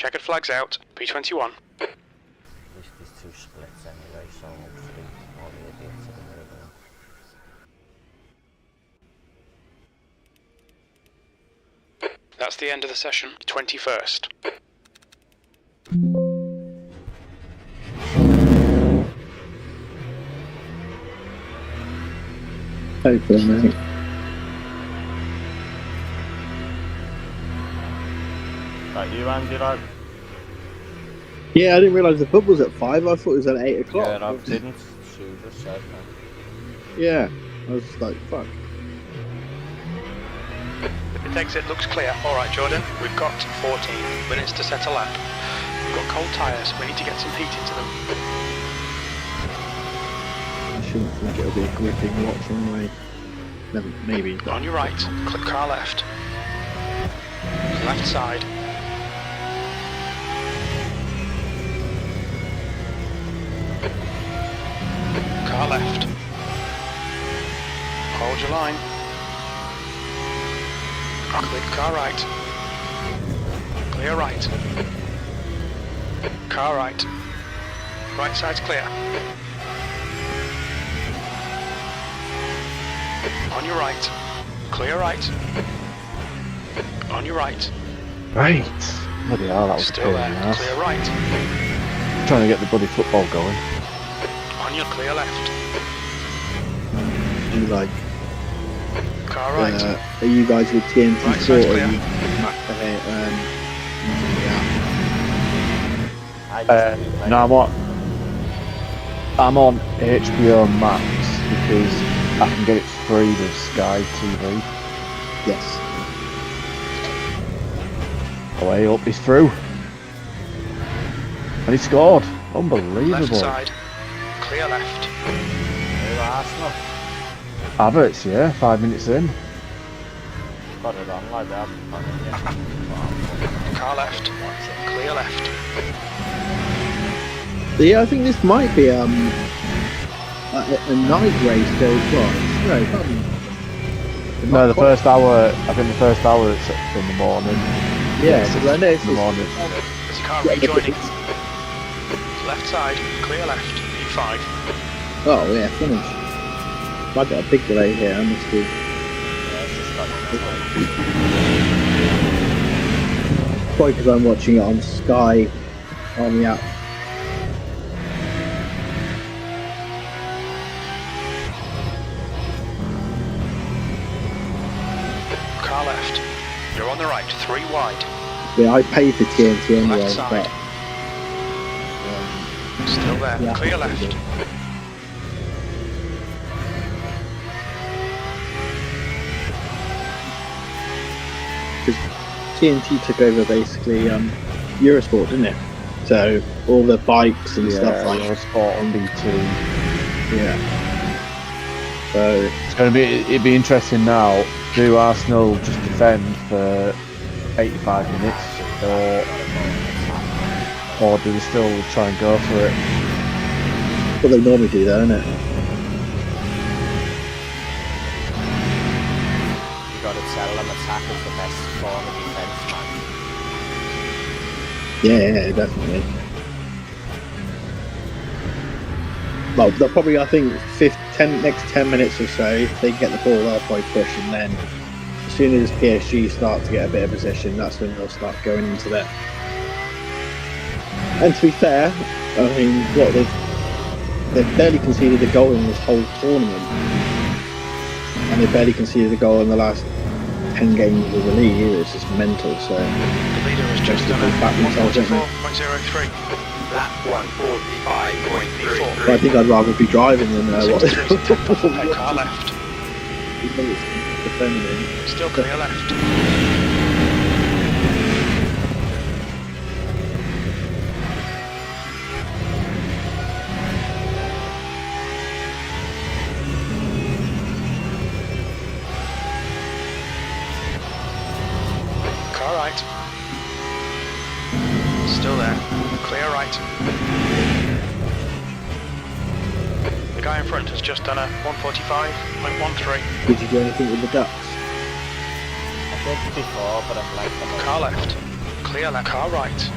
Checkered flags out. P21. At least there's two splits anyway, so hopefully all the idiots are going to go. That's the end of the session. 21st. Hopefully, mate. Right, you Andy, lad? Yeah, I didn't realise the pub was at 5. I thought it was at 8 o'clock. Yeah, I didn't. Sue just said that. Yeah, I was just like, fuck. The exit looks clear. Alright, Jordan, we've got 14 minutes to set a lap. We've got cold tyres, we need to get some heat into them. I shouldn't think it'll be a gripping watch anyway. Never, maybe. On your right, click car left. Left side. Car left. Hold your line. Click car right. Clear right. Car right. Right side's clear. On your right. Clear right. On your right. Right. Bloody hell, that was Still a pain there. in the ass. Clear right. Trying to get the bloody football going. On your clear left. You like, Car right. are you guys with TNT Right Sport side's or are clear. you Mac No, I'm on HBO Max because I can get it free with Sky TV. Yes. Away up, he's through. And he scored. Left Unbelievable. side. Clear left. Who Arsenal? Havertz, yeah, 5 minutes in. Got it on like that. Car left. Clear left. So yeah, I think this might be a night race so far. No, it can't be. No, the first hour, I think the first hour it's in the morning. Yeah, because I know In the morning. There's a car rejoining. Left side. Clear left. P5. Oh yeah, finish. I've got a big delay here, I must do. Yeah, it's just got Probably because I'm watching it on Sky on the app. Car left. You're on the right. 3 wide. Yeah, I pay for TNT anyway, Left side. but Still there. yeah. Clear left. TNT took over basically Eurosport, didn't it? So all the bikes and stuff like that. Sport on B2. Yeah. So It's going to be, it'd be interesting now. Do Arsenal just defend for 85 minutes or do they still try and go for it? what they normally do, though, isn't it? You got to tell them attack is the best form of defence, man. Yeah, definitely. Well, they'll probably, I think, next 10 minutes or so, if they get the ball, they'll probably push, and then as soon as PSG start to get a bit of position, that's when they'll start going into that. And to be fair, I mean, what they've barely conceded a goal in this whole tournament, and they've barely conceded a goal in the last 10 games of the league either. It's just mental. So The leader has just done a back themselves, don't they? 144.03. Lap 145.34. But I think I'd rather be driving than what 63 car left. defending. Still clear left. Car right. Still there. Clear right. The guy in front has just done a 145.13. Did you do anything with the ducks? I did before, but I've left them. Car left. Clear left. Car right.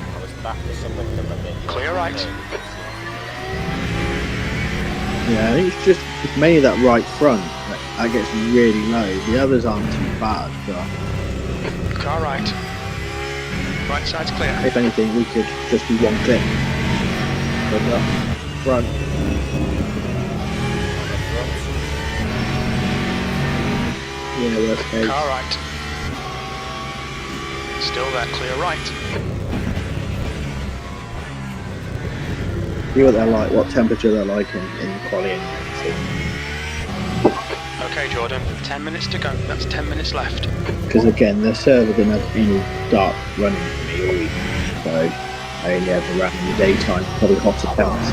after some of them a bit. Clear right. Yeah, I think it's mainly that right front that gets really low. The others aren't too bad, but Car right. Right side's clear. if anything, we could just do one clip. But up front. Yeah, worst case. Car right. Still there, clear right. See what they're like, what temperature they're like in quali and Okay, Jordan, 10 minutes to go. That's 10 minutes left. because again, the server didn't have any dark running for me all week, so I only ever ran in the daytime, probably hotter temps.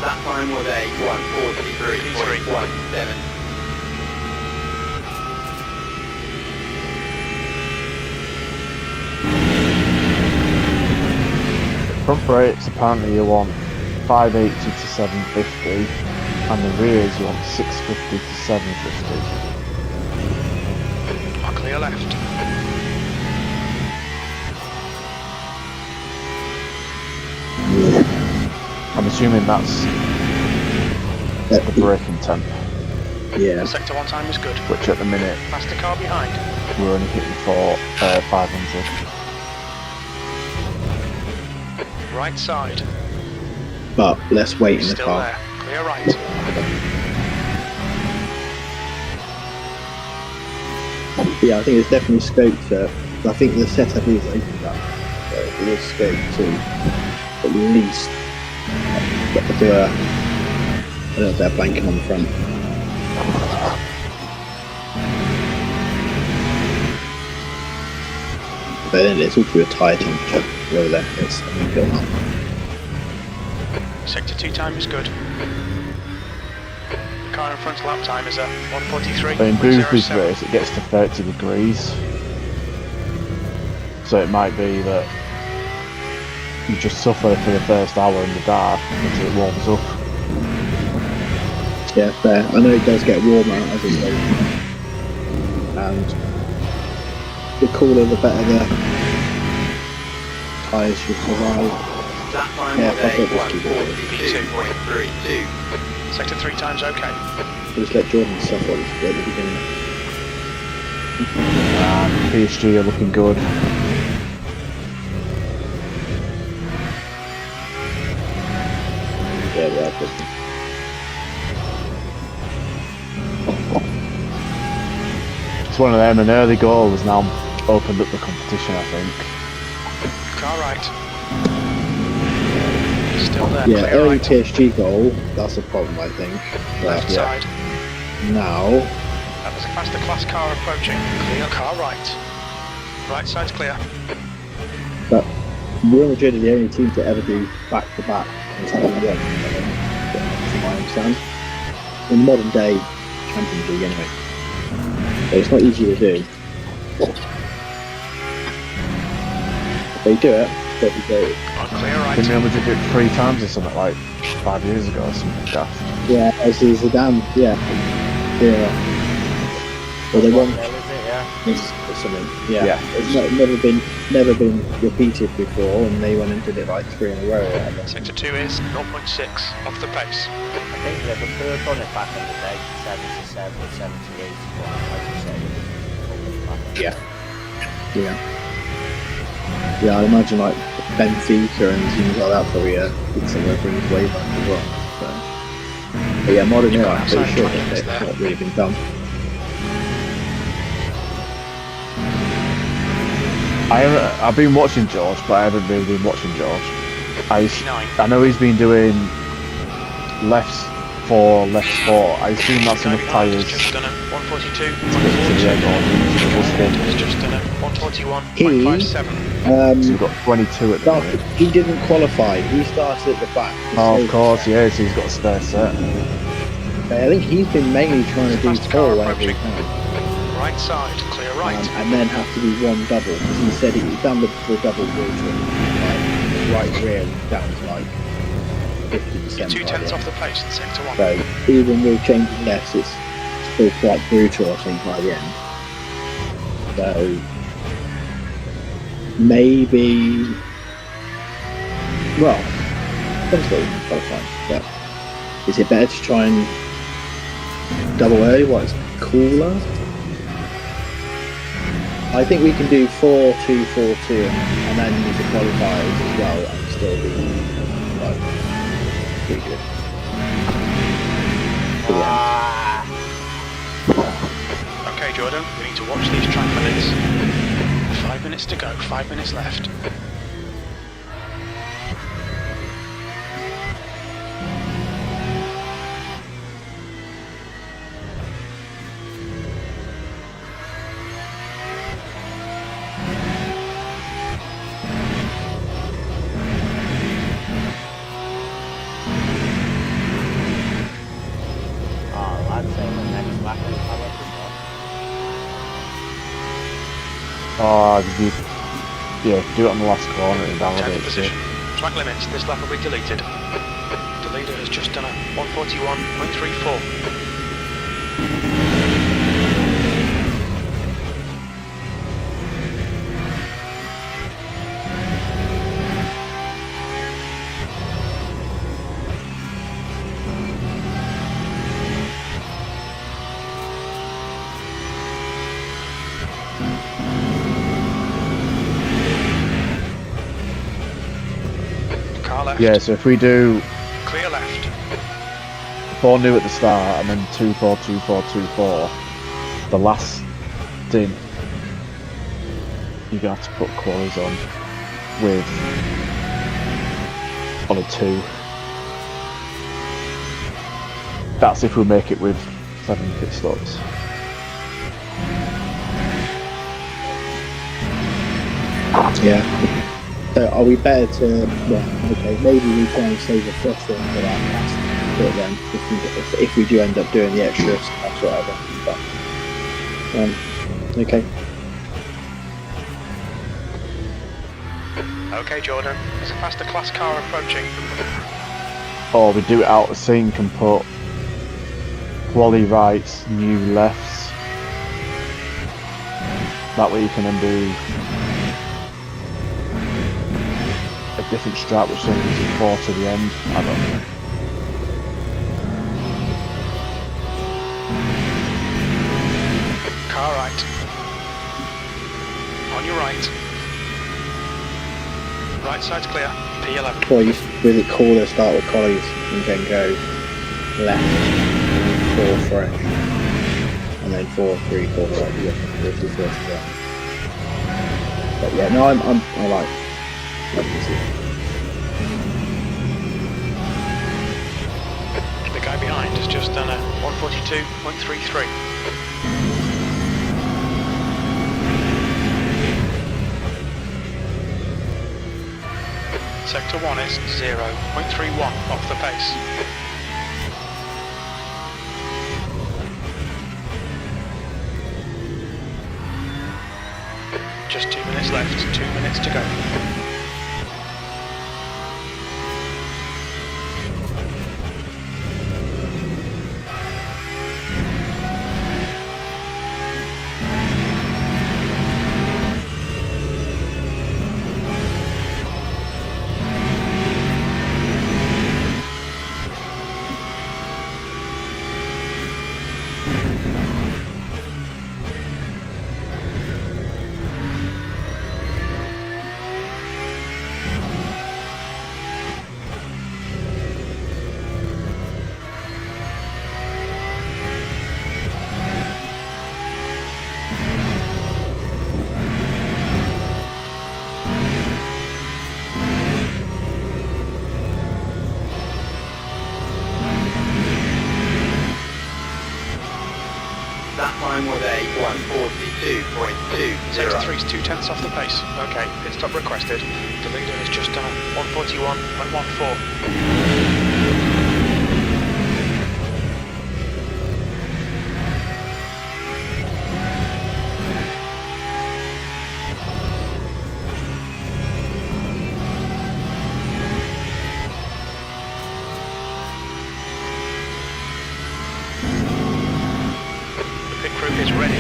That time was a 1:43.17. Front brakes apparently you want 580 to 750, and the rears you want 650 to 750. Clear left. I'm assuming that's the braking temp, Yeah, Sector 1 time is good. which at the minute Faster car behind. we're only hitting for 500. Right side. but let's wait in the Still car. there. Clear right. Yeah, I think there's definitely scope to. I think the setup is opened up, so there is scope to at least do a. I don't know if they're blanking on the front. But then it's all to do a tyre temperature, whether that is good or not. Sector 2 time is good. The car in front's lap time is at 1:43. But in Boosby's race it gets to 30 degrees, so it might be that you just suffer for the first hour in the dark until it warms up. Yeah, fair. I know it does get warmer as it goes, and the cooler the better the tyres should survive. That time Yeah, was fuck a it, just keep it. 1:42.32. Sector 3 time's okay. Just let Jordan suffer at the beginning. And PSG are looking good. Yeah, we are good. It's one of them, an early goal has now opened up the competition, I think. Car right. Still there. Yeah, Clear early right. PSG goal, that's a problem, I think. But Left side. now, That was a faster class car approaching. Clear car right. Right side's clear. but Real Madrid are the only team to ever do back-to-back instead of one, from what I understand. In modern day Champions League, anyway. So it's not easy to do. If they do it, they'll be great. On clear right. Didn't Real Madrid do it 3 times or something like 5 years ago or something daft? Yeah, as is Zidane, yeah. Well, they won Is it, yeah? or something. Yeah. Yeah. It's never been repeated before, and they went and did it like 3 in a row or whatever. Sector 2 is 0.6 off the pace. I think Liverpool have done it back in the day, 77, 78, like you say. Yeah. Yeah. Yeah, I'd imagine like Benfica and teams like that probably did somewhere bring his way back as well. So. But yeah, modern era, I'm pretty sure that it's not really been done. I've been watching George, but I haven't really been watching George. I 59. know he's been doing lefts 4, left 4. I assume that's enough tyres It's just done at 142. to get to the end or It's just done at 141.57. So we've got 22 at the minute. He didn't qualify. He started at the back. Oh, of course, yeah, so he's got a spare set. I think he's been mainly trying to do Fast car 4 whenever he approaching. can. Right side, clear right. And then have to do 1 double, because he said he's done the double wheel trim, like right rear down to like 50% You're 2 by tenths the off end. the pace in sector 1. So even with changing less, it's still quite brutal, I think, by the end. So maybe, well, possibly qualifying. But is it better to try and double early while it's cooler? I think we can do 4-2, 4-2, and then use the qualifiers as well, and still be like pretty good. To the end. Okay, Jordan, we need to watch these track minutes. 5 minutes to go, 5 minutes left. Oh, I'd say the next lap is power Oh, yeah, do it on the last corner and 10th validate it. position. Track limits, this lap will be deleted. The leader has just done a 141.34. Car left. Yeah, so if we do Clear left. 4 new at the start and then 2-4, 2-4, 2-4, the last stint, you're going to have to put qualies on a 2. That's if we make it with 7 pit stops. Yeah. So are we better to? Well, okay, maybe we try and save a fresh one for that last bit then, if we do end up doing the extra stuff, whatever. But okay. Okay, Jordan, there's a faster class car approaching. Or we do it out of sync and put quali rights, new lefts. That way you can then do a different strat which sends you 4 to the end. I don't know. Car right. On your right. Right side's clear. P11. Or you really cooler start with collies and then go left and then 4 fresh. And then 4, 3, 4, 5, yeah, 50, 50, yeah. But yeah, no, I like this. The guy behind has just done a 142.33. Sector 1 is 0.31 off the pace. Just 2 minutes left, 2 minutes to go. That time was a 142.20. Sector 3 is 2 tenths off the pace. Okay, pit stop requested. The leader has just done a 141.14. is ready.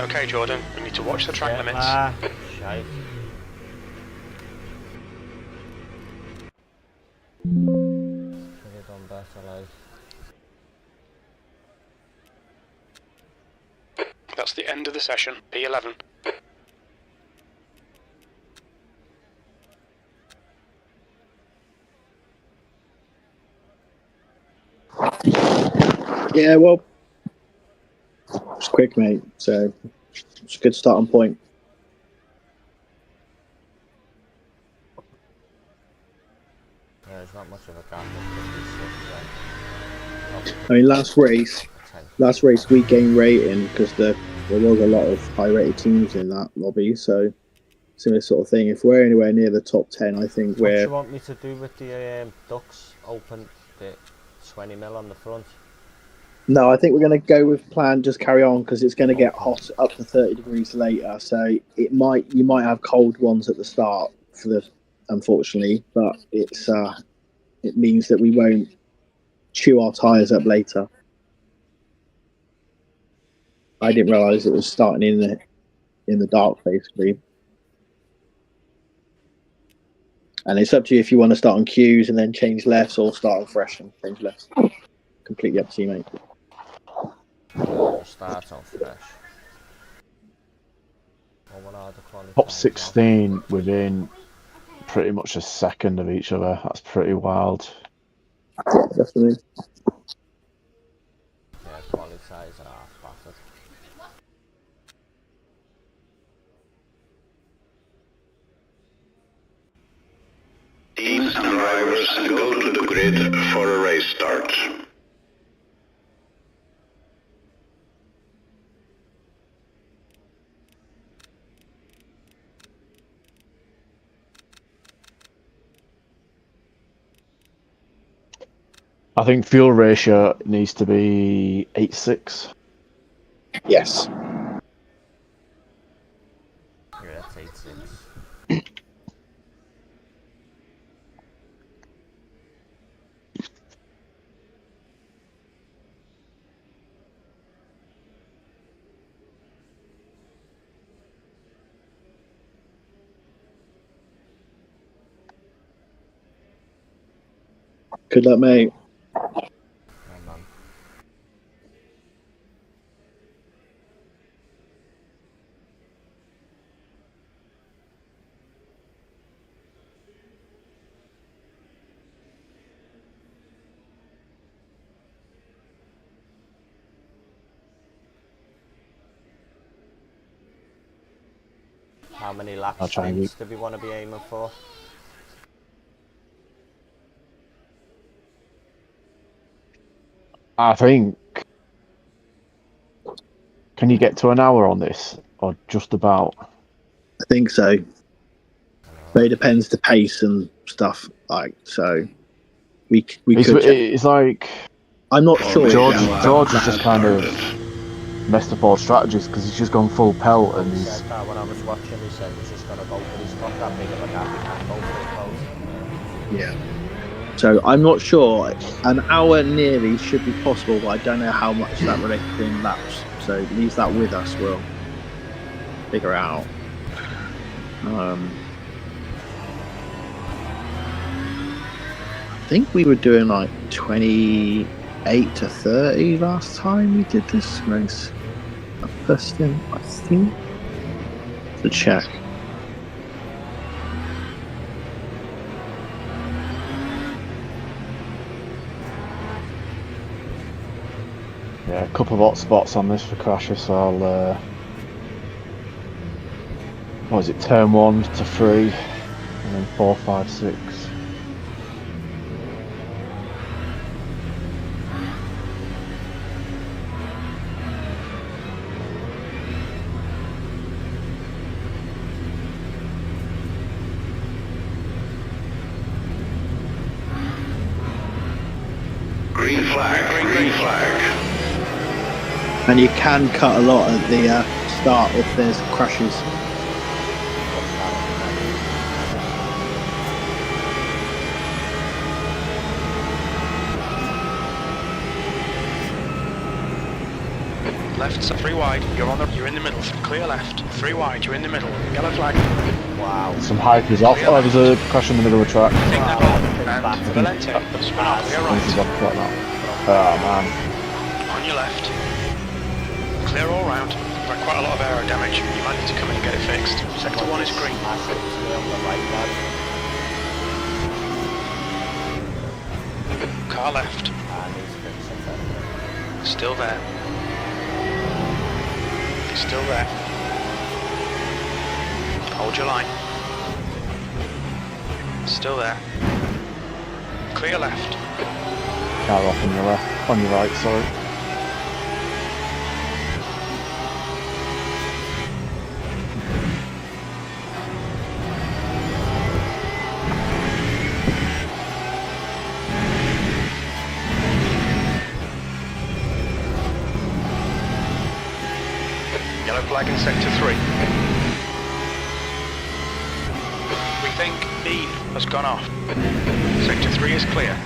Okay, Jordan, we need to watch the track limits. Shite. Should have done better, like. That's the end of the session, P11. Yeah, well, it's quick, mate. So it's a good starting point. Yeah, there's not much of a gap in 56, I mean, last race we gained rating because there was a lot of high-rated teams in that lobby. So similar sort of thing. If we're anywhere near the top 10, I think What do we're. you want me to do with the ducts? Open the 20mm on the front? No, I think we're going to go with plan. Just carry on because it's going to get hot up to 30 degrees later. So you might have cold ones at the start unfortunately, but it means that we won't chew our tyres up later. I didn't realise it was starting in the dark, basically. And it's up to you if you want to start on Qs and then change lefts, or start on fresh and change lefts. Completely up to you, mate. Start on fresh. Top 16 within pretty much a second of each other. That's pretty wild. Yeah, definitely. Yeah, quality size and half battered. Teams and drivers go to the grid for a race start. I think fuel ratio needs to be 8:6. Yes. Yeah, that's 8.6. Good luck, mate. How many laps I'll try and stints do we want to be aiming for? I think. Can you get to an hour on this, or just about? I think so. But it depends the pace and stuff. Like so, we could. It's like I'm not sure. George has just kind of messed up all strategies because he's just gone full pelt and He he's. said that when I was watching, he said he's just going to go for he's got that big of a gap, he can't go for the close. Yeah. So I'm not sure. An hour nearly should be possible, but I don't know how much that relates in laps. So leave that with us. We'll figure it out. I think we were doing like 28 to 30 last time we did this race. First thing, I think. To check. Yeah, a couple of hot spots on this for crashes, so I'll. What is it? Turn 1 to 3, and then 4, 5, 6. Green flag. Green flag. And you can cut a lot at the start if there's crashes. Left, so 3 wide, you're in the middle, clear left, 3 wide, you're in the middle, yellow flag. Wow. Some hype is off. Oh, there's a crash in the middle of the track. I think they're on, and Valente, spin off, clear This is right, off track now. Oh man. on your left, clear all round, like quite a lot of aero damage, you might need to come in and get it fixed. Sector 1 is green, Massive stay on the right, lad. car left, He's fixing that. still there. He's still there. Hold your line. Still there. Clear left. Car off on your left, on your right, sorry. Yellow flag in sector 3. We think E has gone off. Sector 3 is clear.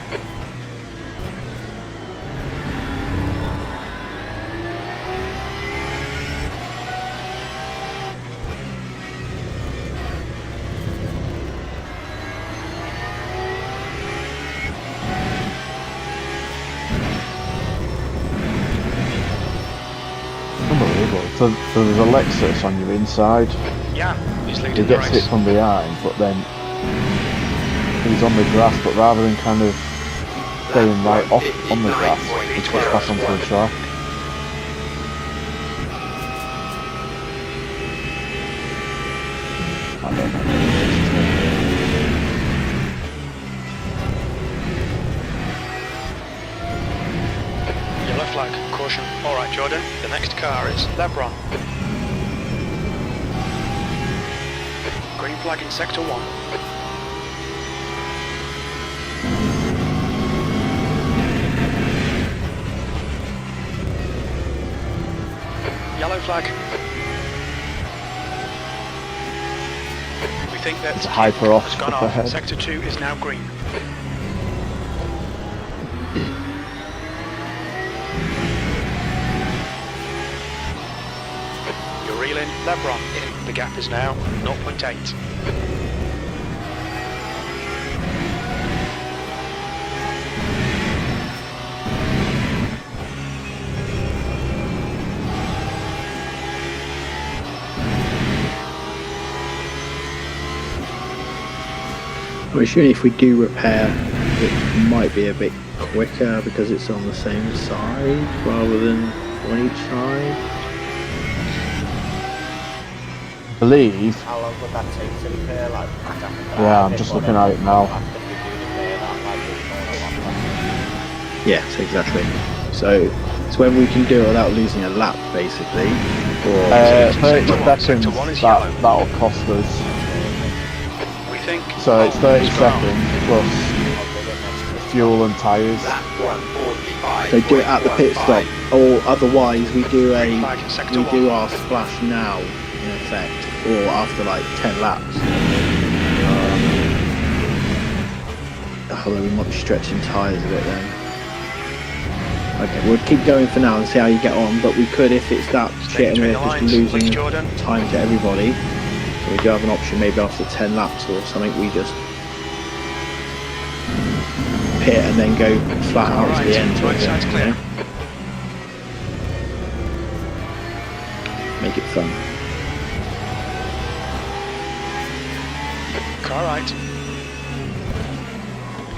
Unbelievable. So there's a Lexus on your inside. Yeah, he's He leading the gets hit race. from behind, but then he's on the grass, but rather than kind of staying right off on the grass, he puts back onto the track. I don't know. Yellow flag, caution. Alright Jordan, the next car is Lebron. Green flag in sector 1. Yellow flag. We think that It's a hyper off has gone up off. ahead. Sector 2 is now green. You're reeling Lebron in. The gap is now 0.8. I'm assuming if we do repair, it might be a bit quicker because it's on the same side rather than on each side. Believe. How long would that take to repair? Like, I'd have to drive Yeah, I'm it, just but looking at it now. after we do repair that, like, it's going a lot faster. Yes, exactly. So it's when we can do it without losing a lap, basically. Or 30 Sector one. seconds, Sector 1 is yellow. that'll cost us. We think. So it's 30 has gone off. seconds plus fuel and tyres. Lap 145. so do it at the pit stop, or otherwise we do Flag in sector 1. our splash now in effect, or after like 10 laps. Although we might be stretching tyres a bit then. Okay, we'll keep going for now and see how you get on, but we could, if it's that Stay shit and between we're the just lines, losing please, Jordan. time to everybody, we do have an option maybe after 10 laps or something, we just pit and then go flat out to Alright, the end. sort right of thing, side's clear. you know? Make it fun. Car right.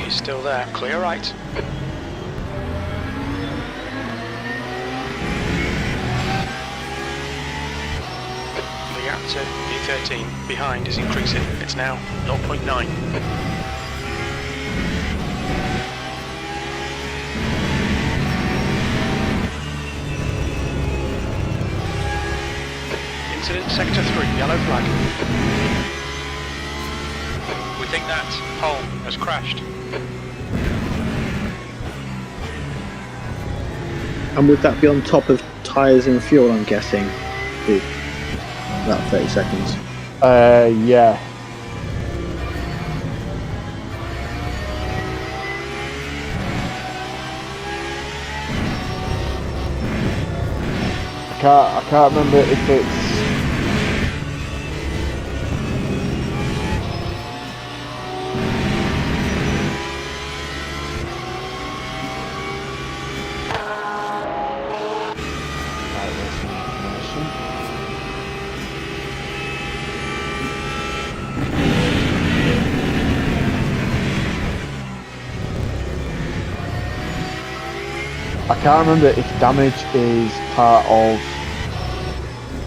He's still there. Clear right. The gap to P13 behind is increasing. It's now 0.9. Incident sector 3, yellow flag. We think that hole has crashed. And would that be on top of tyres and fuel, I'm guessing? That 30 seconds. Yeah. I can't remember if it's... Right, there's some information. I can't remember if damage is part of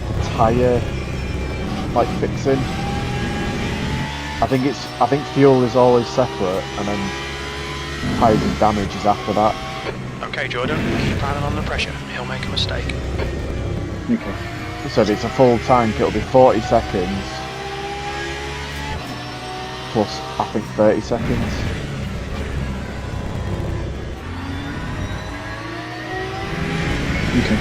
the tyre, like fixing. I think fuel is always separate, and then tyres and damage is after that. Okay, Jordan, keep firing on the pressure. He'll make a mistake. Okay. So if it's a full tank, it'll be 40 seconds plus, I think, 30 seconds. Okay.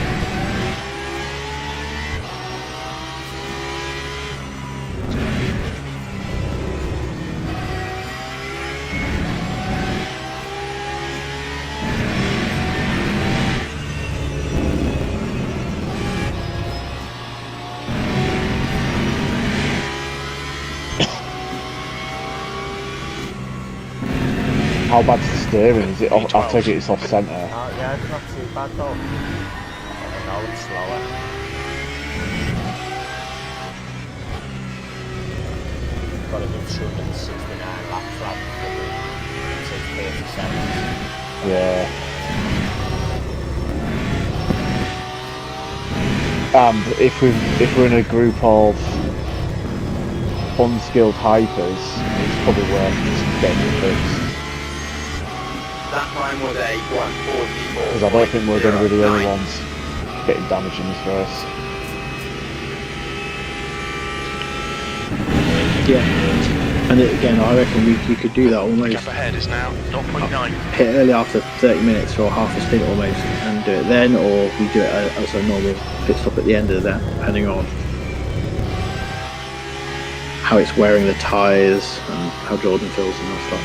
How bad's the steering? Is it off, I take it it's off centre. Yeah, it's not too bad though. I know it's slower. Got to do 269 laps rather than 37. Yeah. And if we're in a group of unskilled hypers, it's probably worth just getting it fixed. That time was a 1:44. Because I don't think we're going to be the only ones getting damage in this race. Yeah. And again, I reckon you could do that almost. Gap ahead is now 0.9. Hit early after 30 minutes or half a stint almost, and do it then, or we do it as a normal pit stop at the end of that, depending on how it's wearing the tyres and how Jordan feels and all stuff.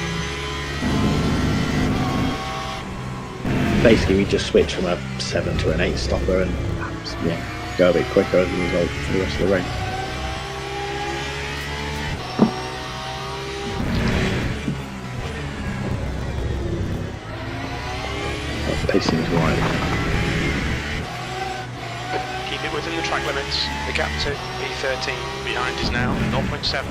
Basically, we just switch from a 7 to an 8 stopper and go a bit quicker as a result for the rest of the race. Pacing is right. Keep it within the track limits. The gap to P13 behind is now 0.7.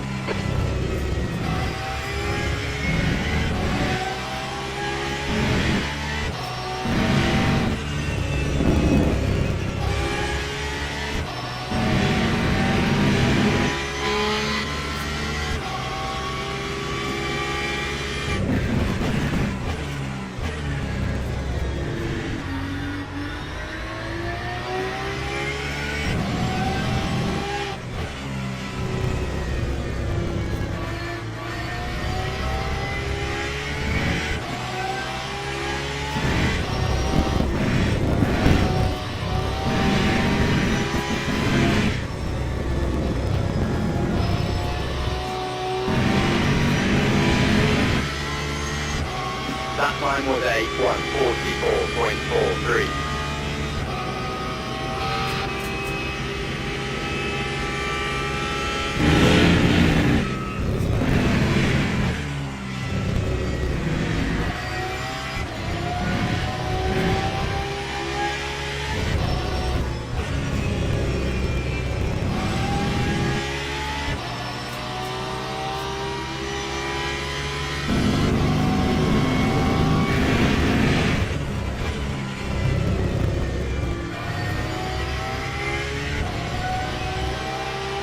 That time was a 1:44.43.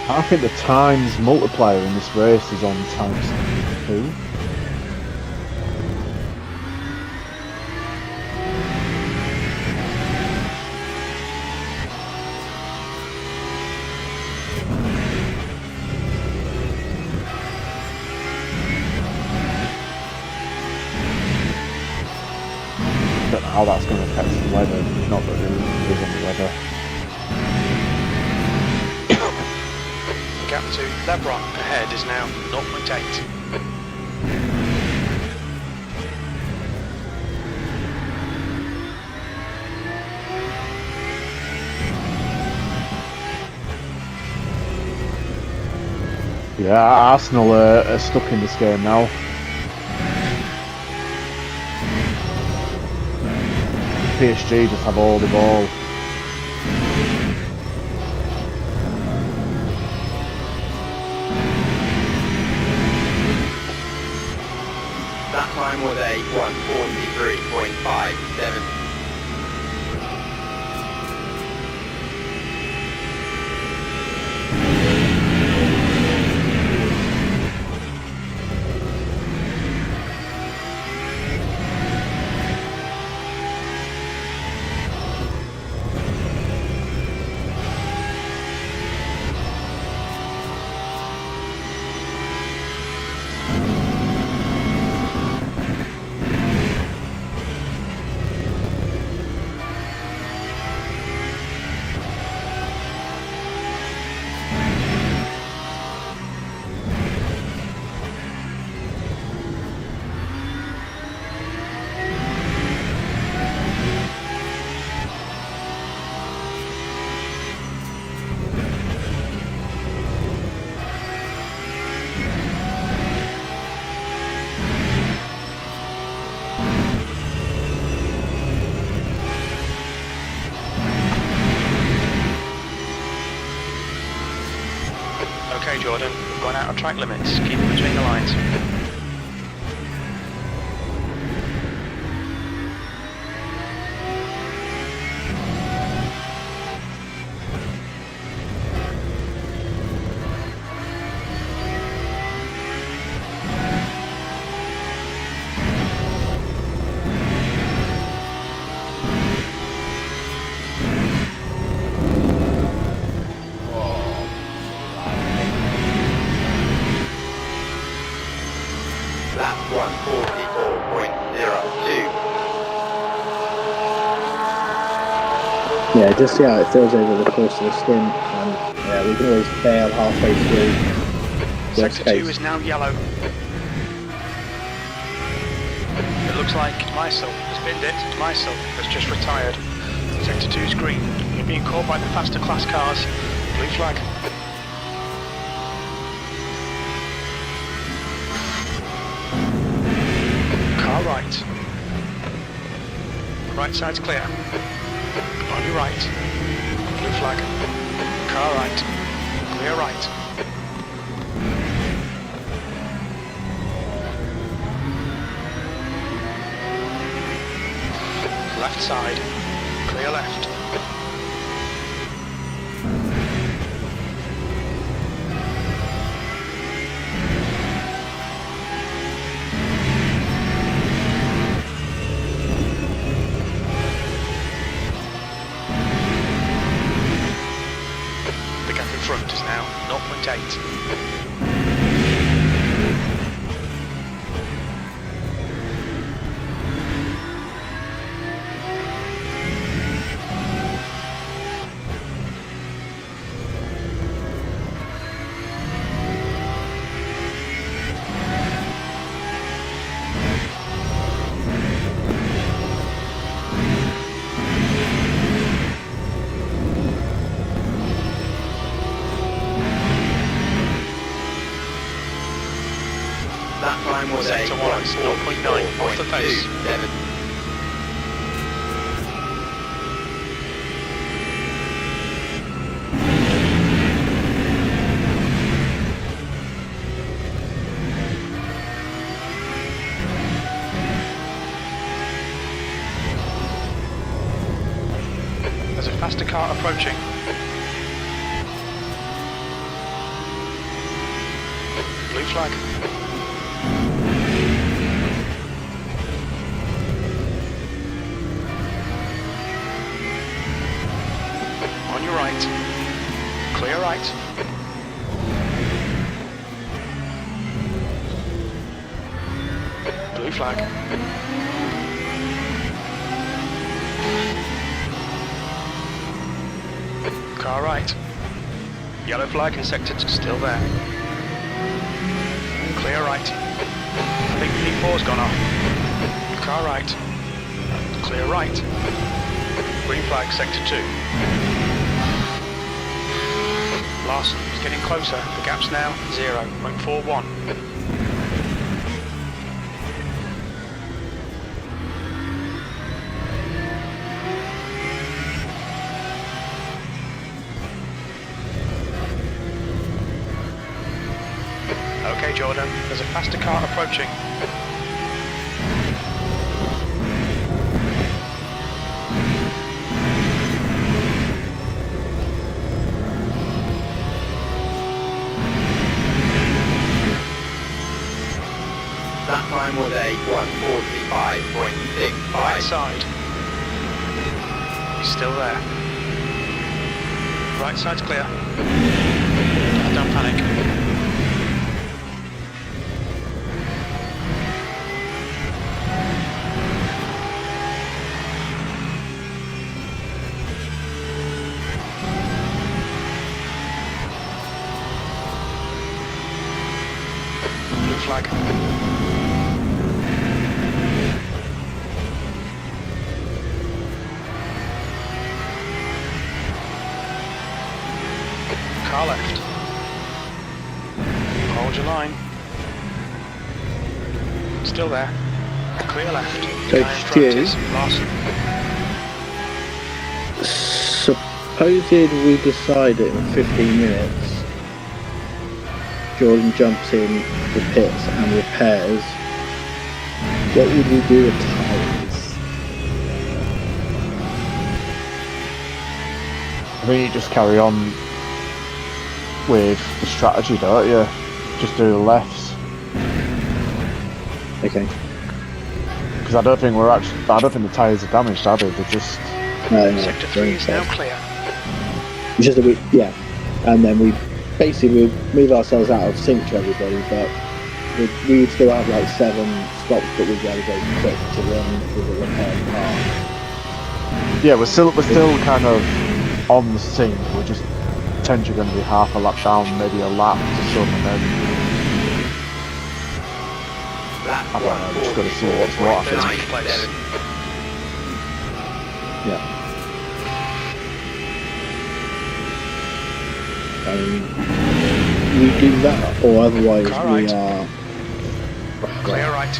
I think the times multiplier in this race is on times 2. don't know how that's going to affect the weather. Not that there is any weather. The gap to Lebron ahead is now 0.8. Yeah, Arsenal are stuck in this game now. PSG just have all the ball. That time was a 1:43.57. Okay, Jordan, we've gone out of track limits. Keep it between the lines. Lap 1:44.02. Yeah, just see how it feels over the course of the stint, and yeah, we can always bail halfway through. Worst Sector 2 case. is now yellow. It looks like Meisel has binned it. Meisel has just retired. Sector 2 is green. You're being caught by the faster class cars. Blue flag. Car right. Right side's clear. On your right. Blue flag. Car right. Clear right. Left side. Clear left. The gap in front is now 0.8. That time was a Sector 1 is 0.9 off the pace. 1:44.27. There's a faster car approaching. Blue flag. On your right. Clear right. Blue flag. Car right. Yellow flag in sector 2, still there. Clear right. I think P4's gone off. Car right. Clear right. Green flag, sector 2. Larson is getting closer. The gap's now 0.41. Okay, Jordan, there's a faster car approaching. That time was a 1:45.65. Right side. He's still there. Right side's clear. Don't panic. Blue flag. Car left. Hold your line. Still there. Clear left. So, Guy in front is Stu? Larson. Supposed we decide it in 15 minutes, Jordan jumps in the pits and repairs, what would we do with tyres? I think you just carry on with the strategy, don't you? Just do the lefts. Okay. Because I don't think the tyres are damaged, are they? They're just... No, Sector 3 is now clear. It's just that yeah. And then we basically move ourselves out of sync to everybody, but we would still have like 7 stops, but we'd be able to go quick to run with a repaired car. Yeah, we're still kind of on the sync. We're just potentially going to be half a lap down, maybe a lap to some, and then I don't know. Just got to see what's what. I think. Place. Yeah. We do that, or otherwise Car we right. are. Clear right.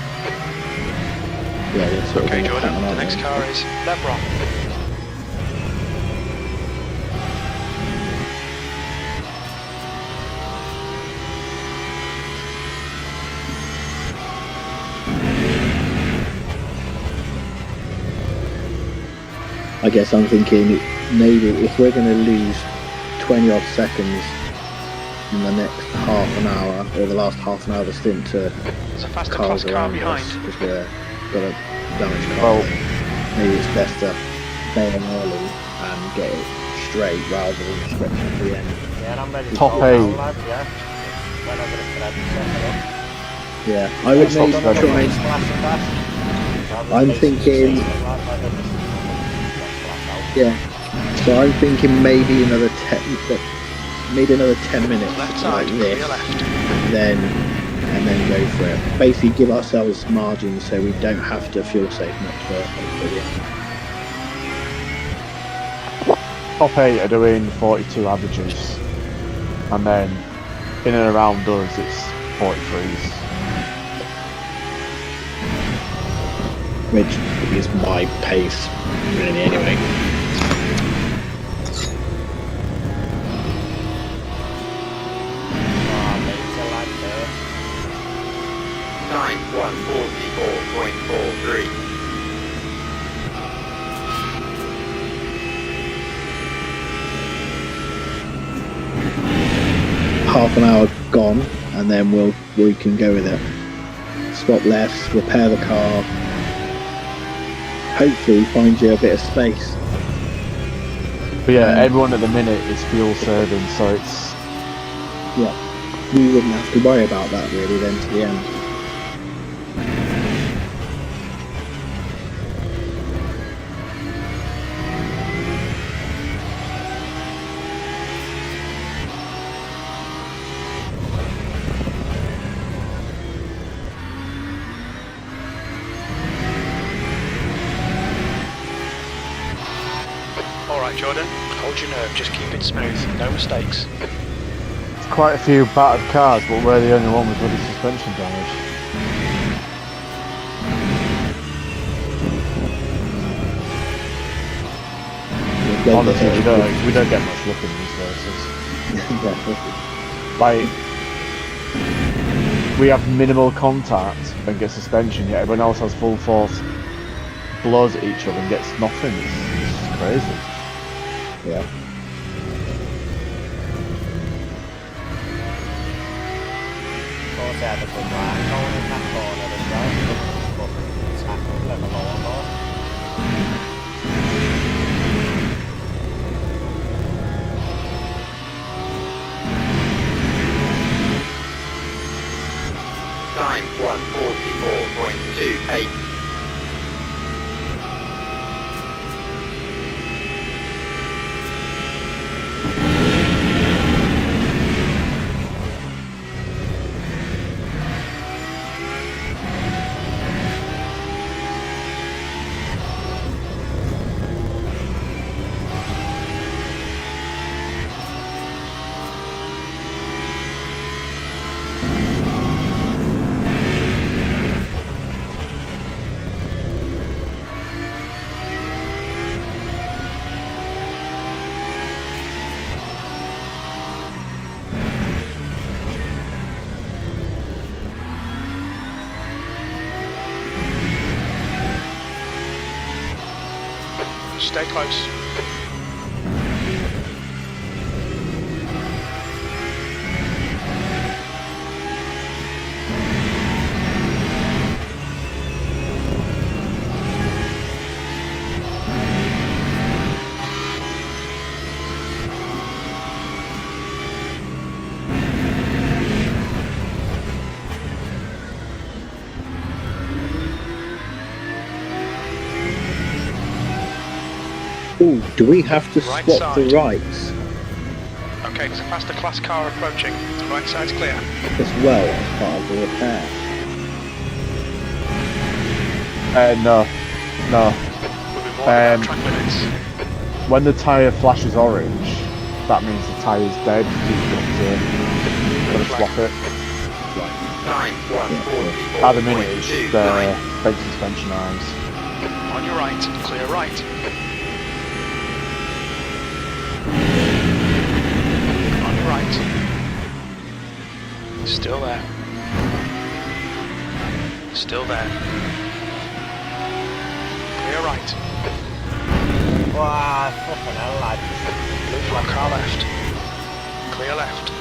Yeah, we're sort Okay, of Jordan, hanging the on. next car is Lebron. I guess I'm thinking maybe if we're going to lose 20 odd seconds in the next half an hour, or the last half an hour of the stint to There's a faster cars class car around behind. us, because we're got a damaged car, Well- maybe it's best to bail early and get it straight rather than stretching to the end. Yeah, I'm ready to Top go eight. now, lad, yeah. Whenever it's ready, set it up. Yeah, I would Stop, maybe stop, try. Flashing back. I'm thinking- Yeah, so I'm thinking maybe another 10 minutes Left like side, this, clear left. and then go for it. Basically, give ourselves margin so we don't have to fuel save much for the end. Top 8 are doing 42 averages, and then in and around us it's 43s. Which is my pace, really, anyway. Time 1:44.43. Half an hour gone, and then we can go with it. Swap lefts, repair the car. Hopefully, find you a bit of space. But yeah, everyone at the minute is fuel saving, so it's Yeah, we wouldn't have to worry about that really then to the end. right, Jordan. Hold your nerve, just keep it smooth, no mistakes. Quite a few battered cars, but we're the only one with bloody suspension damage. Honestly, we don't get much luck in these races. Like, we have minimal contact and get suspension, yet everyone else has full force, blows at each other and gets nothing. It's crazy. Yeah. Of course, they had a good line going in that corner as well. But tackle level lower. Time 1:44.28. Stay close. Ooh, do we have to Right swap side. the rights Okay, there's a faster class car approaching. The right side's clear. as well as part of the repair? No. We'll be more than track limits. When the tyre flashes orange, that means the tyre's dead. You've got to swap it. Time At the minute, it's 1:44.29. fake suspension arms. On your right, clear right. On your right. Still there. Still there. Clear right. Wow, fucking hell, lad. Blue flag car left. Clear left.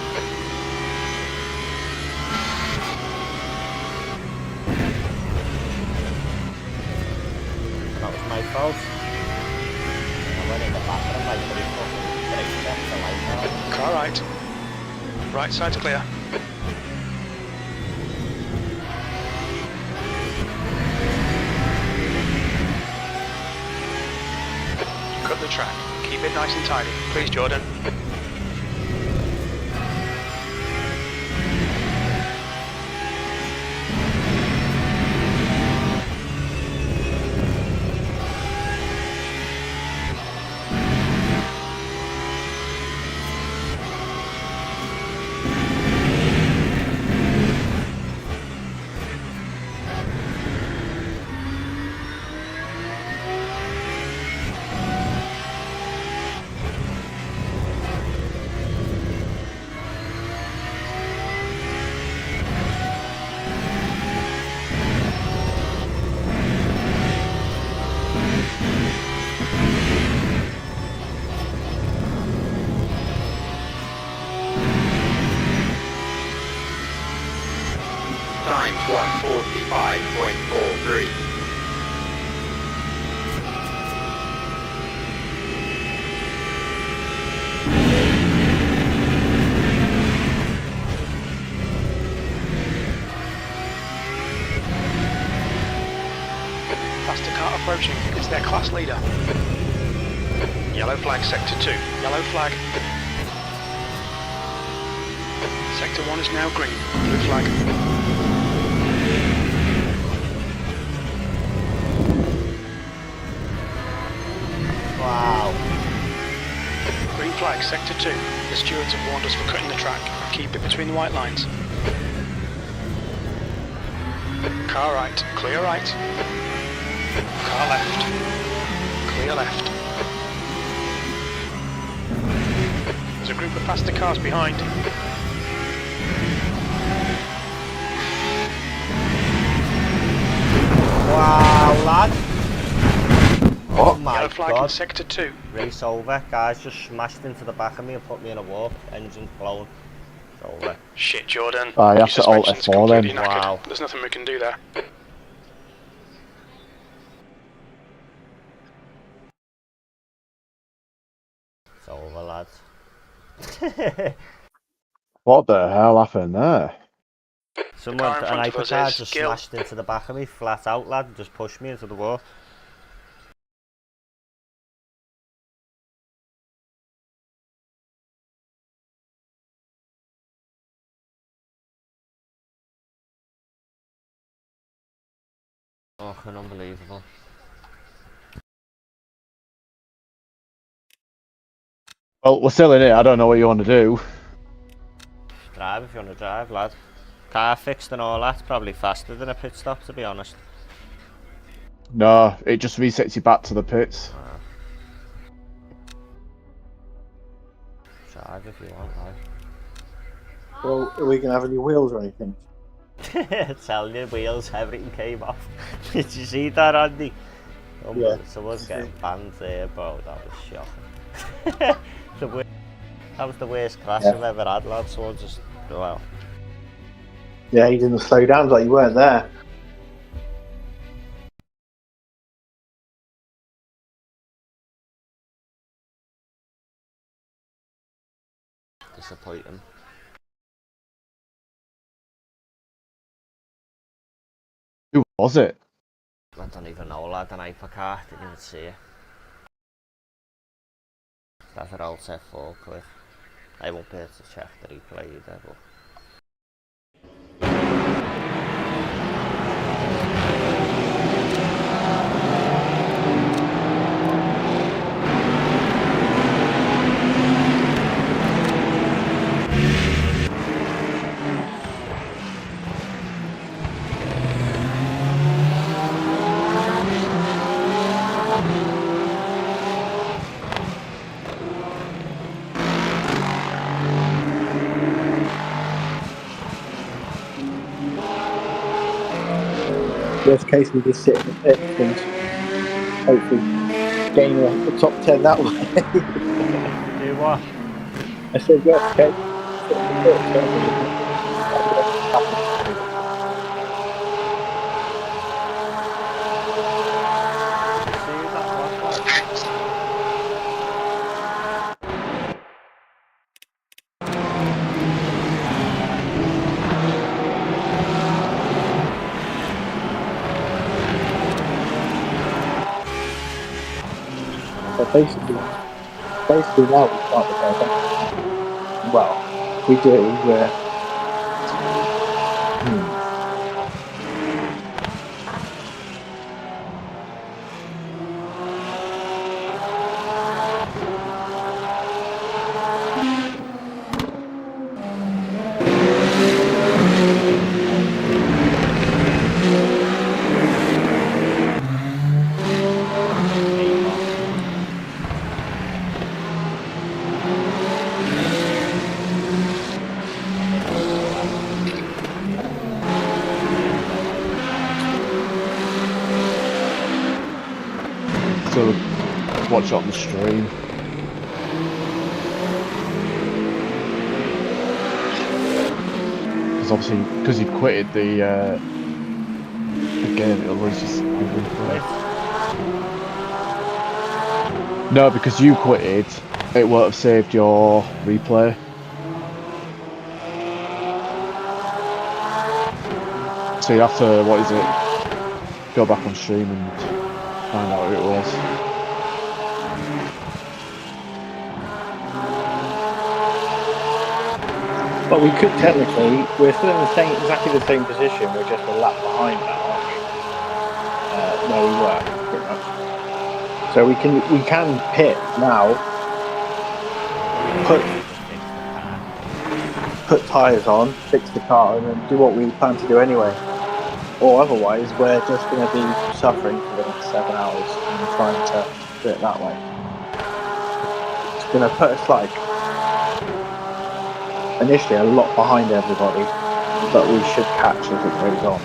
That was my fault. I went in the bathroom like pretty fucking 3 steps away now. Car right. Right side's clear. Cut the track. Keep it nice and tidy. Please, Jordan. Time 1:45.43. Faster car approaching. It's their class leader. Yellow flag, sector 2. Yellow flag. Sector 1 is now green. Blue flag. Wow. Green flag, sector 2. The stewards have warned us for cutting the track. Keep it between the white lines. Car right, clear right. Car left, clear left. There's a group of faster cars behind. Wow, lad. Oh my Yellow flag in god. sector 2. Race over. Guys just smashed into the back of me and put me in a warp. Engine's blown. It's over. Shit, Jordan. You have Your to alt suspension's F4 then. completely knackered. Wow. There's nothing we can do there. It's over, lads. What the hell happened there? Someone, car in an front of us hypercar is just Gil. smashed into the back of me, flat out, lad, and just pushed me into the wall. Oh, unbelievable. Well, we're still in it. I don't know what you want to do. Drive if you want to drive, lad. Car fixed and all that, probably faster than a pit stop, to be honest. No, it just resets you back to the pits. Drive if you want, lad. Well, are we going to have any wheels or anything? Tell you, wheels, everything came off. Did you see that, Andy? Oh, Yeah. Someone's getting banned there, bro. That was shocking. That was the worst crash I've ever had, lad. Someone just, well. Yeah, you didn't slow down like you weren't there. Disappointing. Who was it? I don't even know, lad. An hypercar, didn't even see it. That's an old F4 cliff. I won't be able to check the replay either, but. Worst case, we just sit in the pits and hopefully gain the top 10 that way. Do what? I said worst case, sit in the pits. See that was, lad? So basically now we start to go back. Well, we do, we're... So watch it on the stream. Because obviously, because you've quitted the game, it'll lose you replay. No, because you quitted, it won't have saved your replay. So you have to, what is it? Go back on stream and find out who it was. But we could technically, we're still in the same, exactly the same position, we're just a lap behind now, aren't we? Where we were, pretty much. So we can pit now. put Fix the car. put tyres on, fix the car, and then do what we plan to do anyway. Or otherwise, we're just going to be suffering for the next 7 hours and trying to do it that way. It's going to put us initially a lot behind everybody, but we should catch as it goes on.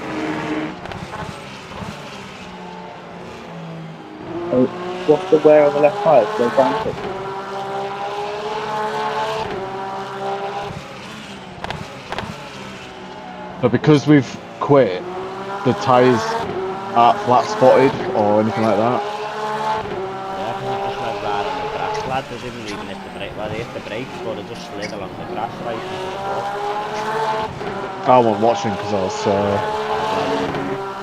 Oh, what's the wear on the left tyre? They're granted. But because we've quit, the tyres aren't flat spotted or anything like that. Yeah, I think they just went right on the grass, lad. They didn't even hit the brake. Well, they hit the brakes, but they just slid along the grass right into the wall. I wasn't watching because I was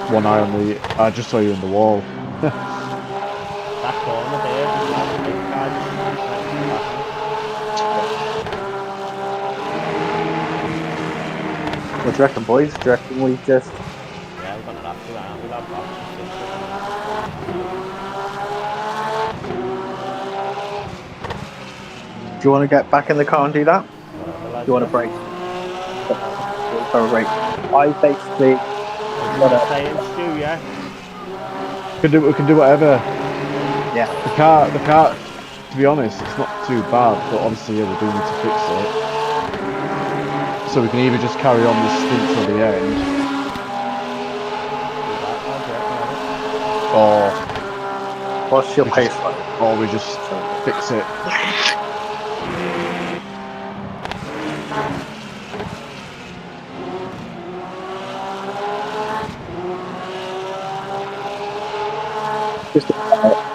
one eye on the. I just saw you in the wall. That corner there, the big car just went right into the back. What do you reckon, boys? Do you reckon we just... Yeah, we're gonna have to, aren't we? That box is Do you want to get back in the car and do that? whatever, lads. Do you want to break? Break. I basically... What are you saying, Stu, yeah? We can do whatever. Yeah. The car. To be honest, it's not too bad, but obviously yeah, we do need to fix it. So we can either just carry on this stint till the end, or What's your we pace just, like? or we just fix it. Just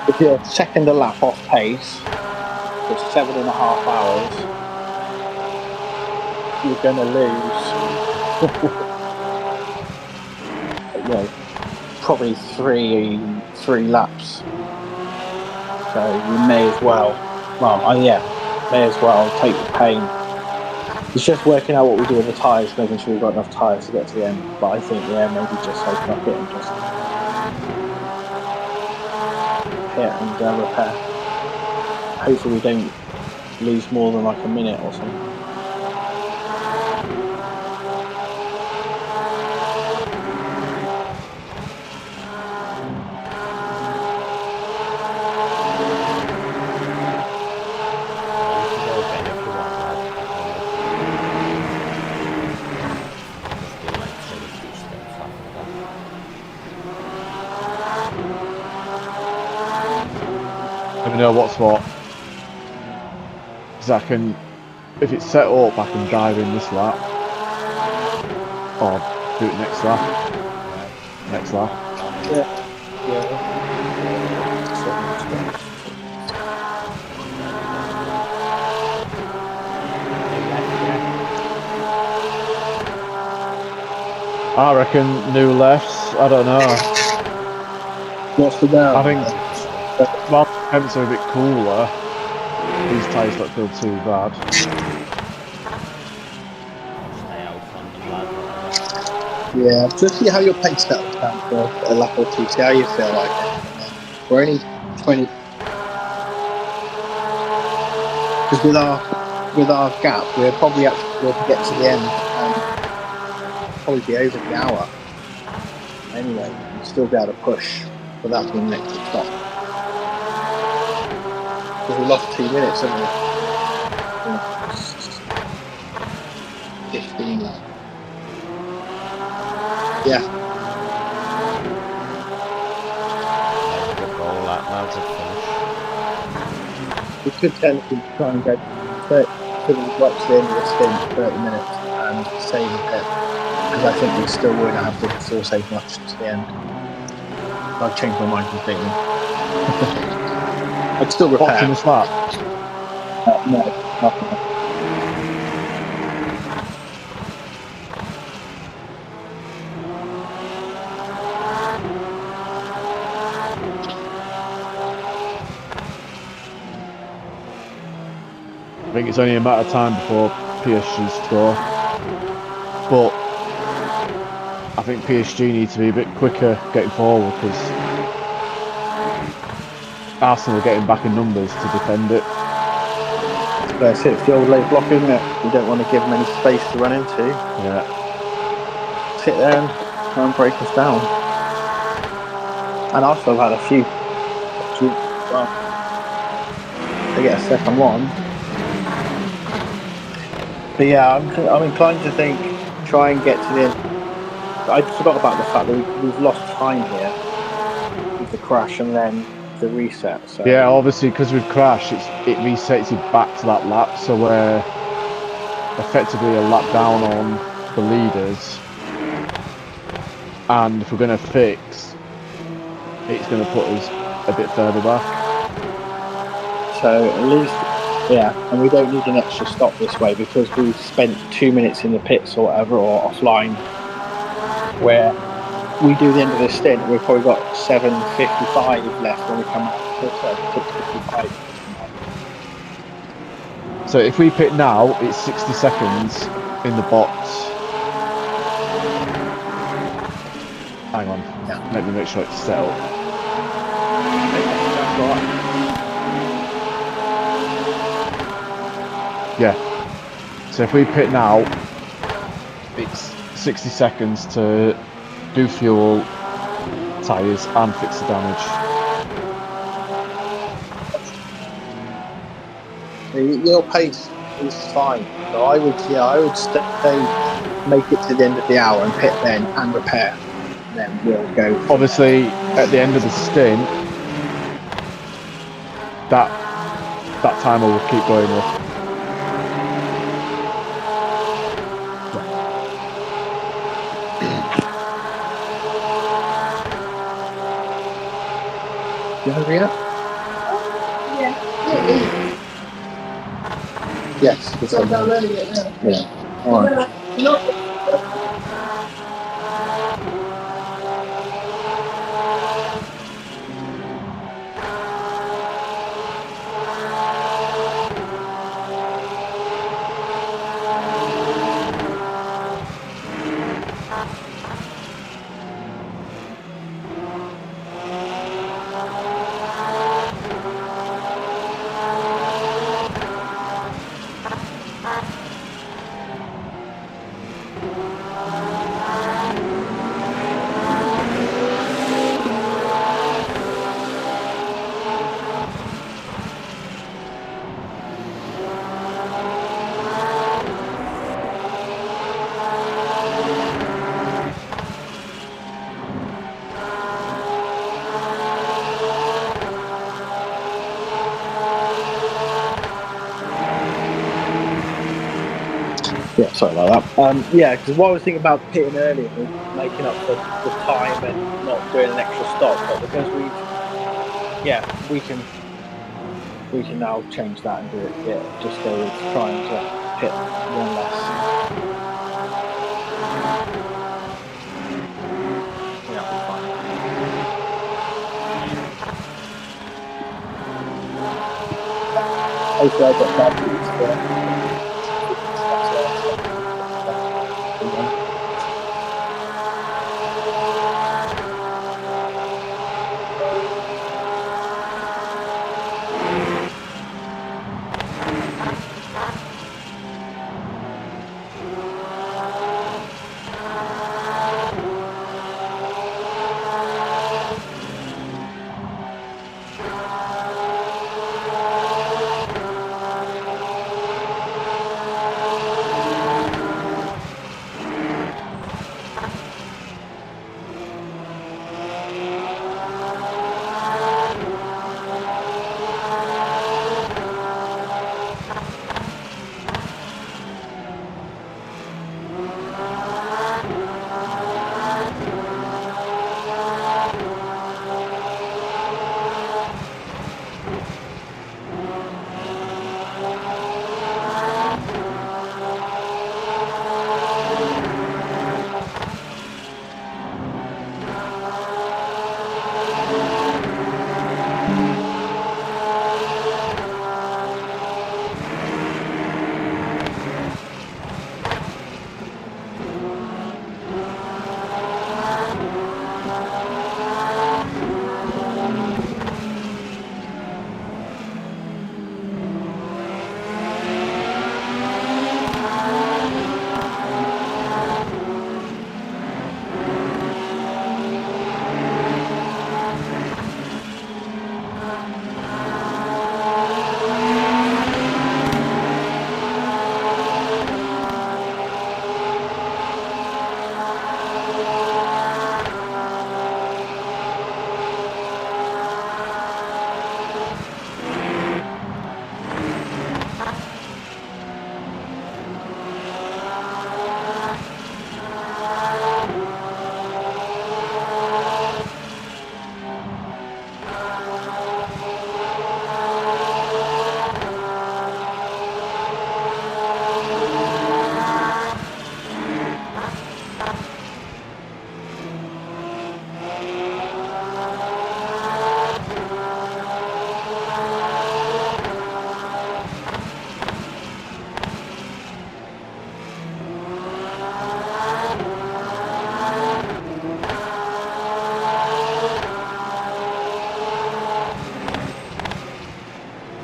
if you're a second a lap off pace for 7.5 hours, you're going to lose. Probably three laps. So you may as well. May as well take the pain. It's just working out what we do with the tyres, making sure we've got enough tyres to get to the end. But I think maybe just say fuck it and just hit and repair. Hopefully we don't lose more than a minute or something. Let me know what's what. Because I can, if it's set up, I can dive in this lap. Or do it next lap. Next lap. Yeah. I reckon new lefts, I don't know. What's the down? I think well, temps are a bit cooler. These tyres don't feel too bad. Stay out from the lad. Yeah, just see how your pace settles down for a lap or two. See how you feel like it. We're only 20. Because with our gap, we're probably able to get to the end and probably be over the hour. Anyway, we'll still be able to push without being next to the top. Because we lost 2 minutes, haven't we? 15 laps. Yeah. Goal, that lads at finish. We could technically try and go 30 to the right to the end of the stint, 30 minutes, and save a bit. Because I think we still won't have to force as much to the end. I've changed my mind completely. I'd still repair. What's in this lap? No, nothing. I think it's only a matter of time before PSG score. But I think PSG need to be a bit quicker getting forward because Arsenal are getting back in numbers to defend it. That's it. It's the old late block, isn't it? You don't want to give them any space to run into. Yeah. Sit there and try and break us down. And also I've had a few opportunities as well. They get a second one. But yeah, I'm inclined to think try and get to the end. I forgot about the fact that we've lost time here with the crash and then the reset. So Yeah, obviously because we've crashed, it resets you back to that lap, so we're effectively a lap down on the leaders. And if we're going to fix, it's going to put us a bit further back. So at least, yeah, and we don't need an extra stop this way because we've spent 2 minutes in the pits or whatever, or offline, where we do the end of this stint, we've probably got 7:55 left when we come out. Oh, sorry, 6:55. So if we pit now, it's 60 seconds in the box. Hang on, let me make sure it's set up. Yeah. So if we pit now, it's 60 seconds to do fuel, tyres, and fix the damage. Your pace is fine. So I would stay, make it to the end of the hour and pit then and repair. And then we'll go. Obviously, at the end of the stint, that timer will keep going up. You hungry yet? Yeah. Yes. So I'm downloading it now. Yeah. All right. Yeah, sorry about that. Yeah, because what I was thinking about pitting earlier was making up for the time and not doing an extra stop, but because we can now change that and do it. Yeah, just go with trying to pit one less. Yeah, we're fine. Hopefully, I got that piece there.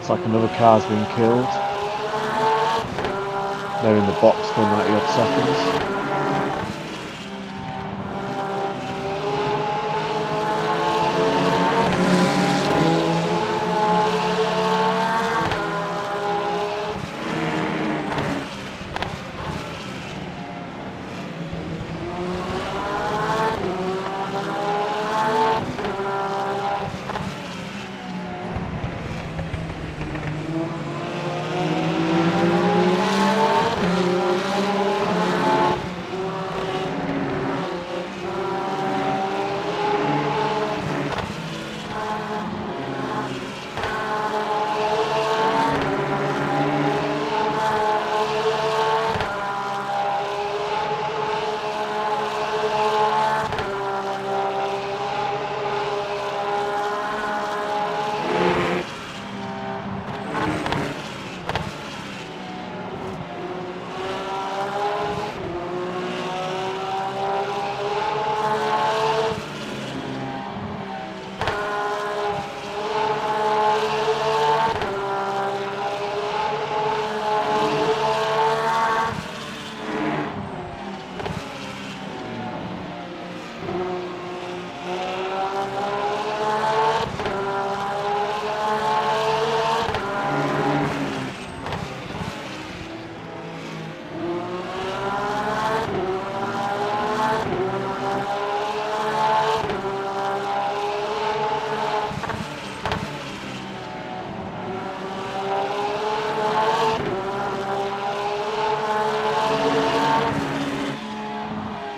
Looks like another car's been killed. They're in the box for 90 odd seconds.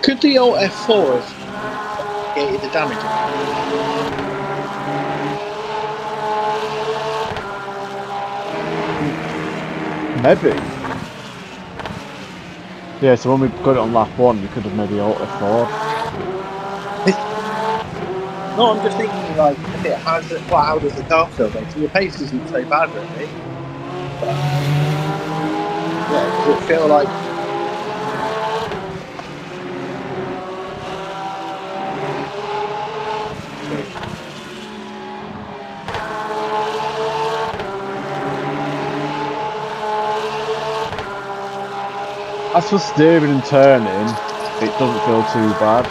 Could the old F4 have gated the damage? Maybe. Yeah, so when we got it on lap 1, we could have maybe altered forward. No, I'm just thinking, like, okay, how does the car feel? Like, so your pace isn't so bad, really. But, yeah, does it feel like... As for steering and turning, it doesn't feel too bad.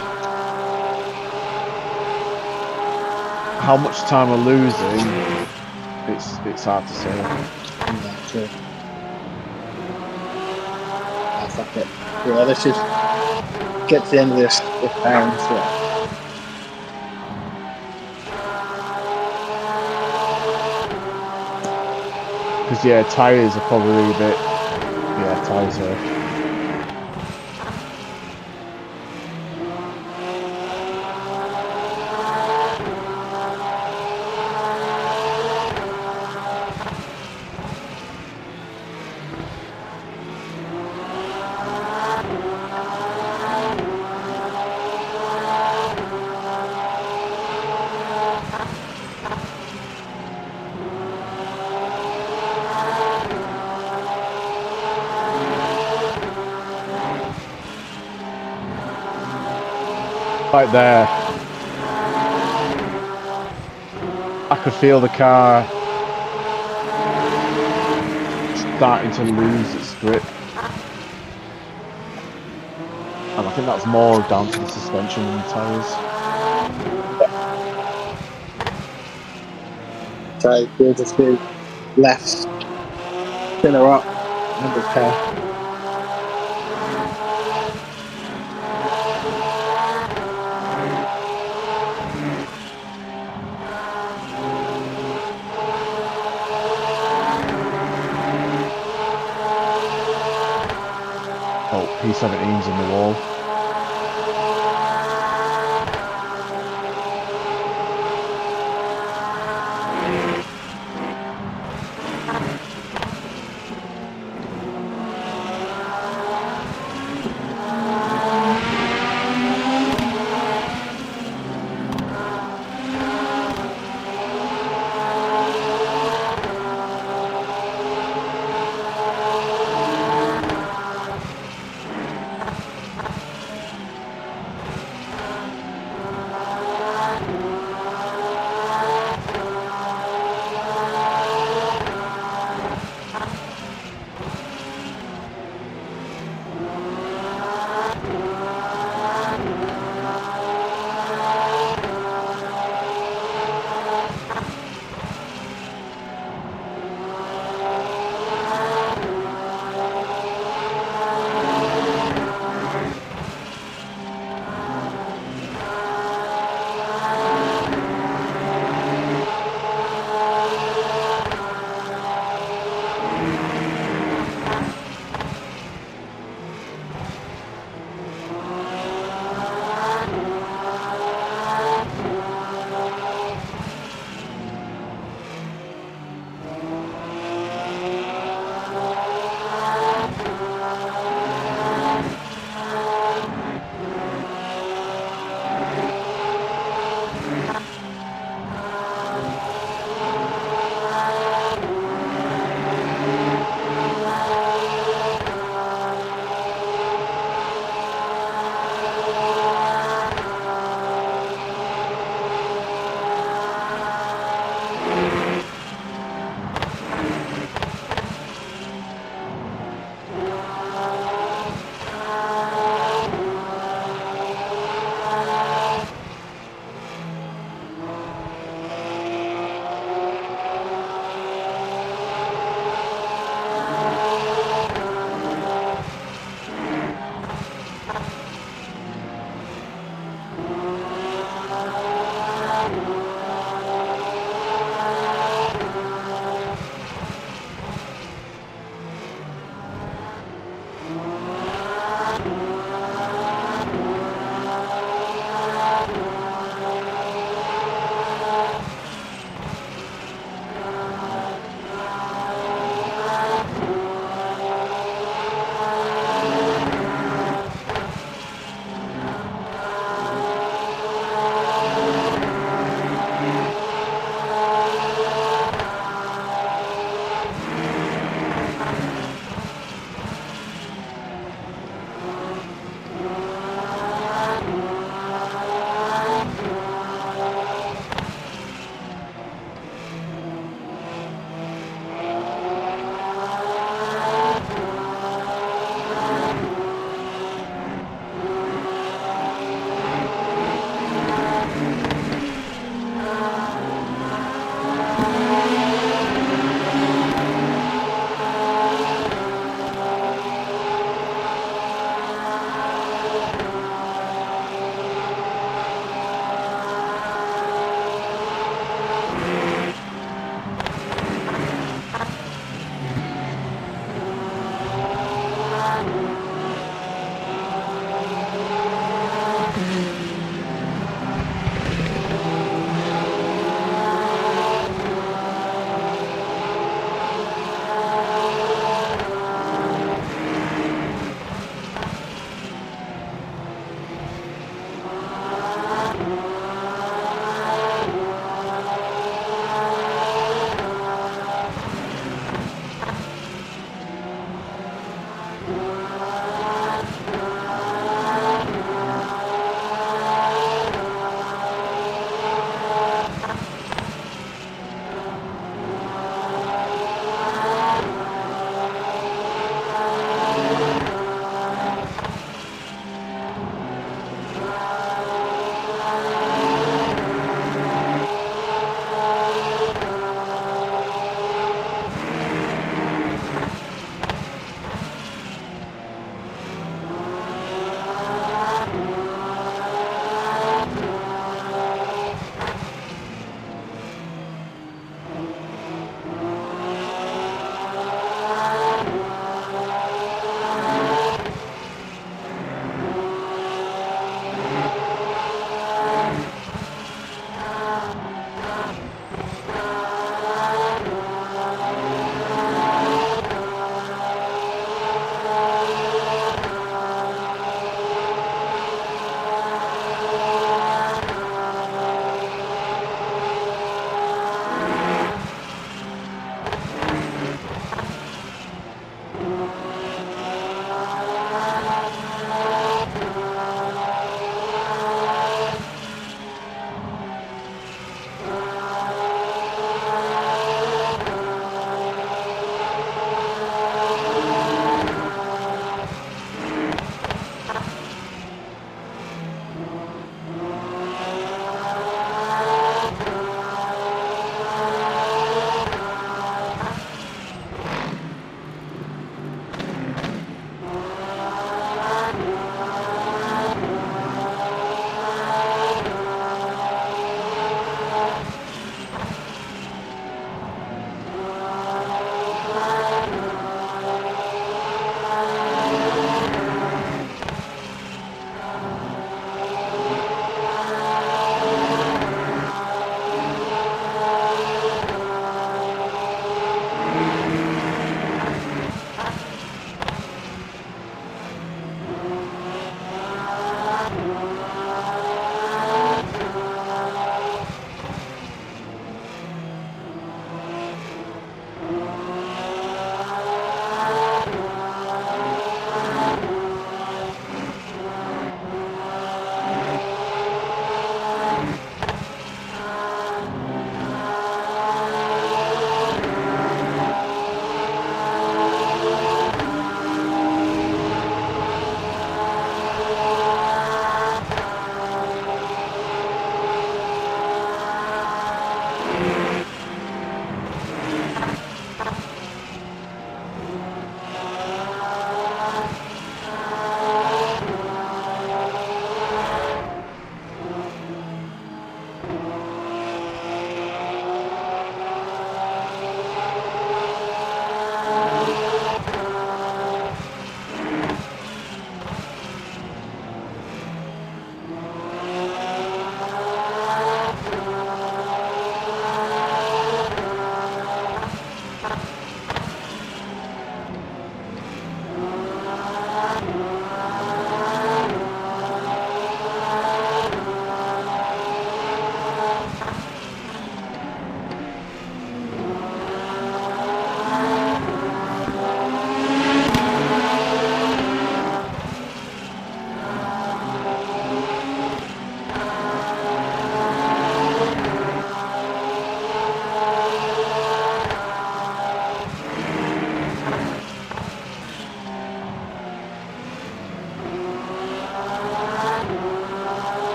How much time we're losing, it's hard to say. Yeah, true. That's like it. Yeah, let's just get to the end of this round. So. Because, yeah, tyres are probably a bit... Yeah, tyres are... Right there, I could feel the car starting to lose its grip, and I think that's more down to the suspension than the tyres. So we'll just do left, spinner up, and repair. Oh, P17's in the wall.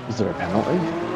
Is there a penalty?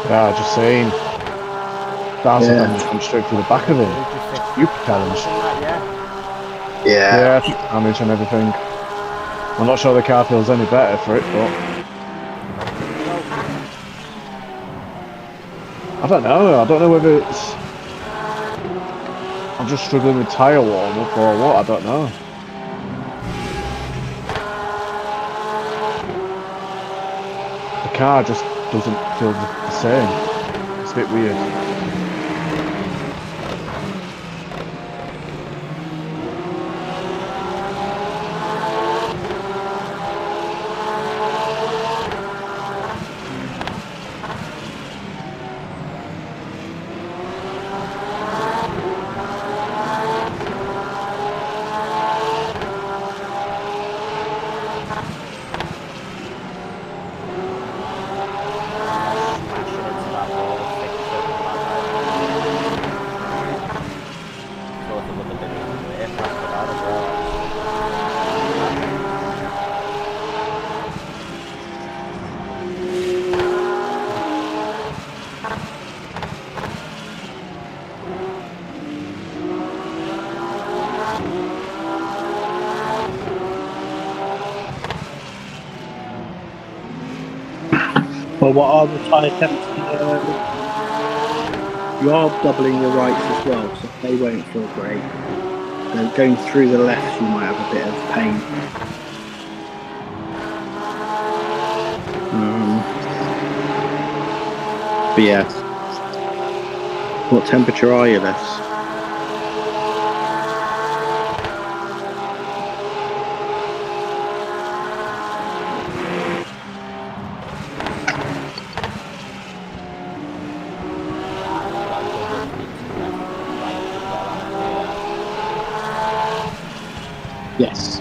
Yeah, just saying. That's Yeah. a damage come straight through the back of him. Stupid challenge. Yeah. Yeah, I think damage and everything. I'm not sure the car feels any better for it, but I don't know. I don't know whether it's I'm just struggling with tyre warm up or what. I don't know. The car just doesn't feel the same. It's a bit weird. Well, what are the tyre temps? You are doubling your rights as well, so they won't feel great. Going through the lefts, you might have a bit of pain. But yeah. What temperature are your lefts? Yes.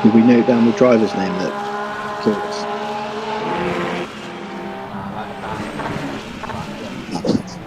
Did we note down the driver's name that killed us? I can't remember. But yeah.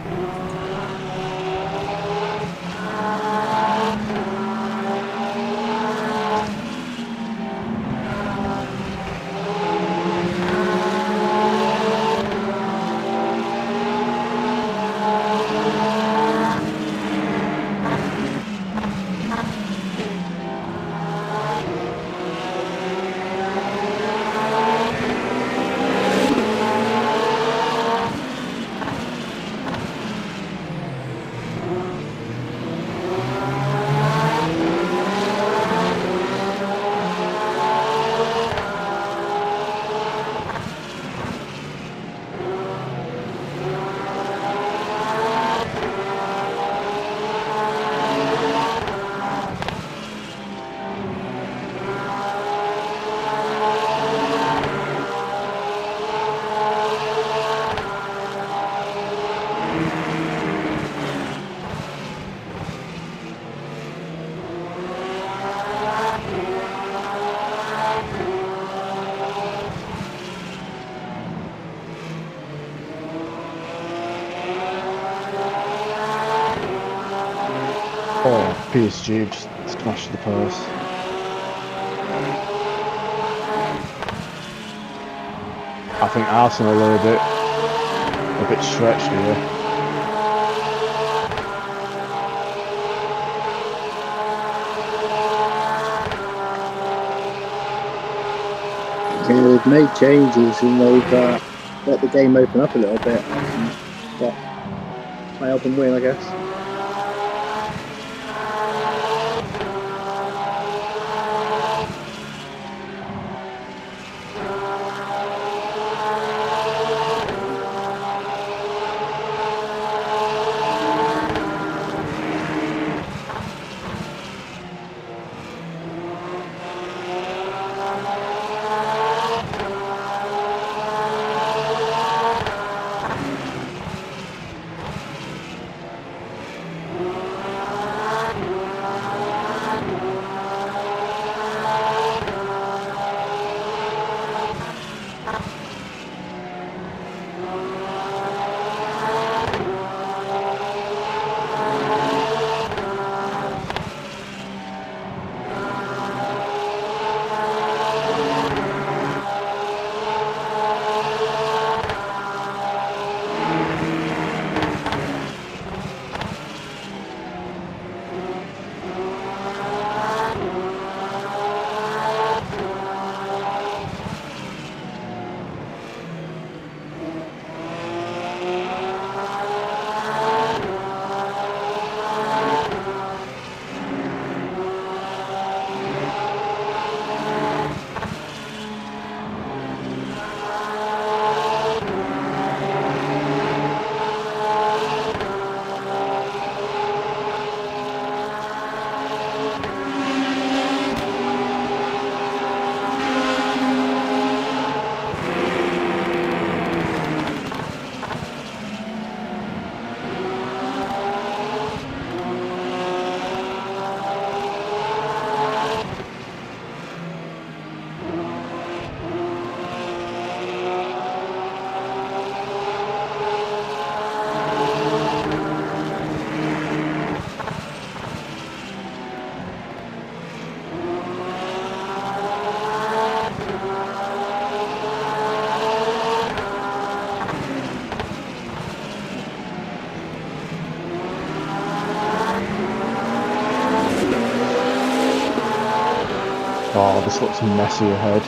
Oh, PSG just smashed the post. I think Arsenal are a bit stretched here. Yeah, they've made changes and they've let the game open up a little bit. But I help them win, I guess. Oh, this looks messy ahead.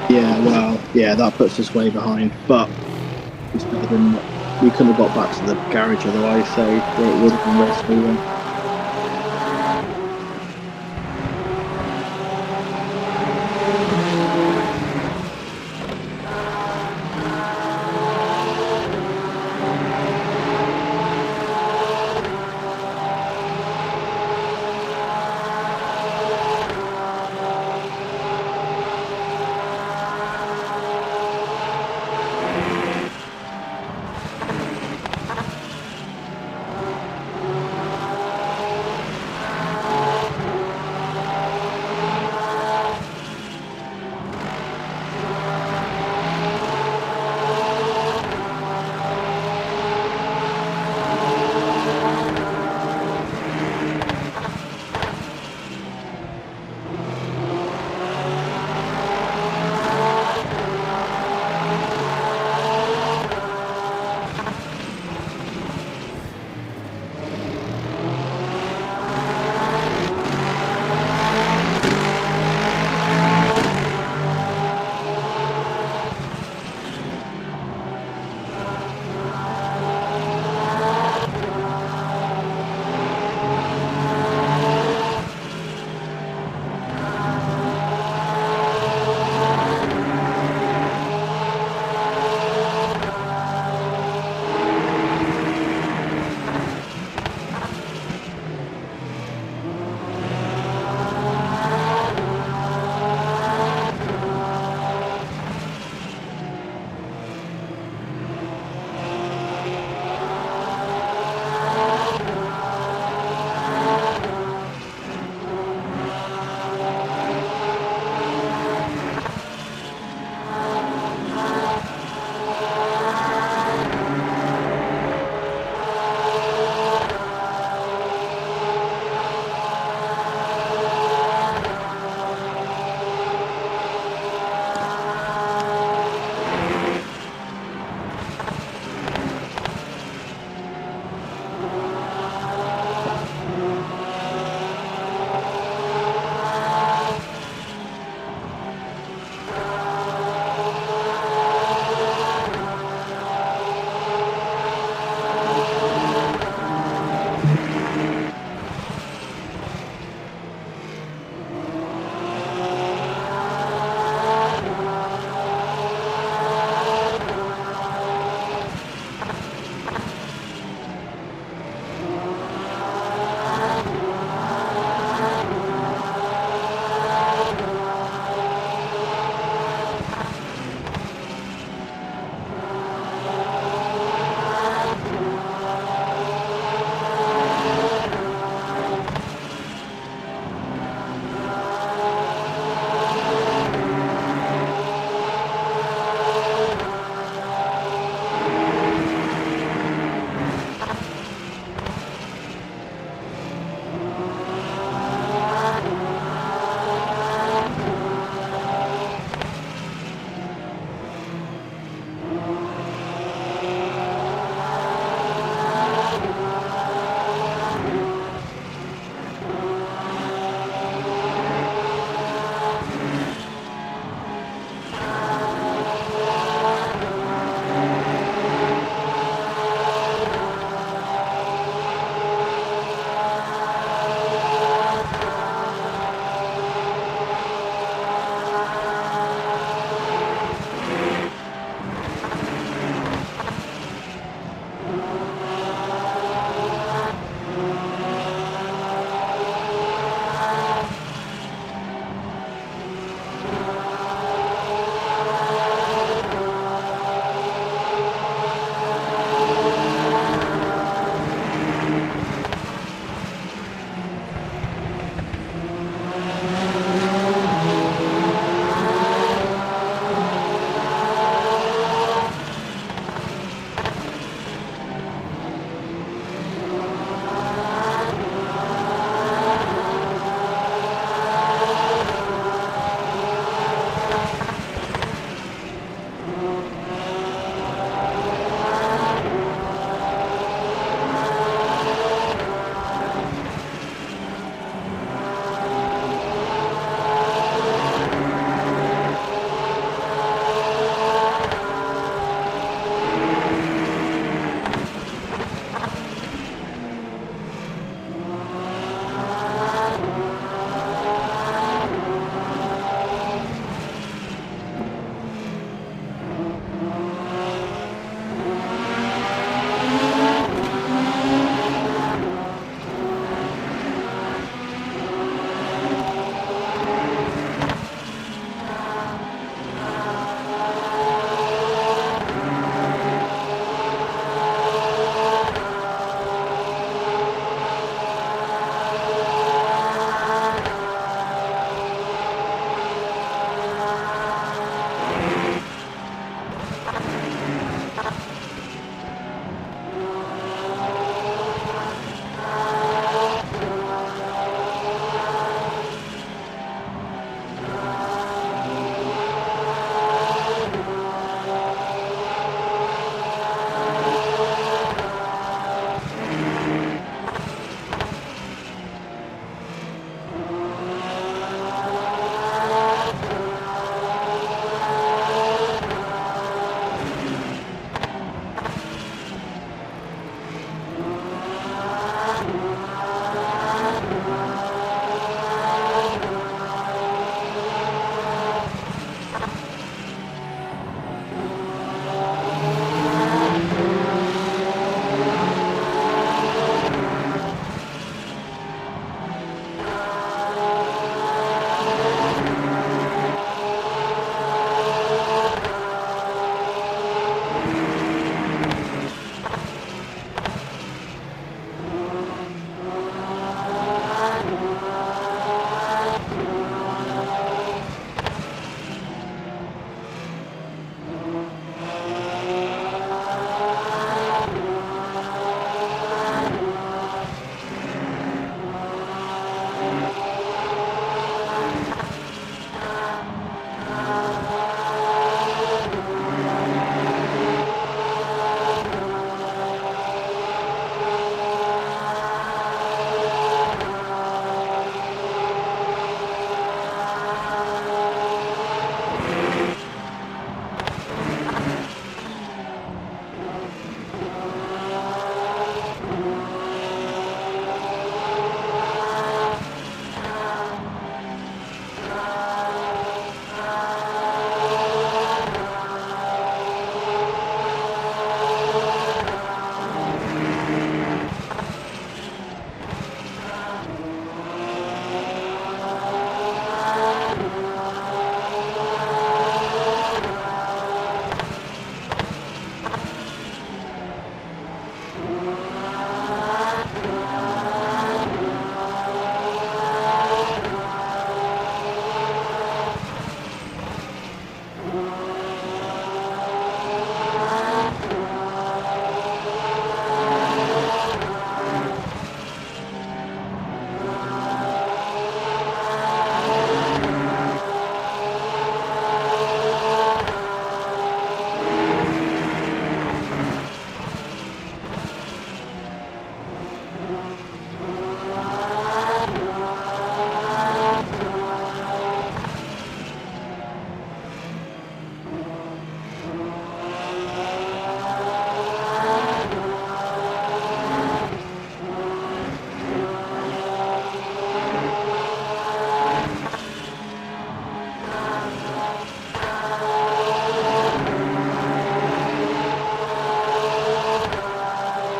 Yeah, well, yeah, that puts us way behind, but it's better than we couldn't have got back to the garage otherwise, so it would have been race over.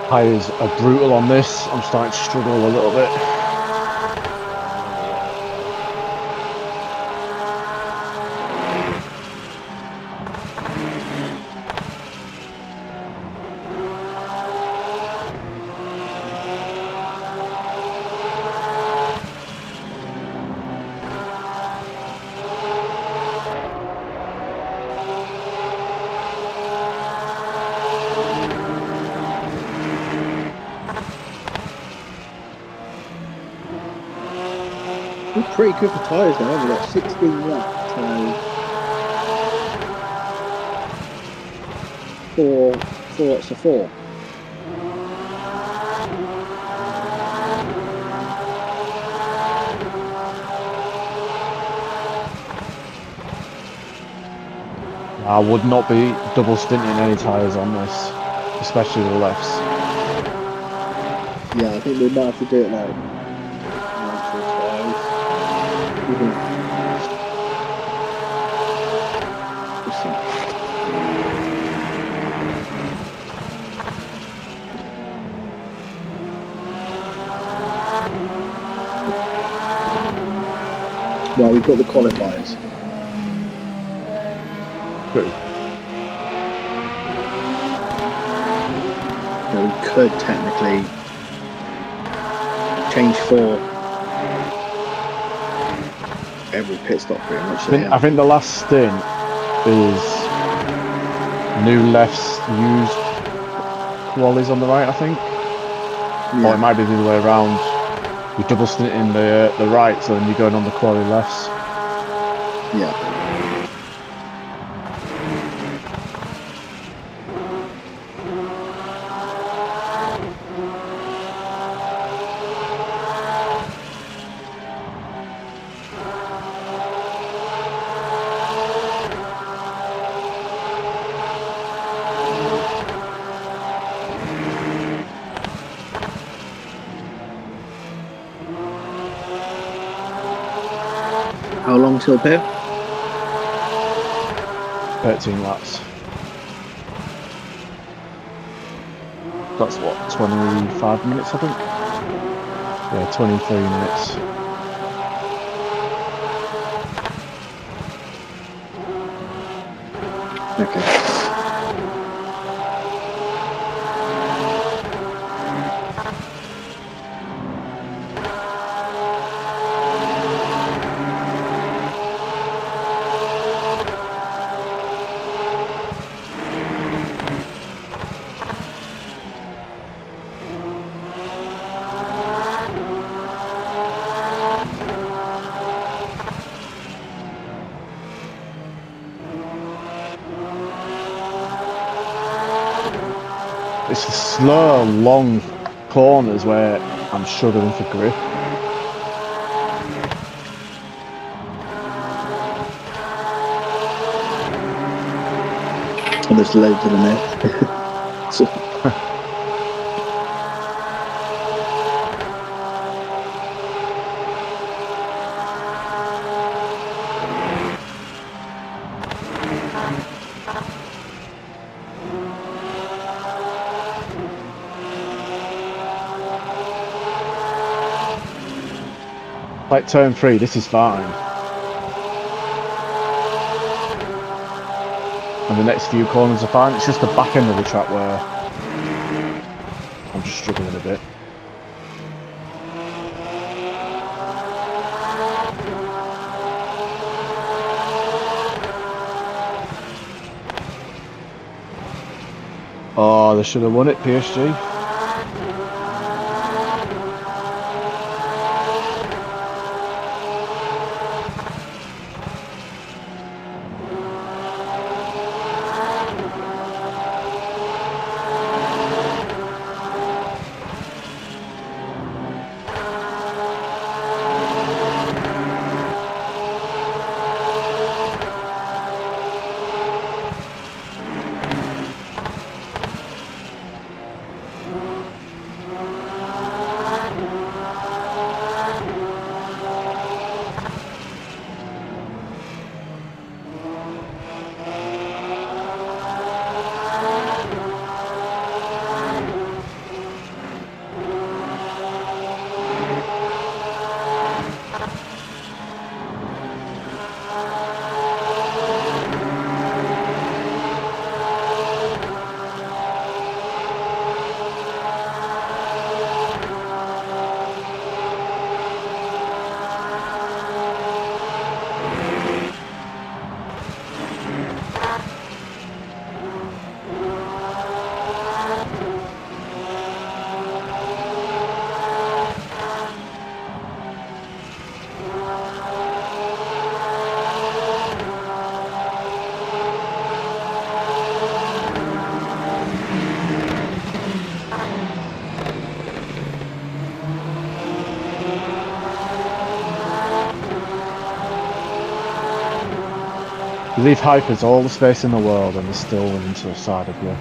Tyres are brutal on this. I'm starting to struggle a little bit. We're pretty good for tyres now. We've got 16 left. So four lots of 4. I would not be double stinting any tyres on this, especially the lefts. Yeah, I think we might have to do it like once or twice. Just think. Well, we've got the qualifiers. Good. So we could technically change 4 every pit stop pretty much. I think the last stint is new lefts used qualies on the right, I think. Or it might be the other way around. You double stint in the right, so then you're going on the quali lefts. Yeah. How long till pit? 13 laps. That's what, 25 minutes, I think? Yeah, 23 minutes. Okay. It's the slow, long corners where I'm struggling for grip. And there's loads of them there. So, Like turn 3, this is fine. And the next few corners are fine. It's just the back end of the track where I'm just struggling a bit. Oh, they should have won it, PSG. You leave hypers all the space in the world and they're still running to the side of you.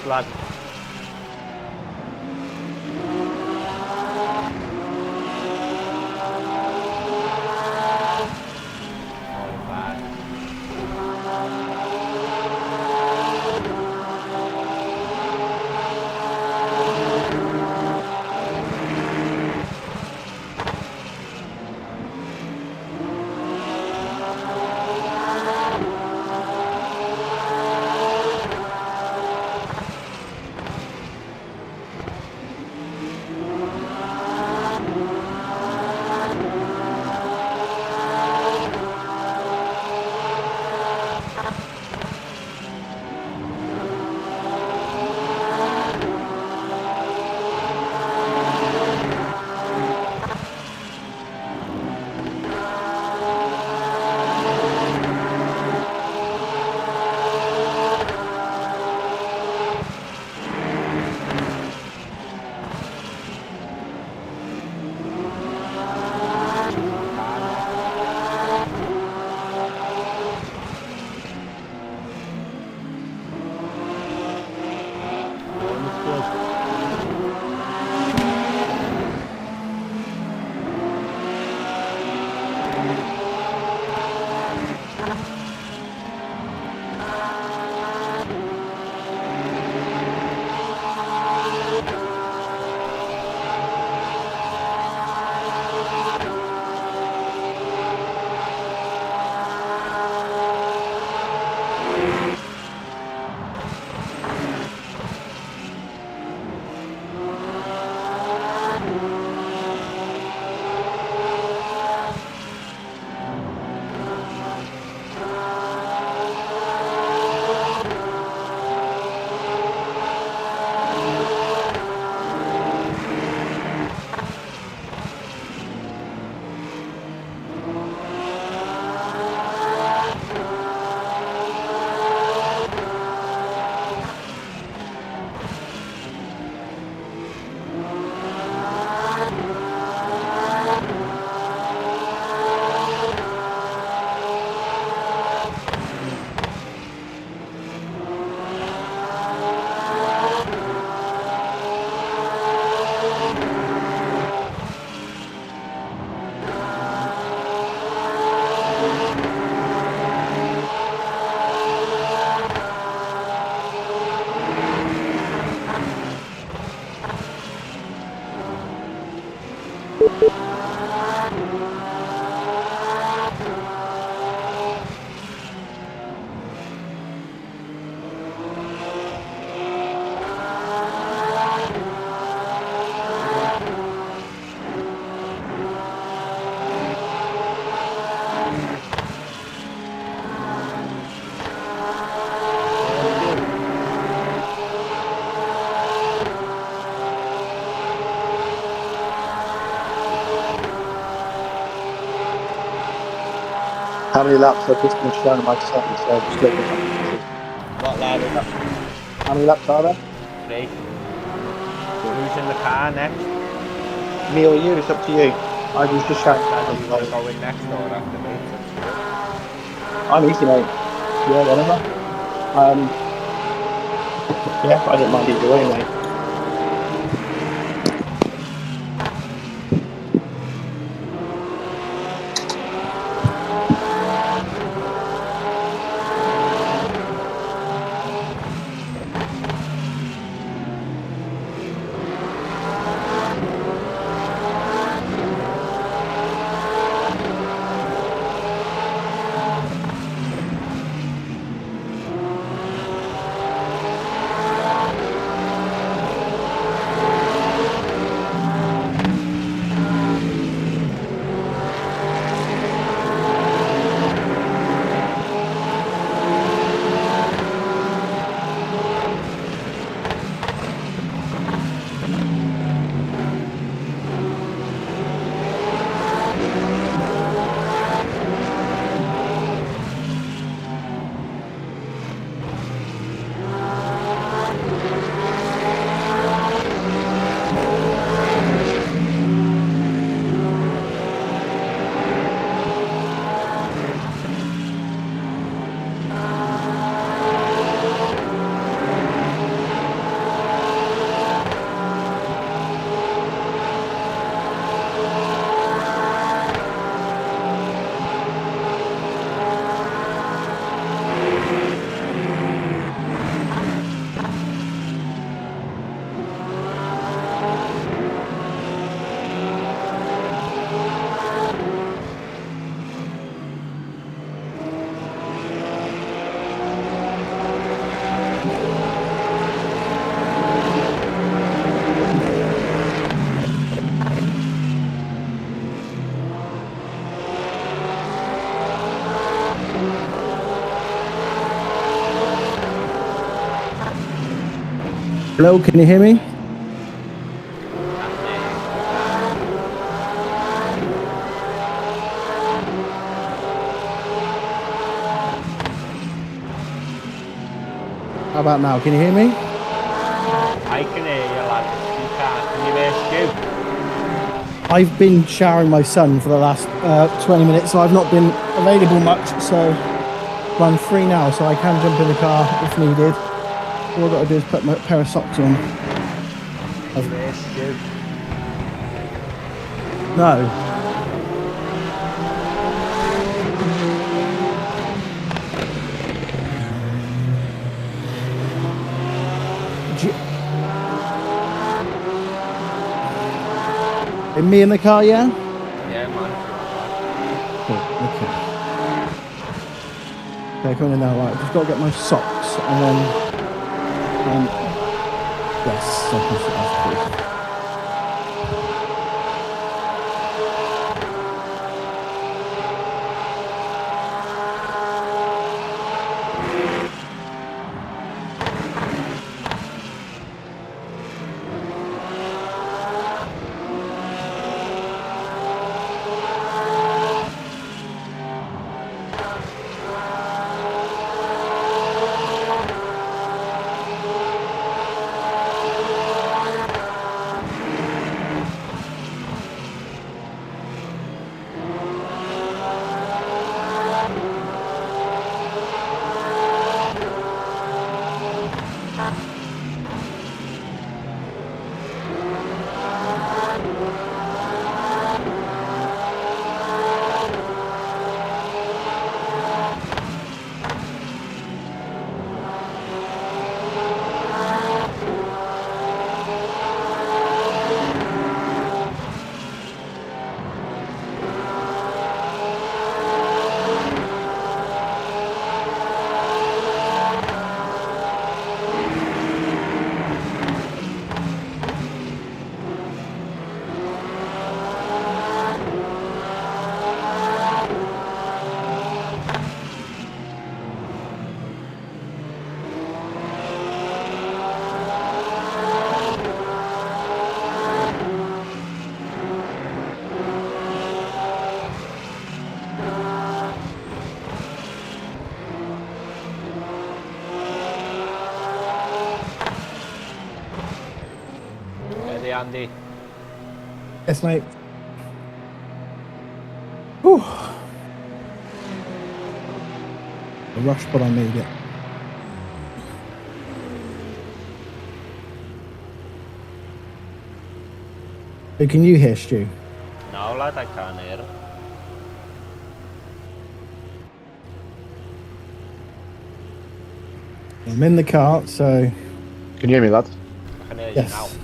lad. Falling back. How many laps have just been shown on my site? So I'm just looking at my What lad? How many laps are there? 3. Who's in the car next? Me or you? It's up to you. I was just shouting. Lad, you want to go in next or after me? I'm easy, mate. Yeah, whatever. Yeah, I don't mind either way, mate. Hello, can you hear me? How about now? Can you hear me? I can hear you, lad. You can't. Can you hear Stu? I've been showering my son for the last 20 minutes, so I've not been available much. So I'm free now, so I can jump in the car if needed. All I've got to do is put my pair of socks on. Can you hear Stu? No. Me in the car, yeah? Yeah, man. Cool, okay. Okay, coming in now, right. I've just got to get my socks and then. Yes, socks. Ready, Andy? Yes, mate. Whew. A rush, but I made it. So can you hear Stu? No, lad, I can't hear him. I'm in the car, so Can you hear me, lad? I can hear yes. you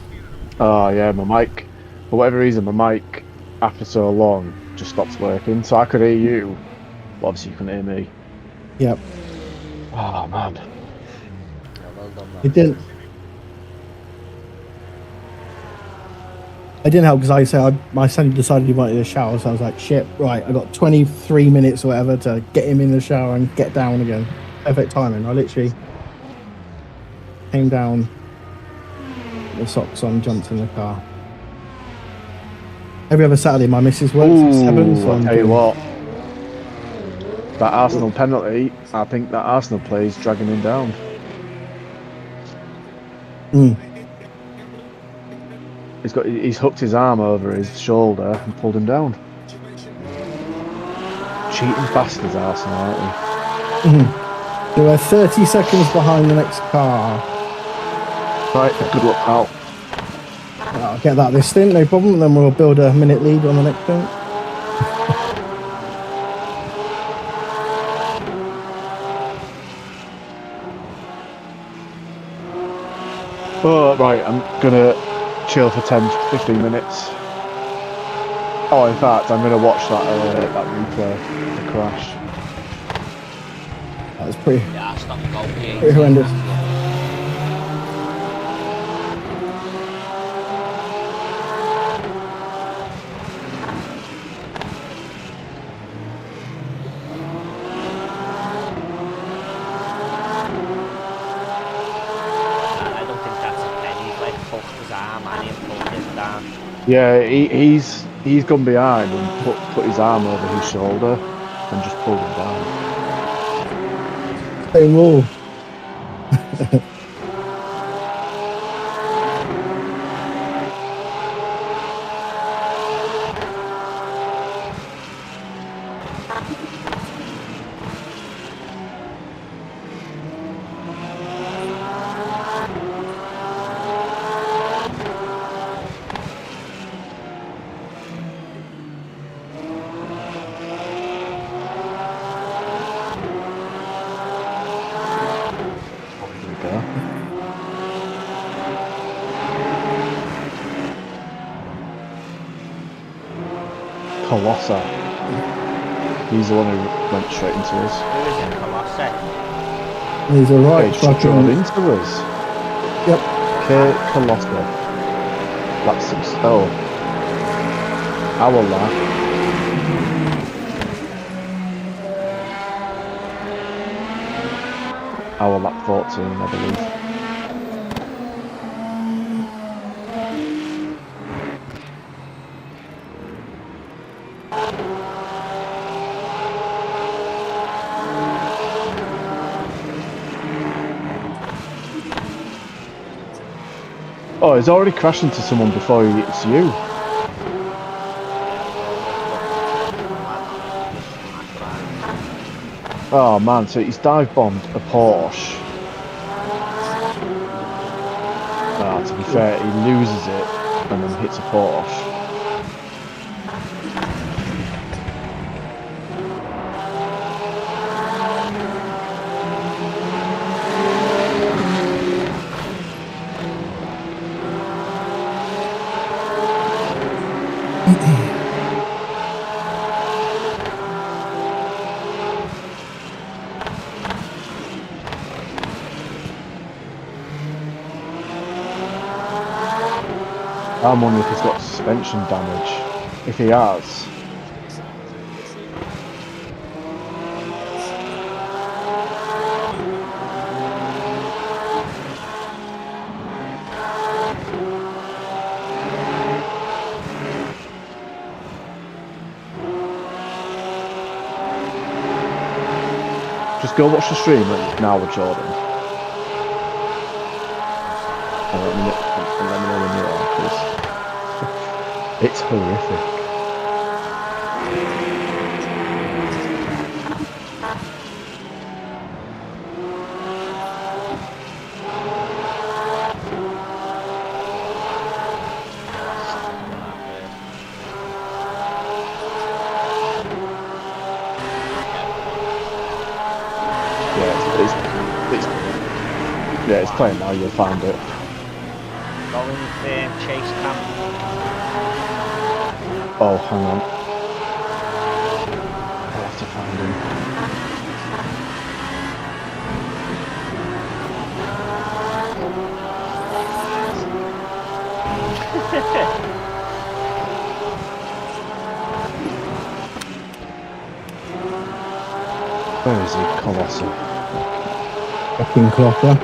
now. Oh yeah, my mic. For whatever reason, my mic, after so long, just stopped working. So I could hear you, but obviously you couldn't hear me. Yep. Oh man. Yeah, well done, man. It didn't. I didn't help because my son decided he wanted a shower, so I was like, shit, right, I got 23 minutes or whatever to get him in the shower and get down again. Perfect timing. I literally came down, the socks on, jumped in the car. Every other Saturday, my missus works at 7, so I'll I'm tell you doing- what. That Arsenal penalty, I think that Arsenal play is dragging him down. Mm. He's hooked his arm over his shoulder and pulled him down. Cheating bastards, Arsenal, aren't they? They were 30 seconds behind the next car. Right, good luck, pal. I'll get that this stint, no problem. Then we'll build a minute lead on the next stint. Oh, right, I'm gonna chill for 10-15 minutes. Oh, in fact, I'm gonna watch that replay, the crash. That was pretty Yeah, it's not the goal. Pretty horrendous. I don't think that's a Yeah, he's gone behind and put his arm over his shoulder and just pulled him down. Same rule. Here we go. Colossi. He's the one who went straight into us. Who is it, Colossi? He's a right He just drove fucking. into us. Yep. K. Colossi. Lap 6. Oh. Our lap. Our lap 14, I believe. Oh, he's already crashed into someone before he hits you. Oh man, so he's dive bombed a Porsche. Ah, to be fair, he loses it and then hits a Porsche. I'm wondering if he's got suspension damage. If he has, just go watch the stream now with Jordan. And let me know when you are, 'cause it's horrific. Yeah, it's playing now, you'll find it. Going chase cam. Oh, hang on. I'll have to find him. Where is he? Colossal. Fucking clocker.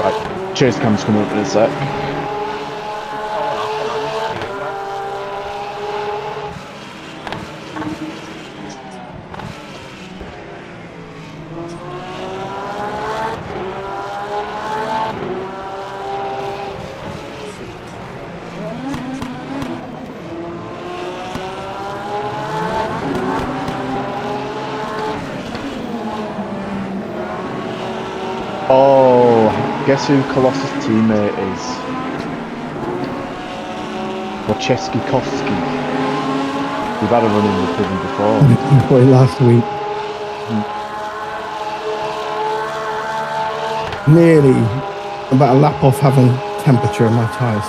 Right, chase cam's coming up in a sec. Oh, guess who Colossus' teammate is? Wojciechowski. We've had a run in with him before. Boy, last week. Nearly about a lap off having temperature in my tyres.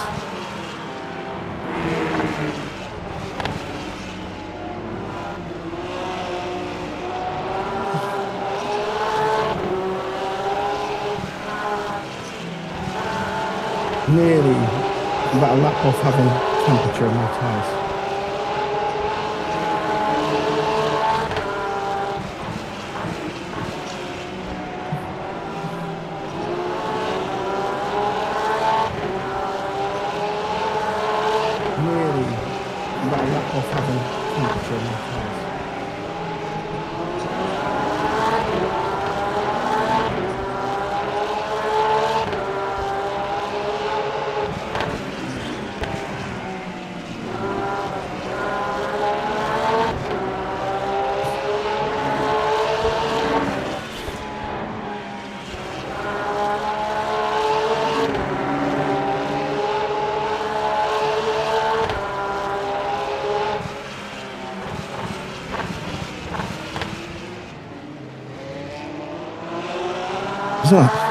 Nearly about a lap off having temperature in my tyres. What's that?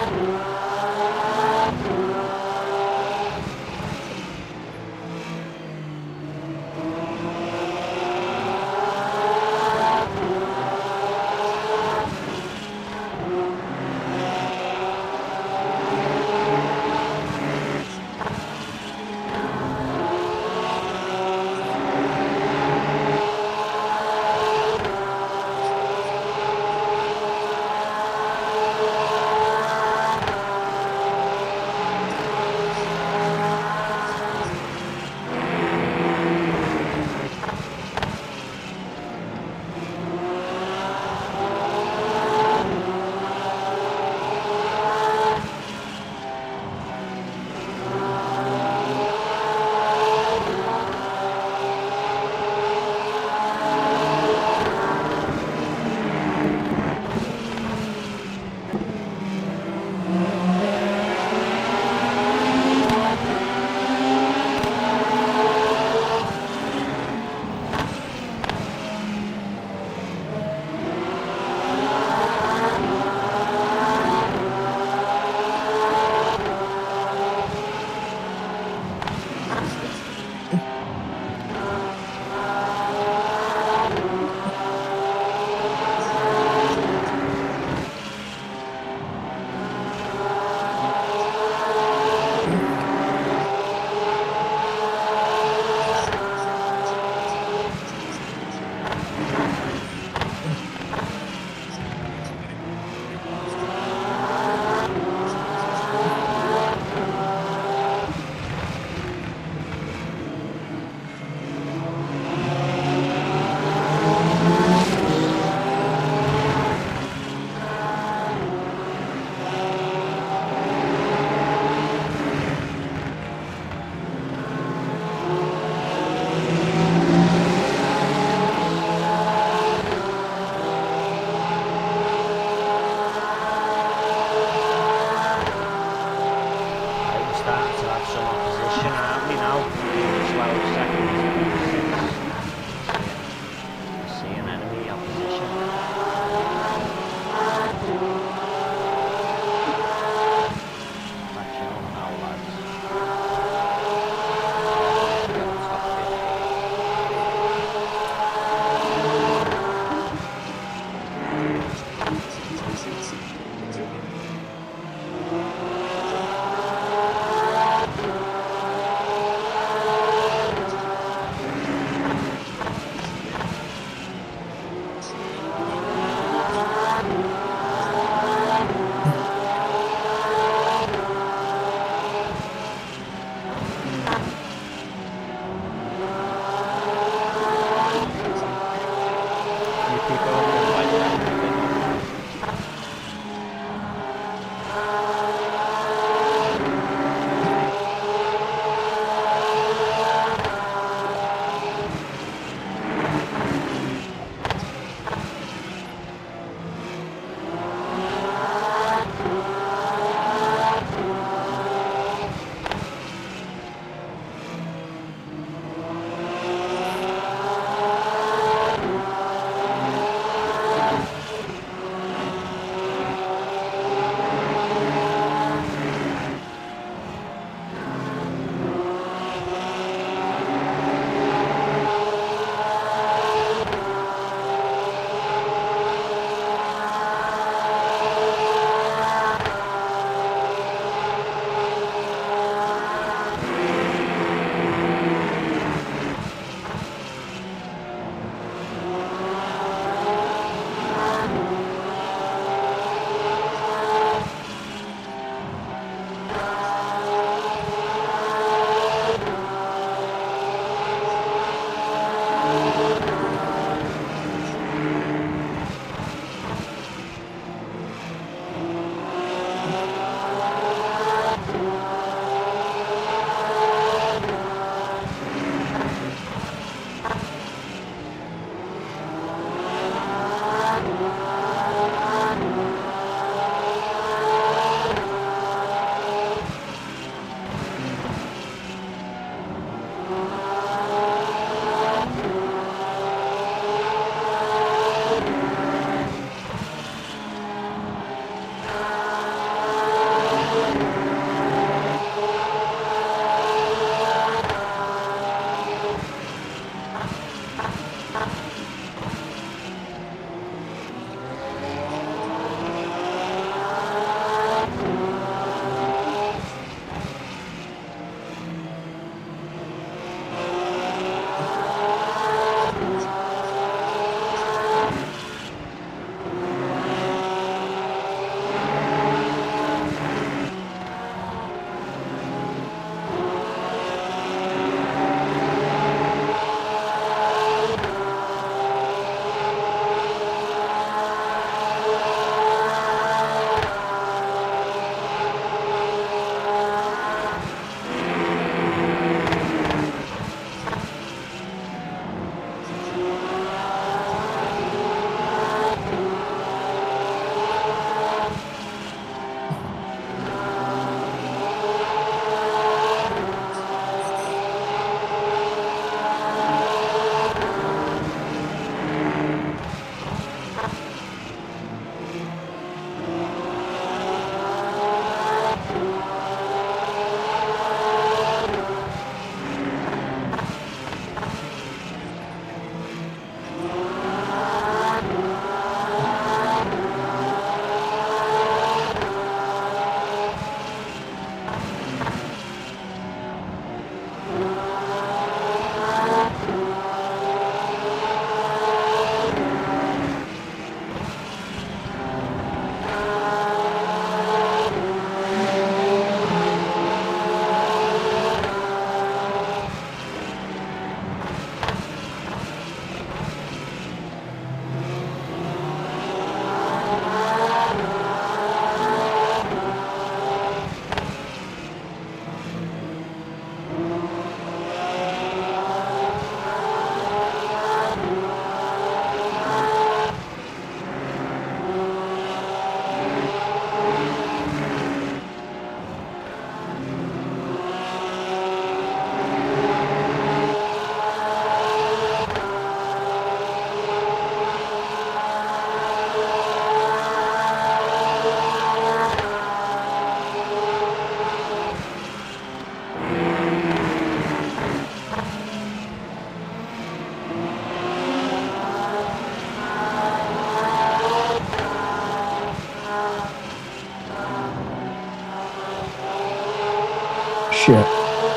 shit.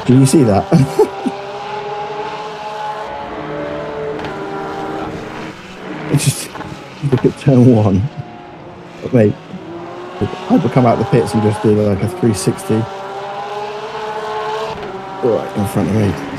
Did you see that? It's just look at turn one. But mate, I would come out the pits and just do like a 360 right in front of me.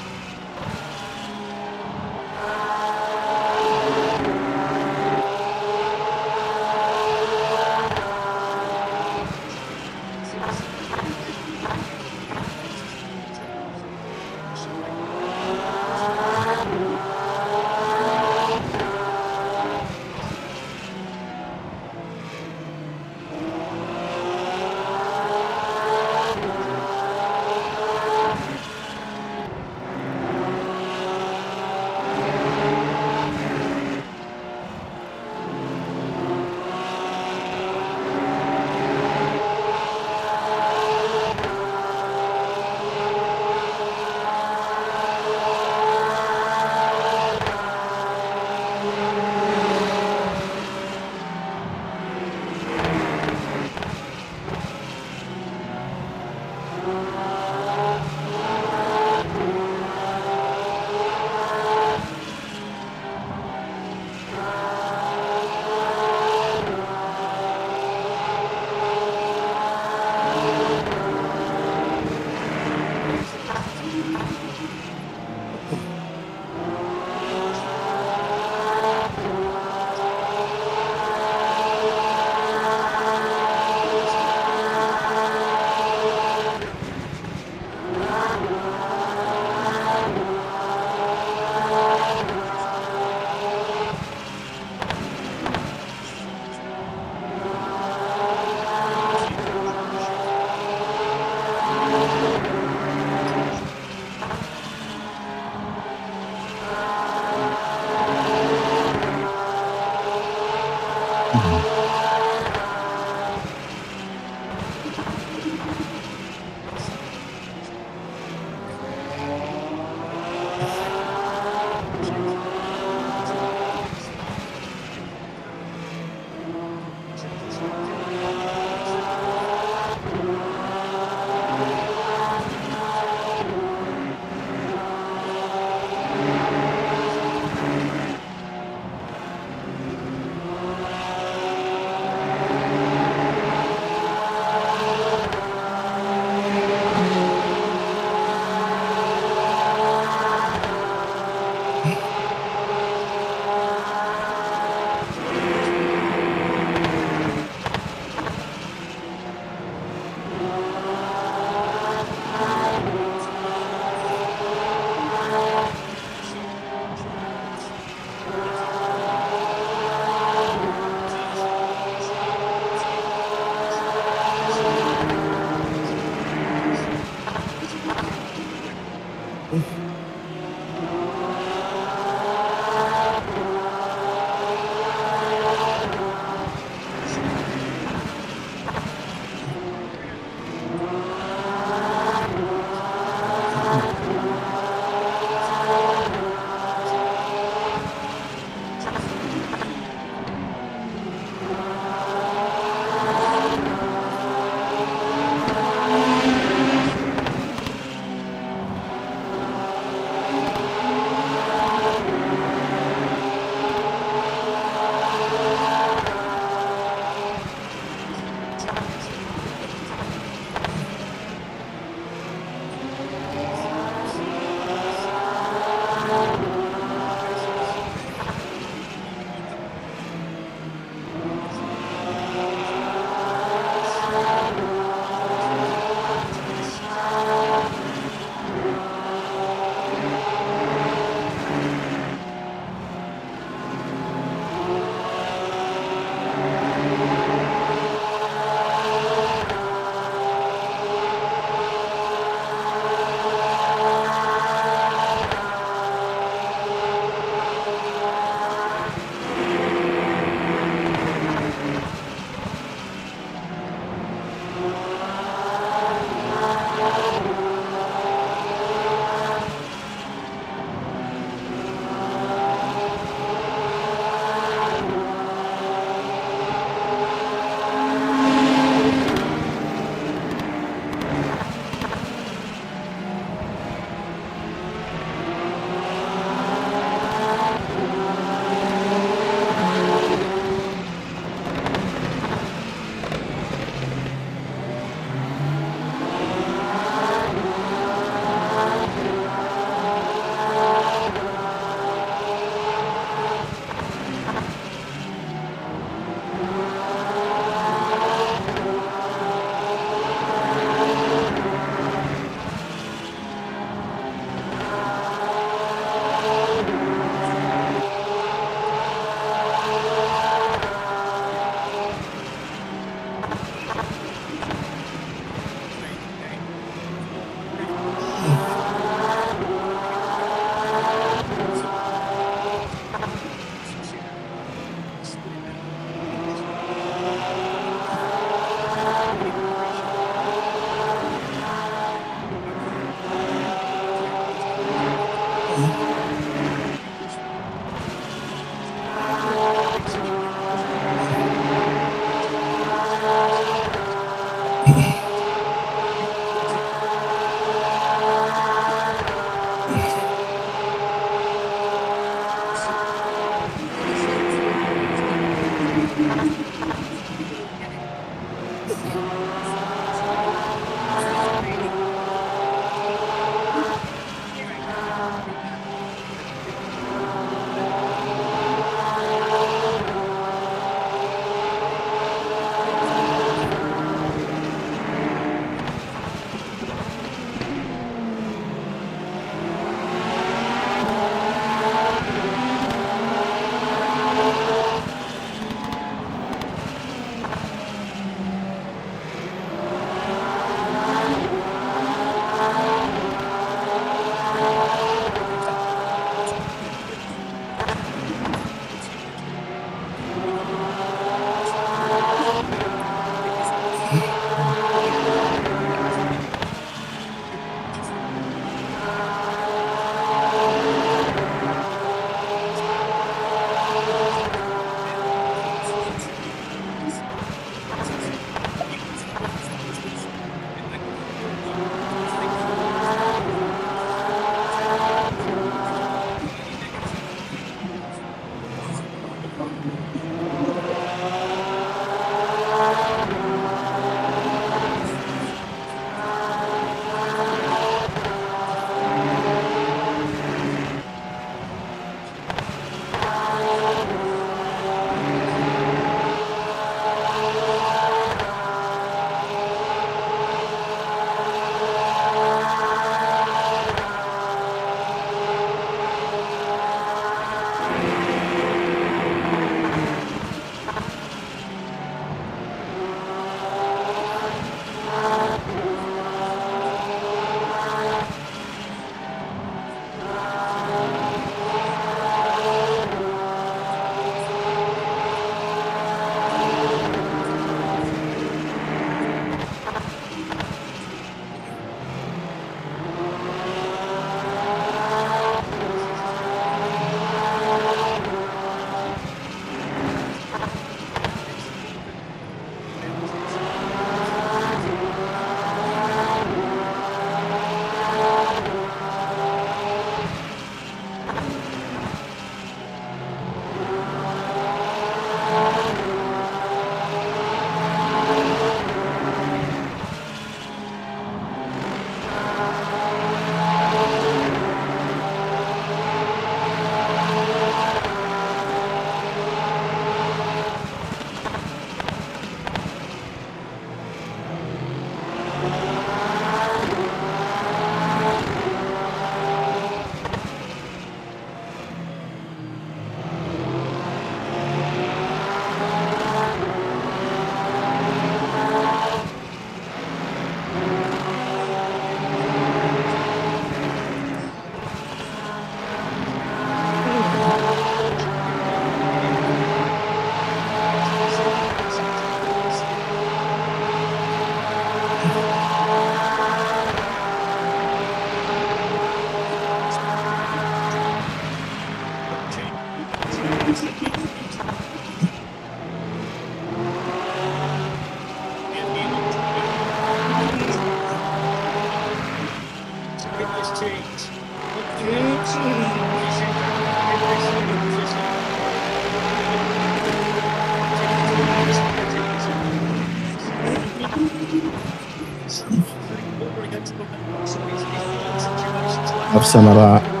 Have some of that.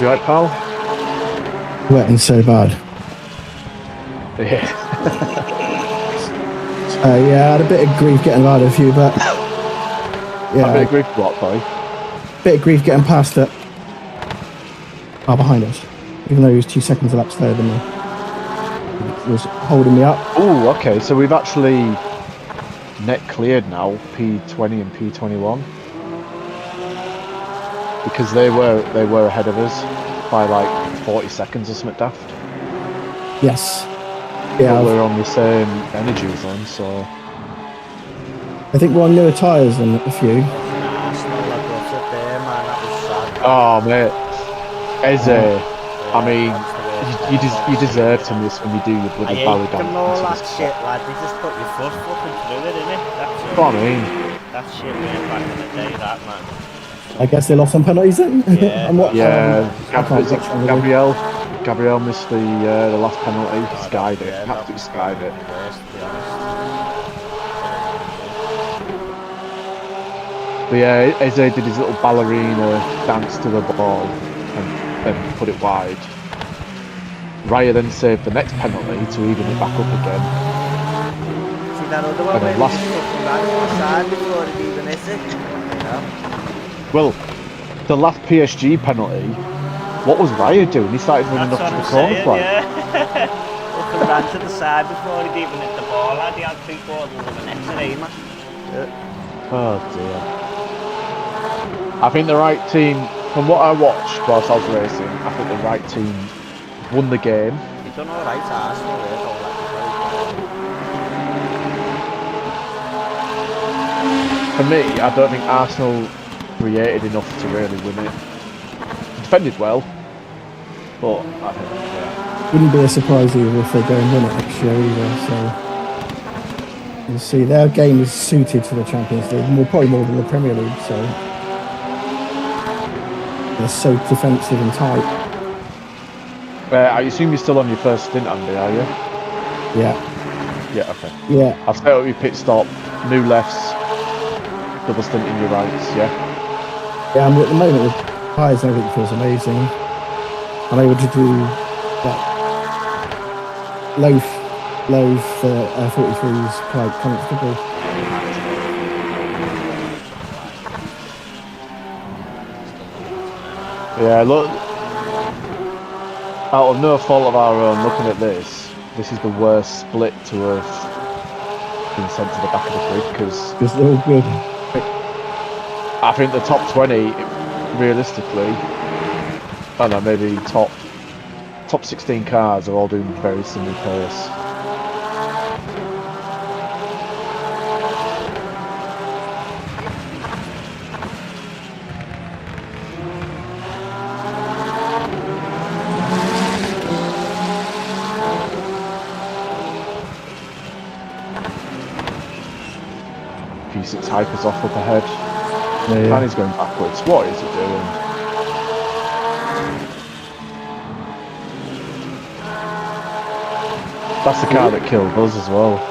You right, pal? Wetting so bad. Yeah. Yeah, I had a bit of grief getting out of you, but yeah, A bit of grief what, boy? bit of grief getting past it. Oh, behind us. Even though he was 2 seconds a lap slower than me. He was holding me up. Oh, okay. So we've actually net cleared now P20 and P21 because they were ahead of us by like 40 seconds or something daft. Yes. Yeah. But we're on the same energy as them, so I think we're on newer tyres than a few. Nah, smell like butter there, man. That was sad. oh mate, Eze, I mean, you deserve to miss when you do your I bloody hate belly them dance all, into that this shit, spot. lad. They just put your foot fucking through it, innit? That's it. What I mean, That shit went back in the day, that, man. I guess they lost some penalties then. Yeah. And what? yeah, I can't watch them, really. Gabriel missed the last penalty, skied it, Yeah, that absolutely was skied it. the worst, to be honest. But yeah, Eze did his little ballerina dance to the ball and put it wide. Raya then saved the next penalty to even it back up again. See that other one And where then he last, just fucking ran to the side before he'd even hit it? well, the last PSG penalty, what was Raya doing? He started running That's up what to I'm the corner saying, flag. yeah. Fucking ran to the side before he'd even hit the ball, lad. He had 3/4 of the net to aim at. Oh dear. I think the right team, from what I watched whilst I was racing, I think the right team won the game. He done alright, Arsenal, there, though, like, he's very good. For me, I don't think Arsenal created enough to really win it. Defended well, but I think, yeah. Wouldn't be a surprise either if they go and win it next year either. So we'll see. Their game is suited for the Champions League, probably more than the Premier League. So they're so defensive and tight. I assume you're still on your first stint, Andy, are you? Yeah. Yeah, okay. Yeah. I've set up your pit stop, new lefts, double stint in your rights, yeah? Yeah, I mean, at the moment, the tyres and everything feels amazing. I'm able to do like low 43s quite comfortably. Yeah, look, out of no fault of our own, looking at this is the worst split to have been sent to the back of the grid, because they're all good. I think the top 20, realistically, I don't know, maybe top 16 cars are all doing very similar pace. P6 Hyper's off up ahead. Yeah. And he's going backwards. What is he doing? That's the car that killed us as well.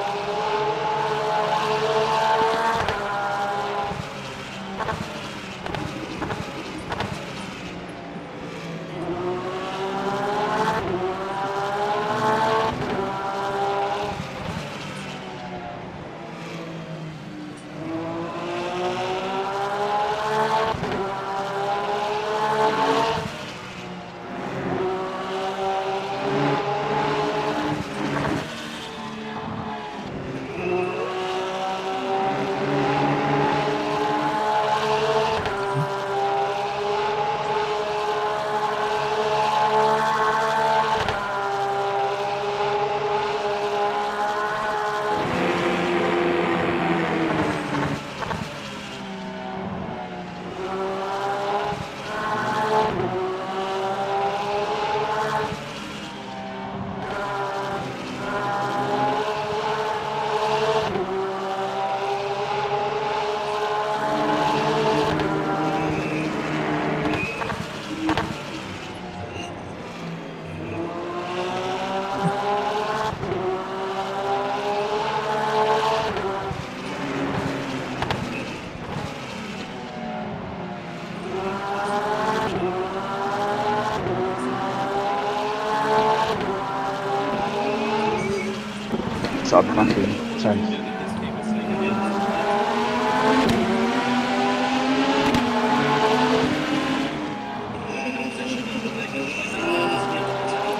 So I'm back in 10th.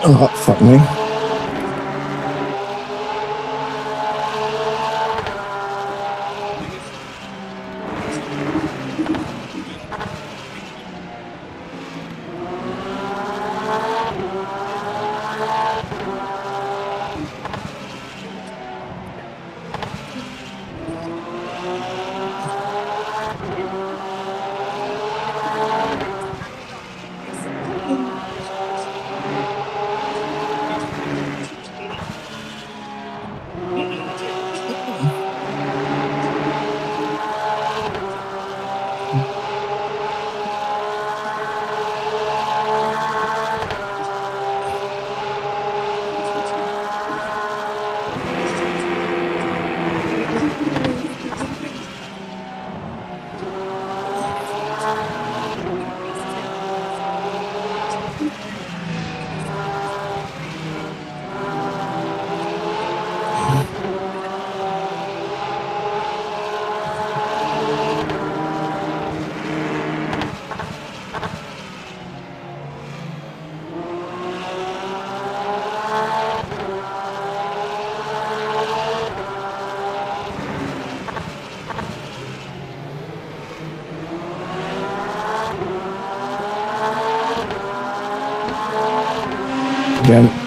Oh, fuck me. Again.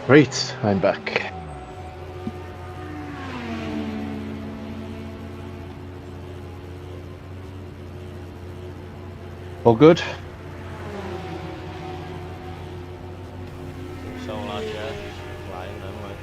Great, I'm back. All good? So like, yeah, flying anyway.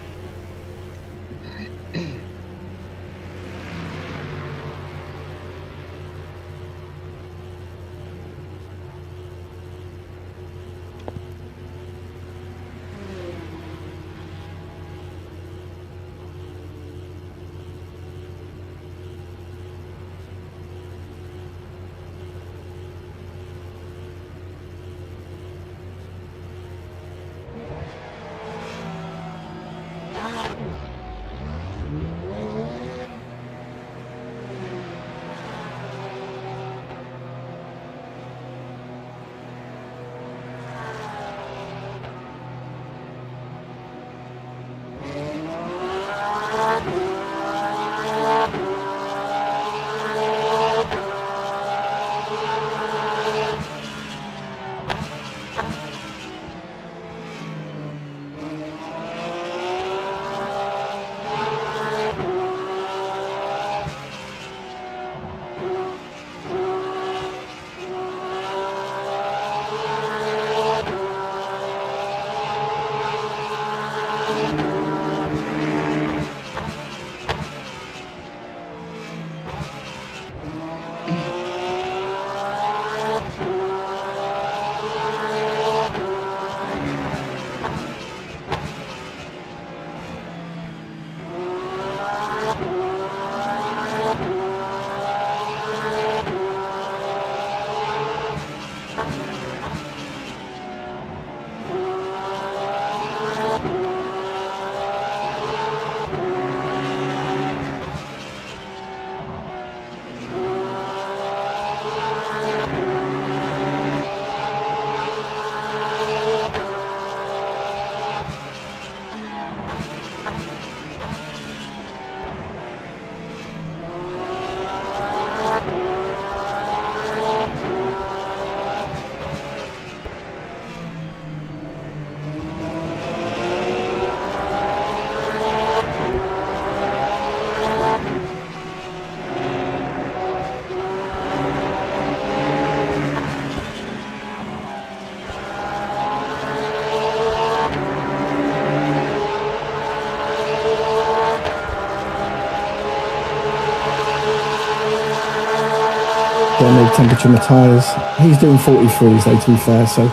Don't need temperature in my tyres. He's doing 43s though, to be fair, so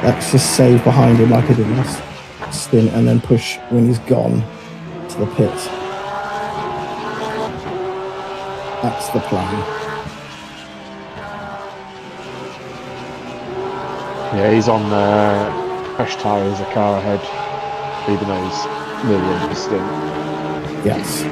let's just save behind him like I did last stint and then push when he's gone to the pit. That's the plan. Yeah, he's on fresh tyres, a car ahead, even though he's nearly into the stint. Yes.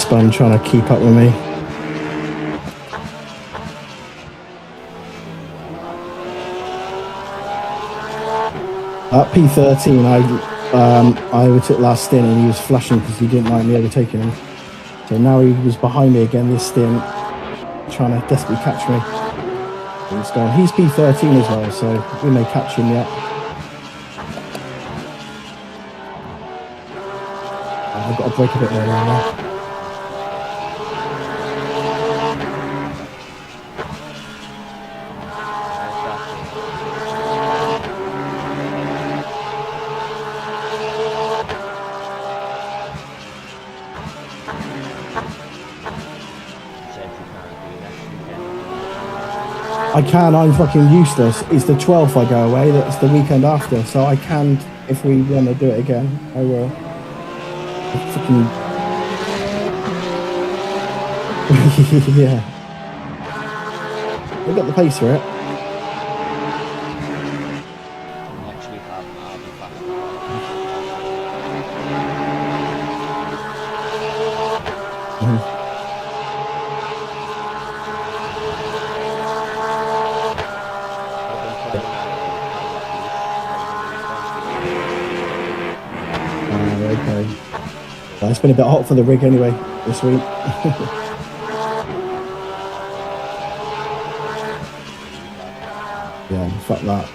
spun trying to keep up with me. At P13, I overtook last stint and he was flashing because he didn't like me overtaking him. So now he was behind me again this stint, trying to desperately catch me. He's gone. He's P13 as well, so we may catch him yet. I've got to brake a bit more now. I can, I'm fucking useless. It's the 12th I go away, that's the weekend after, so I can, if we want to do it again, I will. Fucking... yeah. We've got the pace for it. Okay. Well, it's been a bit hot for the rig anyway this week. Yeah, fuck that.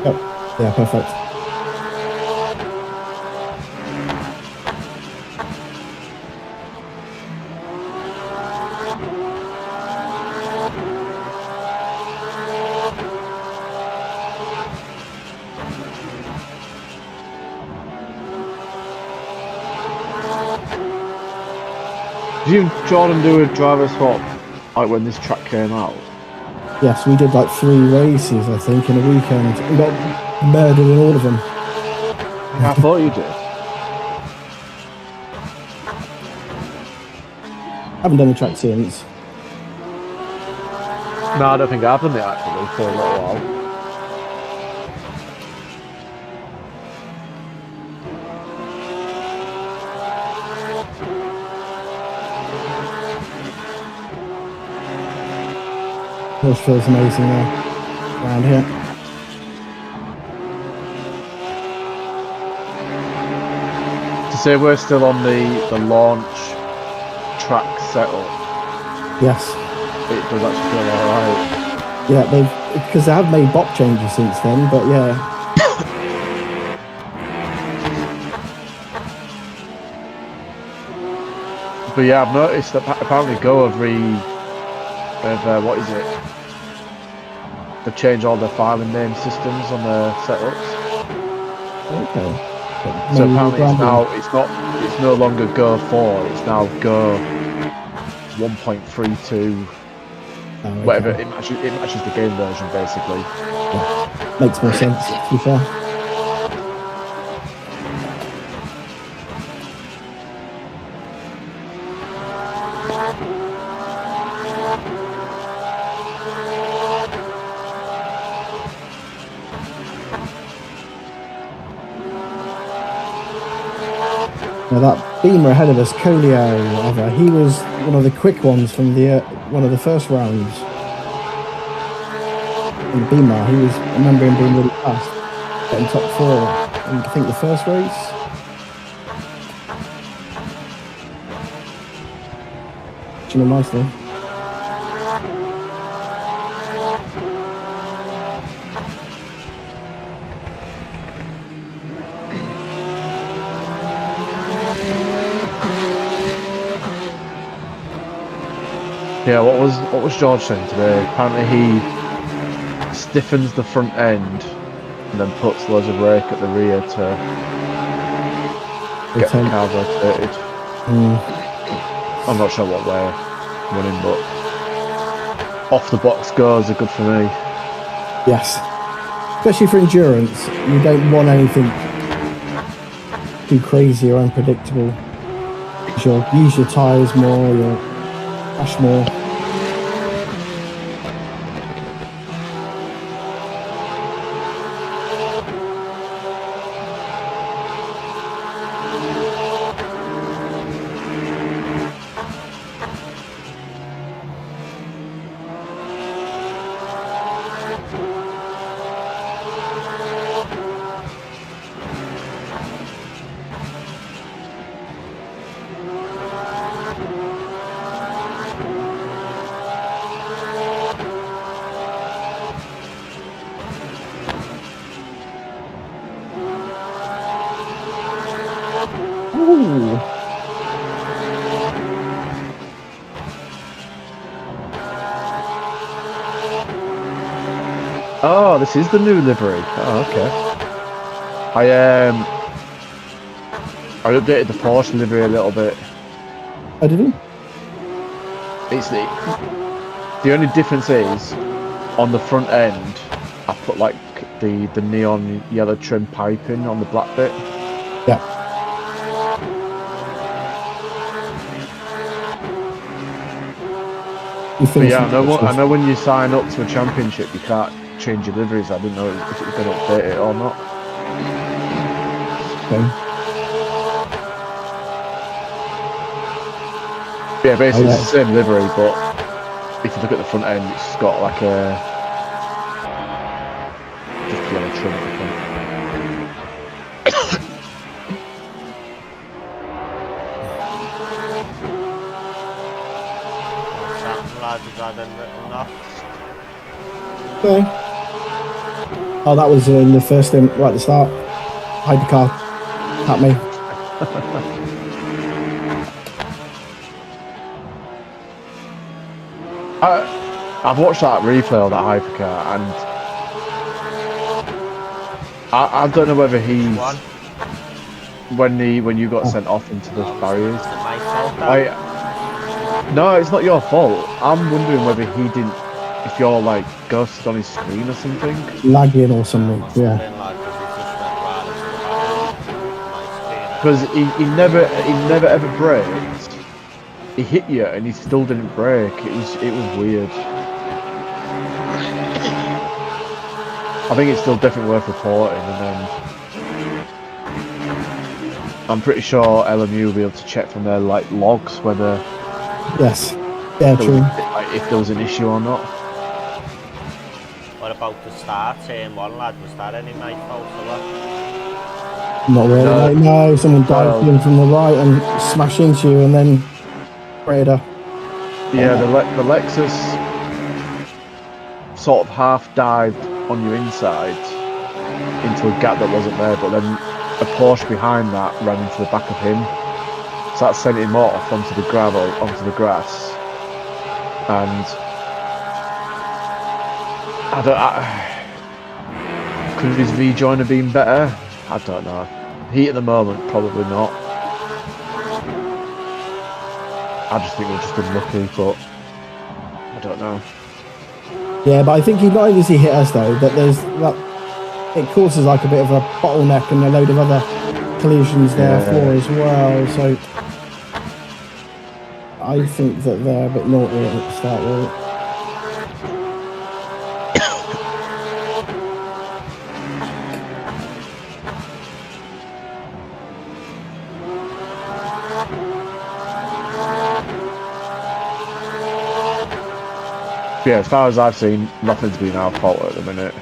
Yep. Yeah, perfect. Did you and Jordan do a driver swap like when this track came out? Yes, we did like 3 races, I think, in a weekend. We got murdered in all of them. I thought you did. Haven't done the track since. No, I don't think I've done it actually for a little while. Horse feels amazing now around here. To say we're still on the launch track setup. Yes. It does actually feel alright. Yeah, because they have made bop changes since then, but yeah. But yeah, I've noticed that apparently Go have what is it? They've changed all their filing name systems on their setups. Okay. So apparently it's no longer Go 4, it's now Go 1.32. Oh, okay. Whatever, it matches the game version basically. Yeah. Makes more sense, to be fair. Now that beamer ahead of us, Colio, whatever, he was one of the quick ones from the one of the first rounds. In the beamer, I remember him being really fast, getting top 4 in, I think, the first race. Do you know nicely? Yeah, what was George saying today? Apparently he stiffens the front end and then puts loads of rake at the rear to get the car rotated. I'm not sure what they're running, but off the box goes are good for me. Yes. Especially for endurance, you don't want anything too crazy or unpredictable. You'll use your tyres more, you'll crash more. Ooh. Oh, this is the new livery. Oh, okay. I updated the Porsche livery a little bit. Oh, did he? It's the only difference is on the front end I put like the neon yellow trim piping on the black bit. Yeah. You But finished yeah, with I know when you sign up to a championship you can't change your liveries. I didn't know if it was going to update it or not. Okay. Yeah, basically Oh, it's the same livery, but if you look at the front end, it's got like a just yellow trim at the front. What's that, lads? Is that in written off? Okay. Oh, that was in the first thing right at the start. Hypercar. At me. I've watched that replay of that hypercar, and I don't know whether he's One. when you got sent off into the barriers. Is it my fault, that? No, it's not your fault. I'm wondering whether he didn't, if you're like ghosted on his screen or something. Lagging or something. Must have Yeah. been, lad, 'cause he just went right into the back of my screen. Because he never ever braked. He hit you and he still didn't brake. It was weird. I think it's still definitely worth reporting, and then I'm pretty sure LMU will be able to check from their like logs whether Yes. Yeah, true. like, if there was an issue or not. What about the start? Turn one, lad, was that any my fault or what? Not really. No. Like, no, someone dived No. in from the right and smashed into you and then radar. Yeah, the Lexus sort of half dived on your inside into a gap that wasn't there, but then a Porsche behind that ran into the back of him, so that sent him off onto the gravel, onto the grass, and could his V-join have been better? I don't know. Heat at the moment, probably not. I just think we're just unlucky, but I don't know. Yeah, but I think he not only does he hit us though, but there's that it causes like a bit of a bottleneck and a load of other collisions therefore as well. So I think that they're a bit naughty at the start with it. Yeah, as far as I've seen, nothing's been our fault at the minute.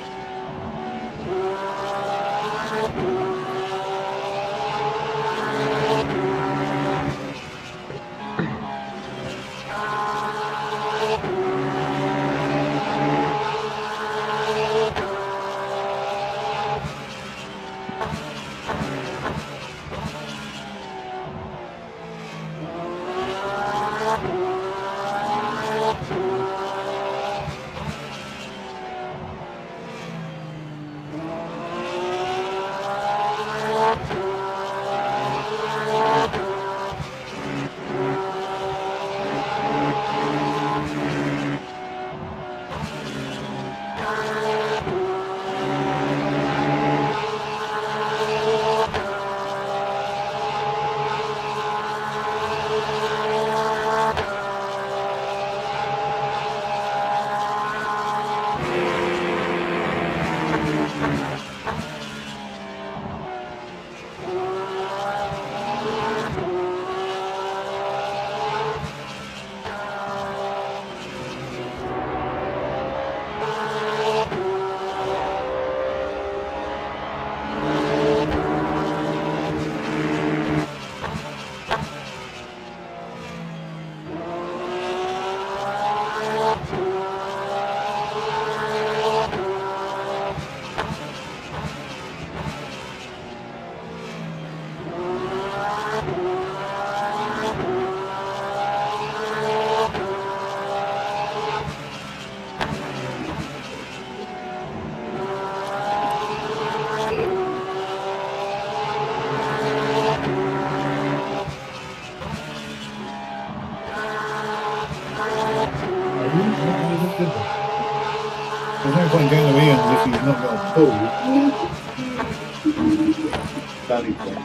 There's no point going to Ian if he's not got a pull. Value point.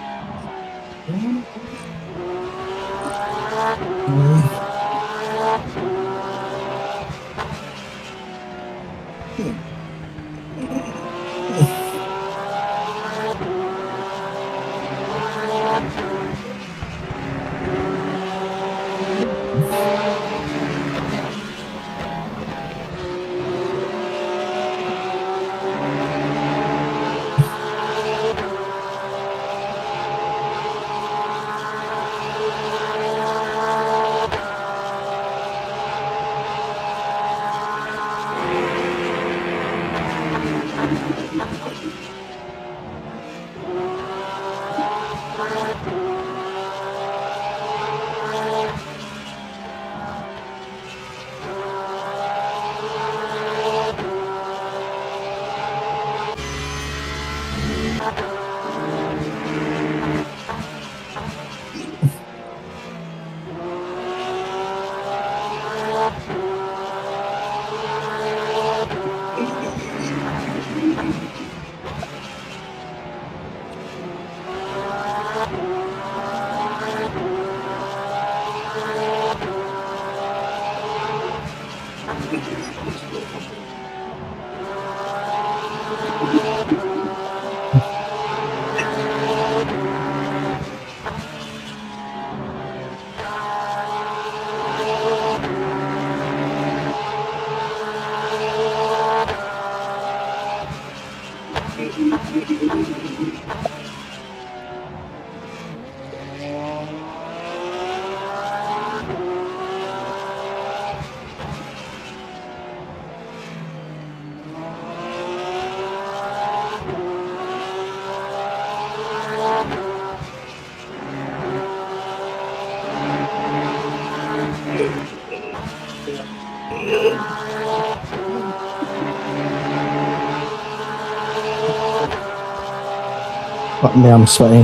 Fuck me, I'm sweating. You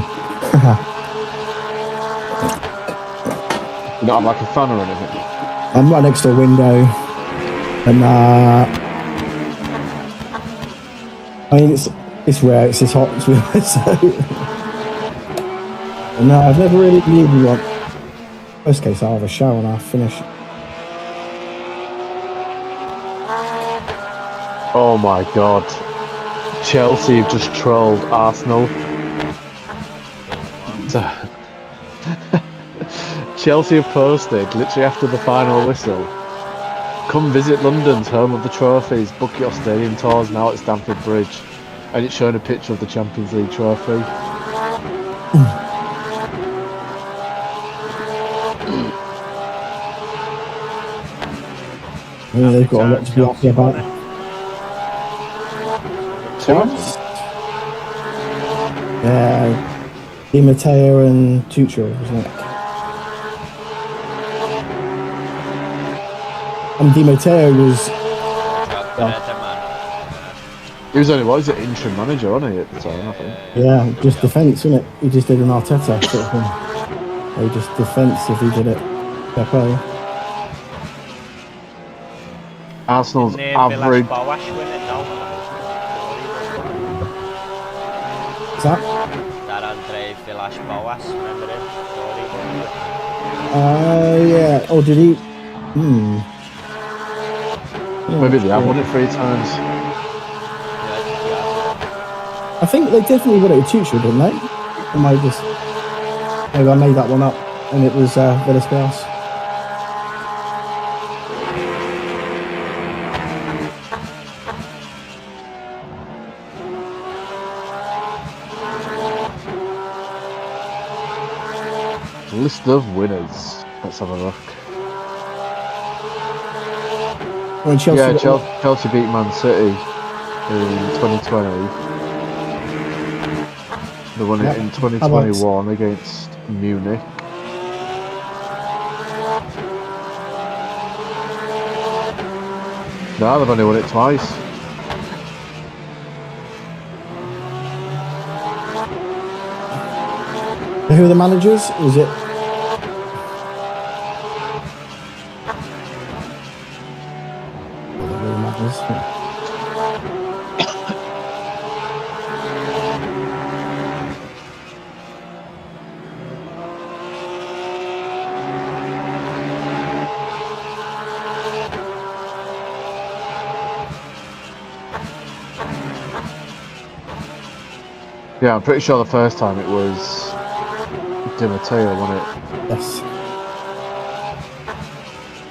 don't have like a fan or anything? I'm right next to a window, and I mean it's rare. It's this hot, to be honest. So no, I've never really needed one. Worst case, I'll have a shower and I'll finish. Oh my god. Chelsea have just trolled Arsenal. Chelsea have posted, literally after the final whistle, "Come visit London's home of the trophies, book your stadium tours now at Stamford Bridge." And it's showing a picture of the Champions League trophy. Yeah, they've got a lot to be happy about. Yeah, Di Matteo and Tuchel, isn't it? And Di Matteo was. He was only, what is it, interim manager, wasn't he, at the time, I think? Yeah, just defence, isn't it? He just did an Arteta sort of thing. He just defensive, he did it. Fair play. Arsenal's average. Is that? That Andre Villas-Boas, remember him? Yeah. Oh, did he? Maybe they have won it 3 times. I think they definitely wanted a tutor, didn't they? Or maybe I made that one up, and it was Villas-Boas. List of winners. Let's have a look. When Chelsea Yeah, got- Chelsea beat Man City in 2020. They won it Yep. in 2021 against Munich. No, they've only won it twice. Who are the managers? Is it? Well, they're really managers. Yeah, I'm pretty sure the first time it was Di Matteo, wasn't it? Yes.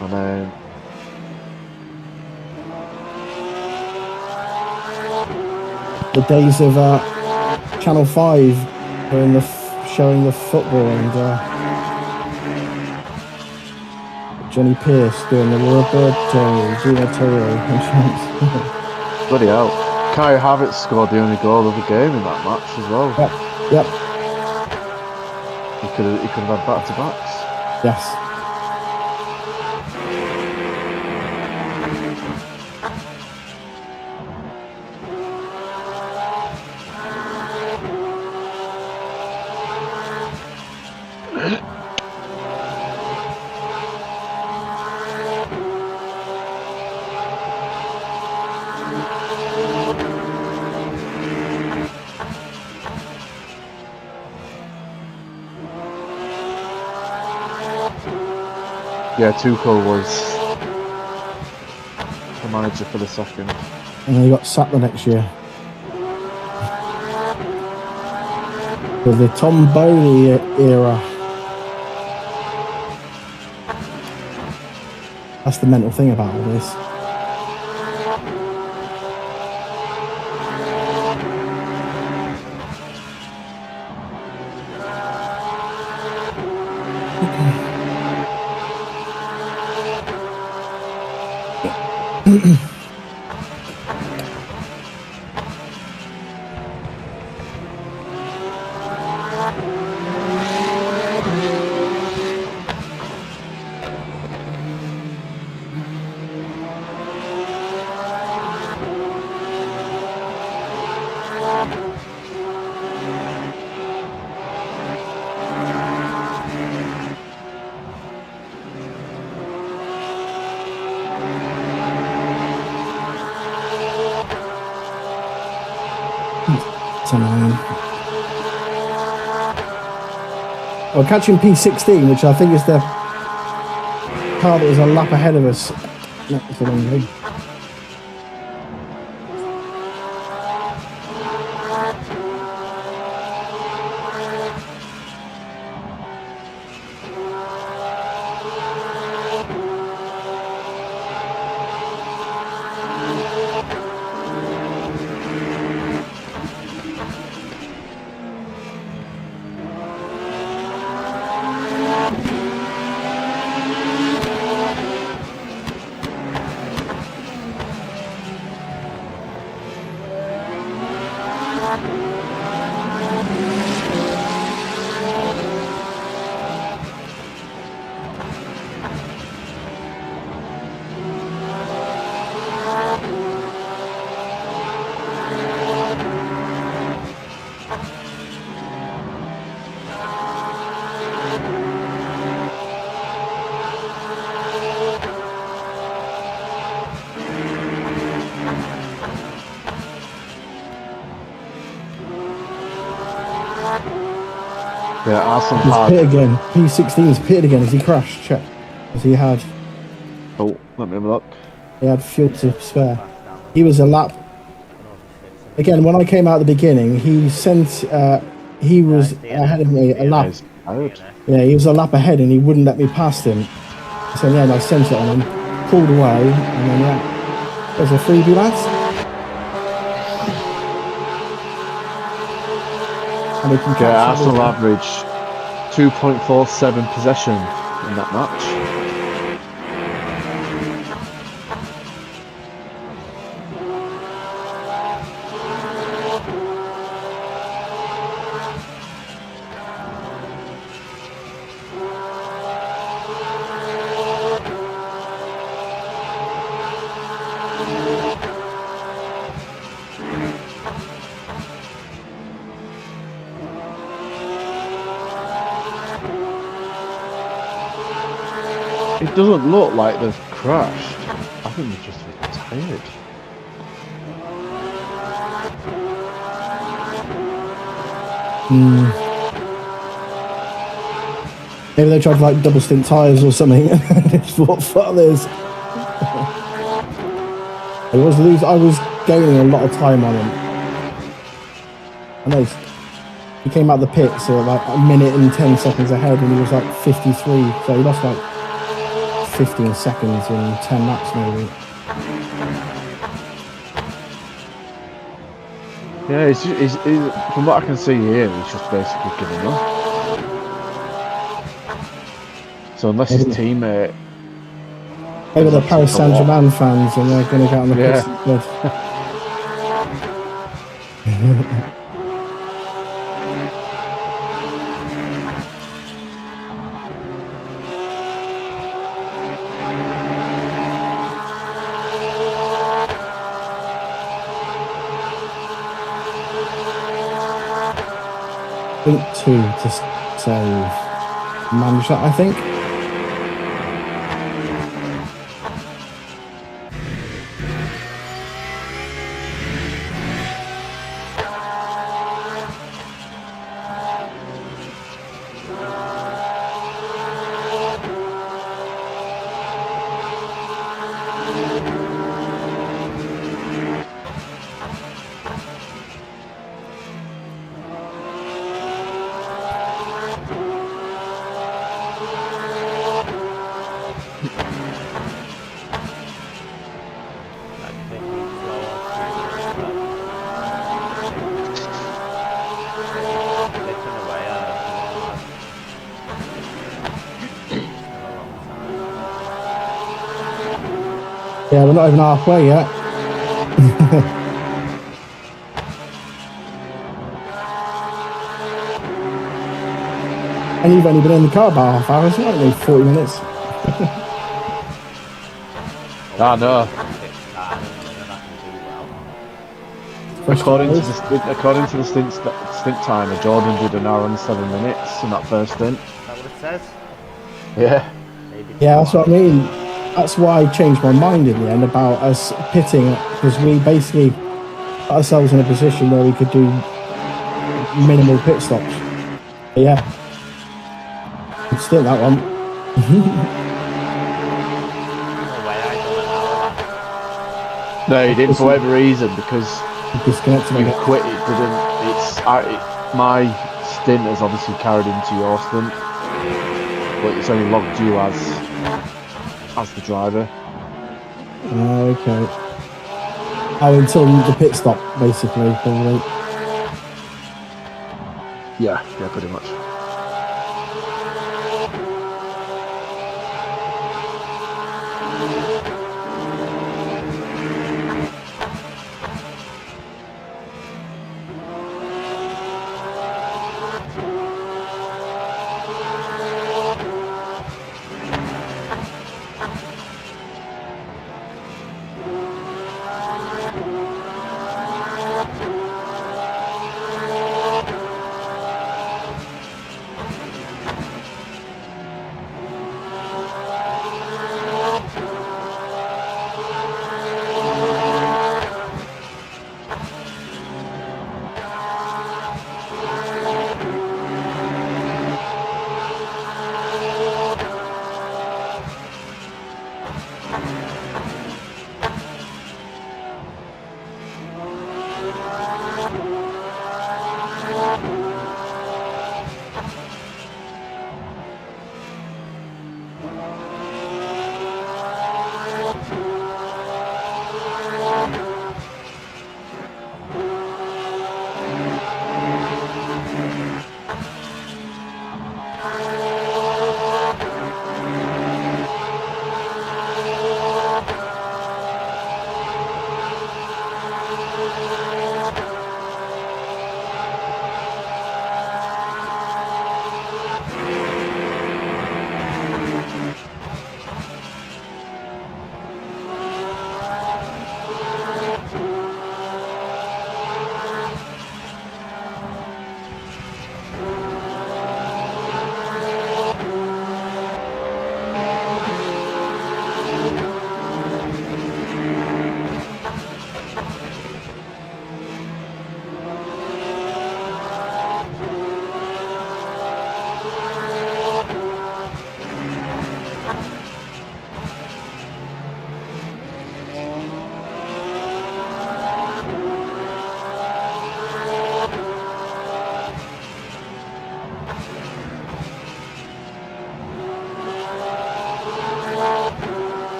And then The days of Channel 5 were in showing the football and Johnny Pierce doing the Roberto Di Matteo. bloody hell, Kai Havertz scored the only goal of the game in that match as well. Yep. He could have had back to backs. Yes. Yeah, Tuchel was the manager for the second. And then he got sacked the next year. With the Tom Bowley era. That's the mental thing about all this. Well, catching P16, which I think is the car that was a lap ahead of us. No, it's the wrong thing. Yeah, Arsenal He's had. pit again. P16's pitted again. Has he crashed? Check. As he had. Oh, let me have a look. He had fuel to spare. He was a lap Again, when I came out at the beginning, he sent. He was ahead of me a lap. He's tired. Yeah, he was a lap ahead, and he wouldn't let me past him. So in the end, I sent it on him, pulled away, and then yeah, there's a freebie, lads. And we can Yeah, catch Arsenal up with average 2.47 possession in that match. It doesn't look like they've crashed. I think they've just retired. Maybe they tried like double stint tyres or something. Just thought, fuck this. I was gaining a lot of time on him. I know he came out the pit, so like a minute and 10 seconds ahead, and he was like 53. So he lost like 15 seconds in 10 laps maybe. Yeah, he's from what I can see here, he's just basically giving up. So unless his teammate... Maybe the Paris Saint-Germain fans, and they're going to get on the piss instead. I think 2 to save. Manage that, I think. Yeah, we're not even halfway yet. And you've only been in the car about half hour, isn't it? Only 40 minutes. I know. According to the stint timer, Jordan did 1 hour and 7 minutes in that first stint. Is that what it says? Yeah. Yeah, that's what I mean. That's why I changed my mind in the end about us pitting, because we basically put ourselves in a position where we could do minimal pit stops. But yeah, I'd stint that one. No, he didn't for whatever reason, because Disconnected. you quit. It didn't. My stint has obviously carried into your stint, but it's only logged you as the driver. Okay. Oh, until the pit stop, basically, probably. Yeah, pretty much.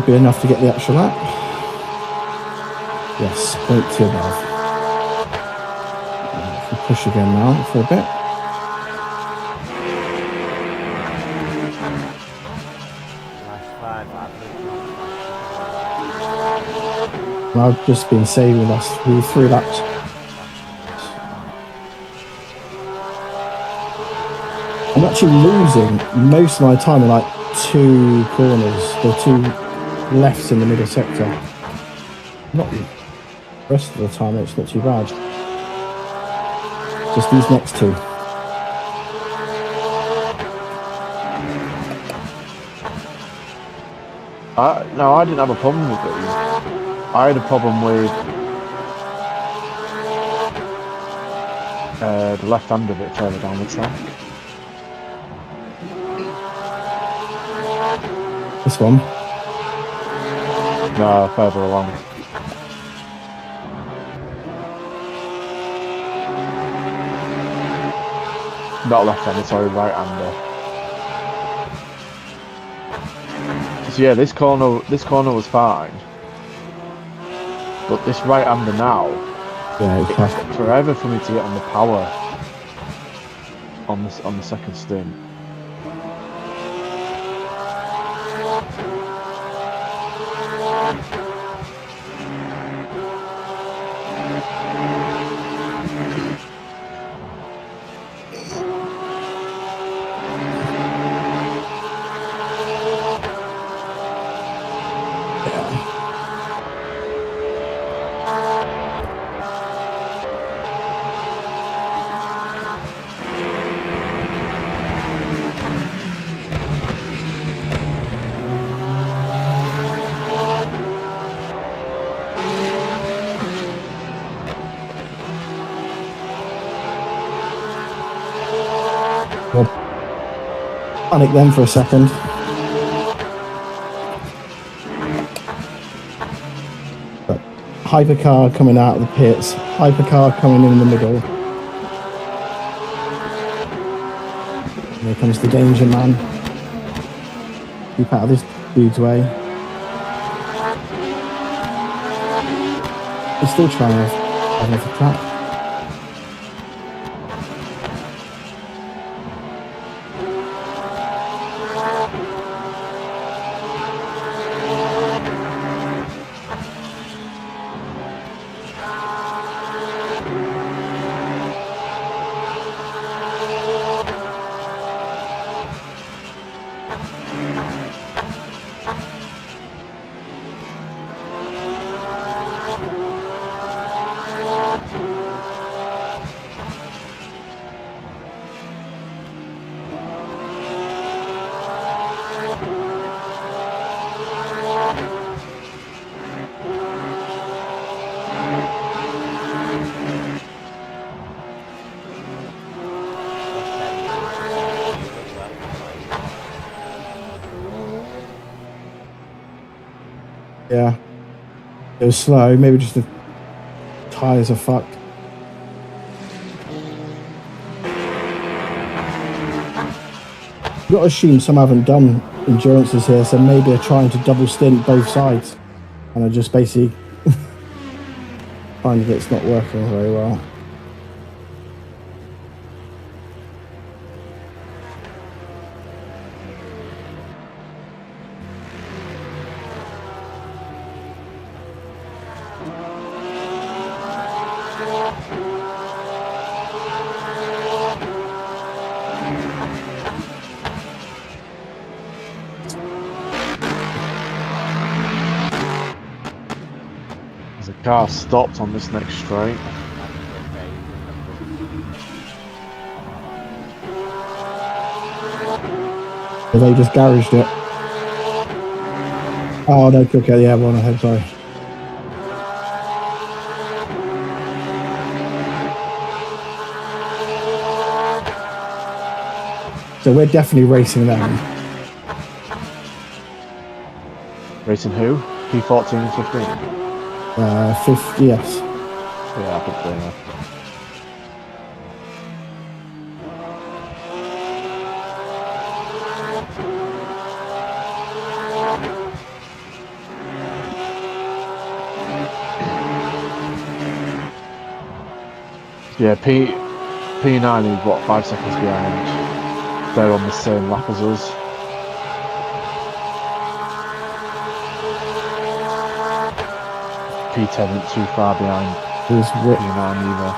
Be enough to get the actual lap. Yes, 0.2 above. If we push again now for a bit. Last 5 laps. I've just been saving us through 3 laps. I'm actually losing most of my time in like 2 corners, the 2 lefts in the middle sector. Not the rest of the time, it's not too bad. Just these next 2. No, I didn't have a problem with these. I had a problem with the left hand of it further down the track. This one. No, further along. Not left-hander, sorry, right-hander. So yeah, this corner was fine, but this right-hander now, Yeah, it took forever for me to get on the power on the second stint. Well, panic then for a second. But hypercar coming out of the pits, hypercar coming in the middle. And here comes the danger man. Keep out of this dude's way. He's still trying to have another track. Yeah. It was slow, maybe just the tyres are fucked. You've got to assume some haven't done endurances here, so maybe they're trying to double stint both sides. And are just basically finding it's not working very well. The car stopped on this next straight. They just garaged it. Oh no, okay, yeah, one ahead, sorry. So we're definitely racing them. Racing who? P14 and 15? 50, yes. Yeah, I think so, yeah. Yeah, P9 is what, 5 seconds behind. They're on the same lap as us. P10 isn't too far behind. There's P9 either.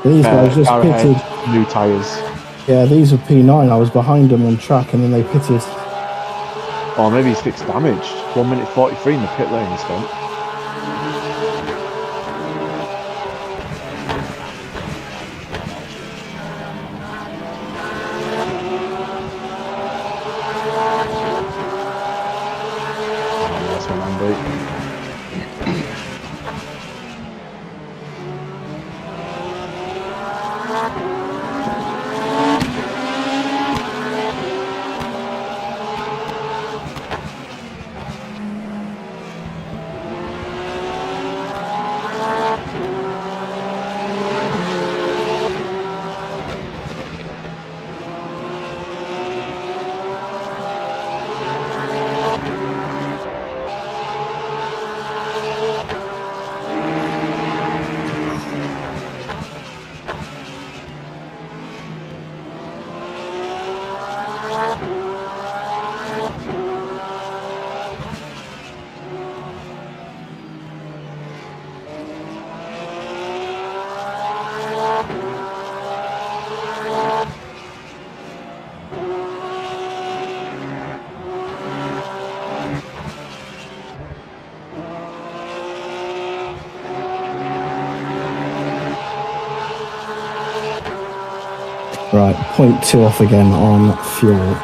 These guys just car pitted. ahead, new tyres. Yeah, these were P9. I was behind them on track and then they pitted. Or maybe he's fixed damage. 1 minute 43 in the pit lane he spent. That's one, Andy. Right, 0.2 off again on fuel.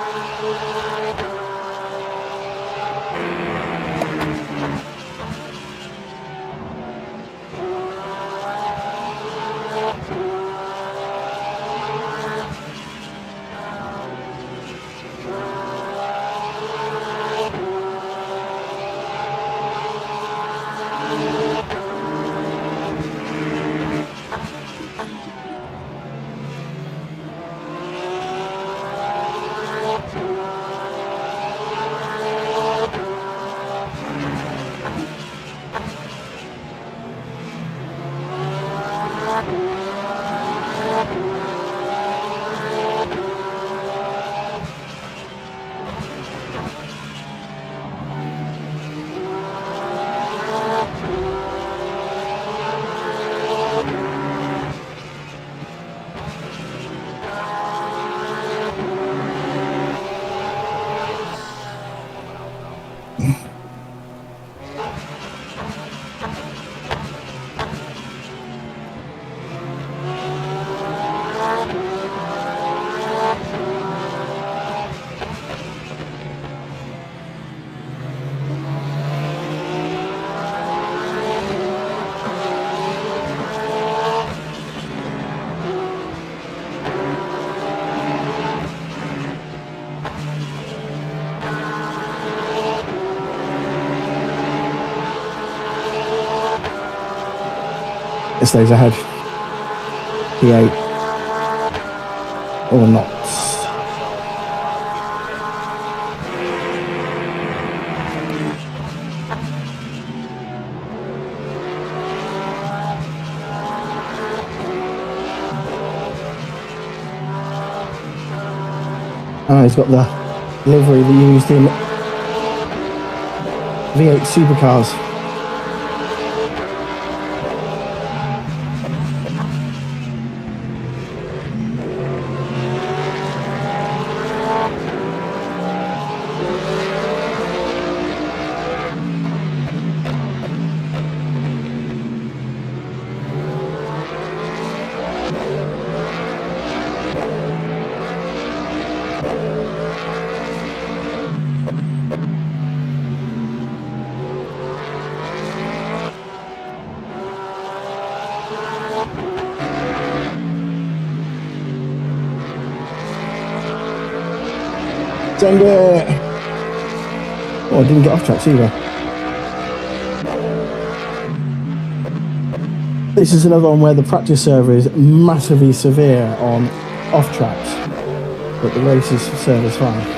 It stays ahead. P8 or not. Oh, he's got the livery they used in V8 supercars. Send it! Oh, I didn't get off tracks either. This is another one where the practice server is massively severe on off tracks, but the races server is fine.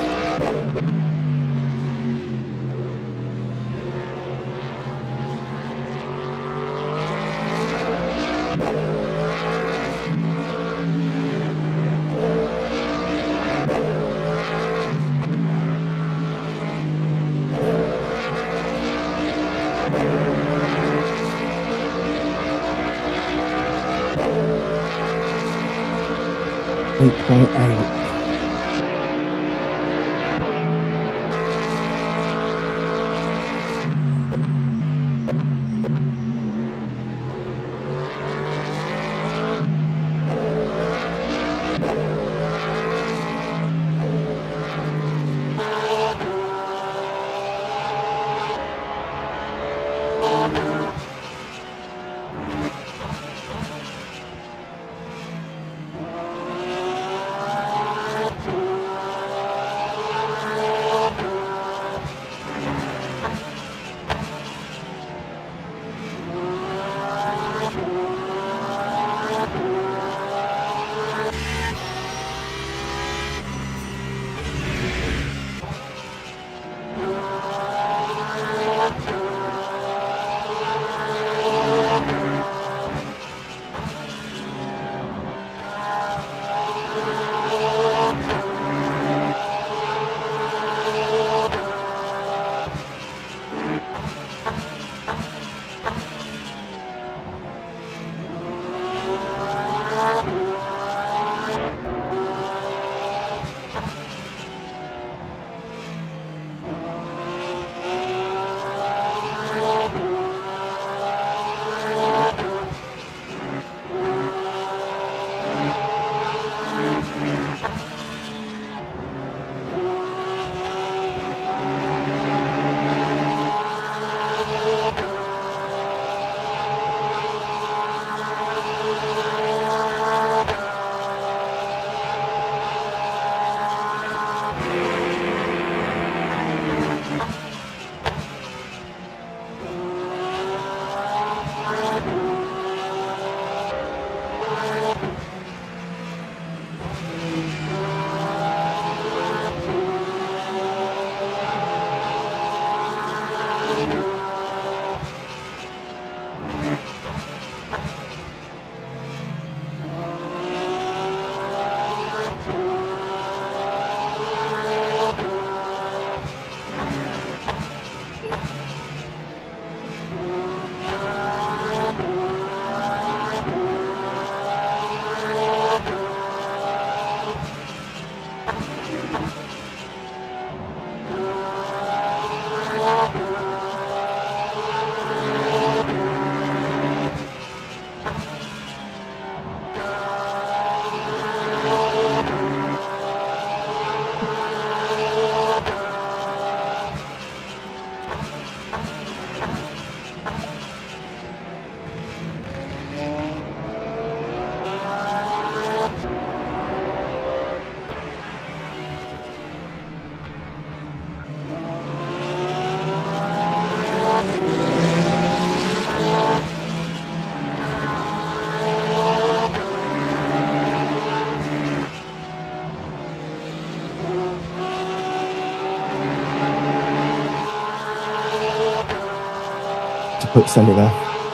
put send it there.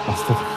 Bastard.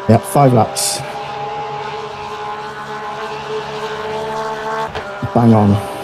Yep, 5 laps. Bang on.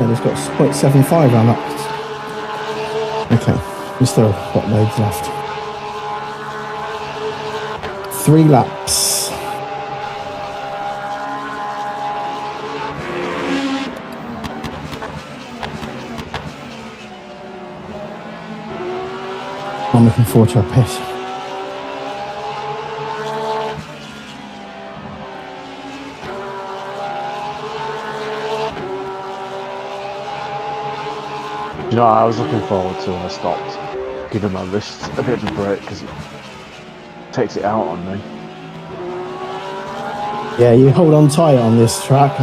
And it's got 0.75 on that. Okay, there's still got loads left. 3 laps. I'm looking forward to a piss. You know, I was looking forward to when I stopped giving my wrists a bit of a break because it takes it out on me. Yeah, you hold on tight on this track.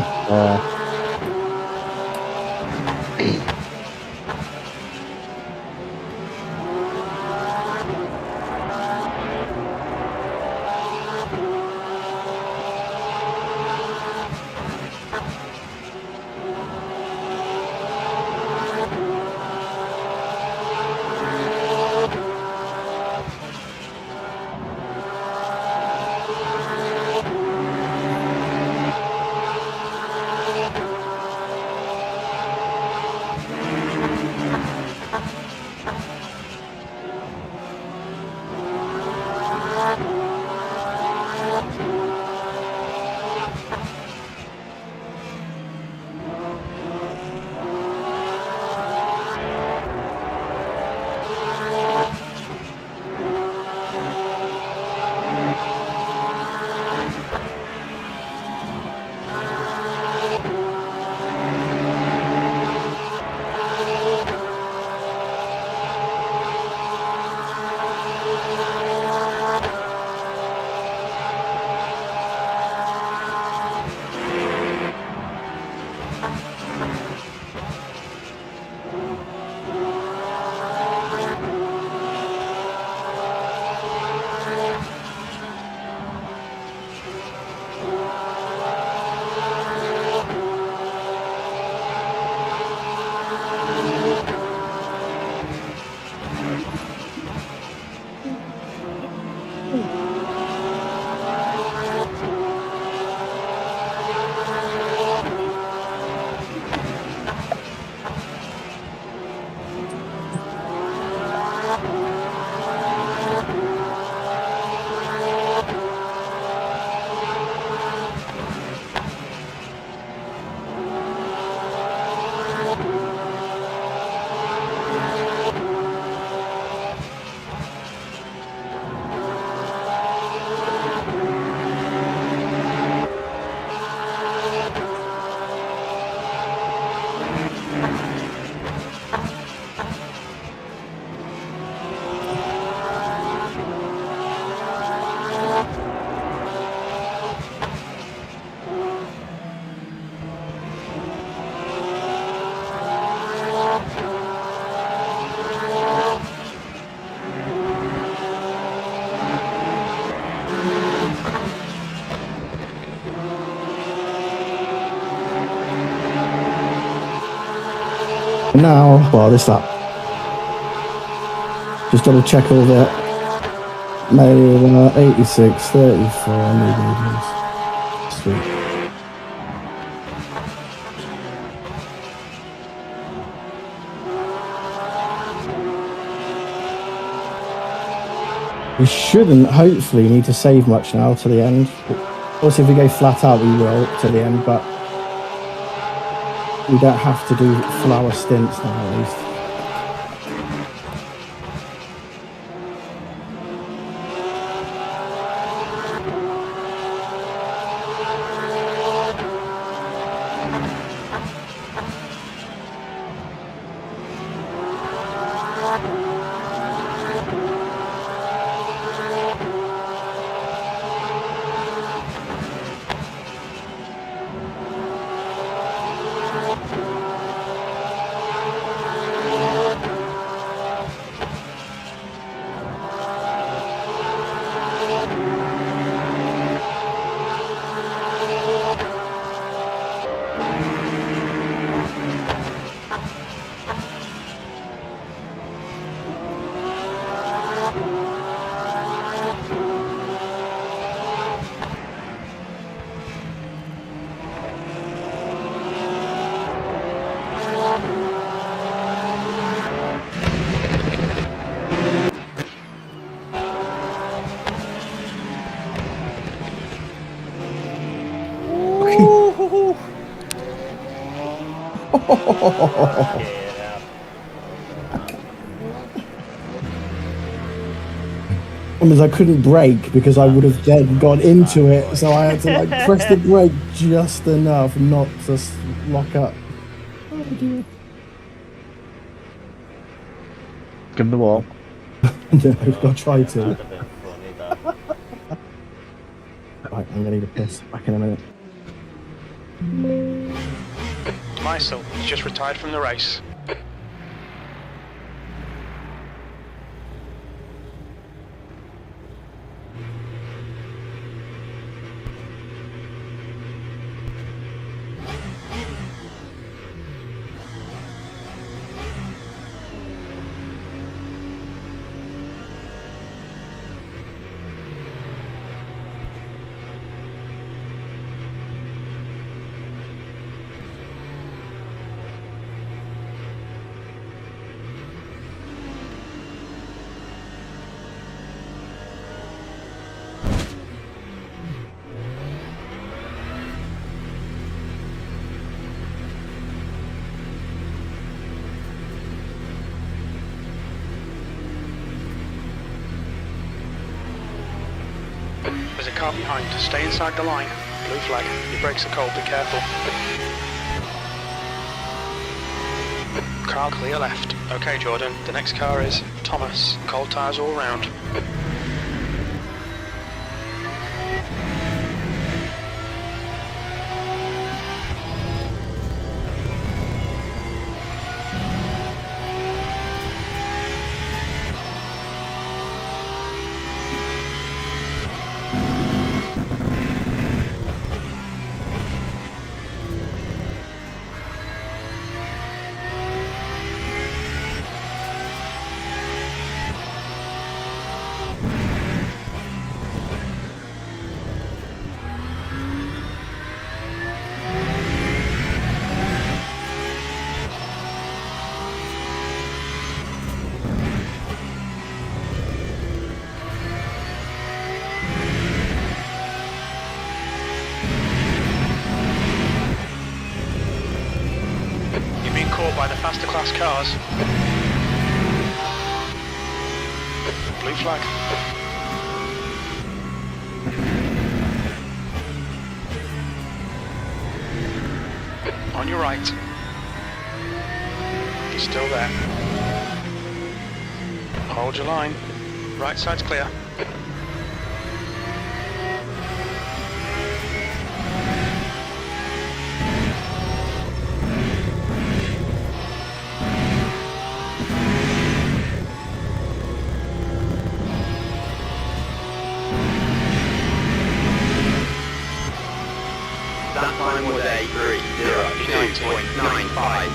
Now, well, this lap. Just got to check all the maybe 86, 34 mediums. Sweet. We shouldn't, hopefully, need to save much now to the end. Also, if we go flat out, we will to the end, but we don't have to do full hour stints now, at least. Because I couldn't brake because I would have then gone into it, so I had to like press the brake just enough not to lock up. Oh dear. Give him the wall. No, I'll try to. That'd have been funny, that. Right, I'm gonna need a piss. Back in a minute. Mysel has just retired from the race. There's a car behind. Stay inside the line. Blue flag. Your brakes are cold. Be careful. Car clear left. Okay, Jordan. The next car is Thomas. Cold tyres all round. By the faster class cars. Blue flag. On your right. He's still there. Hold your line. Right side's clear. That time was a 3:02.95.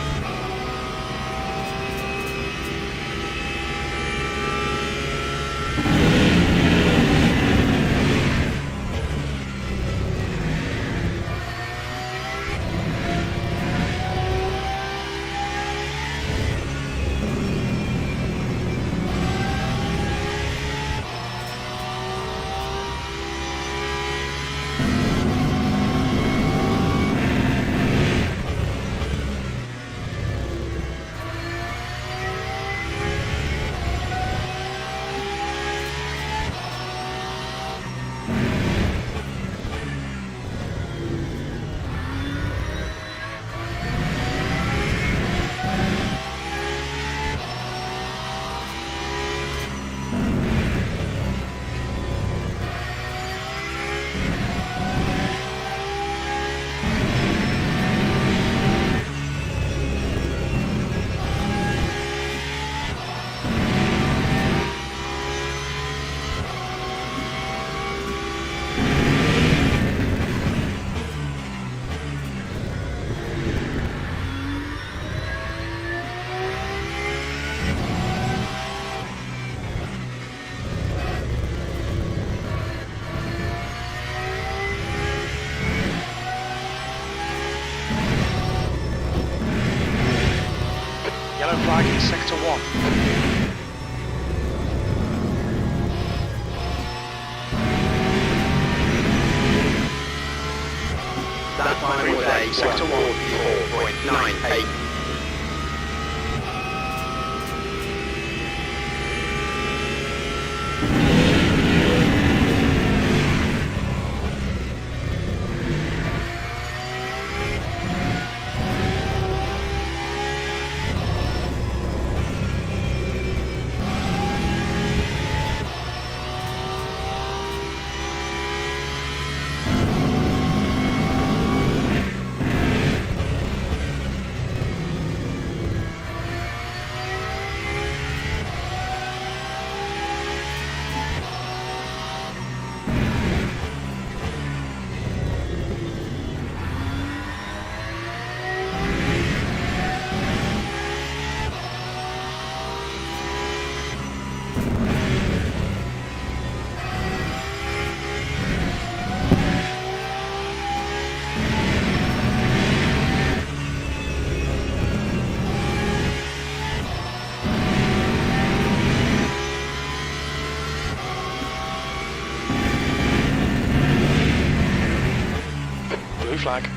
flag.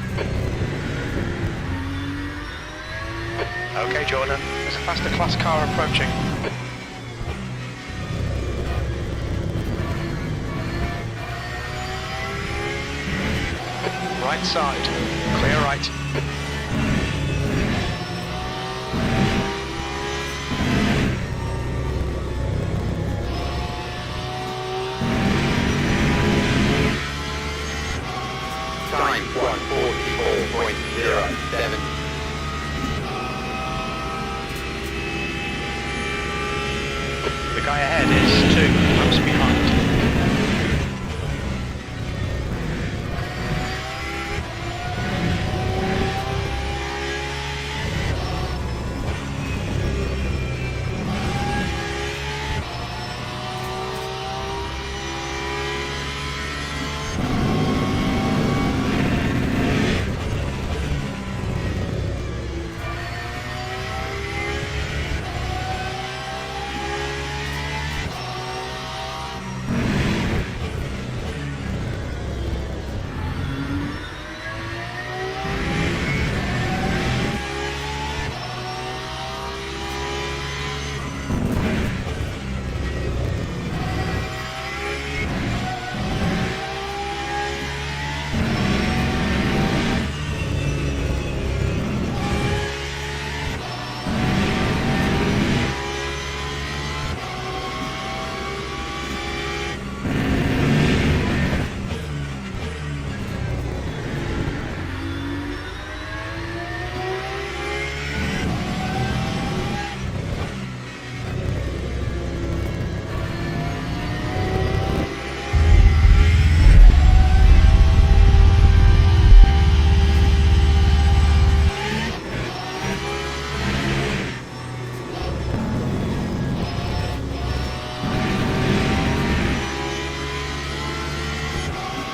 Okay, Jordan, there's a faster class car approaching. Right side, clear right. Time 1:44.07. The guy ahead is 2 laps behind.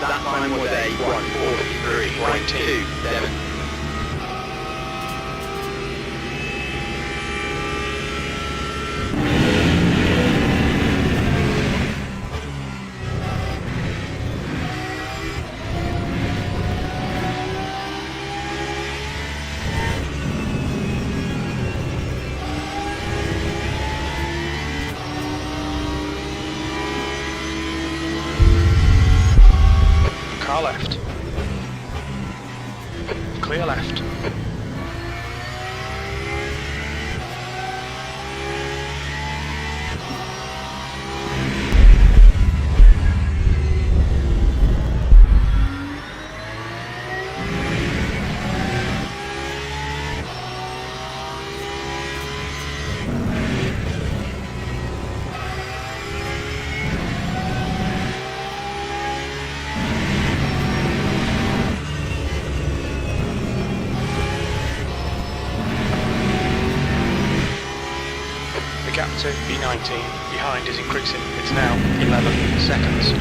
That time was a 1:43.27. Car left. Clear left. The gap to B19 behind is increasing. It's now 11 seconds.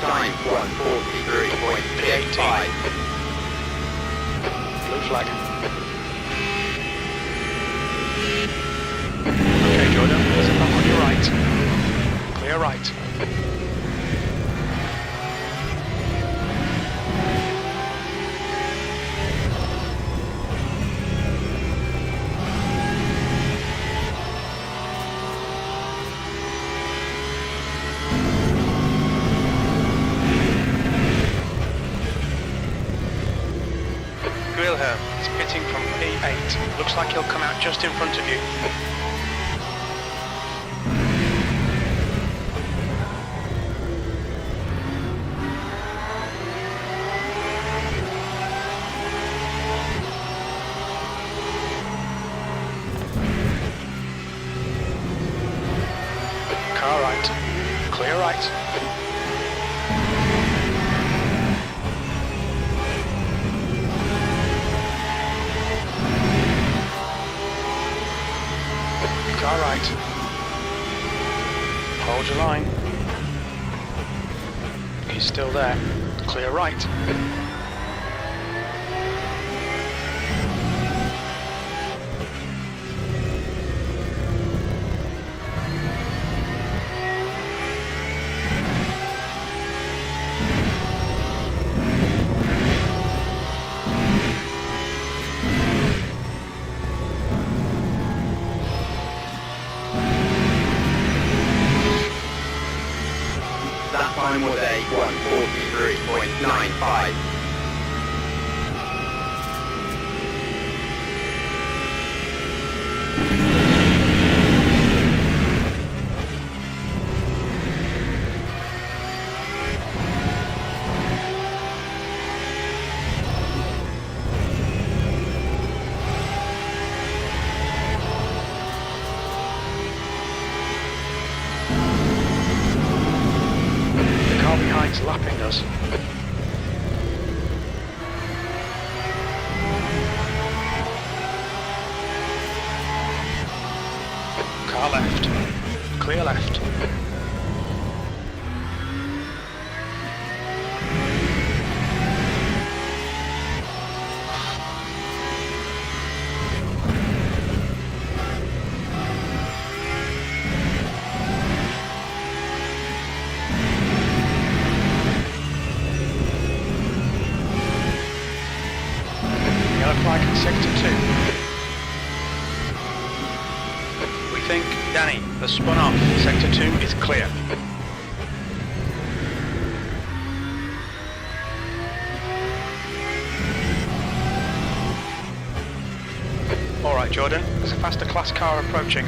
Time 1:43.85. Blue flag. Okay, Jordan, there's a bump on your right. Clear right. Wilhelm is pitting from P8. Looks like he'll come out just in front of you. Car right. Clear right. Car right. Hold your line. He's still there. Clear right. That time was a 1:43.95. The car behind's lapping us. Car left. Clear left. Yellow flag in sector 2. We think Danny has spun off. Sector 2 is clear. Alright Jordan, there's a faster class car approaching.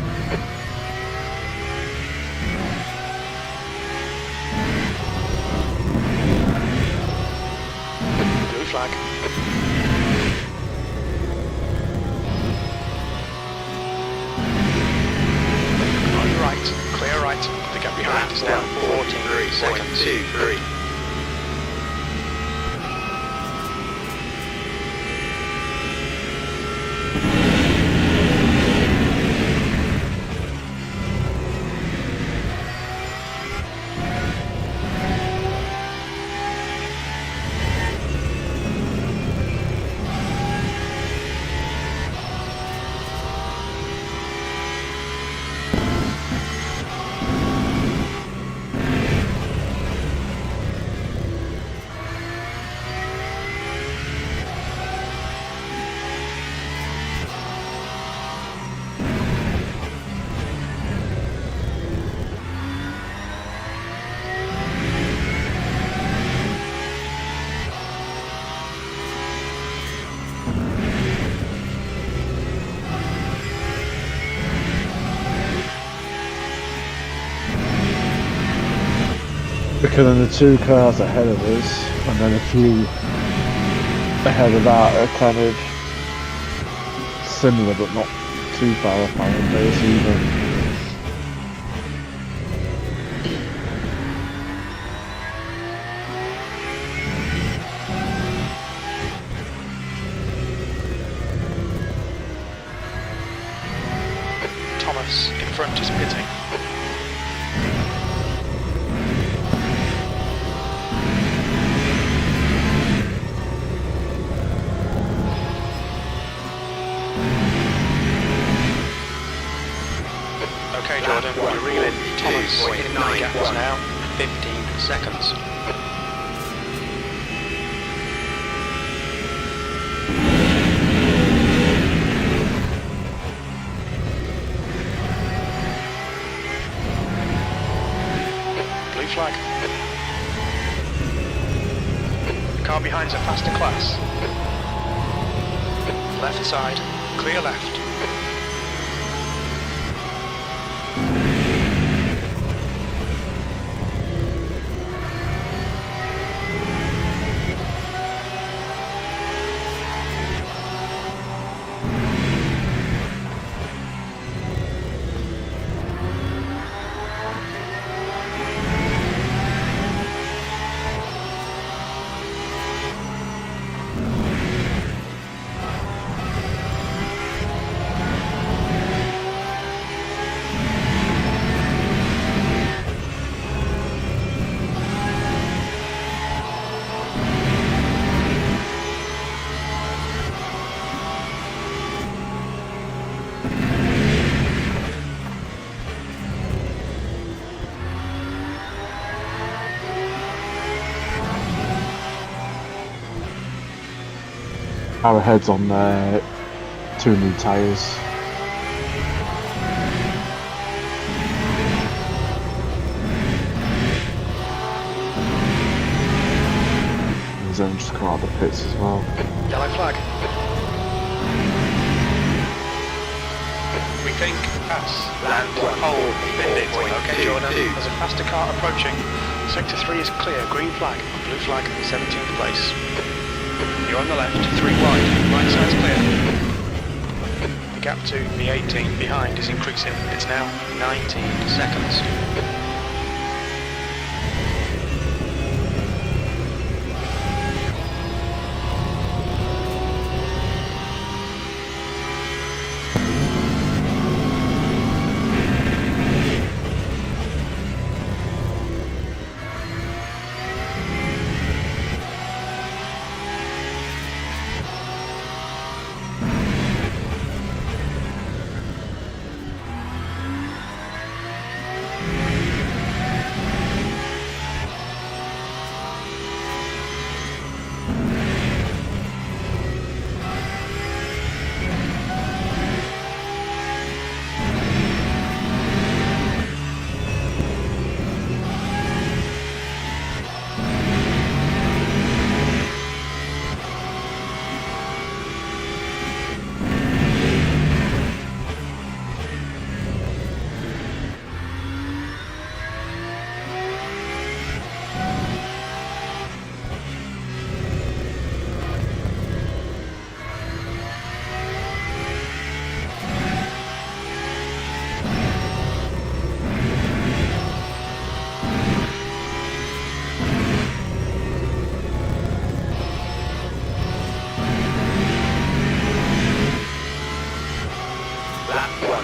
Blue flag. On your right, clear right. The gap behind is now 14 seconds. 1:43. Quicker than the two cars ahead of us, and then a few ahead of that are kind of similar but not too far apart base either. Thomas in front is pitting. Okay Jordan, we're reeling. Thomas in the gap is now 15 seconds. Blue flag. Car behind's a faster class. Left side, clear left. Arrowhead's on 2 new tyres. He's only just come out of the pits as well. Yellow flag. We think pass and hold. Binned it. Okay, Jordan. There's a faster car approaching. Sector 3 is clear. Green flag. Blue flag. 17th place. You're on the left. 3 wide. Right side's clear. The gap to the 18 behind is increasing. It's now 19 seconds.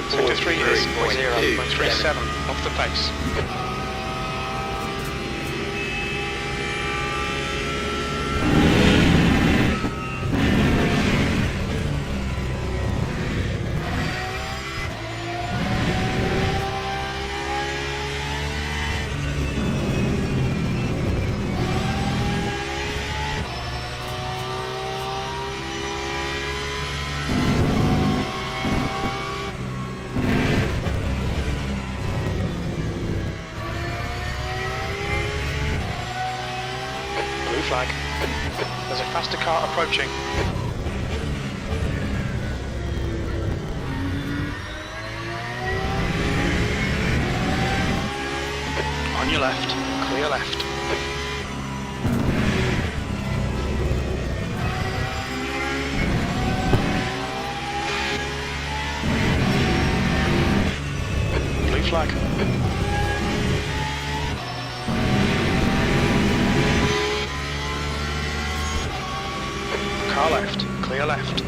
Sector 3 is 0.37 off the pace. Flag. There's a faster car approaching. On your left, clear left. Blue flag. Car left, clear left.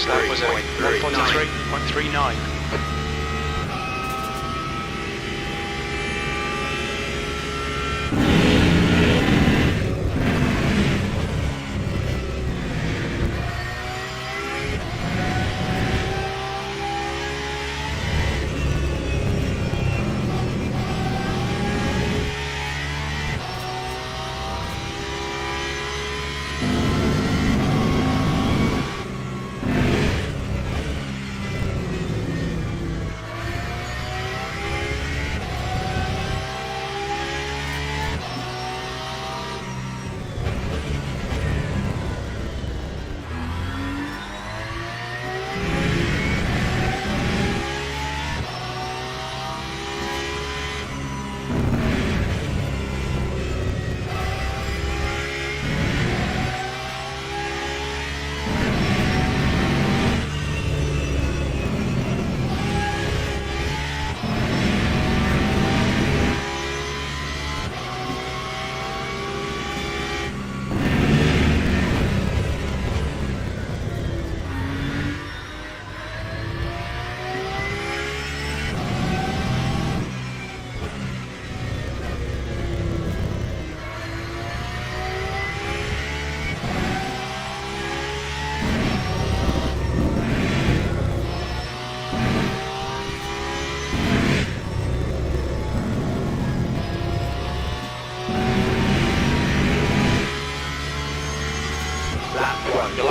That was a 143.39.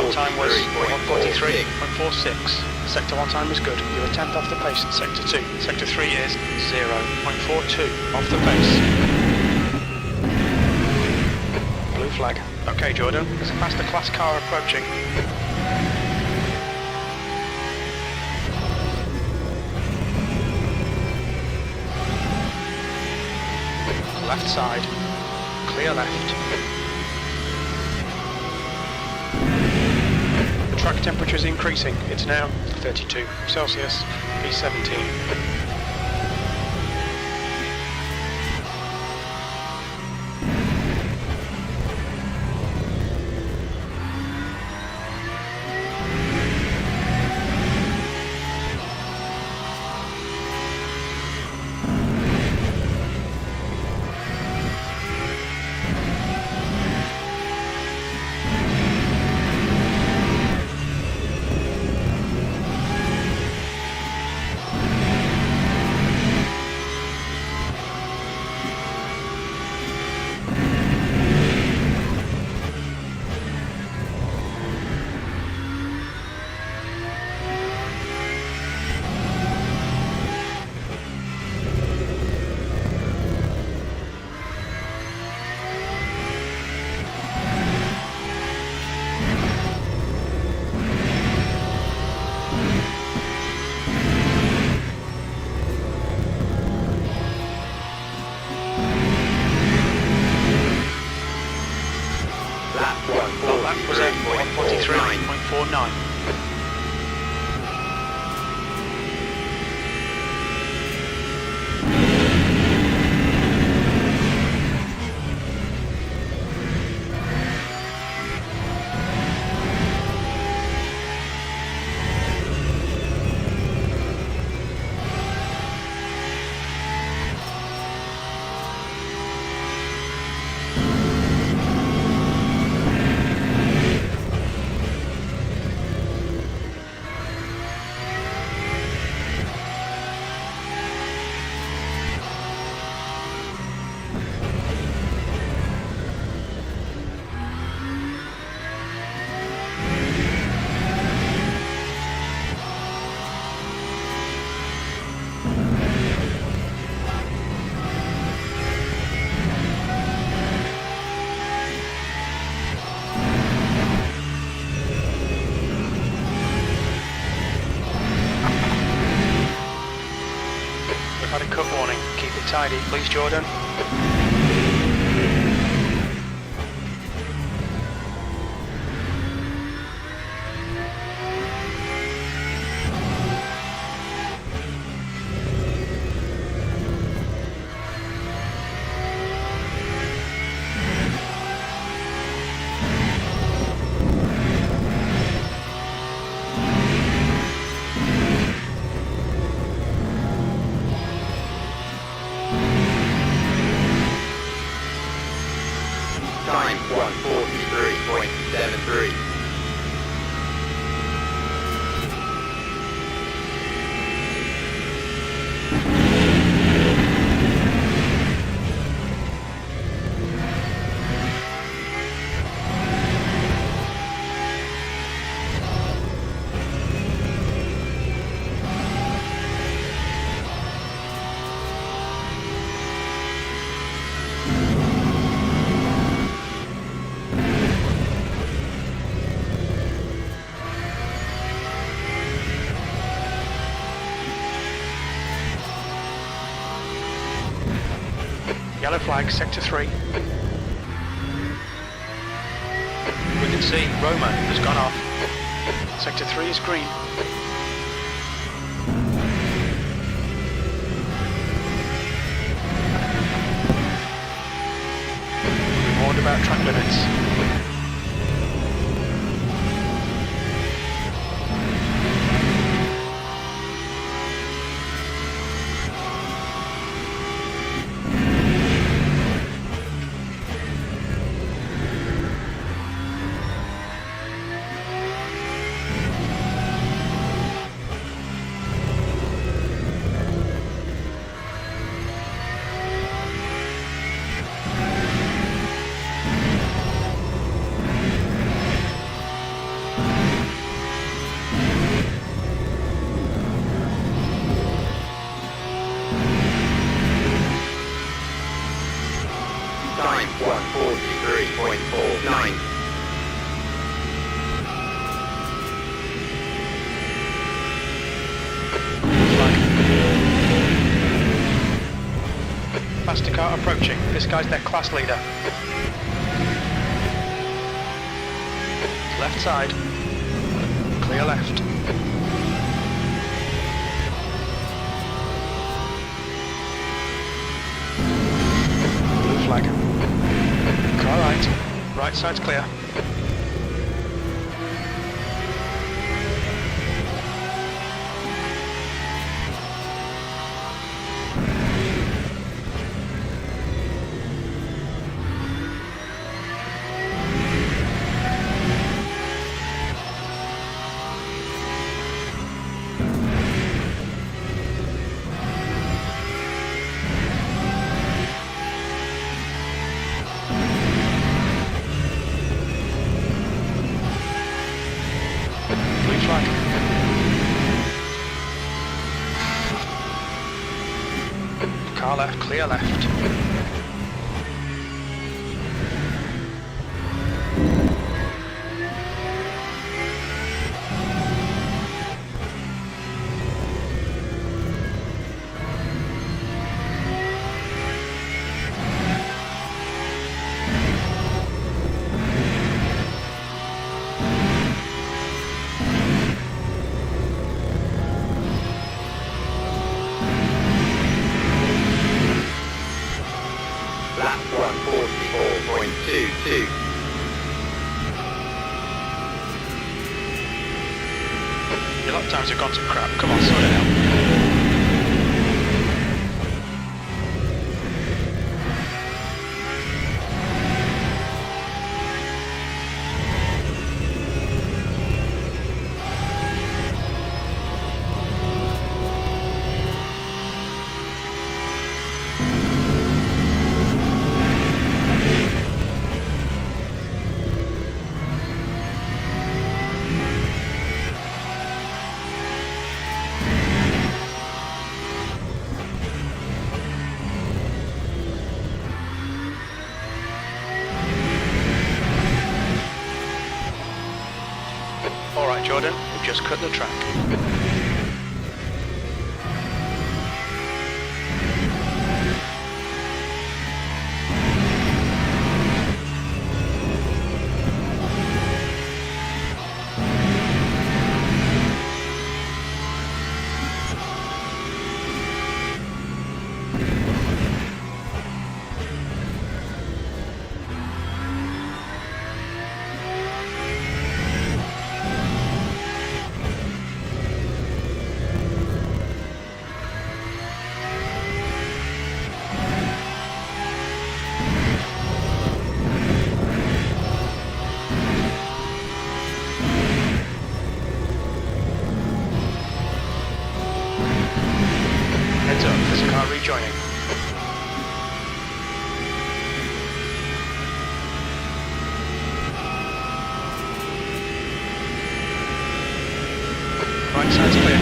Lap time was 1:43.46. Sector 1 time is good. You were 10th off the pace in Sector 2. Sector 3 is 0.42 off the pace. Blue flag. Okay, Jordan. There's a faster class car approaching. Left side. Clear left. The track temperature is increasing. It's now 32 Celsius, P17. That was at 1:43.49. Had a cut warning. Keep it tidy, please, Jordan. Time 1:43.73. Yellow flag, Sector 3. We can see Roma has gone off. Sector 3 is green. Be warned about track limits. 143.49. Faster car approaching. This guy's their class leader. Left side. Clear left. Blue flag. Car right. Right side's clear. Blue flag. Car left, clear left. Lap 144.22. Your lap times have gone to crap. Come on, sort it out. Alright Jordan, we've just cut the track. Heads up, there's a car rejoining. Right side's clear.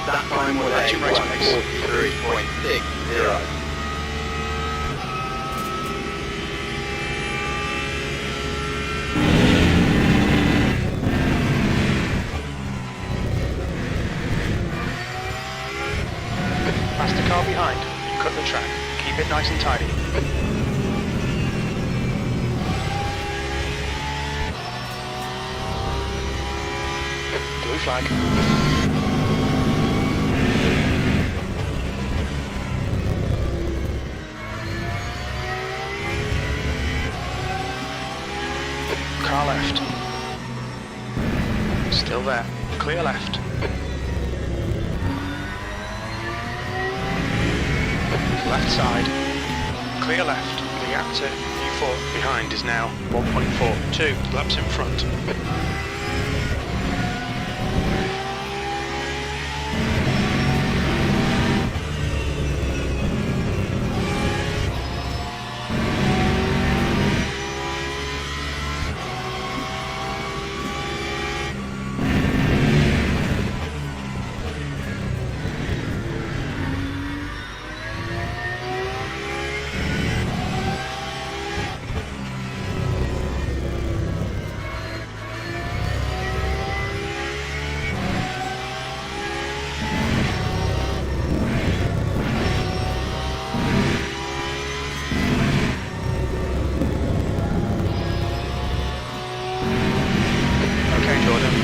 That time was Matching race pace. 1:43.60. Past the car behind, you cut the track. Keep it nice and tidy. Blue flag. Car left. Still there. Clear left. Left side. Clear left. The gap to U4 behind is now 1.42 laps in front.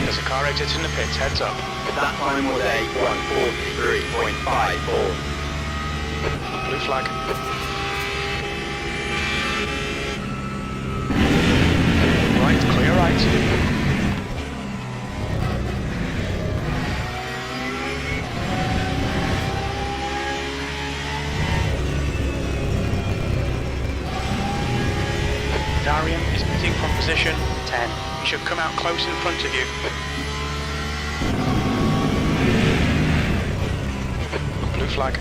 There's a car exiting the pits, heads up. That time was a 1:43.54. Blue flag. Right, clear right. Darian is pitting from position 10. He should come out close in front of you. Blue flag.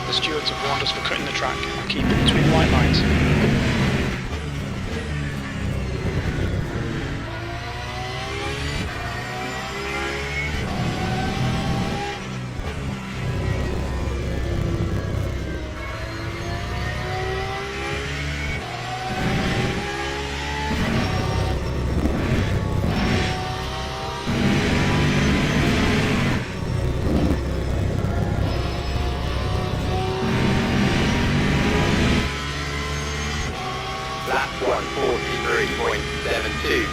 The stewards have warned us for cutting the track and keep it between the white lines. Lap 1:43.72.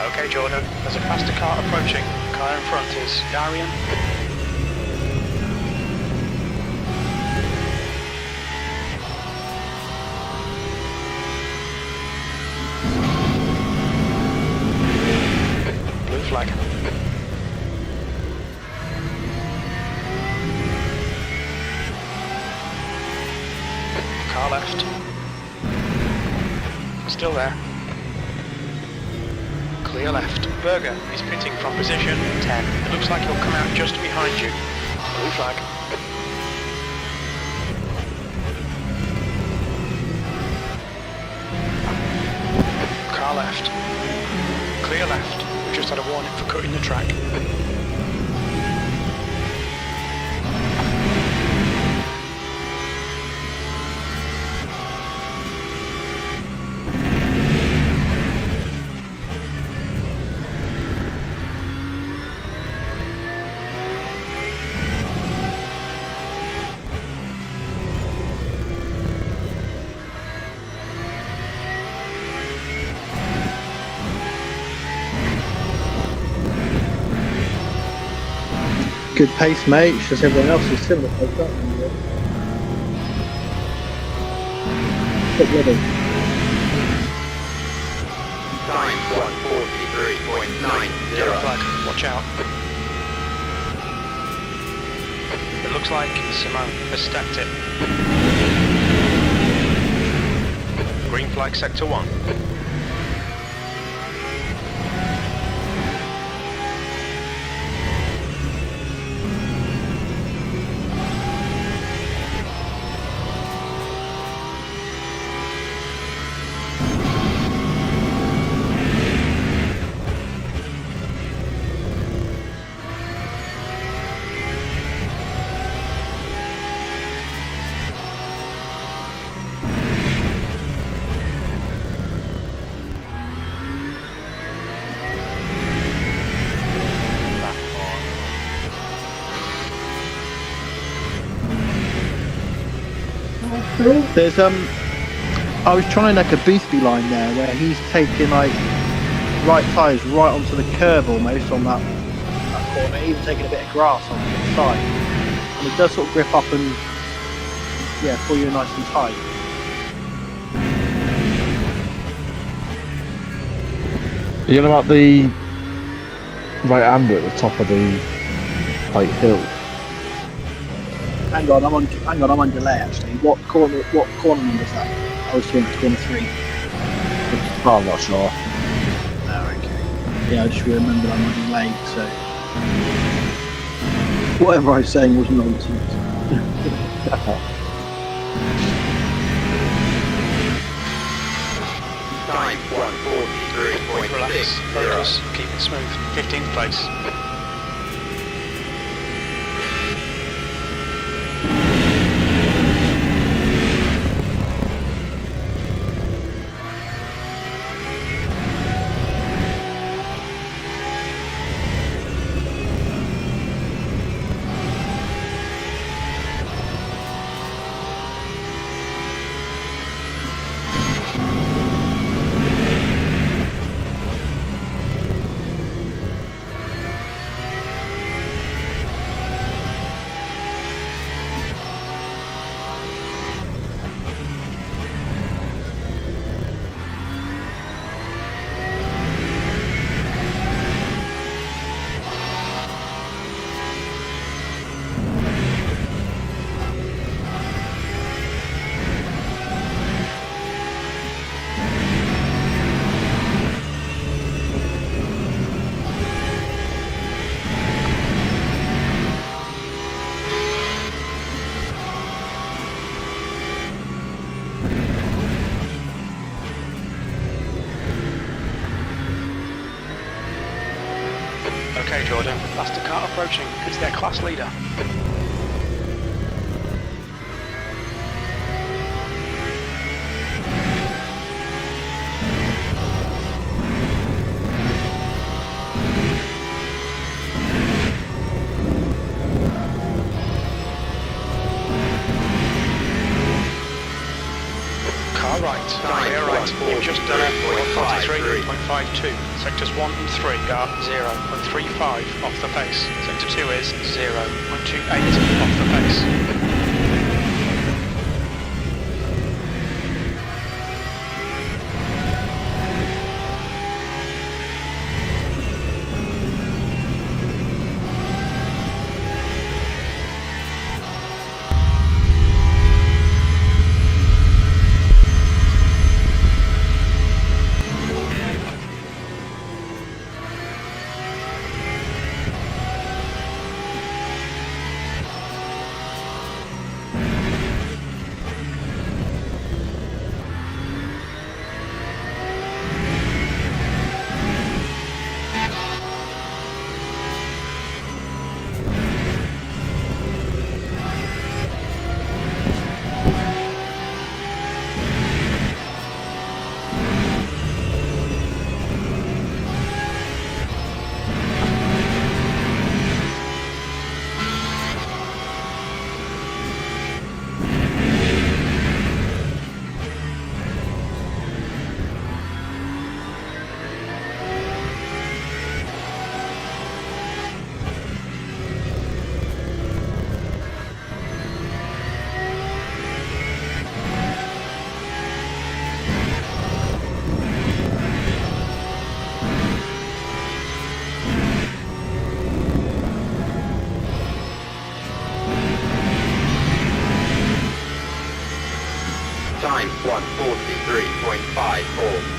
Okay, Jordan, there's a faster car approaching. Car in front is Darian. Blue flag. Car left. Still there. Clear left. Berger is pitting from position 10. It looks like he'll come out just behind you. Blue flag. Car left. Clear left. We've just had a warning for cutting the track. Good pace, mate. It's just everyone else is similar pace, aren't they? Get ready. Time 1:43.90. Yellow flag, watch out. It looks like Simone has stacked it. Green flag sector 1. There's I was trying like a Boothby line there where he's taking like right tyres right onto the curb almost on that corner, even taking a bit of grass on the side, and it does sort of grip up and pull you nice and tight. You know about the right-hander at the top of the hill? Hang on, I'm on delay actually. What corner number is that? I was doing corner 3. Oh, I'm not sure. Oh, okay. Yeah, I just remembered I'm on delay, so whatever I was saying was nonsense. Time 1:43.60. Relax, focus, keep it smooth. 15th place. Okay, Jordan, that's the car approaching. It's their class leader. Car right, clear right. You've just done it. 143.52. Sectors 1 and 3 are 0.35 off the pace. Sector 2 is 0.28 off the pace. 143.54.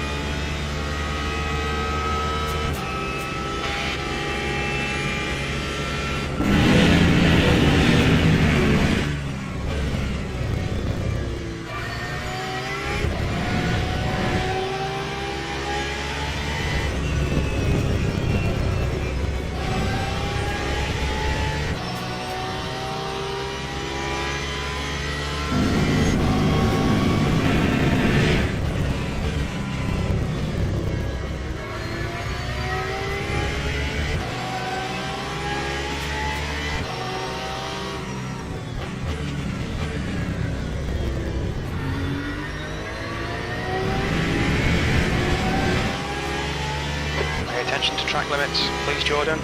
Pay attention to track limits, please, Jordan.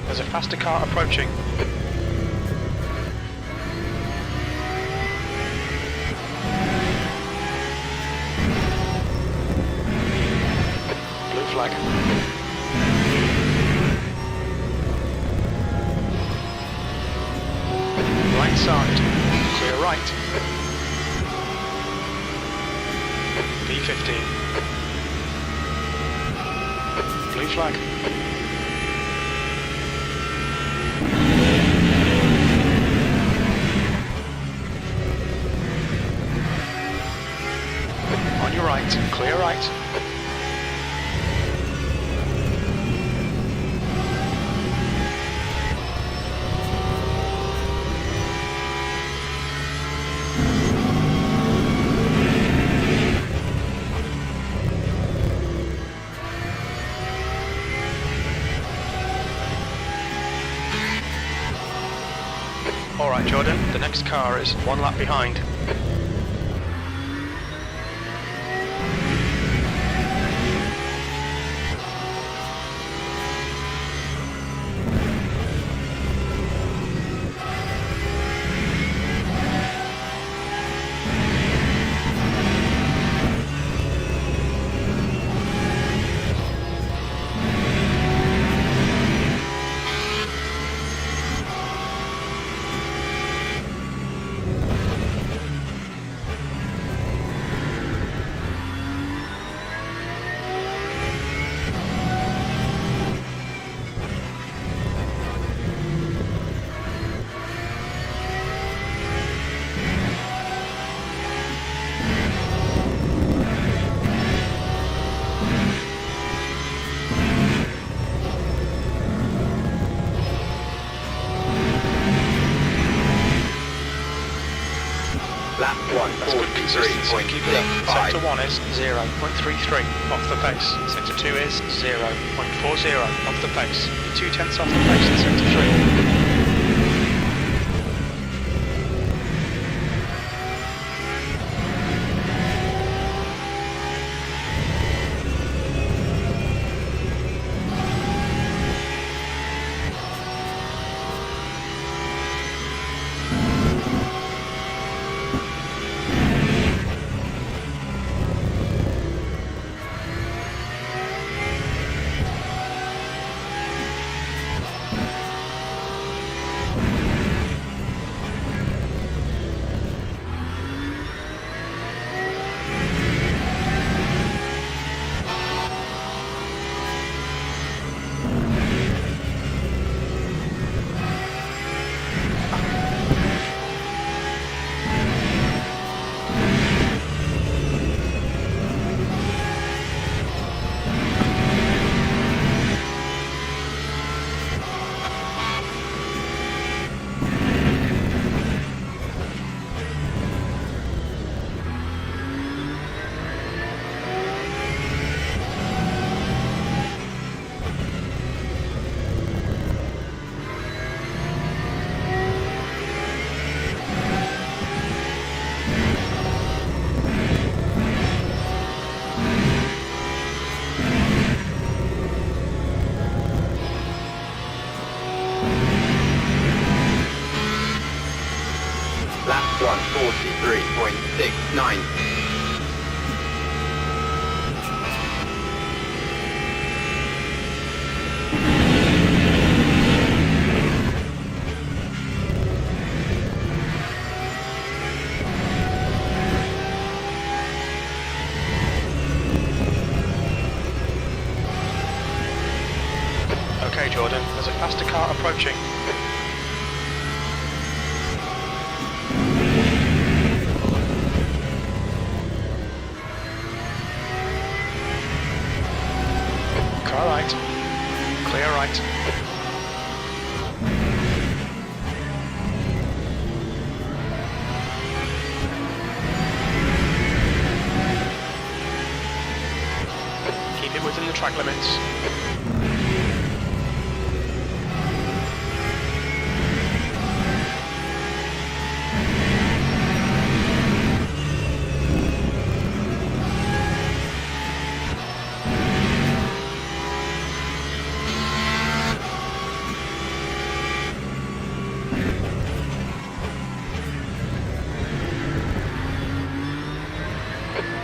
There's a faster car approaching. Blue flag. Right side. Clear right. B15. Blue flag. On your right, clear right. Alright Jordan, the next car is one lap behind. Lap That's good consistency. Keep it up. Sector 1 is 0.33 off the pace. Sector 2 is 0.40 off the pace. You're 2/10 off the pace in Sector 3. 143.69. Okay, Jordan, there's a faster car approaching. Car right. Clear right. Keep it within the track limits.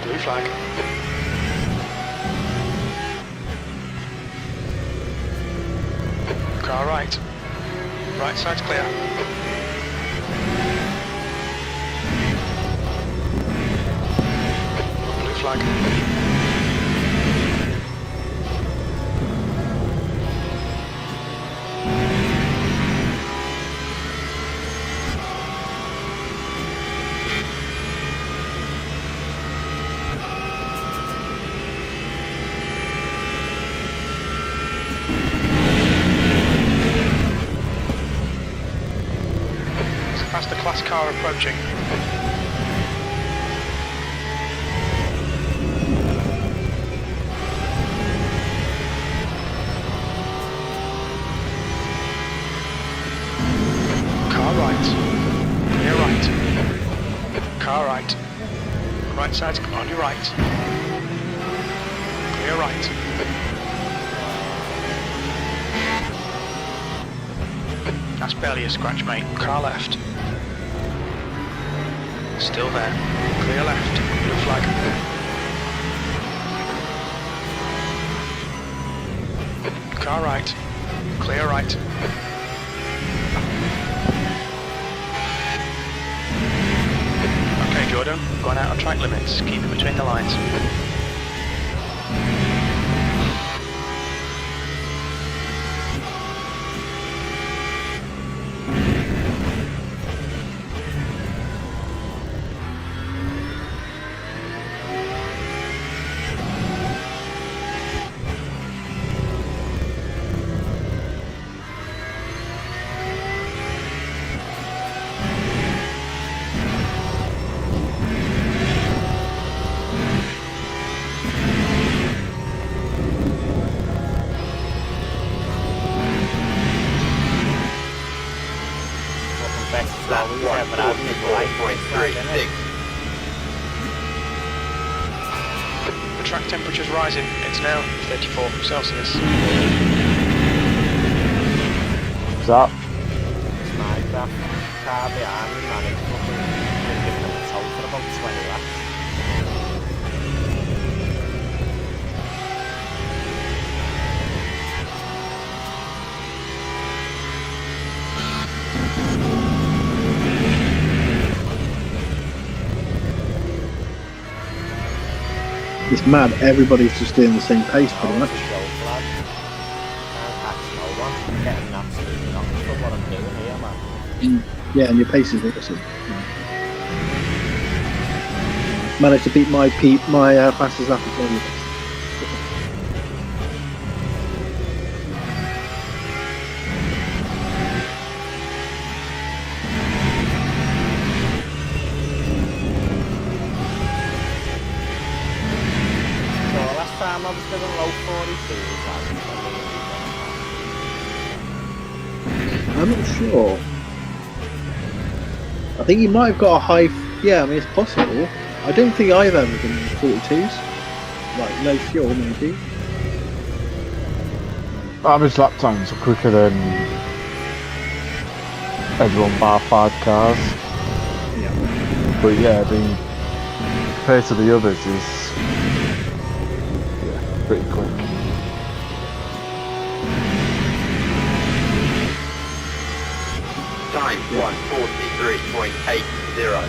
Blue flag. Car right. Right side's clear. Blue flag. There's a faster class car approaching. Car right. Clear right. Car right. Right side's on your right. Clear right. That's barely a scratch, mate. Car left. Still there. Clear left. Blue flag. Car right. Clear right. Okay, Jordan. Going out of track limits. Keep it between the lines. Lap 144.36. The track temperature's rising. It's now 34 Celsius. Is that? It's my car behind me, man. It's fucking giving them a tow for about 20 laps. It's mad. Everybody's just doing the same pace pretty much. Show flag. Can't catch no one. I'm getting absolutely nothing for what I'm doing here, man. Yeah, and your pace is awesome. Managed to beat my fastest lap of the Time I was doing low 42s. I'm not sure. I think you might have got a high. Yeah, I mean it's possible. I don't think I've ever been in 42s. Like low fuel, maybe. Average lap times are quicker than everyone bar 5 cars. Yeah. But yeah, I mean, compared to the others, is pretty quick. Time 1:43.80.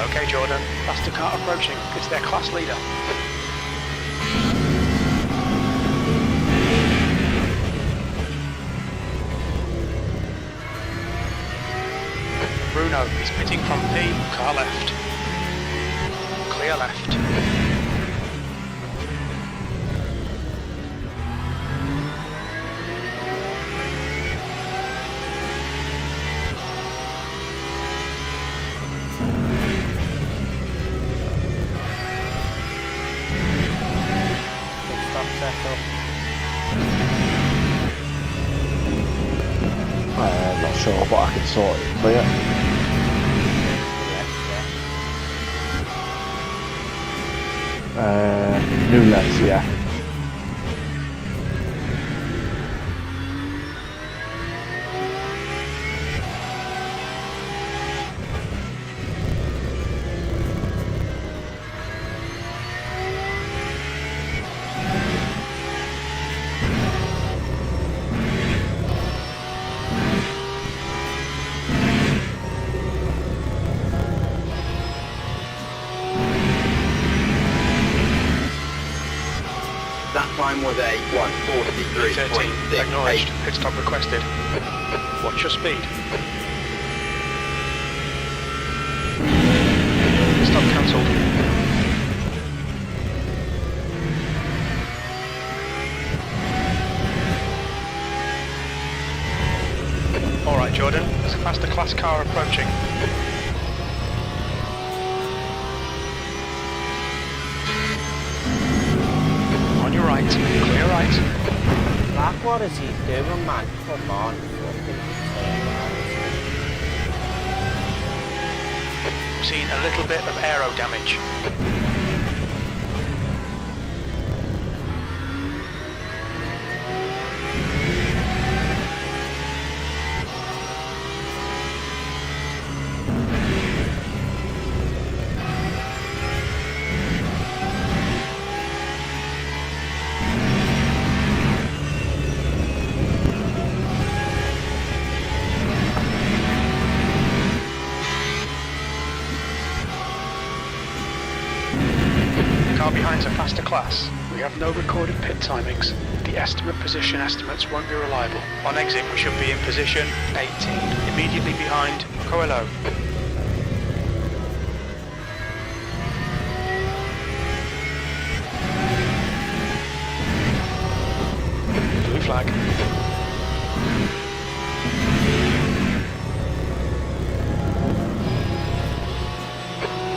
Okay, Jordan. Faster car approaching. It's their class leader. Bruno is pitting from P. Car left. Clear left. Pit stop setup. I'm not sure, but I can sort it for you. Left, yeah. New lens, yeah. That time was a 13. Acknowledged. 1:43.68. Pit stop requested. Watch your speed. Pit stop cancelled. Alright, Jordan. There's a faster class car approaching. On your right. Clear right. Black, what is he doing, man? Come on. Fucking turn around. Seen a little bit of aero damage. Car behind's a faster class. We have no recorded pit timings. The position estimates won't be reliable. On exit, we should be in position 18, immediately behind Coelho. Blue flag.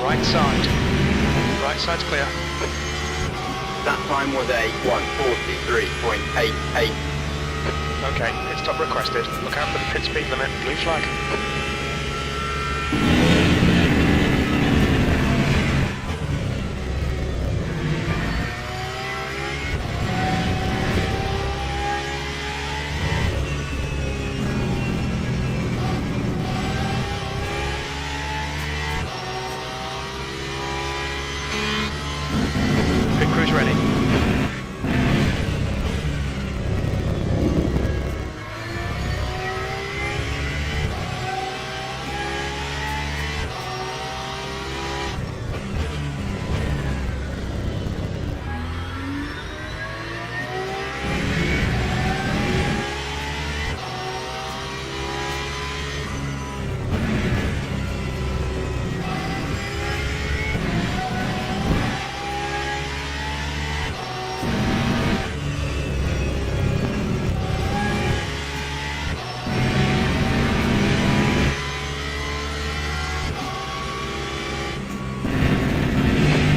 Right side. Right side's clear. That time was a 1:43.88. Okay, pit stop requested. Look out for the pit speed limit. Blue flag. Pit crew's ready.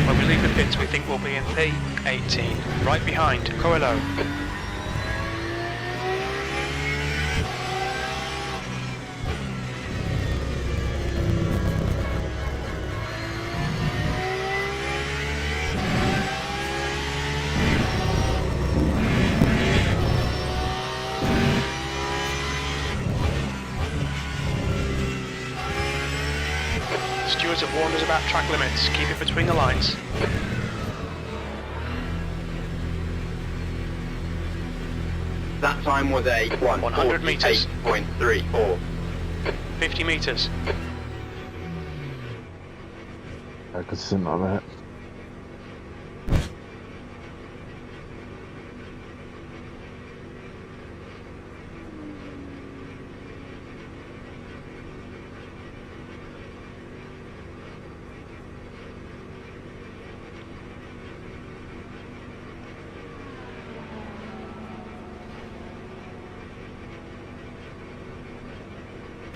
When we leave the pits, we think we'll be in P18, right behind Coelho. drivers have warned us about track limits. Keep it between the lines. That time was a 100 metres. 148.34. 50 metres. I could see that a bit.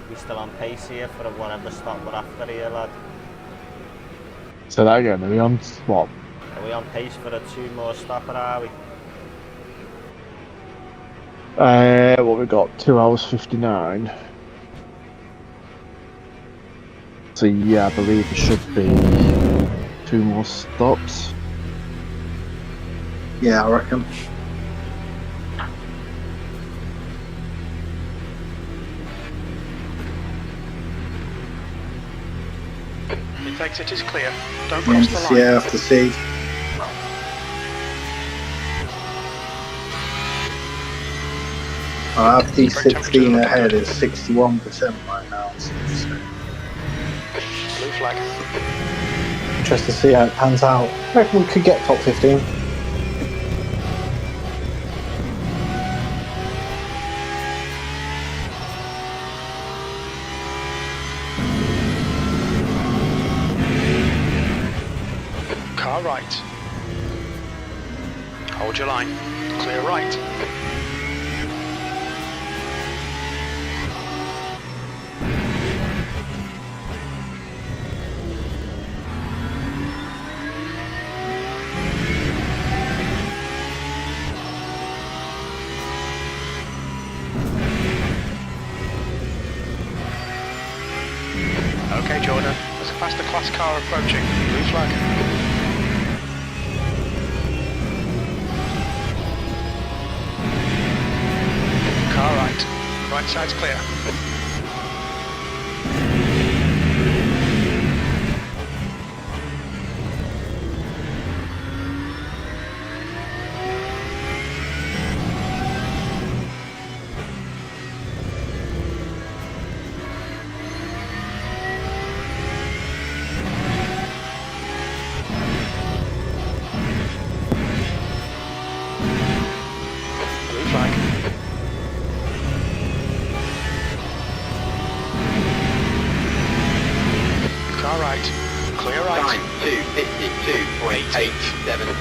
We still on pace here for whatever stop we're after here, lad. So that again, are we on what? Are we on pace for a 2 more stop, or are we? What we got? 2 hours 59. So yeah, I believe it should be 2 more stops. Yeah, I reckon. It exit is clear. Don't cross the line. Yeah, after C. Our P16 ahead is 61% right now. So Blue flag. Interested to see how it pans out. I reckon we could get top 15. Car right. Hold your line. Clear right. Okay, Jordan. There's a faster class car approaching. Blue flag. Car right. Right side's clear. Blue flag. Car right. Clear right. Time 2:52.87.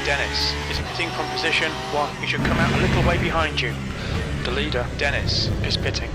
Dennis is pitting from position 1. He should come out a little way behind you. The leader, Dennis, is pitting.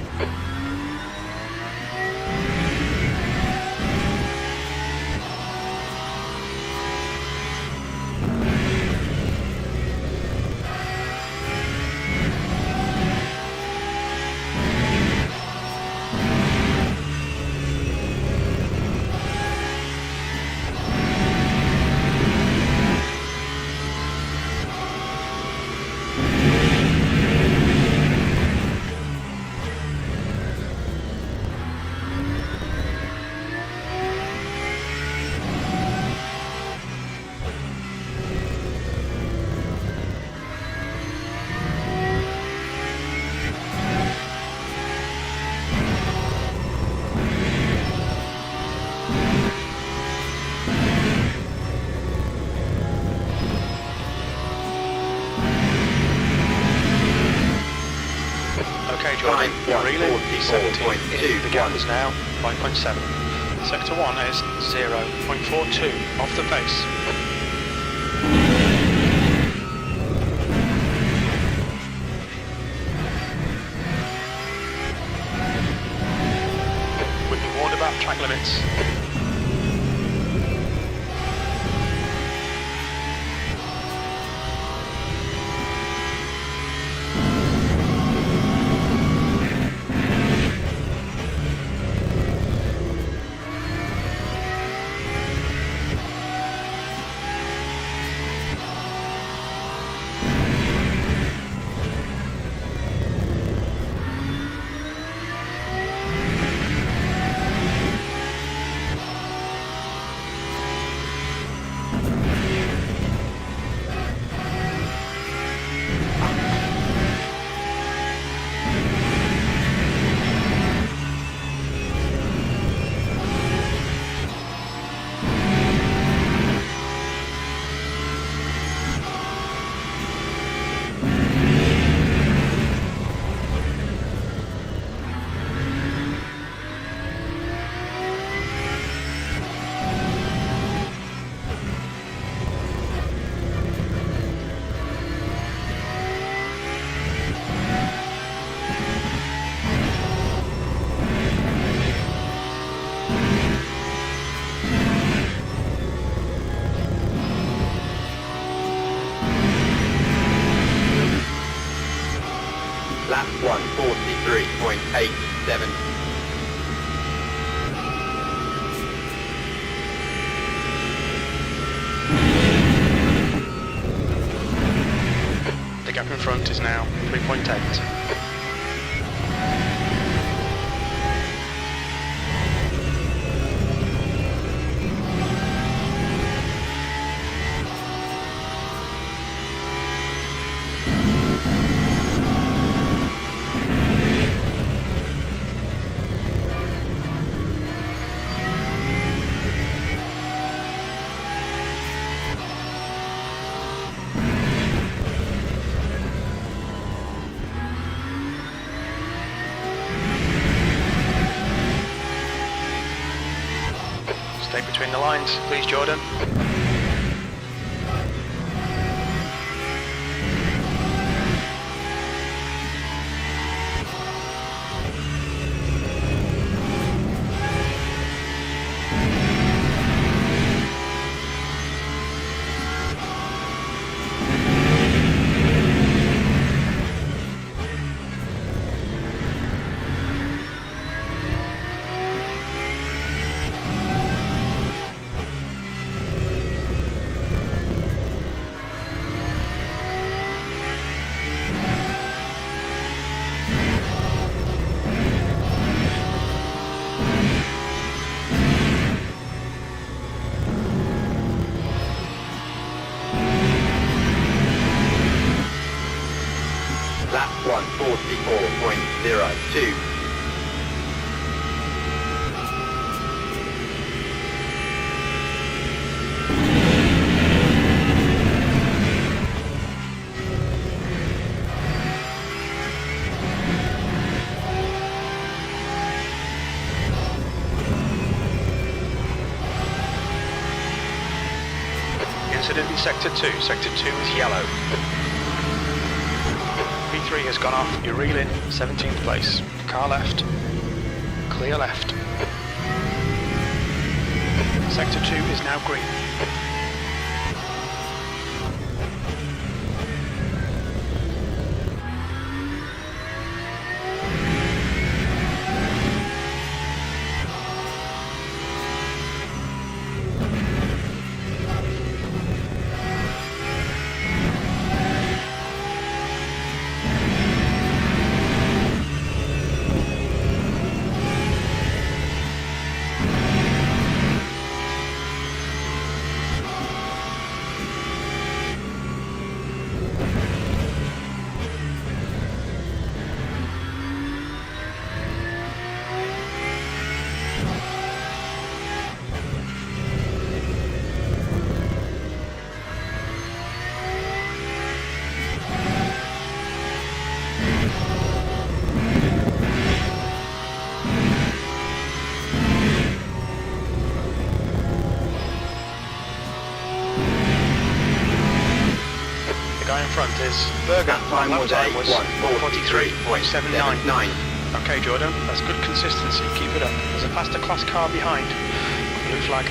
Okay, Jordan, you're reeling. P17. The gap is now 5.7. Sector 1 is 0.42 off the pace. limits. Lap 1:43.87. The gap in front is now 3.8. Stay between the lines, please, Jordan. Lap 1:44.02. Incident in Sector 2. Sector 2 is yellow. P3 has gone off. You're reeling 17th place. Car left. Clear left. Sector 2 is now green. The guy in front is Berger. That time was Lap time was 1:43.79. 43.79. Okay, Jordan, that's good consistency. Keep it up. There's a faster class car behind. Blue flag.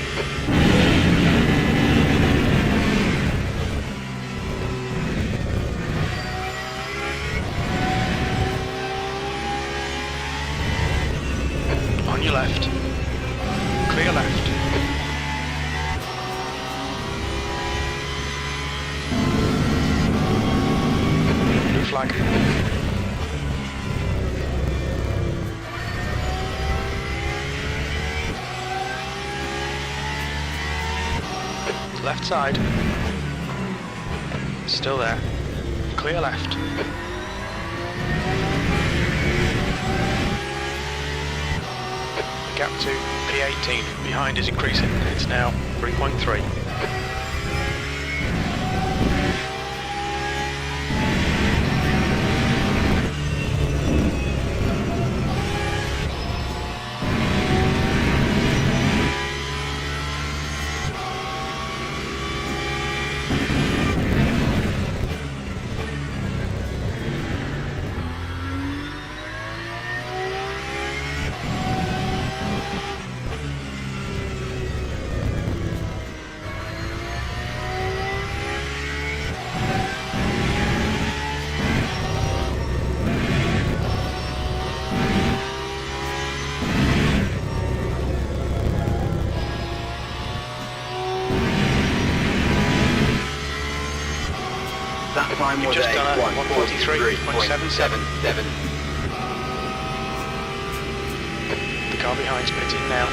On your left. Clear left. Blue flag. Left side. Still there. Clear left. Gap to P18. Behind is increasing. It's now 3.3. That time You've was just done a 1:43.77. 1:43.77. The car behind's pitting now.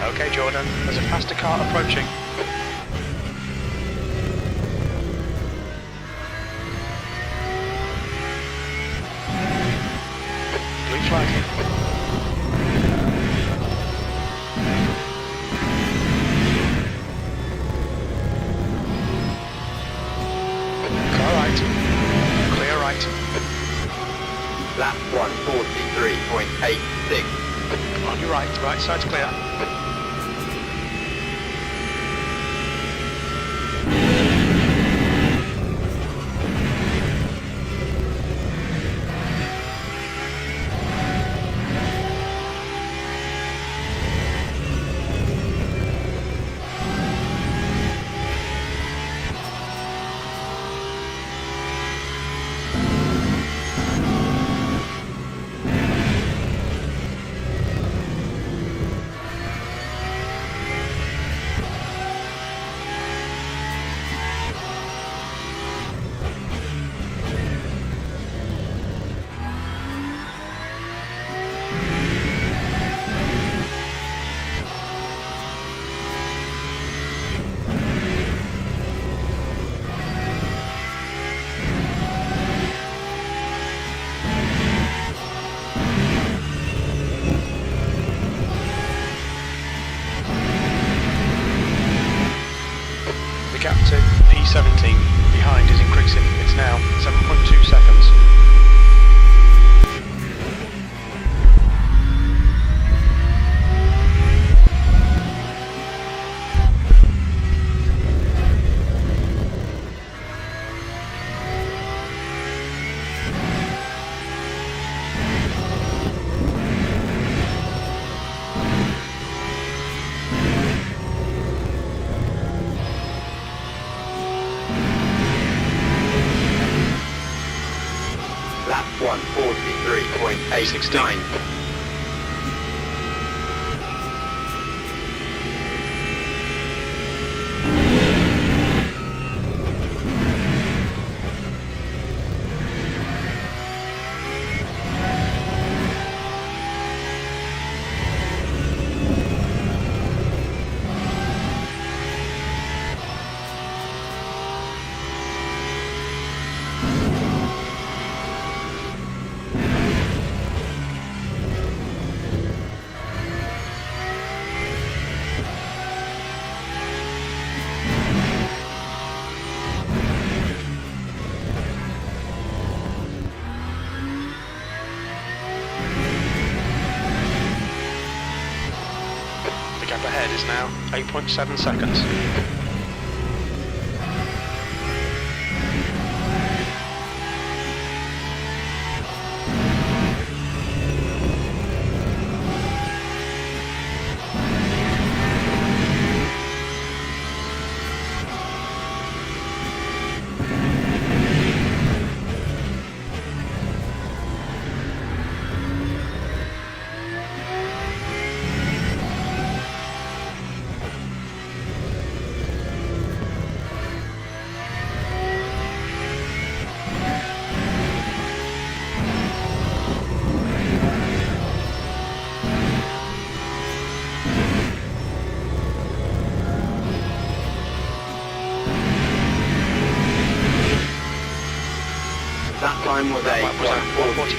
Okay, Jordan, there's a faster car approaching. Blue flag. Car right. Clear right. Lap 1:43.86. On your right, right side's clear. Lap 143.89. The gap ahead is now 8.7 seconds. That time was That lap was at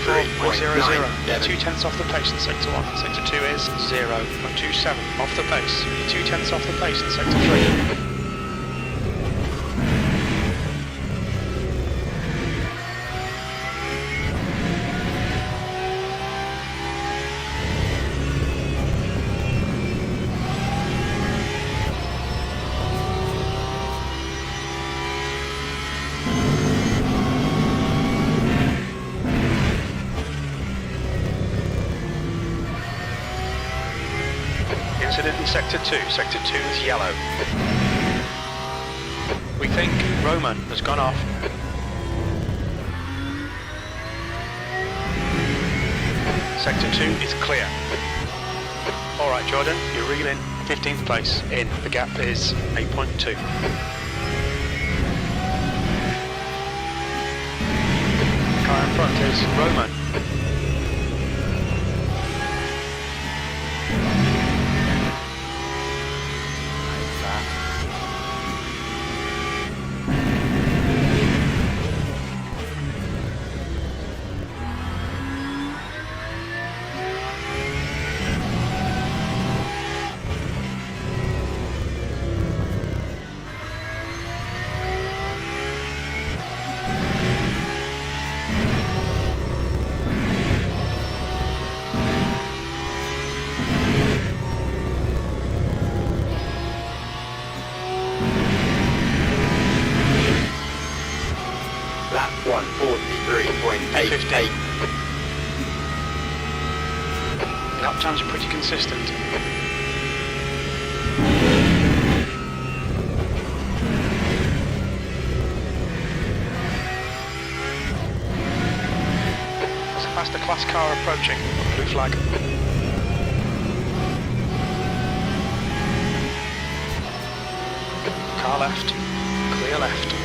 144.00. 143.97. 2 tenths off the pace in sector 1. Sector 2 is 0.27 off the pace. 2 tenths off the pace in sector 3. Incident in Sector 2. Sector 2 is yellow. We think Roman has gone off. Sector 2 is clear. Alright Jordan, you're reeling 15th place in. The gap is 8.2. Car in front is Roman. Lap 143.88. Lap times are pretty consistent. There's a faster class car approaching. Blue flag. Car left. Clear left.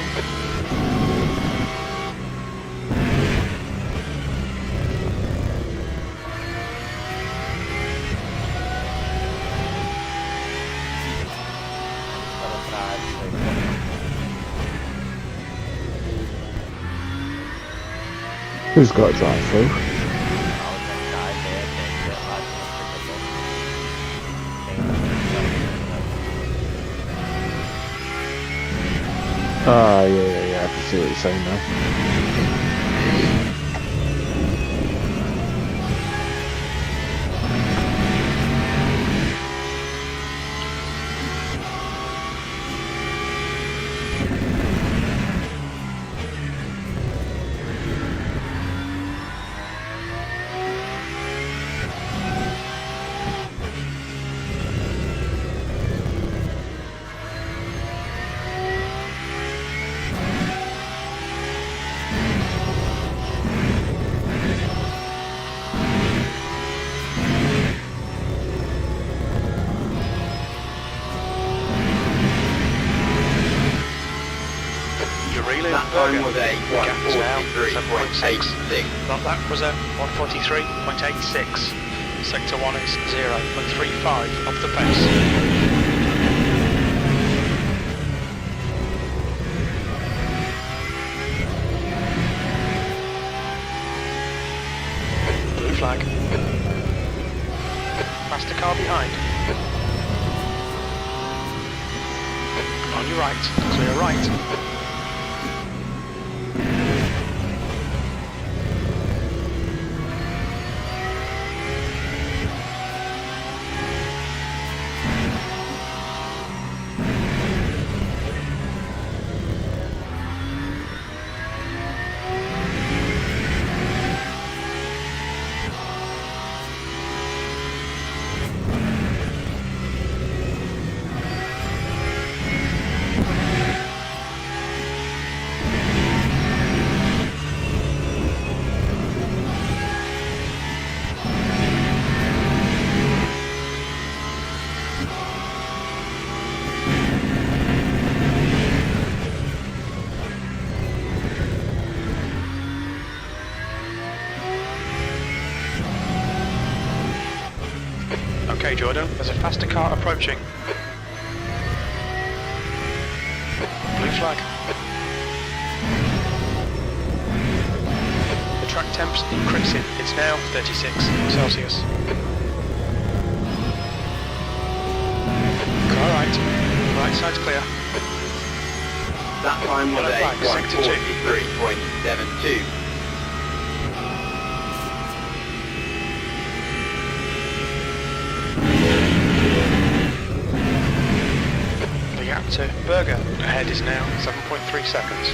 Who's got a drive through? Ah, yeah, I can see what you're saying now. is now 7.6. That lap was at 1:43.86. Sector 1 is 0.35 off the pace. Blue flag. Faster car behind. On your right, clear right. Okay, Jordan, there's a faster car approaching. Blue flag. The track temp's increasing. It's now 36 Celsius. Car right. Right side's clear. That time was Yellow flag, sector 2. 1:43.72. The gap to Berger ahead is now 7.3 seconds.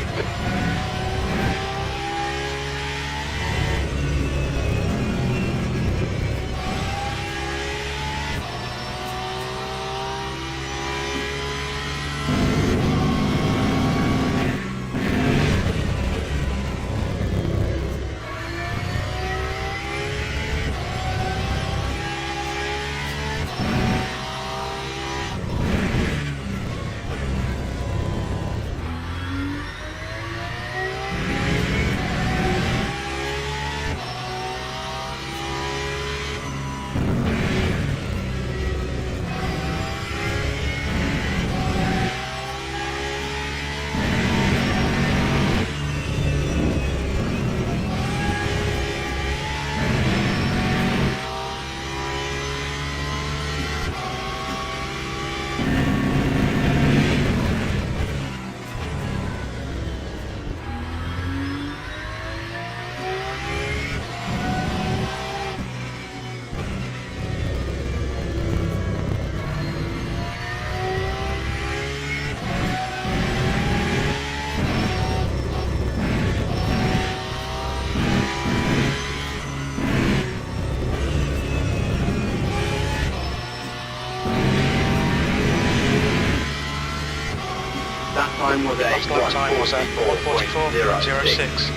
That time was Last lap time was at 1:44.06.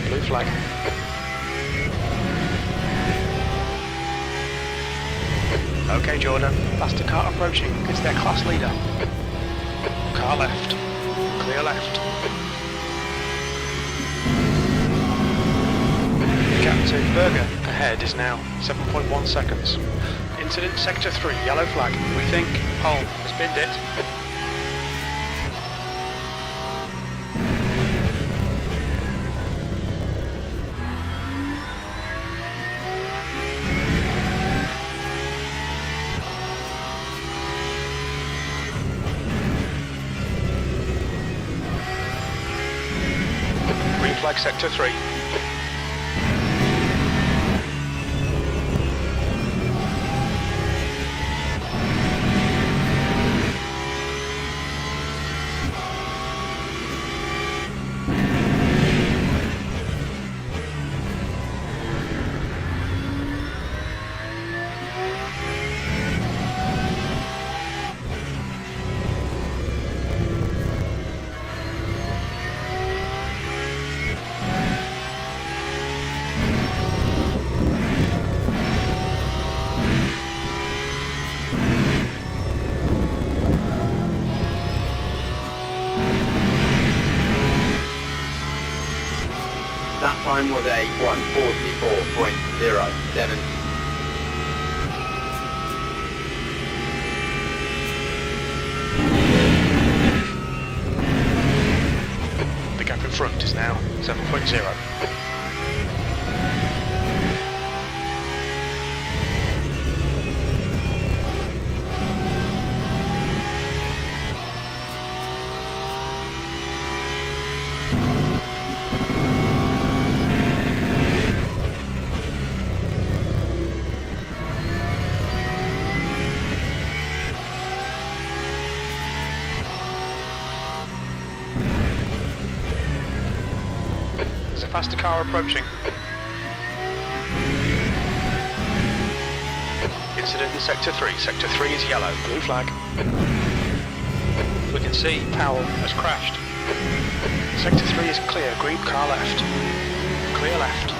Blue flag. Okay, Jordan. Faster car approaching. It's their class leader. Car left. Clear left. Gap to Berger ahead is now 7.1 seconds. Incident sector 3, yellow flag. We think Holm has binned it. Green flag sector 3. time was a 1:44.07. The gap in front is now 7.0. There's a faster car approaching. Incident in Sector 3. Sector 3 is yellow. Blue flag. We can see Powell has crashed. Sector 3 is clear. Green car left. Clear left.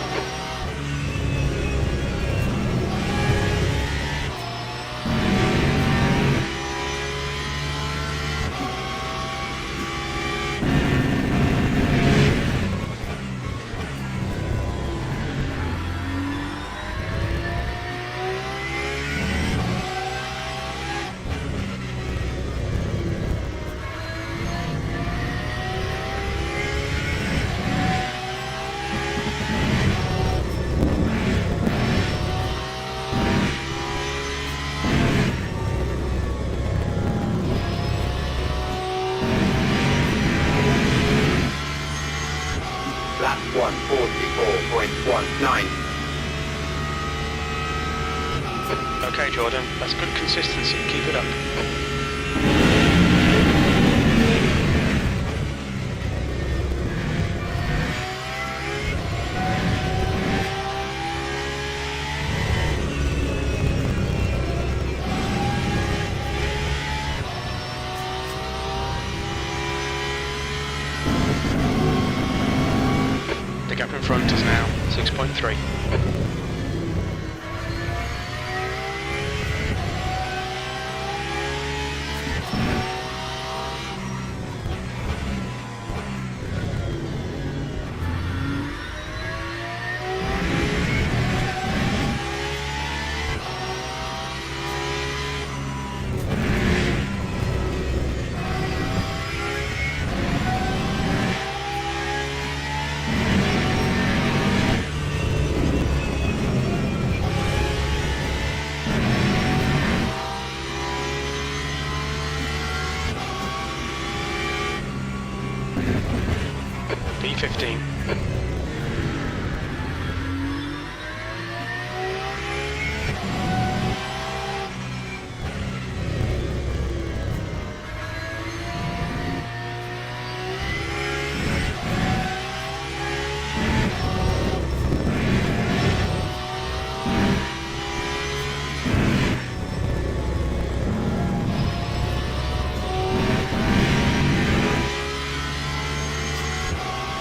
Lap 1:44.19. Okay, Jordan, that's good consistency. Keep it up. The gap in front is now 6.3. B15.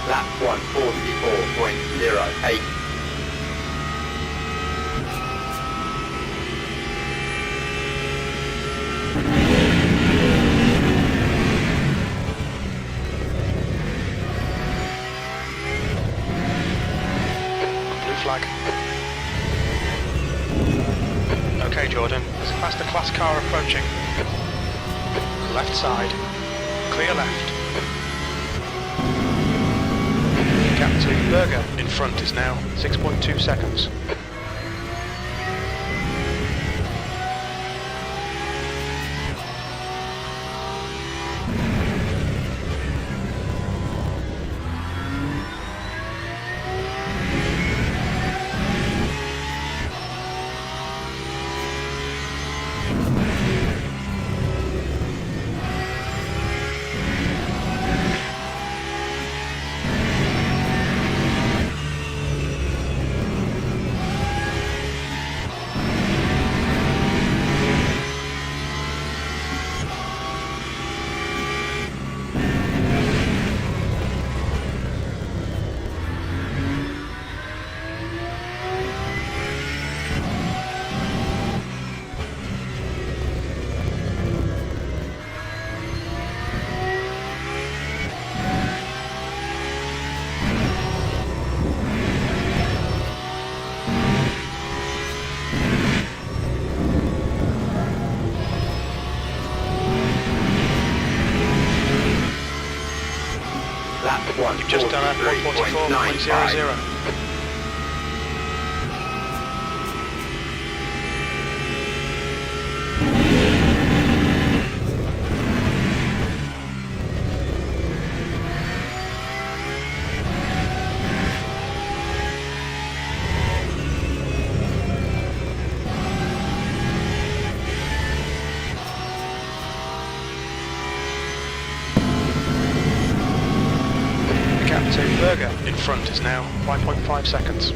Lap 1:44.08. Blue flag. Okay, Jordan, there's a faster class car approaching. Left side. Clear left. Gap to Berger in front is now 6.2 seconds. just done a 144.00. Gap to Berger in front is now 5.5 seconds.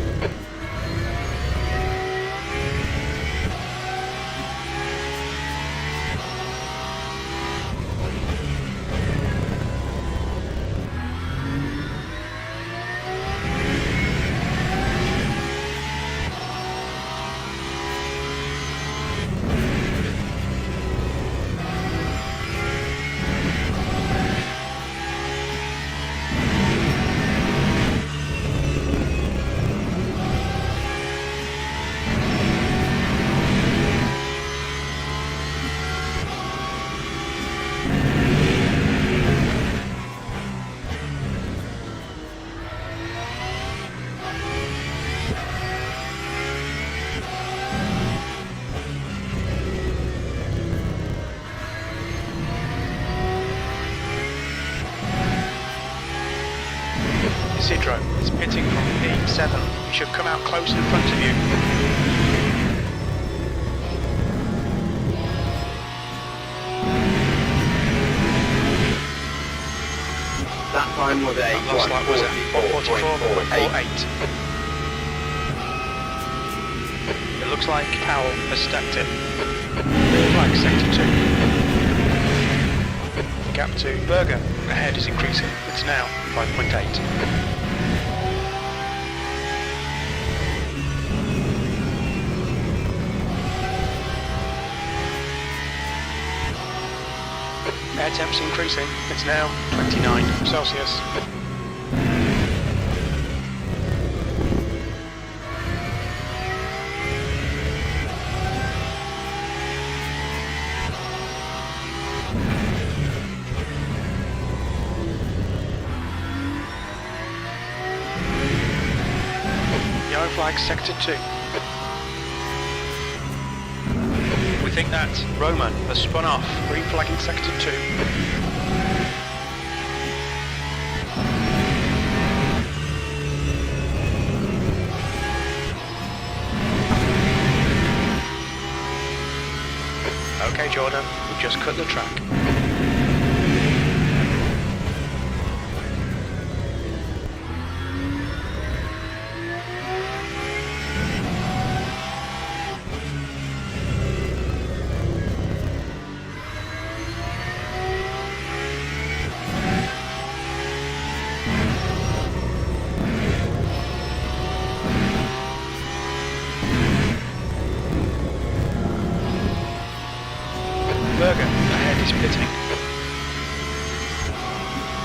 Isidro is pitting from P7. He should come out close in front of you. That time was a Last lap was at 144.48. It looks like Powell has stacked it. Flag sector 2. Gap to Berger ahead is increasing. It's now 5.8. Air temps increasing. It's now 29 Celsius. Yellow flag sector 2. We think that Roman has spun off, green flagging sector 2. Okay, Jordan, we've just cut the track. Berger ahead is pitting.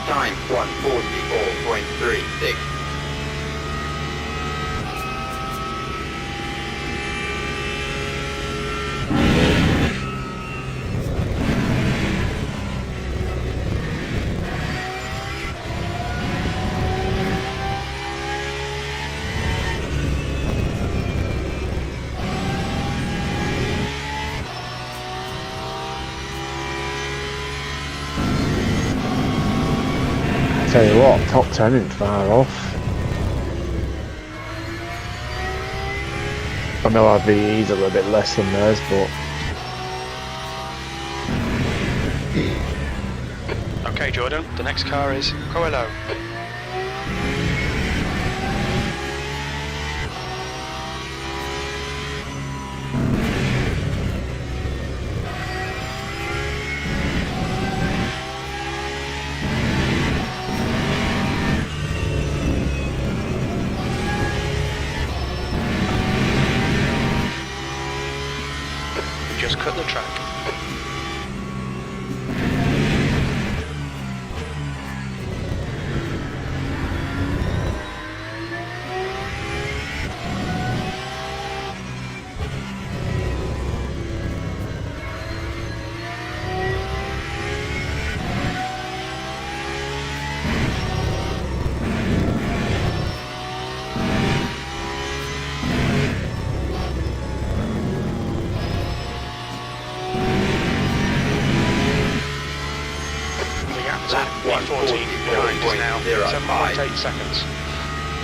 time 144.36. Tell you what, top 10 ain't far off. I know our VE's a little bit less than theirs, but Okay, Jordan, the next car is Coelho. Just cut the track. So P14 behind is now 7.8 seconds.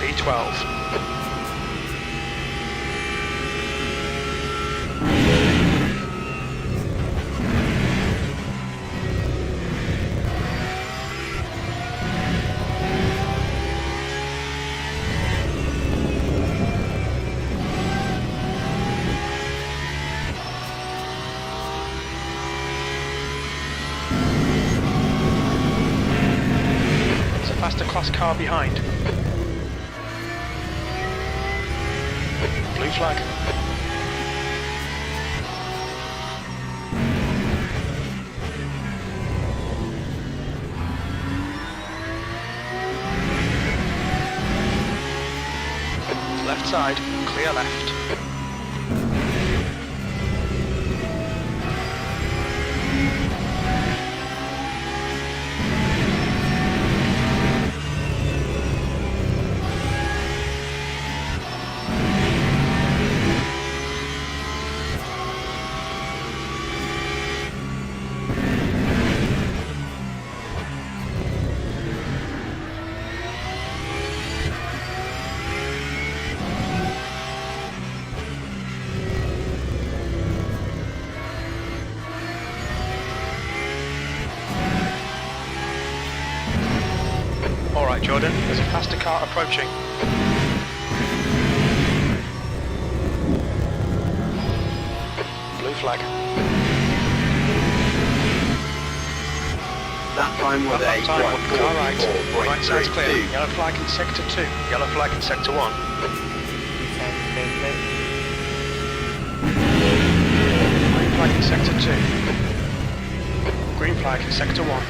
P12. Faster class car behind. Blue flag. Left side, clear left. Alright Jordan, there's a faster car approaching. Blue flag. That time was That time, car right. Right side's clear. 1:44.32. Yellow flag in sector 2. Yellow flag in sector 1. Green flag in sector 2. Green flag in sector 1.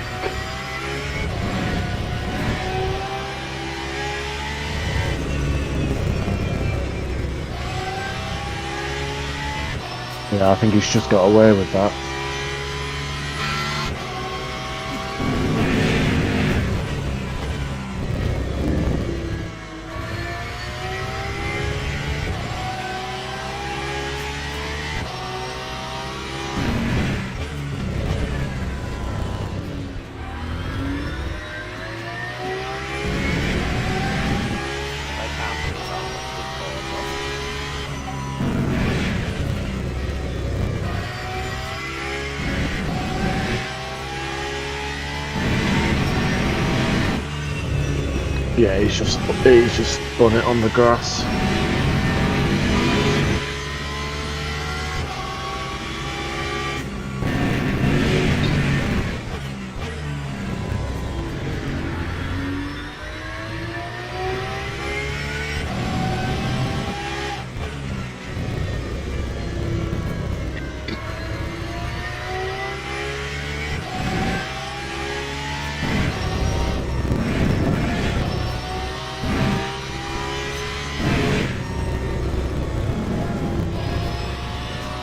Yeah, I think he's just got away with that. I can't believe how much we caught Yeah, he's just done it on the grass.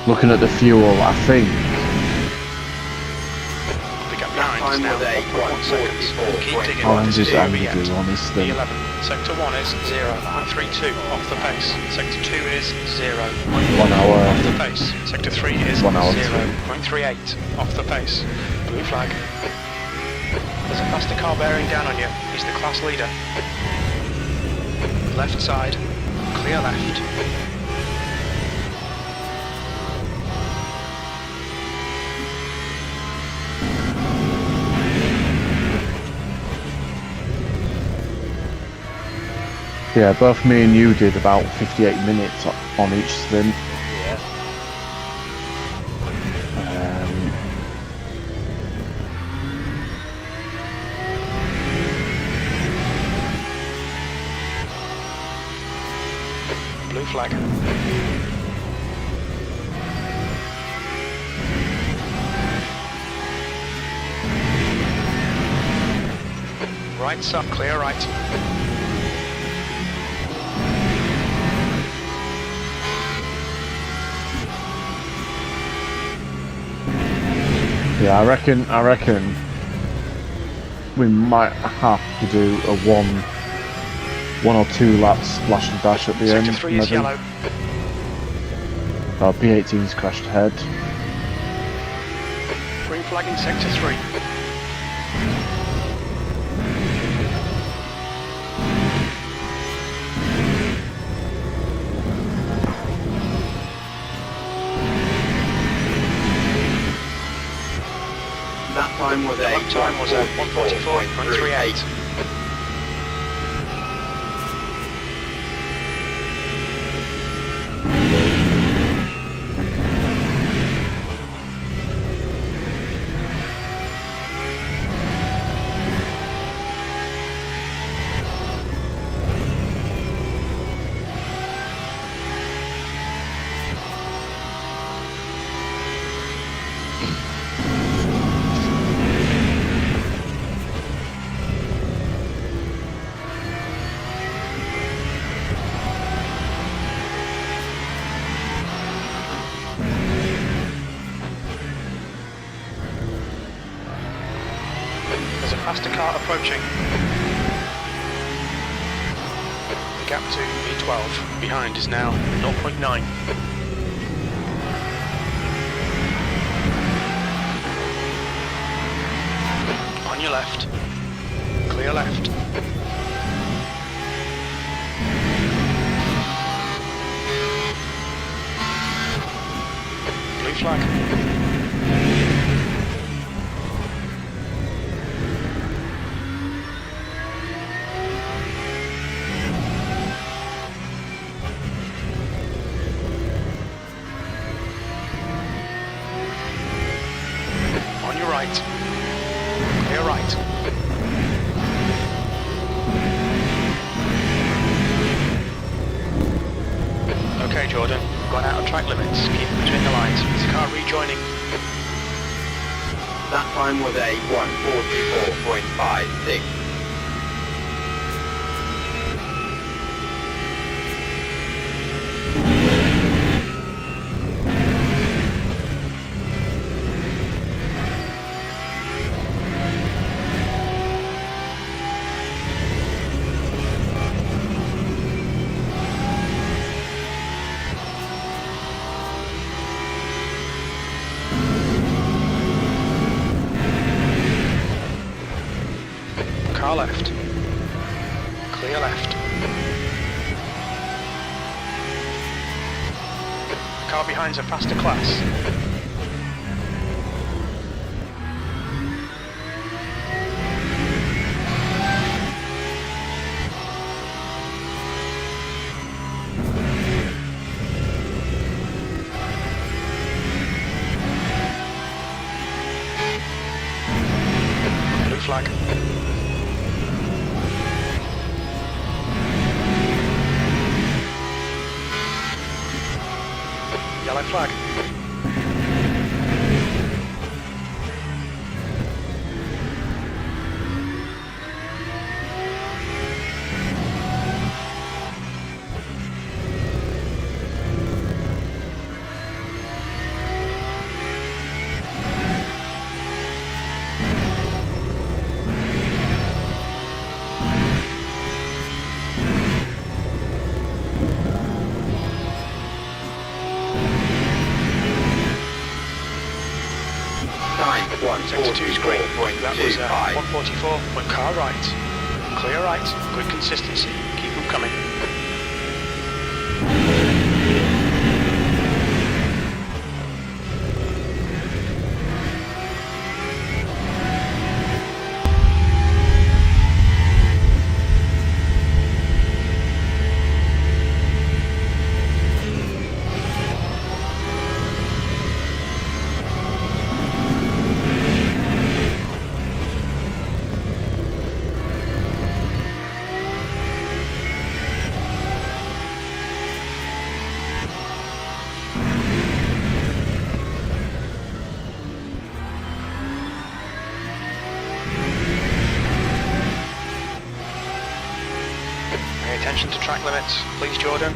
Looking at the fuel, I think The gap behind is now 1.1 seconds. Keep digging. Orange is to Andy the end. on his thing. P11. Sector 1 is 0.32 off the pace. Sector 2 is 0. 1 hour. Off the pace. Sector 3 is 1 hour 0.38 off the pace. Blue flag. There's a faster car bearing down on you. He's the class leader. Left side. Clear left. Yeah, both me and you did about 58 minutes on each stint. Yeah. Blue flag. Right side, clear right. Yeah, I reckon we might have to do a one or two laps splash and dash at the Sector end. 3 is maybe. yellow. Our P18's crashed ahead. Green flag in sector 3. time was The lap time was at 1:44.38. There's a faster car approaching. The gap to V12 behind is now 0.9. On your left. Clear left. Blue flag. On your right. Clear right. Okay, Jordan, gone out of track limits. Keep between the lines. Is the car rejoining? That time was a 1:44.56. Car left. Clear left. Car behind's a faster class. Blue flag. Yellow flag. Sector 2's green. That was 144. Went car right. Clear right. Good consistency. Keep them coming. Pay attention to track limits, please, Jordan.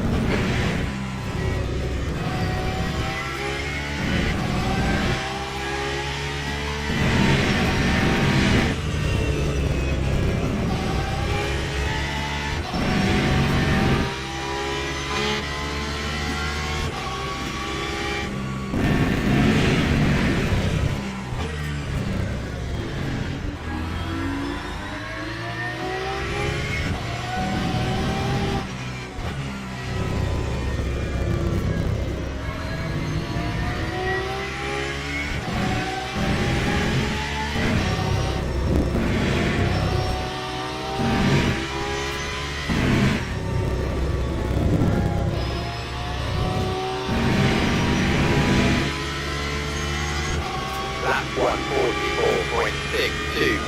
Lap 144.62.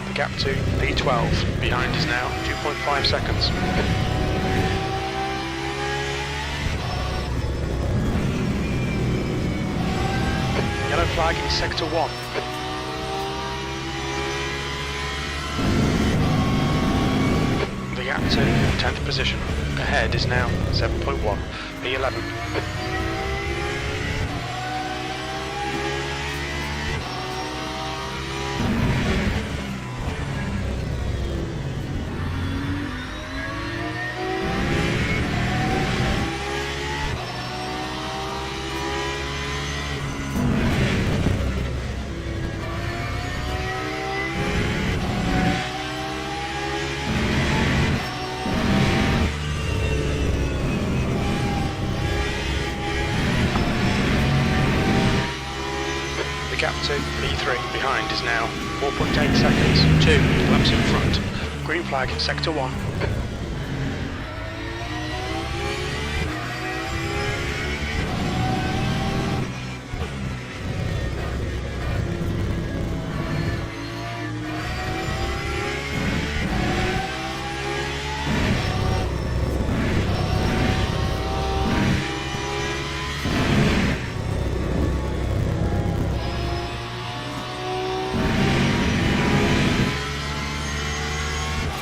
The gap to P12 behind is now 2.5 seconds. Yellow flag in sector 1. The gap to 10th position. Ahead is now 7.1. P11. The gap to P3 behind is now 4.8 seconds. 2 laps in front. Green flag, sector 1.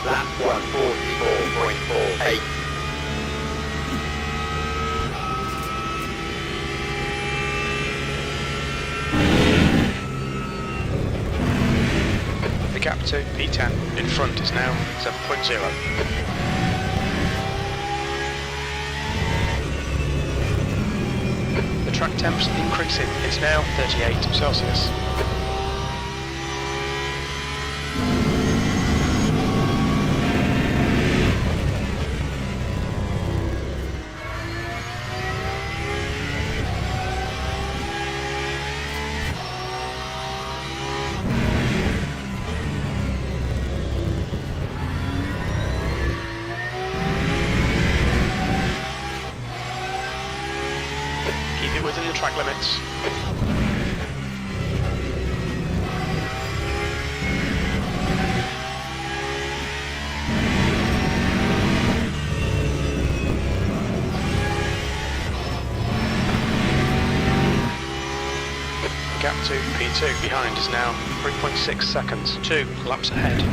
Lap 144.48. The gap to P10 in front is now 7.0. The track temps increasing. It's now 38 Celsius. Keep it within the track limits. The gap to P2 behind is now 3.6 seconds. 2 laps ahead.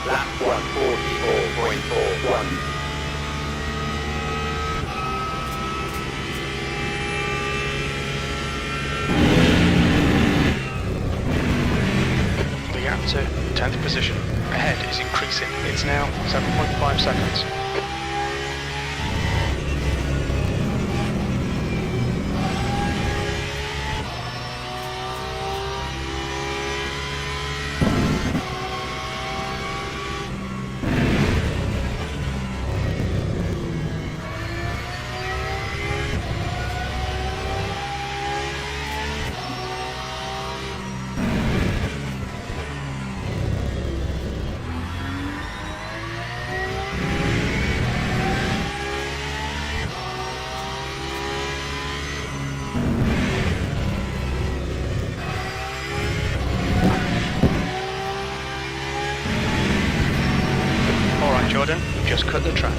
Lap 144.41. The gap to 10th position. Ahead is increasing. It's now 7.5 seconds. Alright Jordan, you've just cut the track.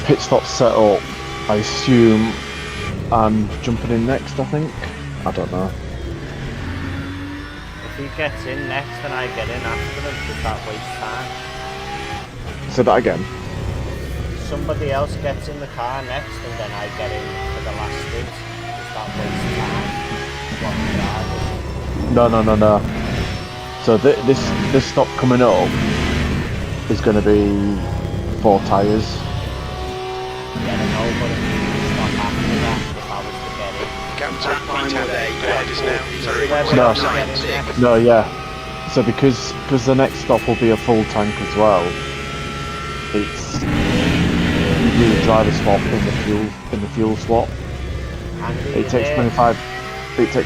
Pit stop set up. I assume I'm jumping in next, I think. I don't know. If he gets in next and I get in after him, does that waste time? Say that again. Somebody else gets in the car next and then I get in for the last stint. Does that waste time? What driving? No. So this stop coming up is going to be 4 tyres. Yeah, I know, but stop after that if I was to get it. Gap to P10. Ahead is now No. 3.09. No, yeah. So because the next stop will be a full tank as well, it's you do the driver swap in the fuel swap. It takes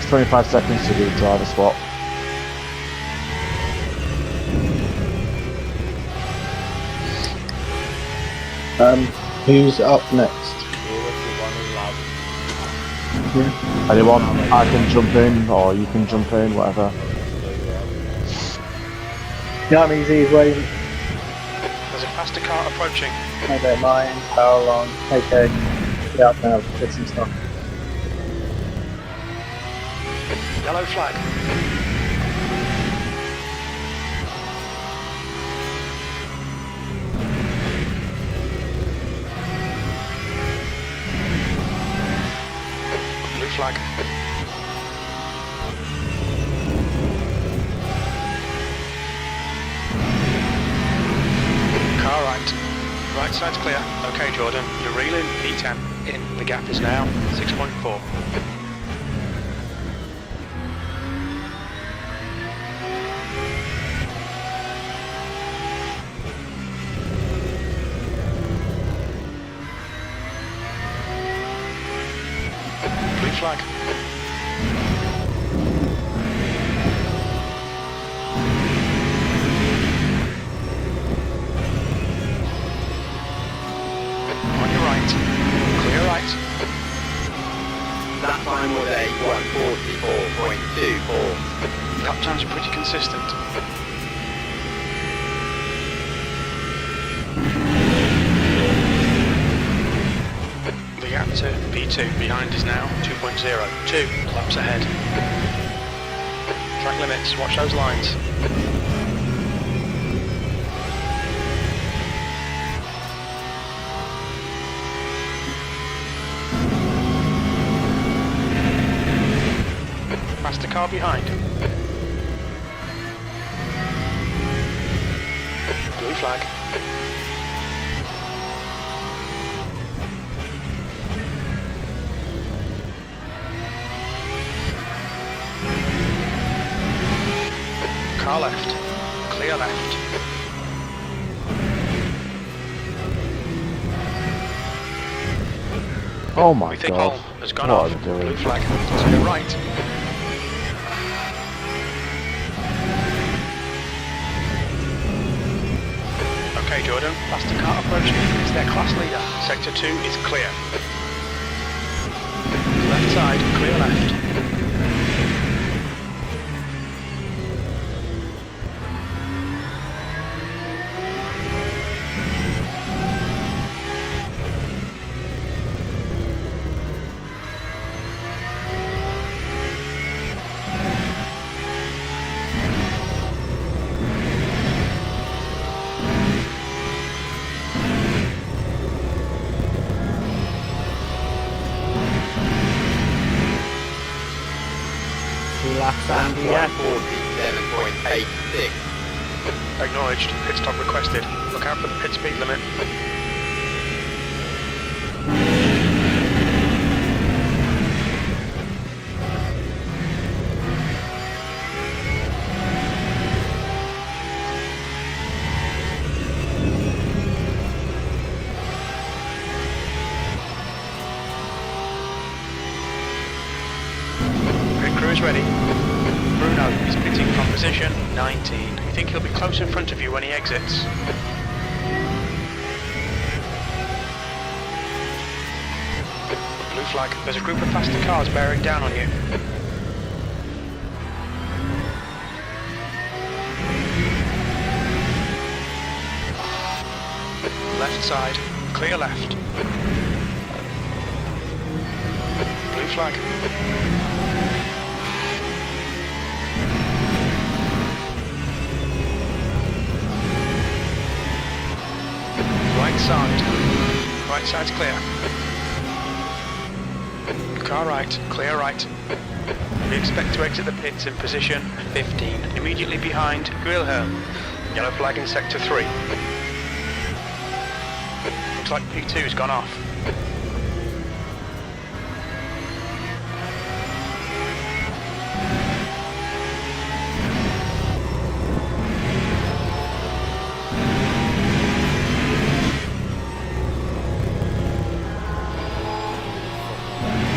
25 seconds to do the driver swap. Who's up next? Anyone? I can jump in, or you can jump in, whatever. Yeah, I'm easy as waiting. There's a faster car approaching. I don't mind. How long? Okay. Yeah, up now. Get some stuff. Yellow flag. Blue flag. Car right. Right side's clear. Okay, Jordan, you're reeling. P10 in. The gap is now 6.4. Blue flag. On your right. Clear right. That time was a 144.24. Lap times are pretty consistent. The gap to P2 behind is now 2.0. 2 laps ahead. Track limits, watch those lines. Faster car behind. Blue flag. Car left. Clear left. Oh my We think god. Holm has gone What off. are they doing? Blue flag. To the right. Okay, Jordan. Faster car approaching. It's their class leader. Sector 2 is clear. Left side, clear left. Laps Andy, yeah. 147.86. Acknowledged. Pit stop requested. Look out for the pit speed limit. Pit crew is ready. Bruno is pitting from position 19. You think he'll be close in front of you when he exits? Blue flag. There's a group of faster cars bearing down on you. Left side. Clear left. Blue flag. Right side. Right side's clear. Car right, clear right. We expect to exit the pits in position 15, immediately behind Wilhelm. Yellow flag in sector 3. Looks like P2's gone off.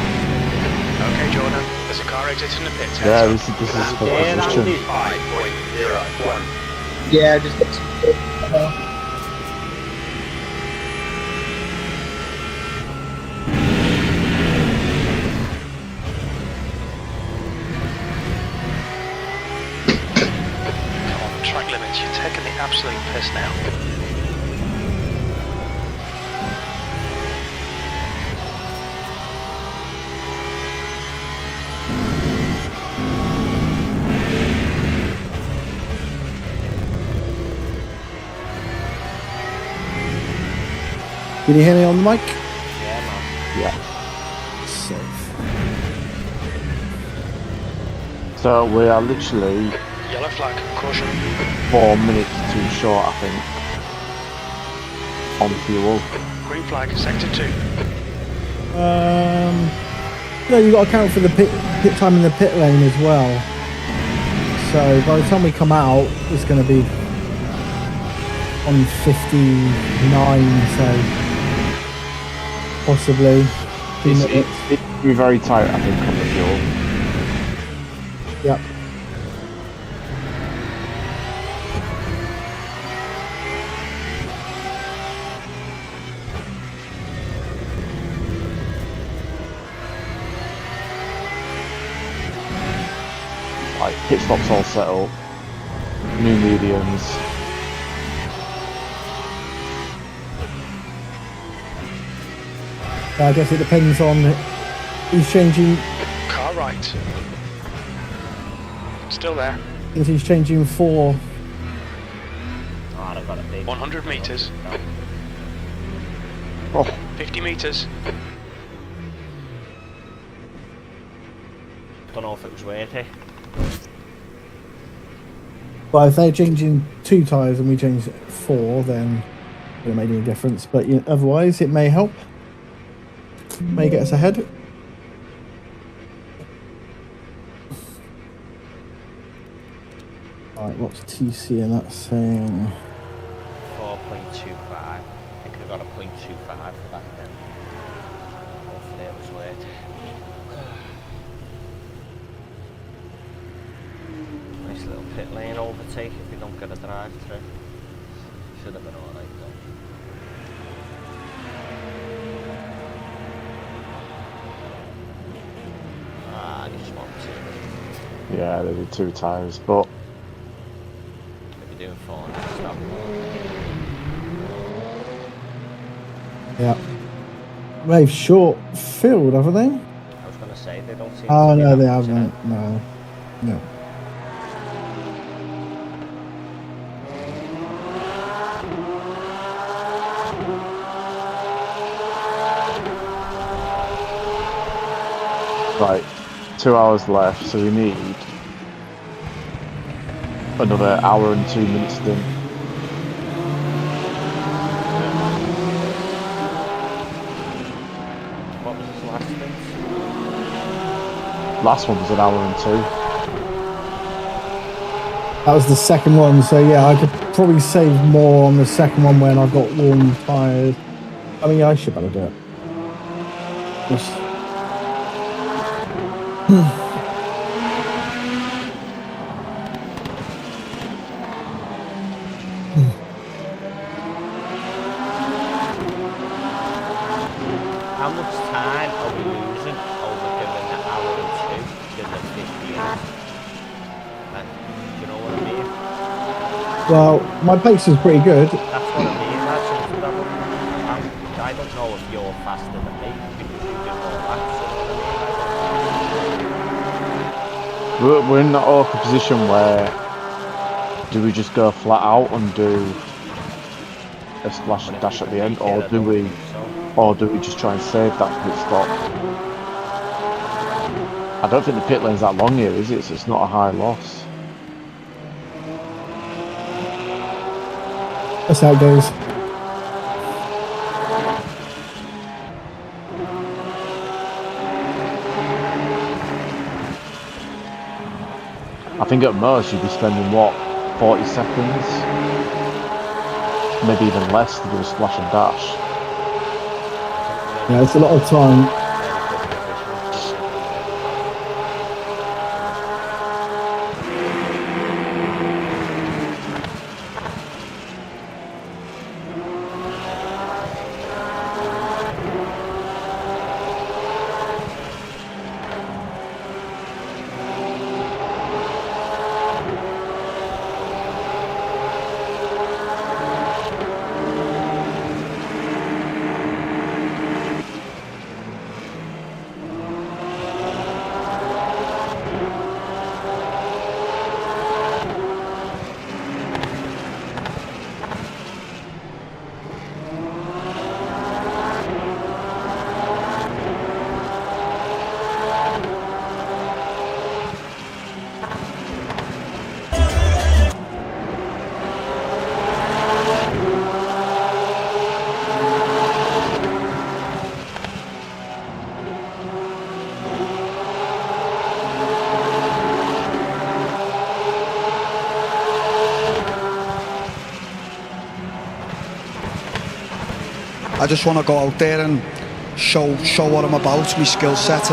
Okay, Jordan, there's a car exiting the pits. Yeah, Heads this is up. for position. 5.01. Yeah, just Come on, track limits, you're taking the absolute piss now. Can you hear me on the mic? Yeah, man. Yeah. Safe. So we are literally Yellow flag, caution. 4 minutes too short, I think, on fuel. Green flag, sector 2. No, you got to account for the pit time in the pit lane as well. So by the time we come out, it's going to be on 59. So possibly. It'd be very tight, I think, on the fuel. Yep. Like, pit stops all set up, new mediums. I guess it depends on who's changing. Car right. Still there. If he's changing for Oh, I've got a big 100 metres. Oh, 50 metres. Don't know if it was worth it. Well, if they're changing 2 tyres and we change 4, then it won't make any difference. But otherwise, it may help. May get us ahead. Alright, what's TC in that saying? 4.25. I think I got a 0.25 for that then. Hopefully it was worth it. Nice little pit lane overtake if you don't get a drive through. Should have been alright though. Ah, you swamped it. yeah, they did 2 tyres, but If you're doing 400 stop. Yeah. They've short filled, haven't they? I was going to say they don't seem Oh, to be no, they that much in it. haven't. No. No. right, 2 hours left, so we need another hour and 2 minutes then. What was his last thing? Last one was an hour and 2. That was the second one, so yeah, I could probably save more on the second one when I've got warm tyres. I mean, yeah, I should be able to do it. Just... How much time are we losing over doing the hour and 2 than the 58? Do you know what I mean? Well, my pace is pretty good. That's what I mean, lads. I don't know if you're faster than me because you do more laps. You know what I mean? We're in that awkward position where do we just go flat out and do a splash and dash at the end, or do we just try and save that pit stop? I don't think the pit lane's that long here, is it? So it's not a high loss. That's how it goes. I think at most you'd be spending, what, 40 seconds? Maybe even less to do a splash and dash. Yeah, it's a lot of time. I just want to go out there and show what I'm about, my skill set.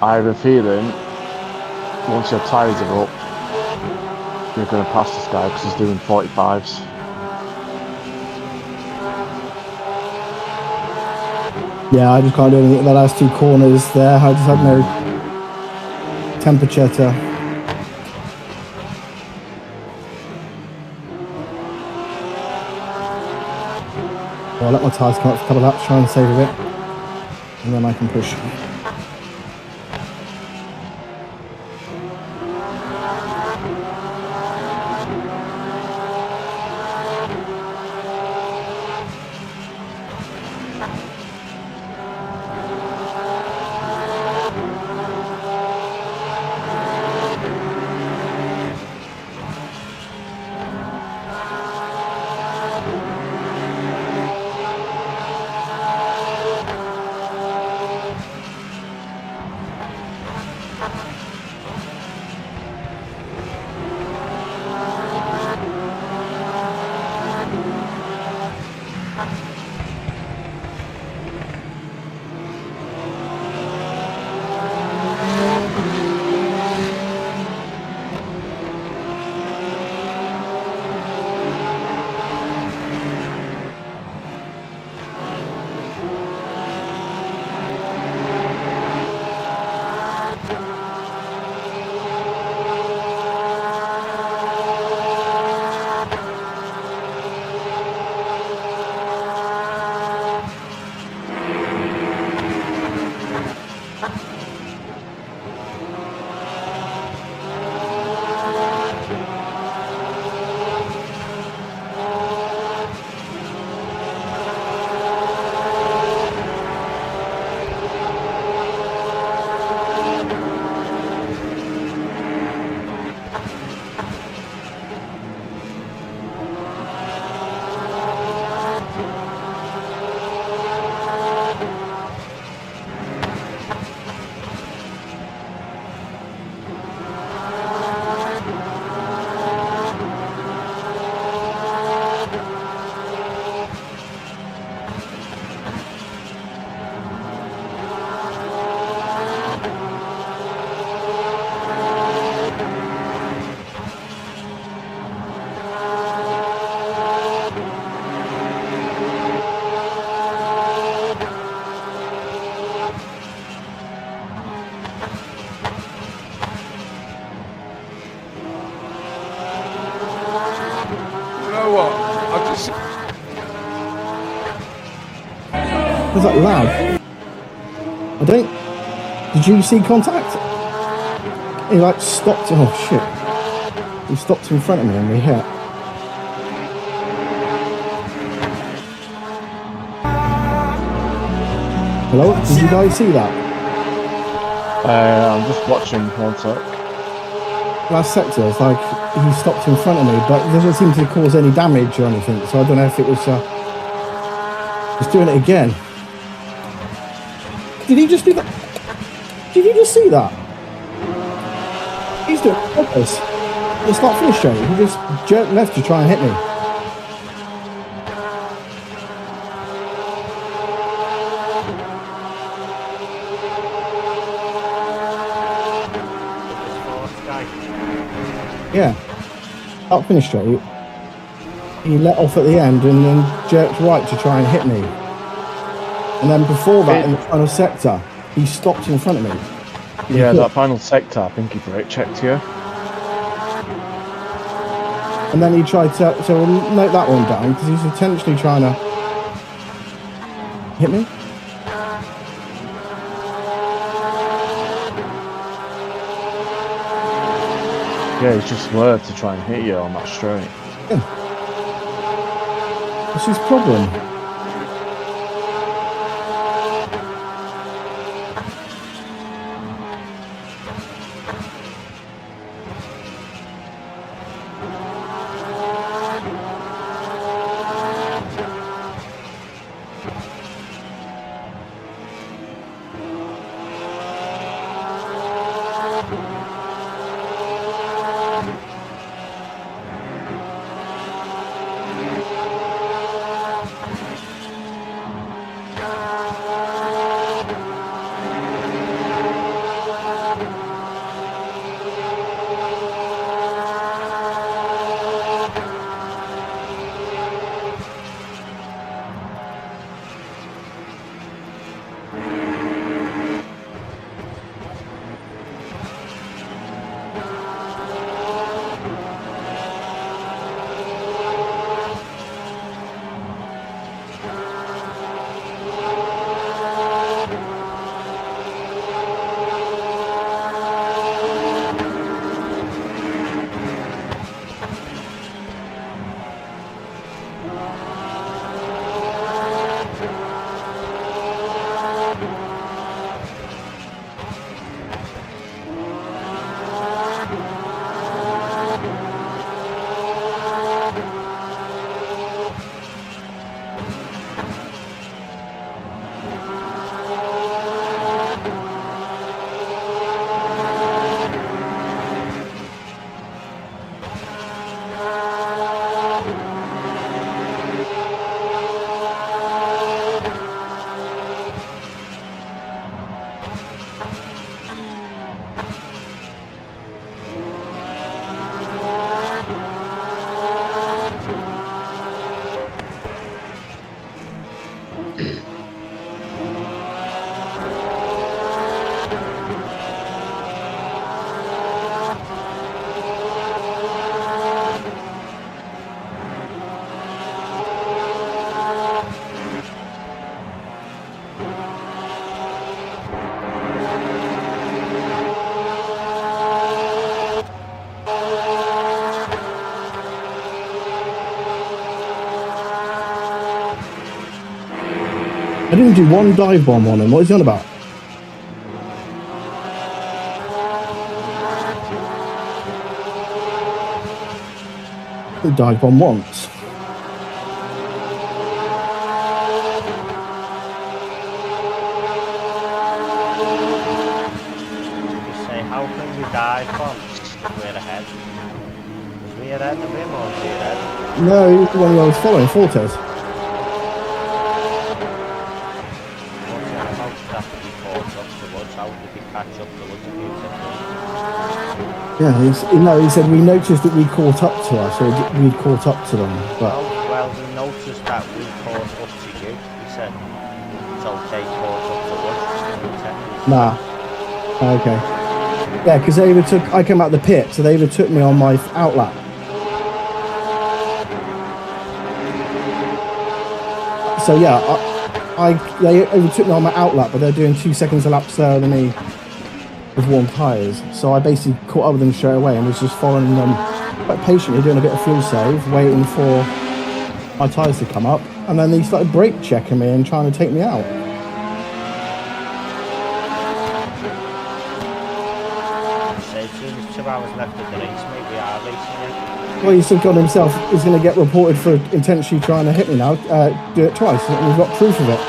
I have a feeling once your tyres are up, you're going to pass this guy because he's doing 45s. Yeah, I just can't do anything. The last two corners there, I just had no temperature to. I'll let my tyres come up for a couple of laps, try and save a bit, and then I can push. There's that lag. I don't. Did you see contact? He like stopped. Oh shit! He stopped in front of me and we hit. Hello? Did you guys see that? I'm just watching. One sec. Last sector, it's like he stopped in front of me, but it doesn't seem to cause any damage or anything. So I don't know if it was just doing it again. Did he just do that? Did you just see that? He's doing it on purpose. It's not finished yet. He just jerked left to try and hit me. Yeah, not finished straight. He let off at the end and then jerked right to try and hit me. And then before that, in the final sector, he stopped in front of me. Yeah, that final sector, I think he brake checked you. And then he tried to note that one down because he's intentionally trying to hit me. Yeah, he's just swerved to try and hit you on that straight. Yeah. What's his problem? I didn't do one dive bomb on him. What is he on about? I dive bomb once. Say, how can you dive bomb? We're ahead. Was we ahead of him or was he ahead? No, he was the one I was following, Fortes. Yeah, he said we noticed that we caught up to us, or we'd caught up to them. But well, we noticed that we caught up to you. He said it's okay, caught up to us. Nah. Okay. Yeah, because they either took. I came out the pit, so they either took me on my outlap. So yeah, they overtook me on my outlap, but they're doing 2 seconds a lap slower than me with warm tyres. So I basically caught up with them straight away and was just following them quite patiently, doing a bit of fuel save, waiting for my tyres to come up. And then they started brake checking me and trying to take me out. So as soon as 2 hours left of the race, mate, we are racing it. Well, he's God himself is going to get reported for intentionally trying to hit me now. Do it twice, and we've got proof of it.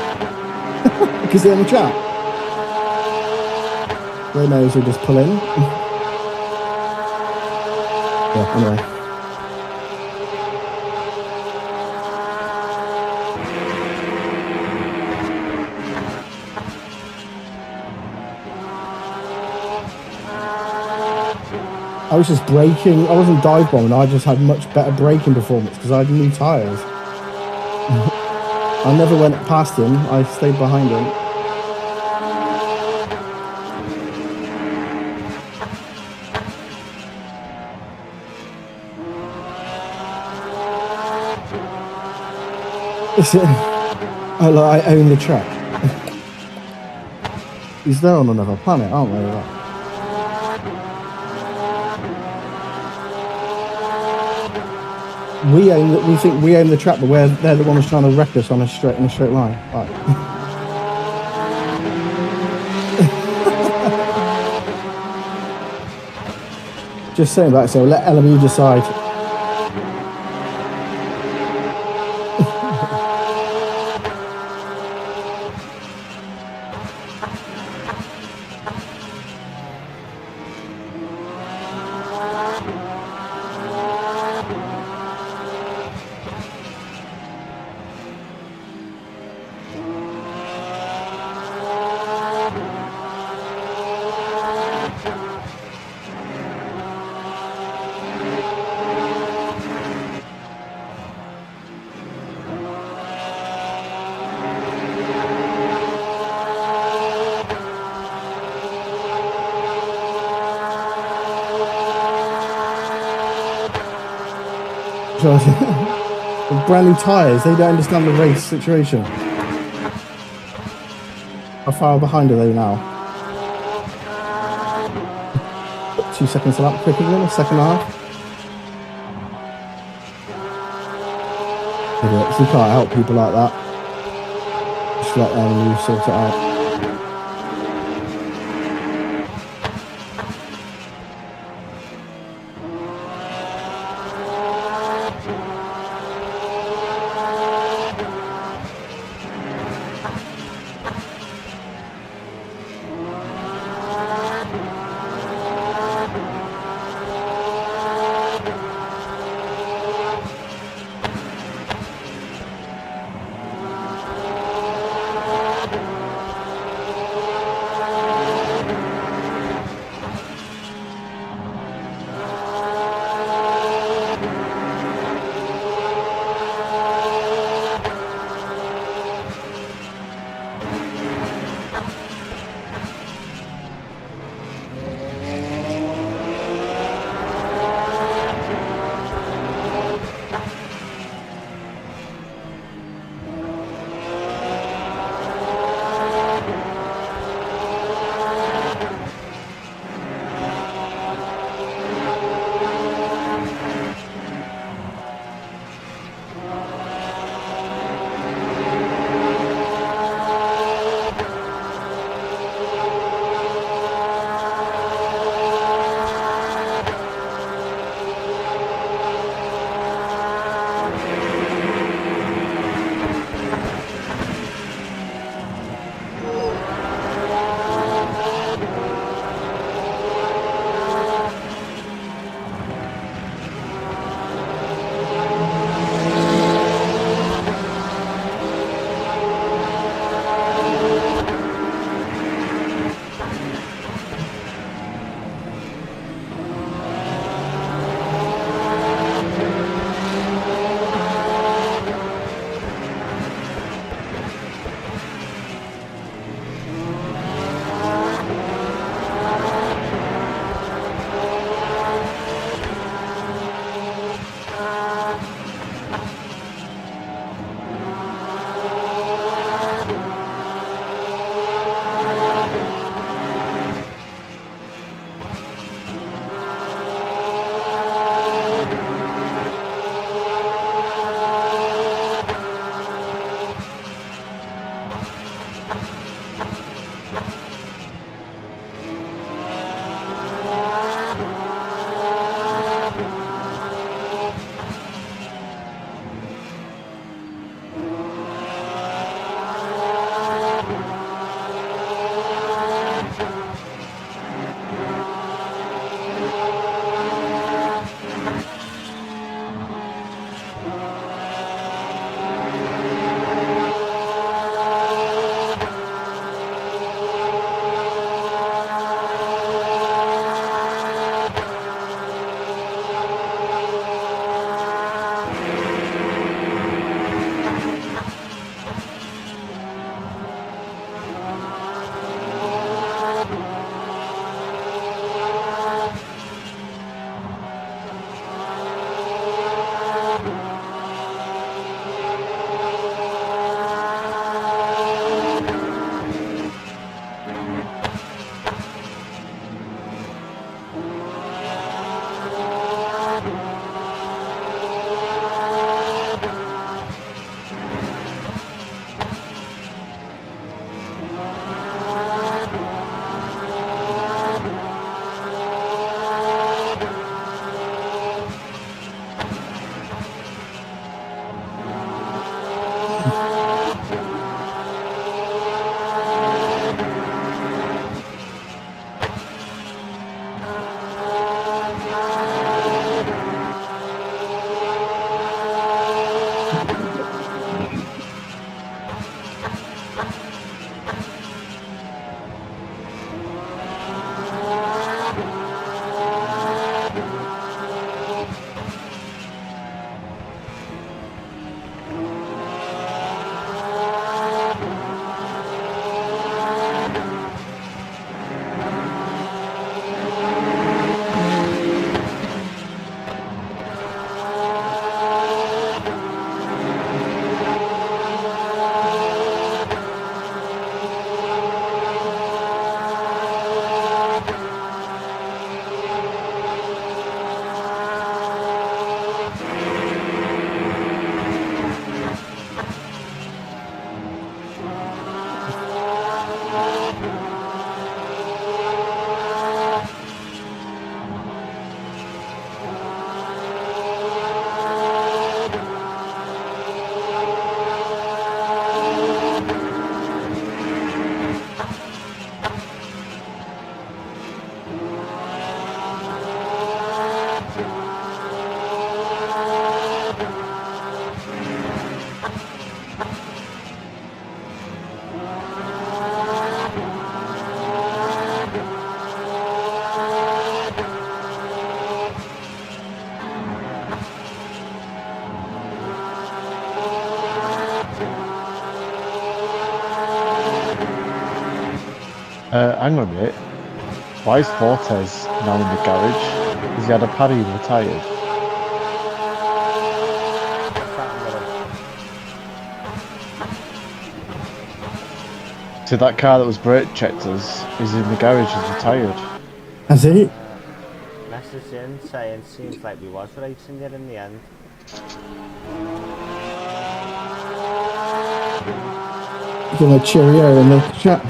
Because they're in the chat. They knows we just pull in. Yeah, anyway. I was just braking. I wasn't dive bombing. I just had much better braking performance because I had new tyres. I never went past him. I stayed behind him. Listen, I own the track. He's there on another planet, aren't they? We think we own the track, but they're the ones trying to wreck us in a straight line. Right. Just saying that, so let LMU decide. With brand new tyres, they don't understand the race situation. How far behind are they now? 2 seconds lap quicker than a second and a half. Idiots, you can't help people like that. Just let them sort it out. Hang on a minute. Why is Fortes now in the garage? Has he had a paddy and retired? So that car that was brake checked us is in the garage, is retired. Has he? Message in saying seems like we was racing it in the end. Give him a cheerio in the chat.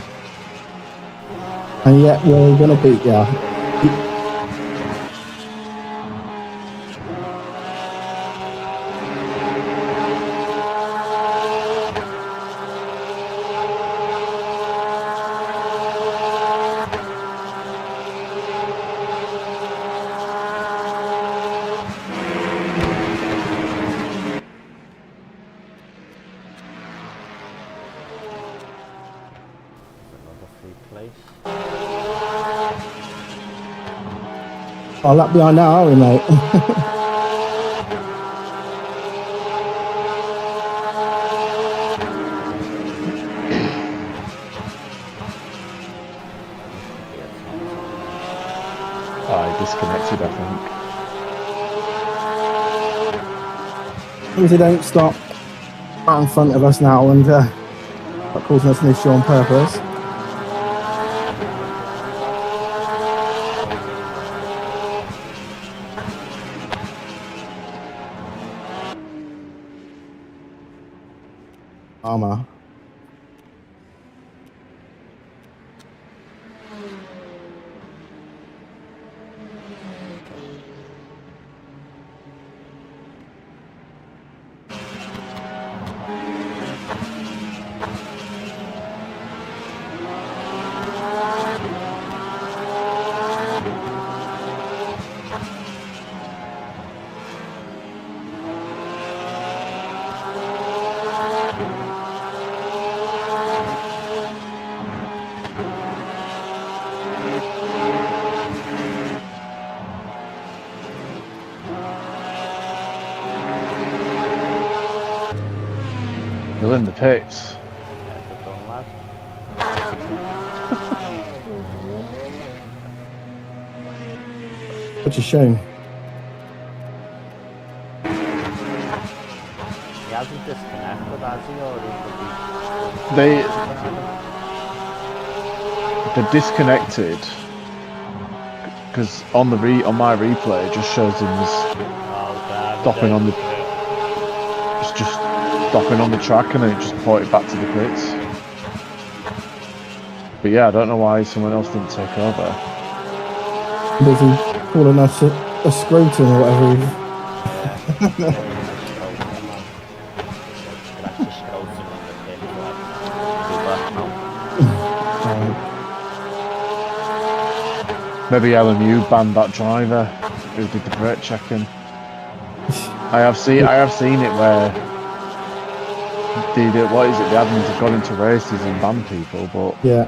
And yet we're gonna beat ya. Another free place. Oh, lap behind now, are we, mate? I disconnected, I think. If they don't stop right in front of us now and not causing us an issue on purpose. Armour. You're in the pits. Such a shame. He hasn't disconnected, has he? Or They're disconnected because on my replay it just shows him as stopping on the just stopping on the track and then it just ported back to the pits. But yeah, I don't know why someone else didn't take over. Busy calling us a scrotum or whatever. Maybe LMU banned that driver who did the brake checking. I have seen it where the admins have gone into races and banned people, but yeah.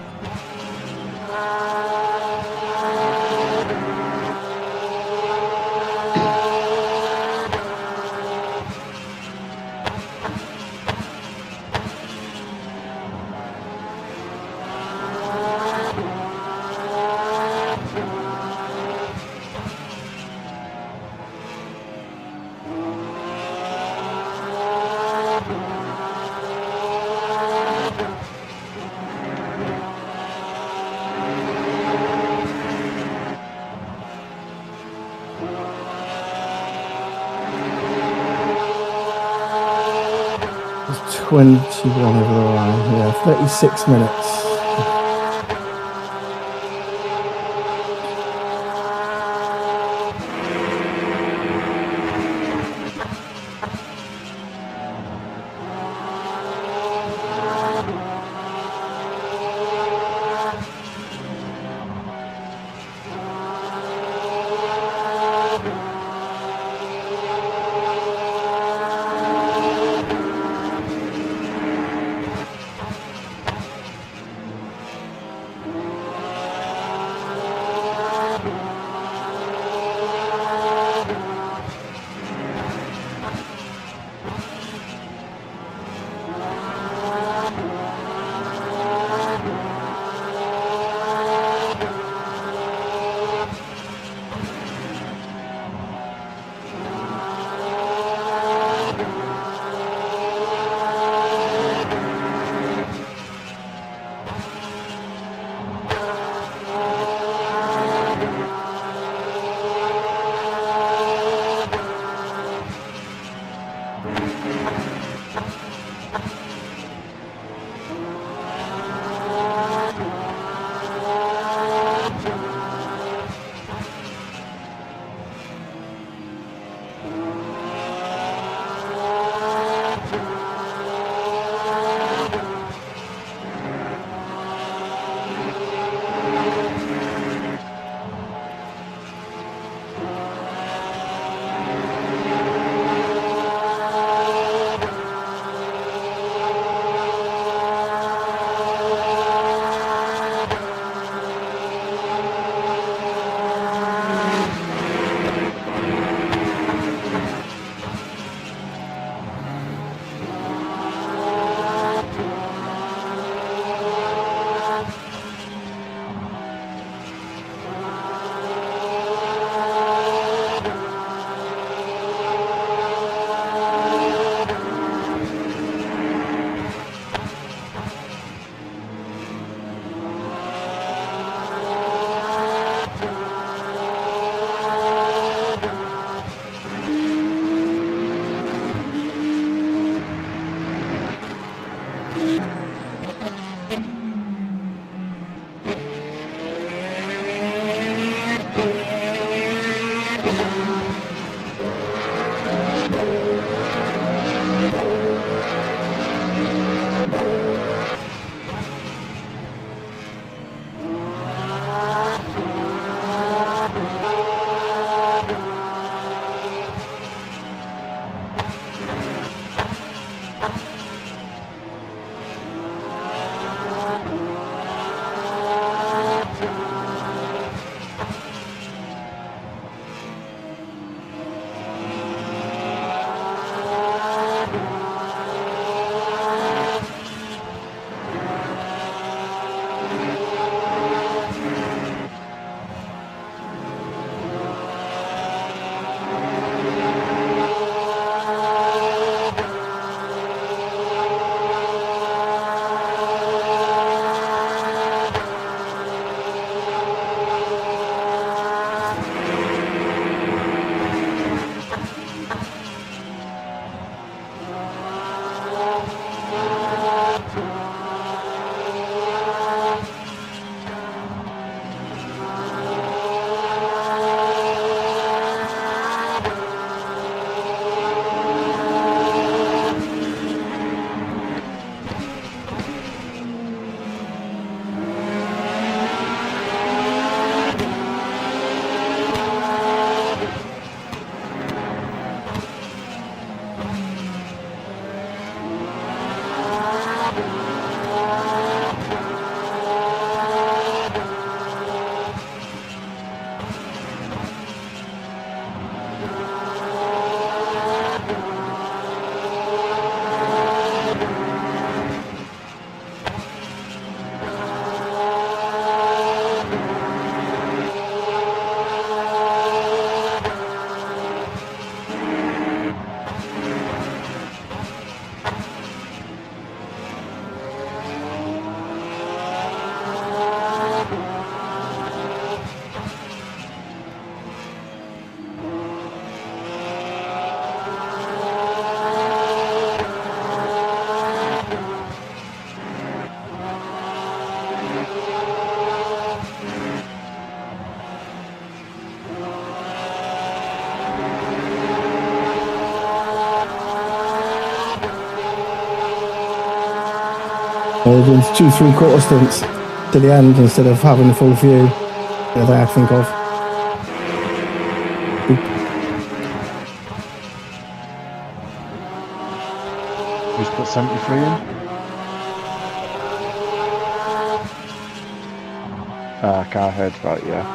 It's 21 over the line, yeah, 36 minutes. Doing 2 3/4 stints to the end instead of having the full few. Yeah, that I think of. Just put 73 in. Car head, right, yeah.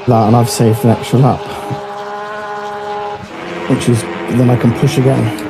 That, and I've saved an extra lap, which is then I can push again.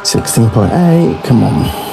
16.8, come on.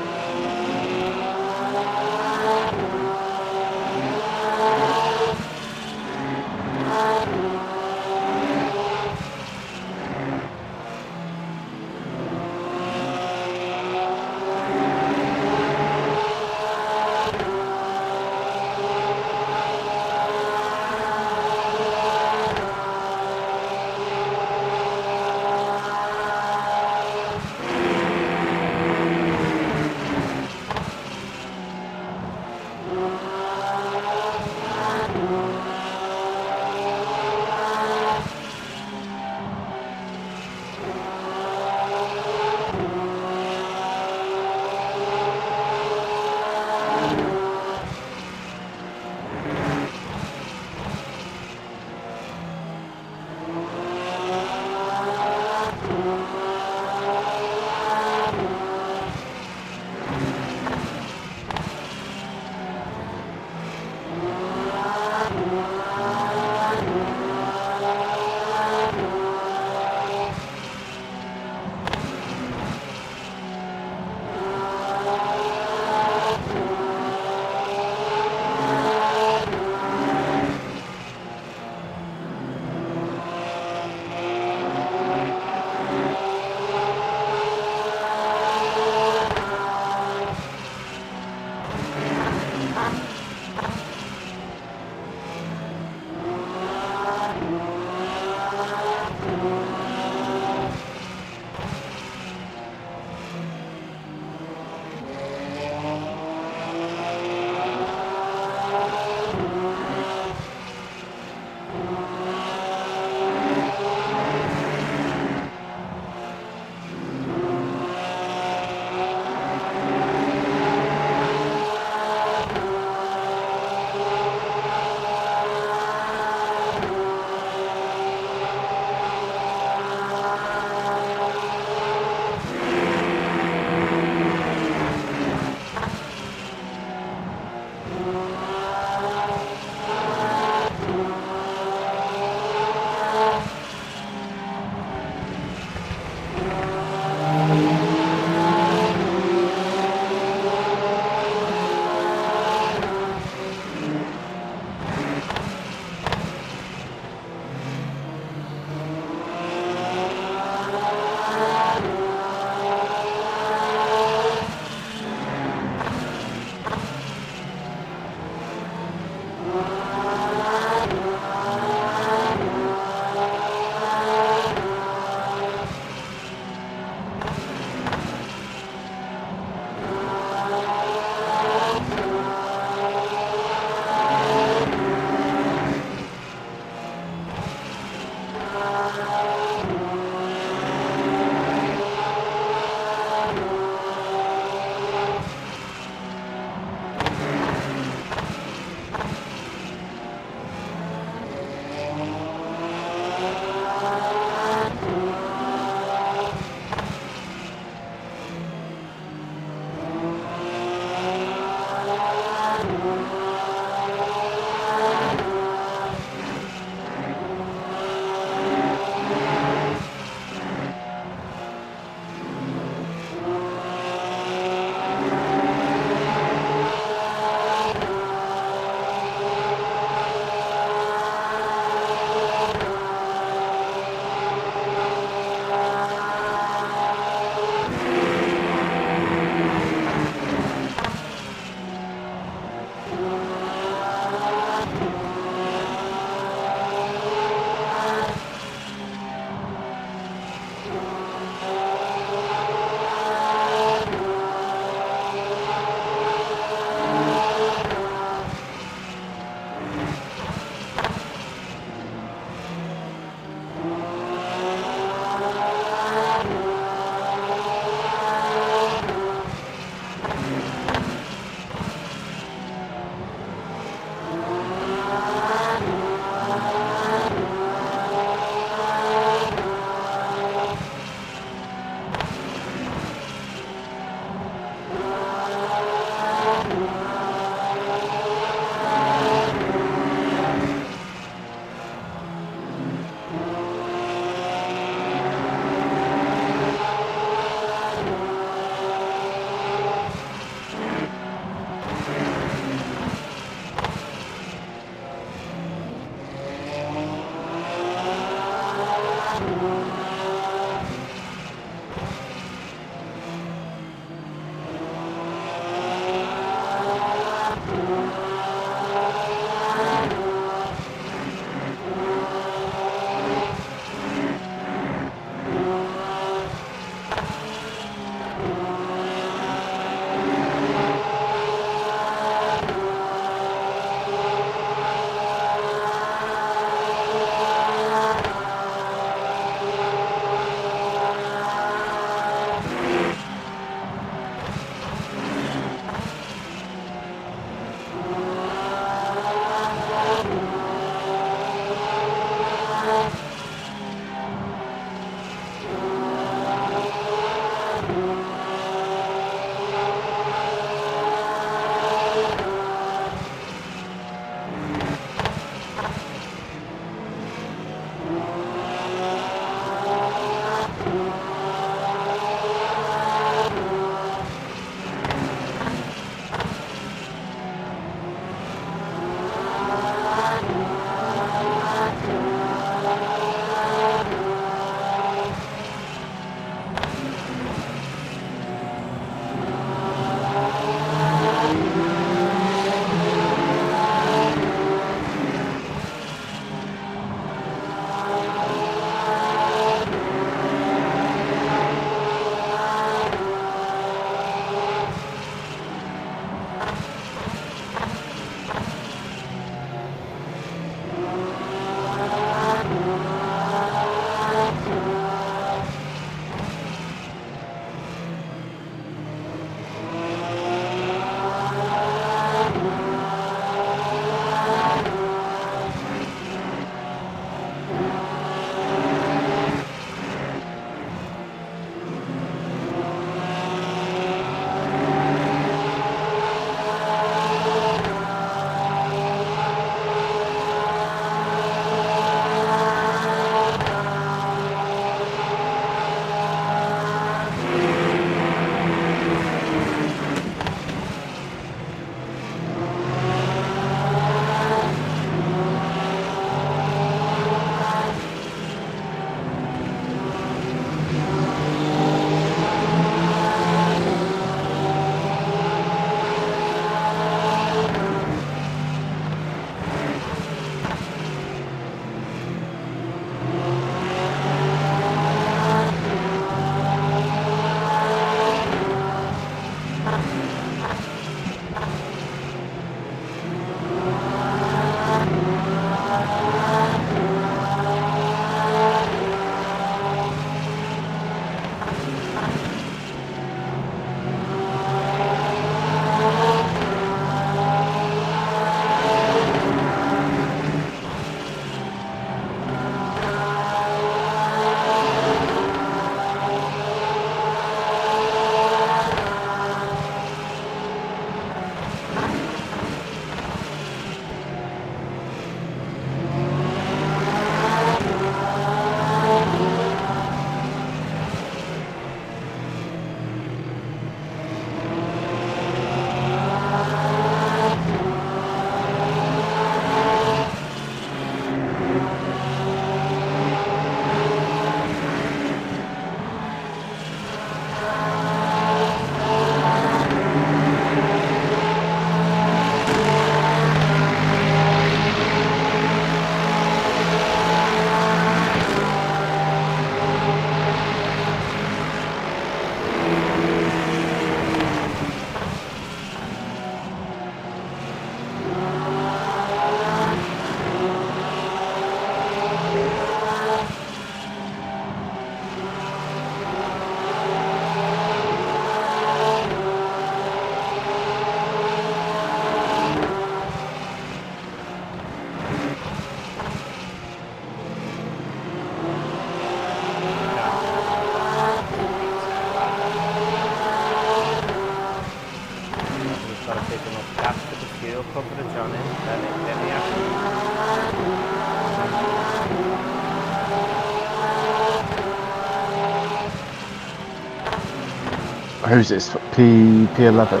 Who's this? P11.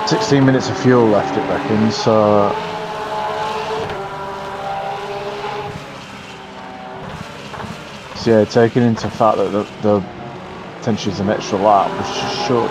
$16 of fuel left, it reckons, so... So yeah, taking into fact that the potentially is an extra lap, which should...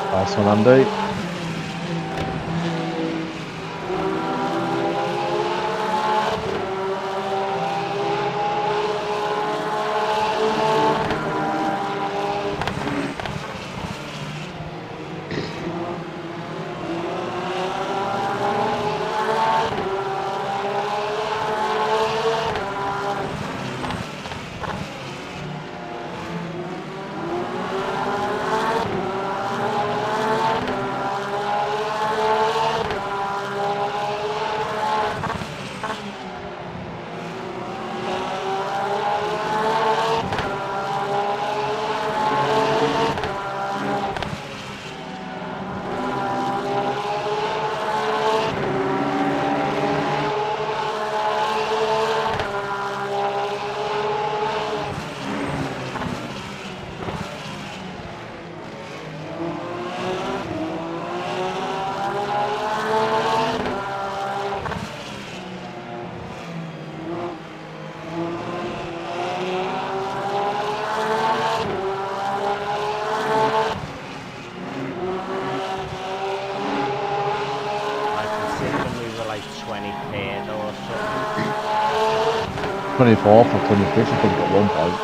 Nice one, Andy. Considering we were like 20k or something. 24th or 25th, I think, at one point.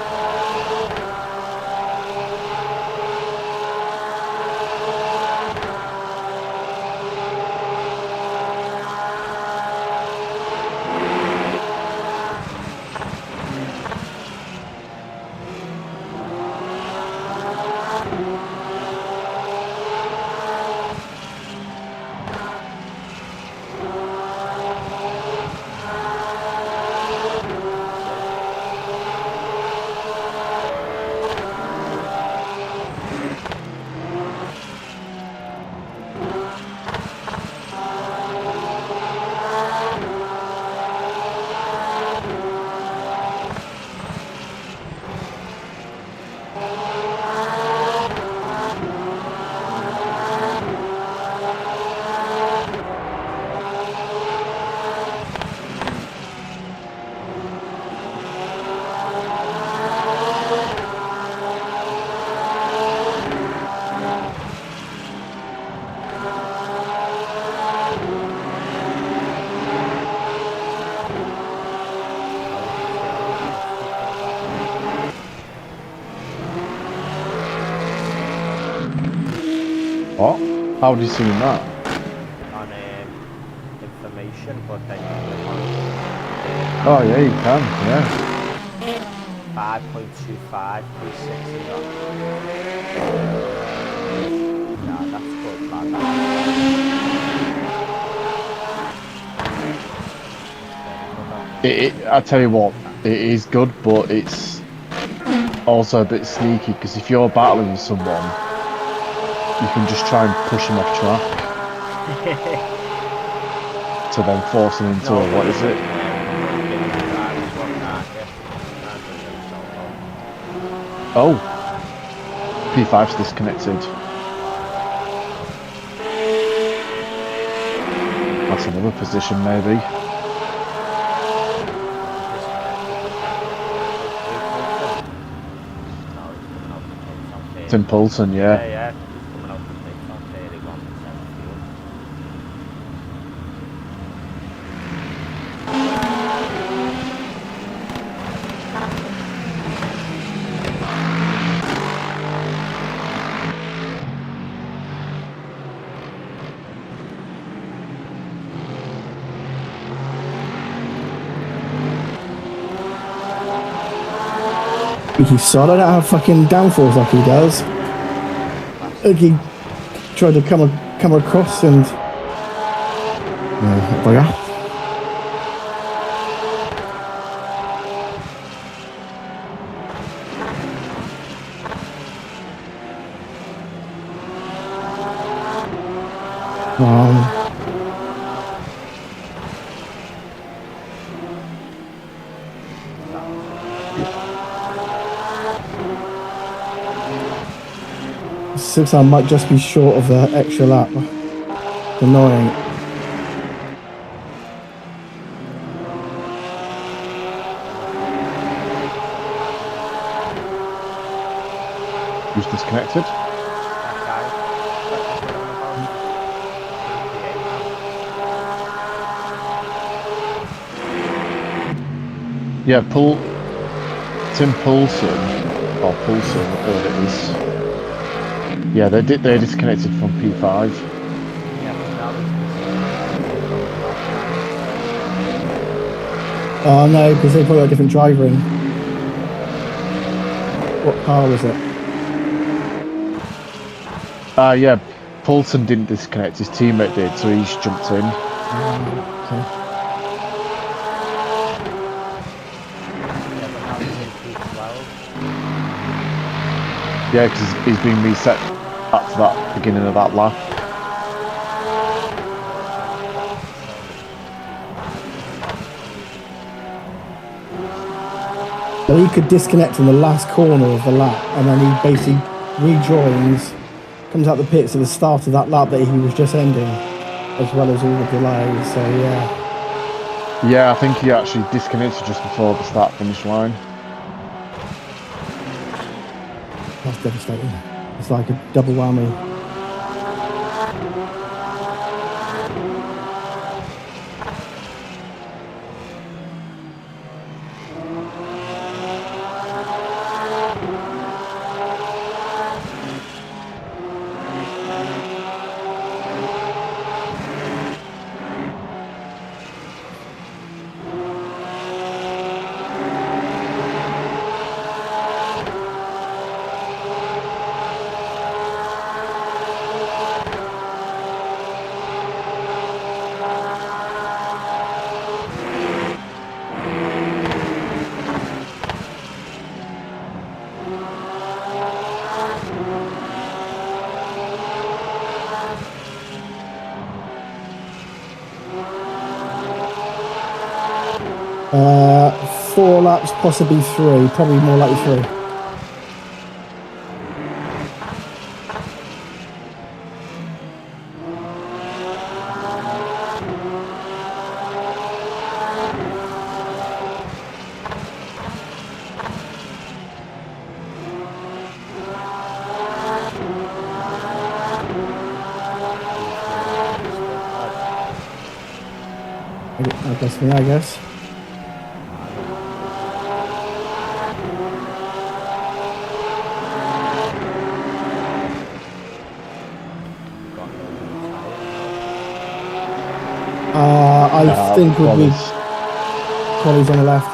What? How have you seen that? On information, but then Oh yeah, you can, yeah. 5.25, 360. Nah, that's good, man. I tell you what, it is good, but it's also a bit sneaky, because if you're battling with someone, you can just try and push him off track. To then force him into a, what is it? Oh! P5's disconnected. That's another position, maybe. Tim Poulton, yeah. Yeah, coming out the pits on 31% fuel. Cheeky sod, I don't have fucking downforce like he does. Like he tried to come across and... bugger. Six, I might just be short of the extra lap. Annoying. Who's disconnected? Yeah, Tim Poulsen, or Poulsen, whatever it is. Yeah, they're disconnected from P5. Oh no, because they put a different driver in. What car was it? Yeah, Poulsen didn't disconnect, his teammate did, so he's jumped in. Okay. Yeah, because he's been reset back to that beginning of that lap. So he could disconnect in the last corner of the lap, and then he basically rejoins, comes out the pits at the start of that lap that he was just ending, as well as all the delays. So yeah. Yeah, I think he actually disconnected just before the start finish line. That's devastating. It's like a double whammy. Four laps, possibly three, probably more likely three. That's me, I guess. I think would be Collie's on the left.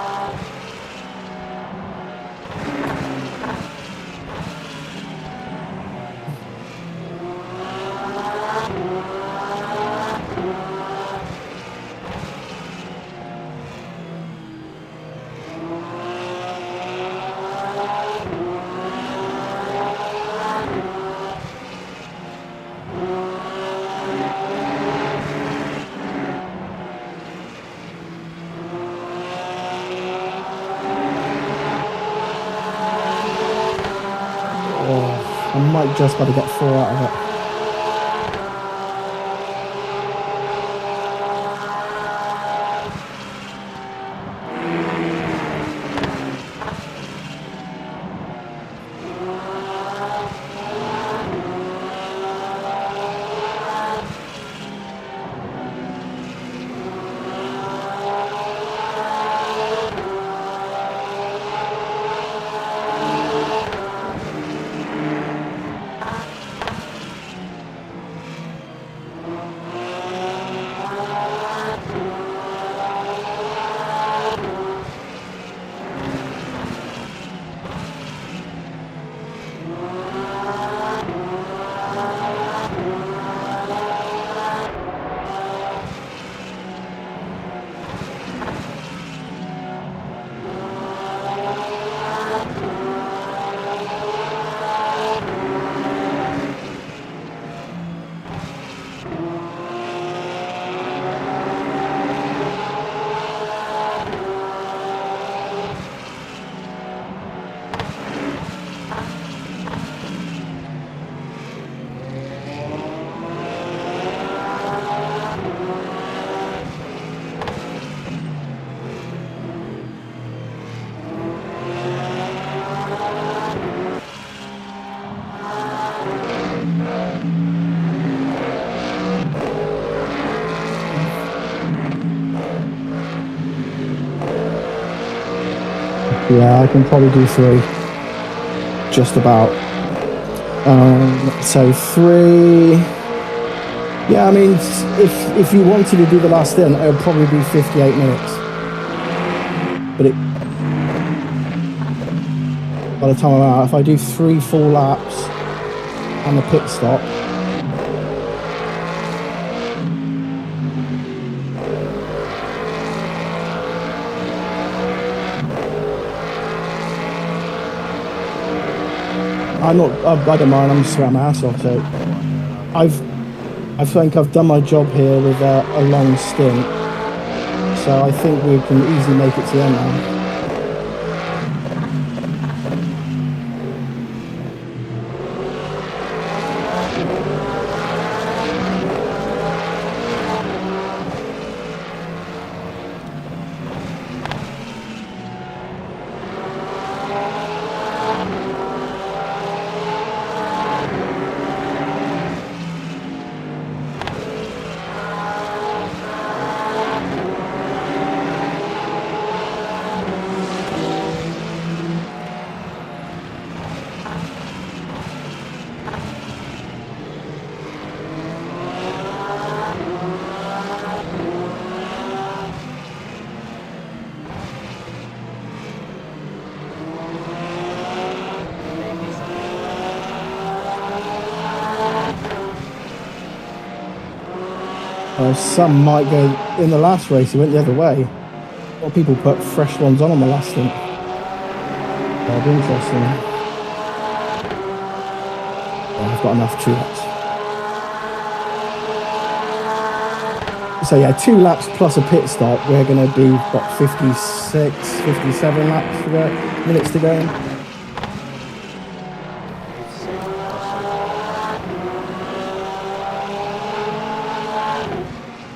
I might just be able to get four out of it. Yeah, I can probably do 3. Just about. So 3. Yeah, I mean, if you wanted to do the last stint, it would probably be 58 minutes. But by the time I'm out, if I do 3 full laps and the pit stop, I don't mind. I'm sweating my ass off. So I think I've done my job here with a long stint. So I think we can easily make it to the end now. Some might go, in the last race, he went the other way. A lot of people put fresh ones on the last stint. That'll be interesting. Yeah, I've got enough 2 laps. So yeah, 2 laps plus a pit stop, we're going to be, what, 56, 57 laps to go, minutes to go.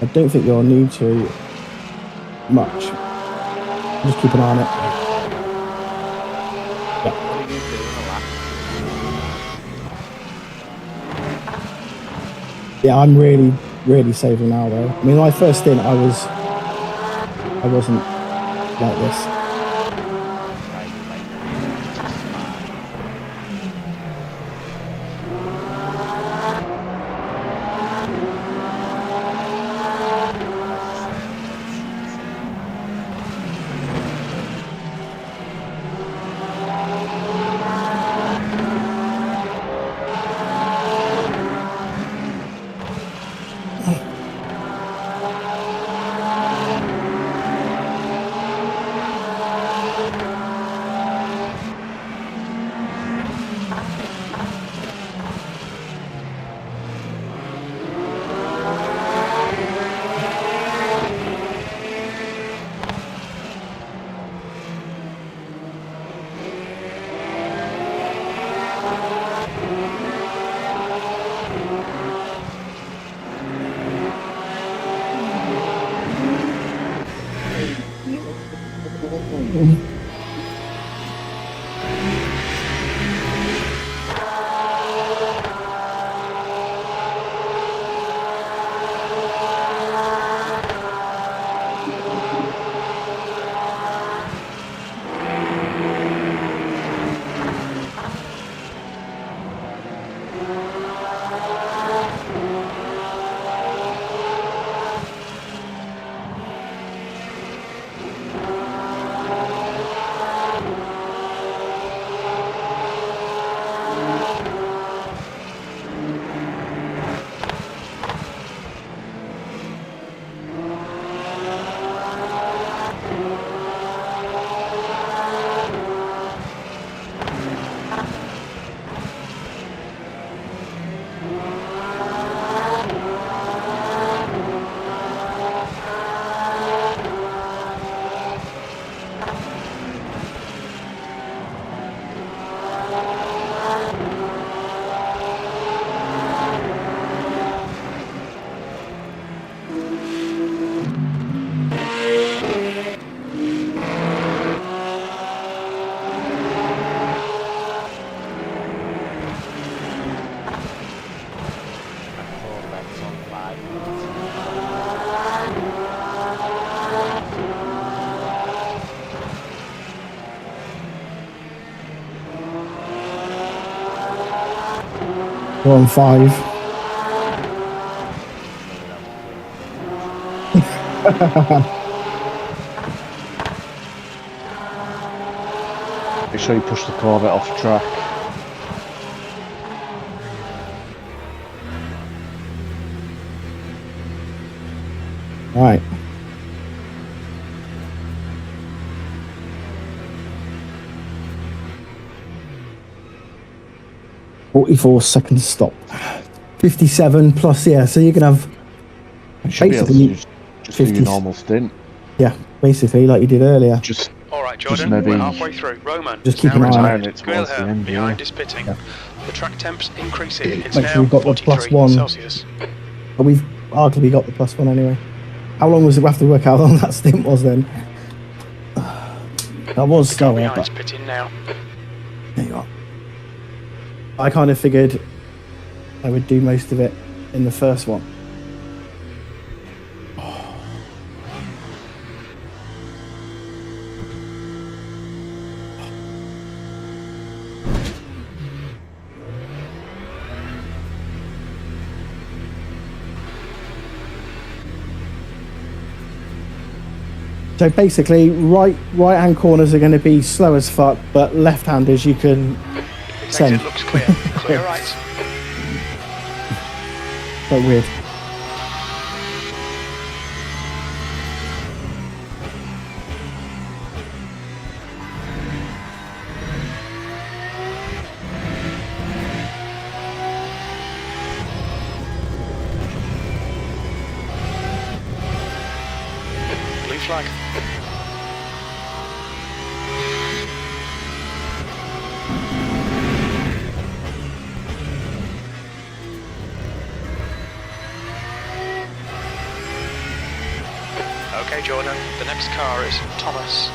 I don't think you'll need to much. Just keep an eye on it. Yeah. What are you doing a lap? Yeah, I'm really saving now though. I mean, my first stint, I wasn't like this. We're on 5. Make sure you push the Corvette off track. Right. "44 seconds stop. 57 plus, yeah. So you can have You should be able to basically just do 50 your normal stint. yeah, basically like you did earlier. Just All right, Just Jordan, maybe- we're halfway through. Roman, Just is keep now an eye on retired. it towards the Guilherme end, behind yeah. is pitting. Yeah. The track temp's increasing. It's Make now sure we've got the 43 +1. Celsius. But we've arguably got the +1 anyway. How long was it? We have to work out how long that stint was then. That was The car slower, behind's but pitting now. there you are. I kind of figured I would do most of it in the first one. So basically, right-hand corners are going to be slow as fuck, but left-handers you can send. Exit looks clear. Clear right. So weird. Blue flag. Okay, Jordan, the next car is Thomas.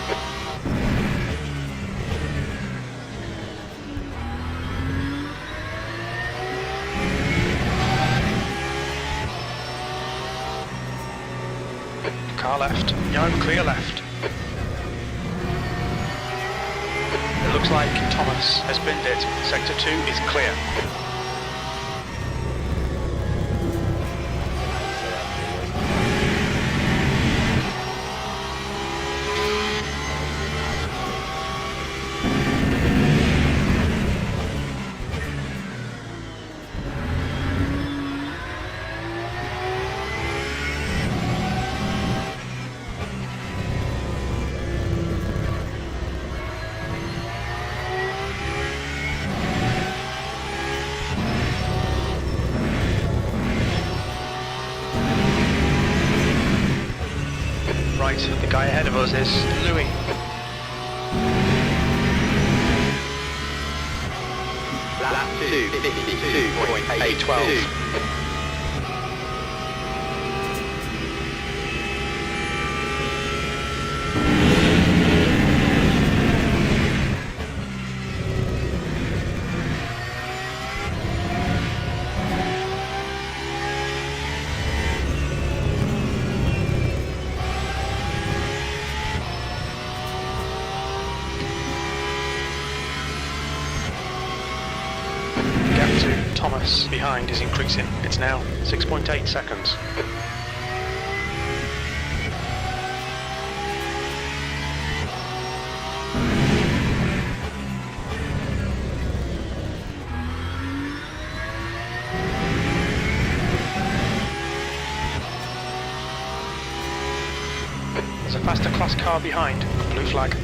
Car left. No, clear left. It looks like Thomas has binned it. Sector 2 is clear. Right, the guy ahead of us is Louis. Lap 2, 52.812. Gap to Thomas behind is increasing. It's now 6.8 seconds. There's a faster class car behind. Blue flag.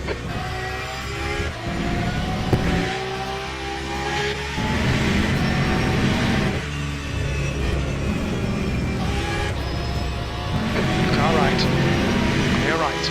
Car right. Clear right.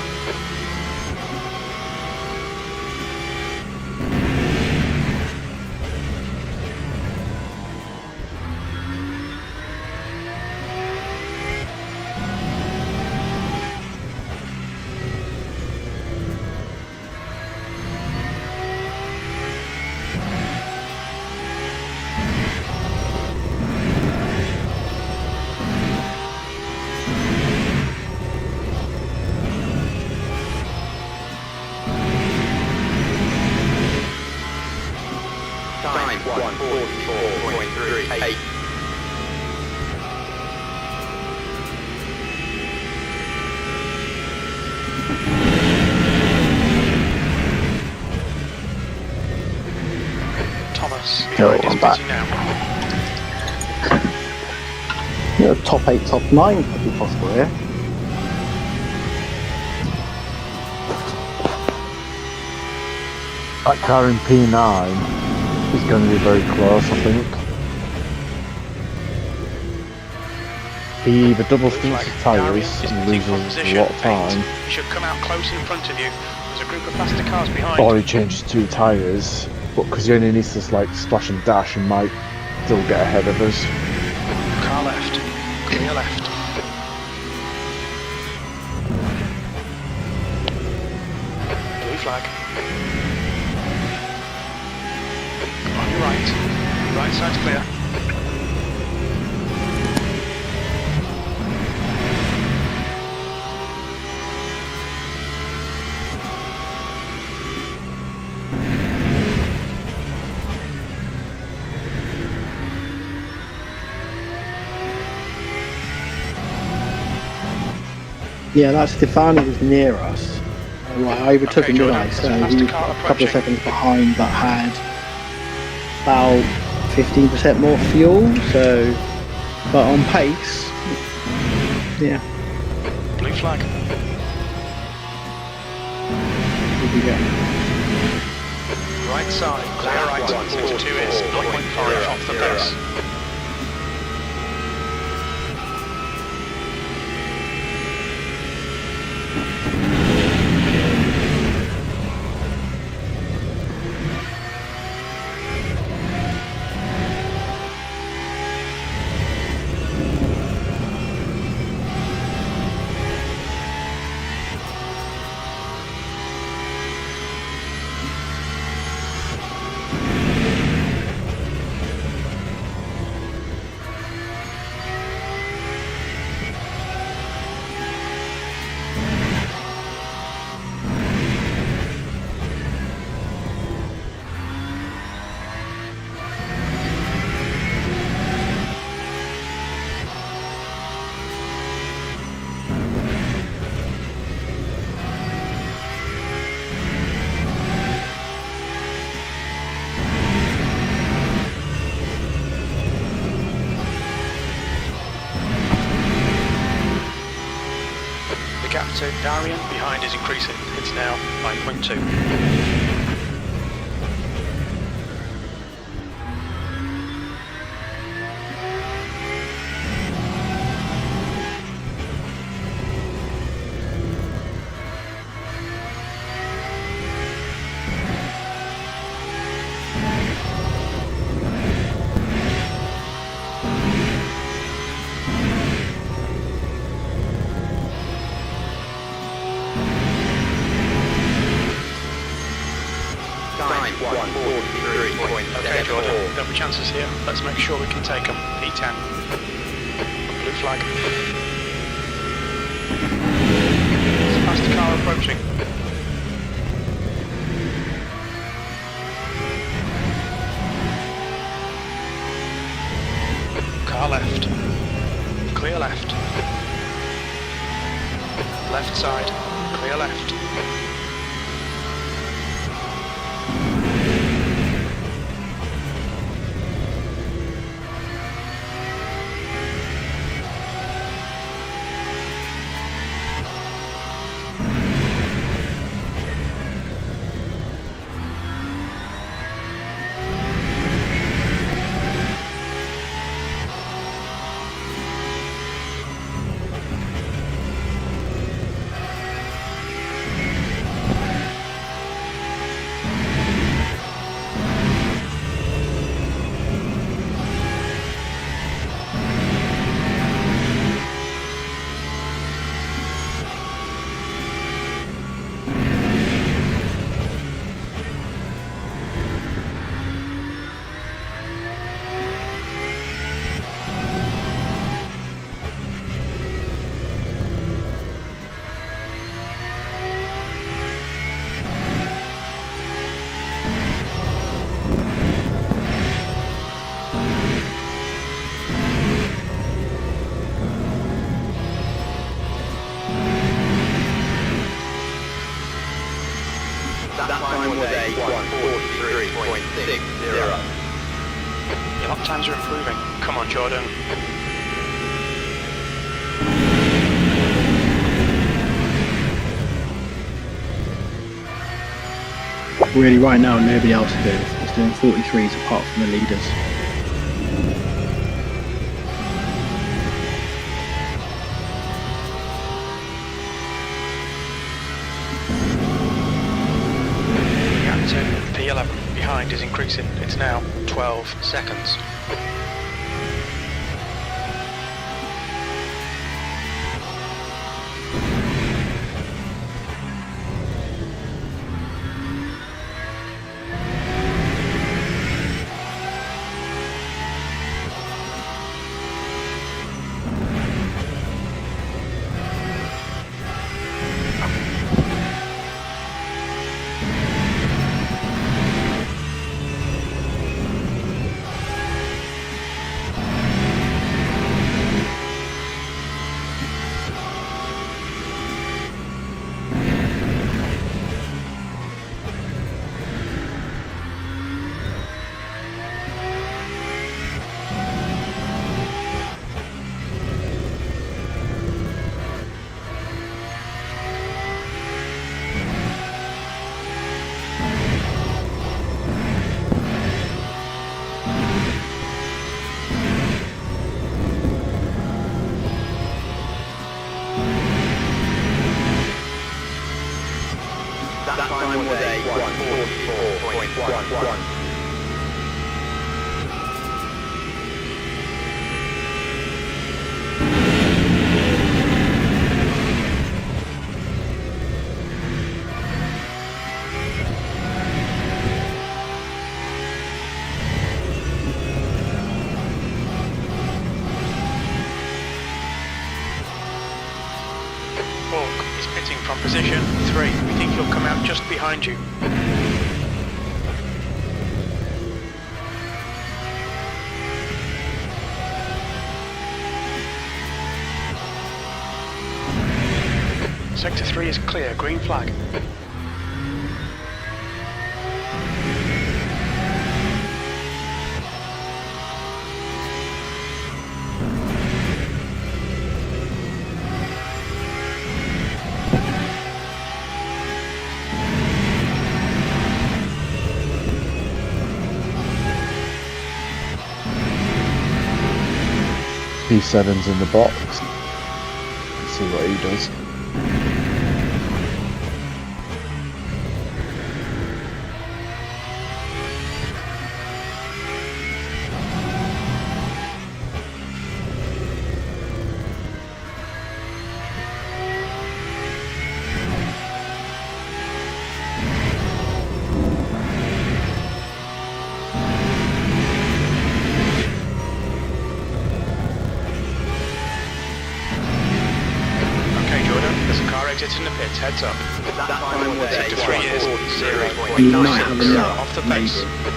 8. Thomas, Go behind is on back. busy now. Yeah, top 8, top 9 could be possible here. That car in P9 is going to be very close, I think. He either double stints his tyres and loses a lot of time, You should come out close in front of you. There's a group of faster cars behind. or he changes 2 tyres, but because he only needs to like splash and dash, he might still get ahead of us. Car left. Clear left. Blue flag. On your right. Right side's clear. Yeah, that Stefani was near us. Like, I overtook him, didn't I? Jordan, So there's a he was faster car a couple of approaching. seconds behind, but had about 15% more fuel. So, but on pace, yeah. Blue flag. Did you get? Right side. Clear right. Sector 2 is 0.5 off the pace. Gap to Darian, behind is increasing. It's now 9.2. Okay, Jordan, there'll be chances here. Let's make sure we can take them. P10. Blue flag. There's a faster car approaching. Car left. Clear left. Left side. Clear left. are improving. Come on, Jordan. Really, right now, nobody else is doing 43s apart from the leaders. Gap to P11 behind is increasing. It's now 12 seconds. That time was a 1:44.11. Hawk is pitting from position 3. We think he'll come out just behind you. Sector 3 is clear, green flag. P7's in the box. Let's see what he does. There's a car exiting the pits, heads up. That time was a Sector 3 is You might have a 0.96 look, off the pace. maybe.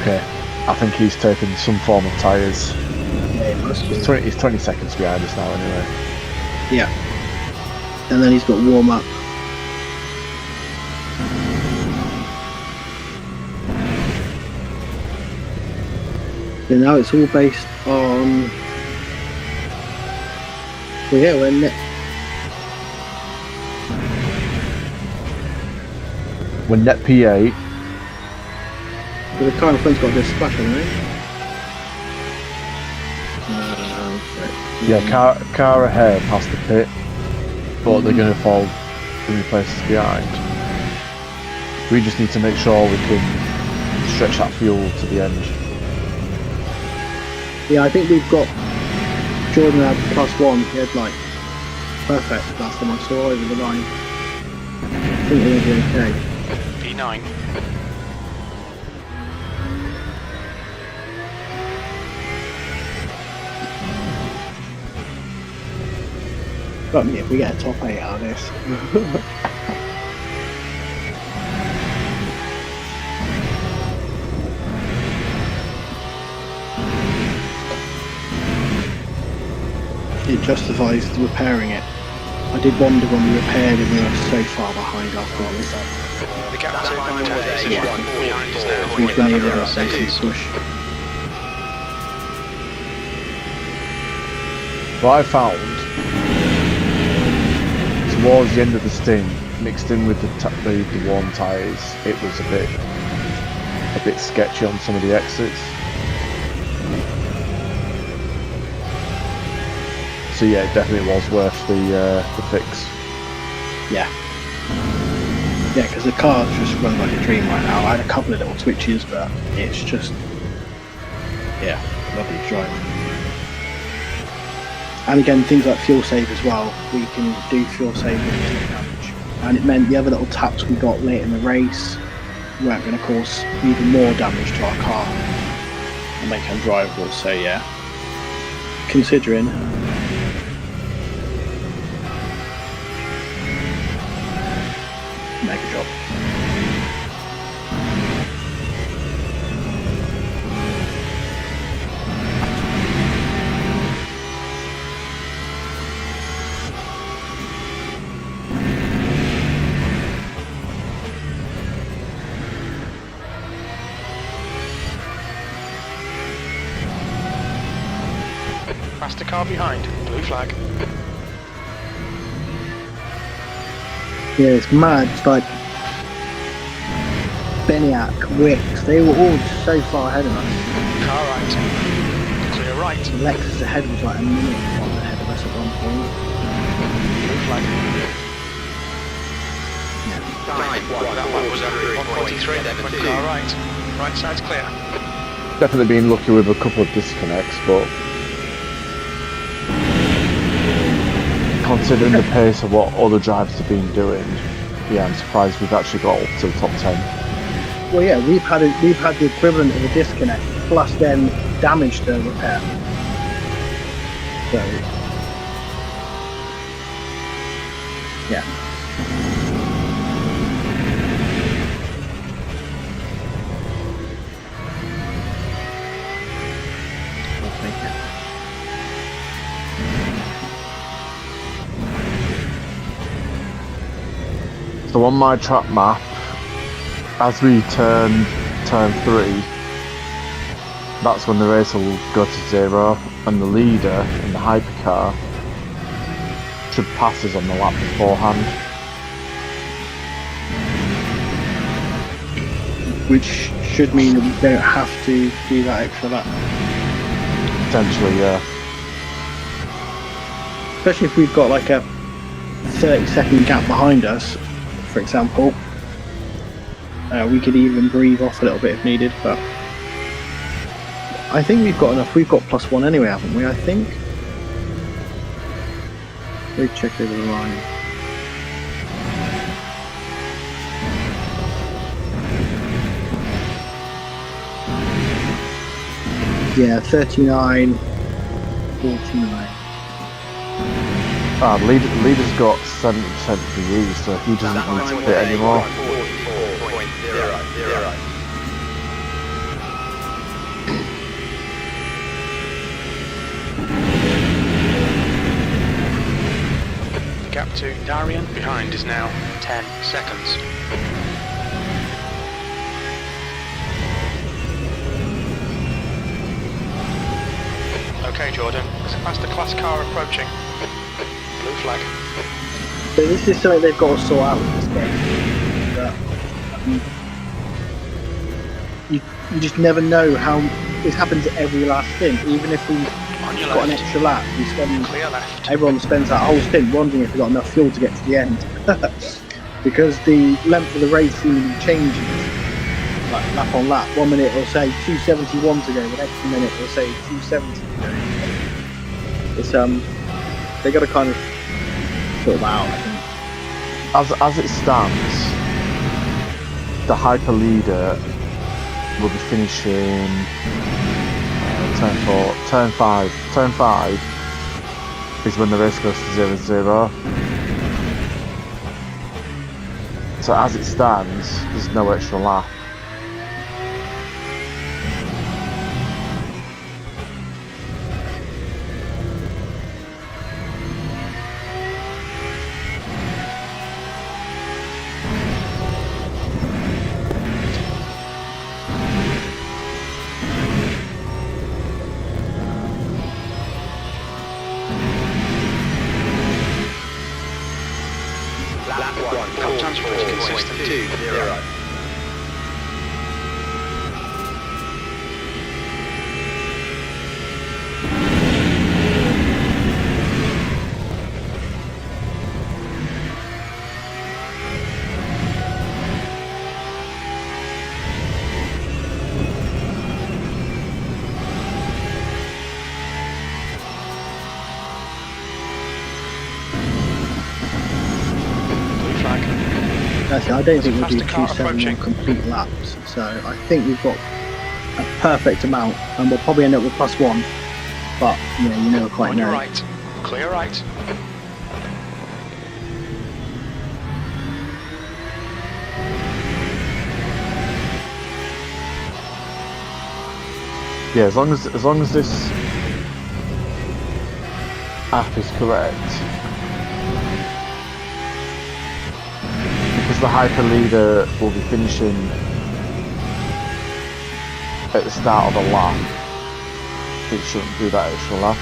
Okay, I think he's taken some form of tyres. Yeah, it must be. He's 20 seconds behind us now anyway. Yeah. And then he's got warm up. So now it's all based on. So yeah, we're net P8. the car in front's got this splash on it. Yeah, car ahead past the pit, but they're going to fall in the places behind. We just need to make sure we can stretch that fuel to the end. Yeah, I think we've got Jordan had +1 headlight. Perfect, last time I saw over the line. I think we're going to be okay. P9. Got me if we get a top 8 out of this. it justifies repairing it. I did wonder when we repaired and we were so far behind afterwards. The gap to time was is a 1 behind us now. We've been able to make some push. What I found towards the end of the stint, mixed in with the warm tyres, it was a bit sketchy on some of the exits. So yeah, it definitely was worth the fix. Yeah. Yeah, because the car's just run like a dream right now. I had a couple of little twitches, but it's just, yeah, lovely driving. And again, things like fuel save as well. We can do fuel save with no damage. And it meant the other little taps we got late in the race weren't going to cause even more damage to our car and make it undrivable. So yeah, considering. Mega job. Faster car behind, blue flag. Yeah, it's mad. It's like Beniac, Wicks, they were all so far ahead of us. Car right. Clear right. The Lexus ahead was like a minute ahead of us at one point. Blue flag. Time, That one was under 143. Car right. Right side's clear. Definitely been lucky with a couple of disconnects, but considering the pace of what other drivers have been doing, yeah, I'm surprised we've actually got up to the top 10. Well, yeah, we've had the equivalent of a disconnect plus then damage to repair. So, yeah. So on my track map, as we turn 3, that's when the race will go to 0, and the leader in the hypercar should pass us on the lap beforehand. Which should mean that we don't have to do that extra lap. Potentially, yeah. Especially if we've got like a 30-second gap behind us, for example. We could even breathe off a little bit if needed, but I think we've got enough. We've got +1 anyway, haven't we? I think. Let me check over the line. Yeah, 39, 49. The leader's got 70% PE, so he doesn't need to pit anymore. 44.00. The gap to Darian behind is now 10 seconds. Okay, Jordan, there's a faster class car approaching. Blue flag. So this is something they've got to sort out with this game. You just never know how this happens at every last stint. Even if we've On your got an left. extra lap, we spend, Clear left. everyone spends that whole stint wondering if we've got enough fuel to get to the end. Because the length of the race seemingly changes, like lap on lap. 1 minute it'll say 271 to go, the next minute it'll say 270 to go. It's they got to kind of sort them out, I think. As it stands, the hyper leader will be finishing turn 5. Turn 5 is when the race goes to 0-0. So as it stands, there's no extra lap. Sounds pretty consistent. 4.20. Blue flag. Actually, I don't think we'll do Faster car 271 approaching. complete laps. So I think we've got a perfect amount, and we'll probably end up with +1. But you never quite On your know. right. Clear right. Yeah, as long as this app is correct, because the hyper leader will be finishing at the start of a lap, it shouldn't do that extra lap.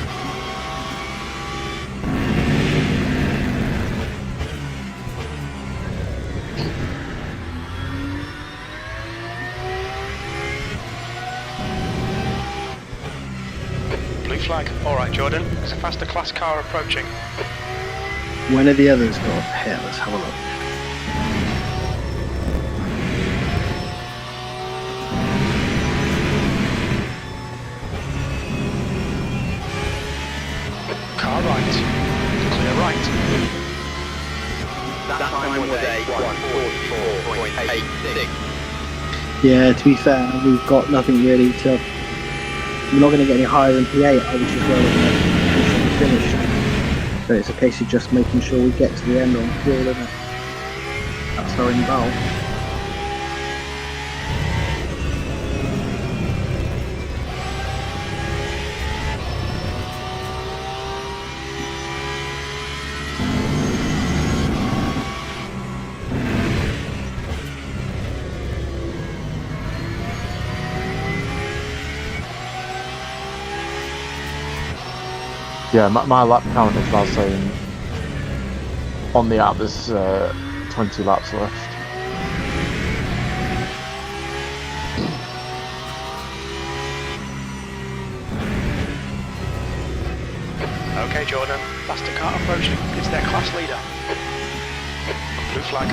Blue flag. Alright, Jordan. There's a faster class car approaching. When are the others got here? Let's have a look. Car right. Clear right. That time was a 1:44.86. Yeah, to be fair, we've got nothing really to. We're not going to get any higher than P8, which is where we're finished. So it's a case of just making sure we get to the end on fuel, isn't it? That's our end goal. Yeah, my lap count is now saying on the app there's 20 laps left. Okay, Jordan. Faster car approaching. It's their class leader. Blue flag.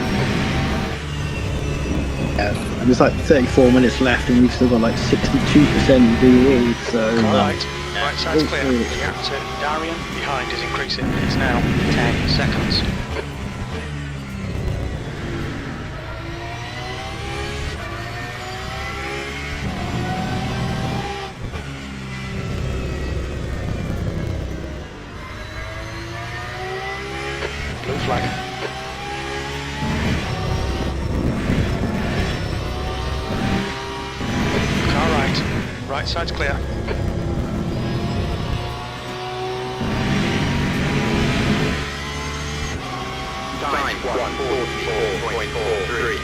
Yeah, and there's like 34 minutes left, and we've still got like 62% VE. So Car right. Right side's clear. The gap to Darian behind is increasing. It's now 10 seconds. Blue flag. Car right. Right side's clear. Time 1:44.43.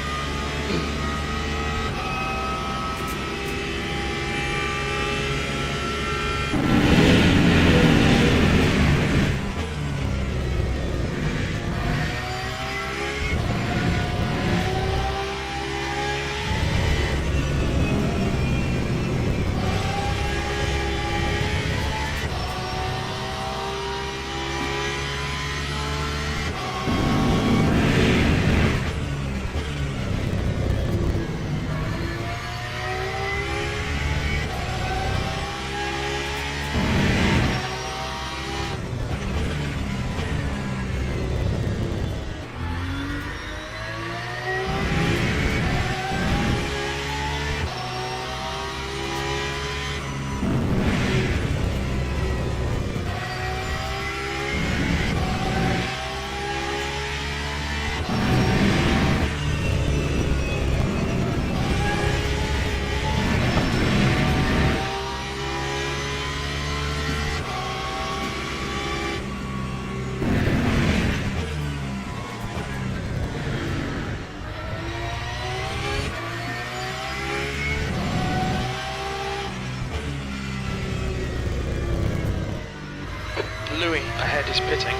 Louis ahead is pitting.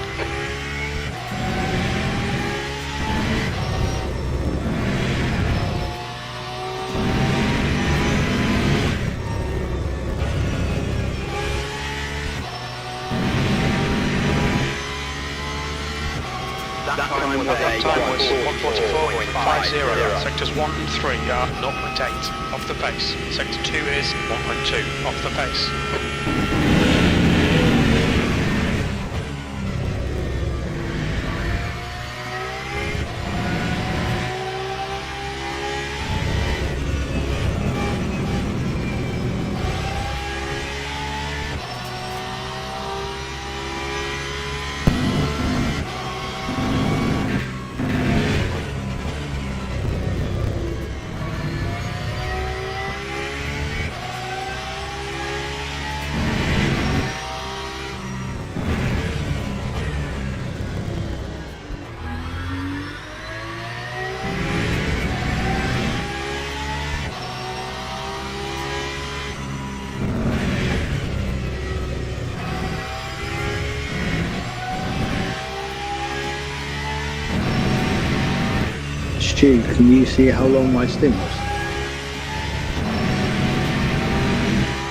That time was That time was 1:44.50. Sectors 1 and 3 are 0.8 off the pace. Sector 2 is 1.2 off the pace. Stu, can you see how long my stint was?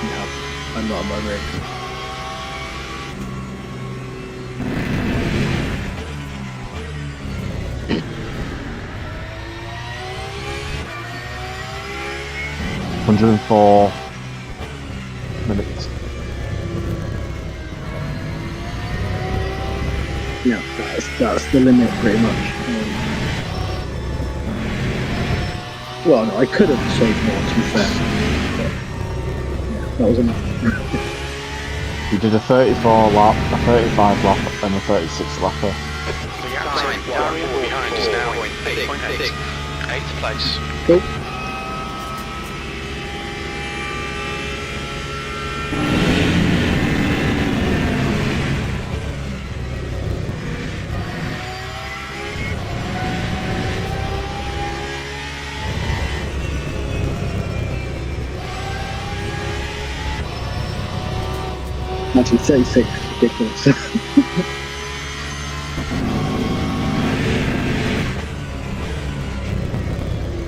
No, I'm not on my rig. $104 minutes. Yeah, that's the limit pretty much. Well, no, I could have saved more, to be fair. But, yeah, that was enough. You did a 34 lap, a 35 lap, and a 36 lapper. The gap time Darian behind is now 8.8. 8th place. Cool. Actually, 36 is ridiculous.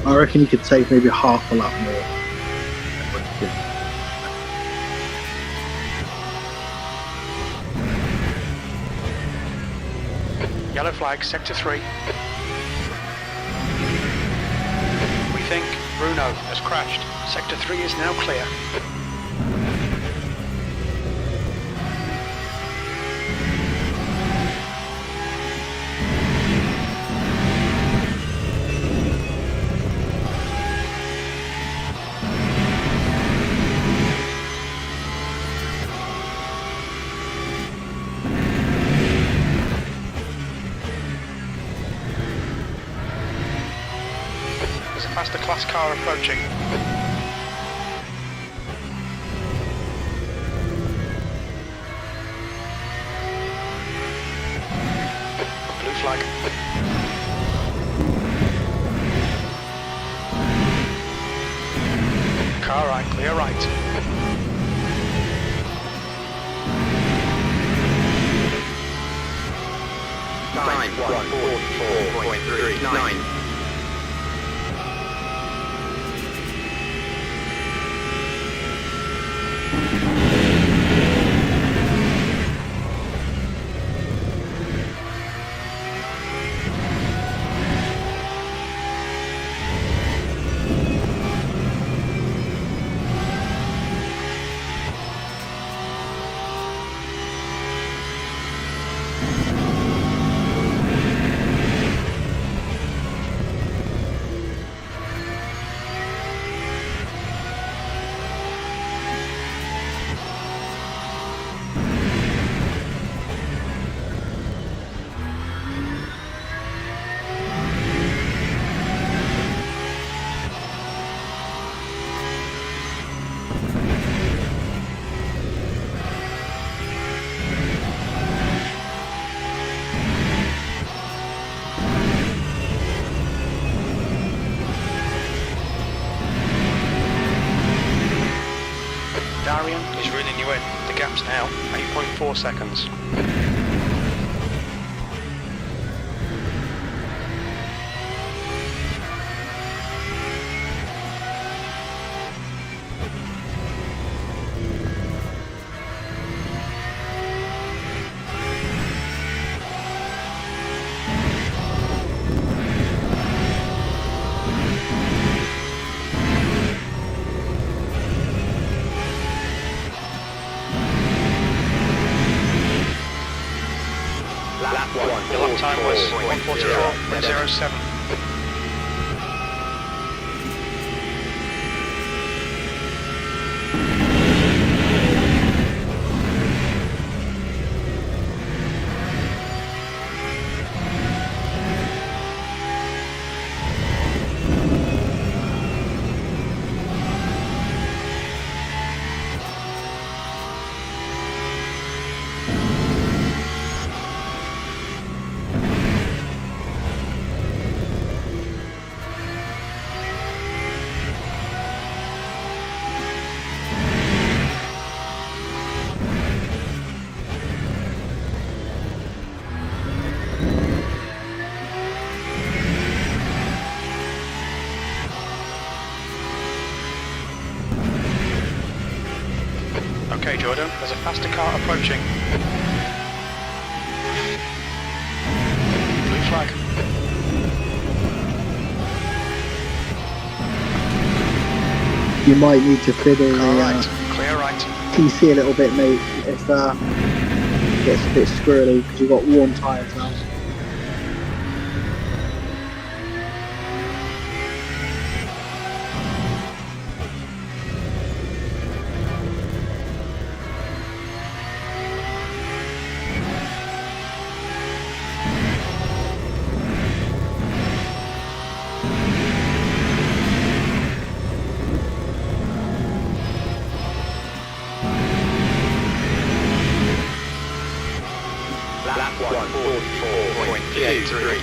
I reckon you could save maybe half a lap more. Yellow flag, sector 3. We think Bruno has crashed. Sector 3 is now clear. There's a faster class car approaching. Blue flag. Car right, clear right. Time 1:44.39. Darian is reeling you in. The gap's now 8.4 seconds. Lap 1. Your lap time was 1:44.07. Okay, Jordan, there's a faster car approaching. Blue flag. You might need to fiddle Car the right. Clear right. PC a little bit, mate, if it gets a bit squirrely, because you've got warm tyres now. Lap 1:44.23.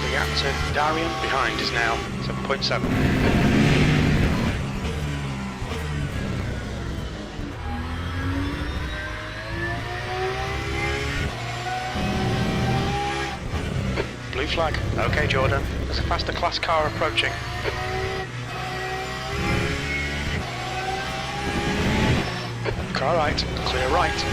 The gap to Darian behind is now 7.7. Blue flag. Okay, Jordan. There's a faster class car approaching. Car right. Clear right.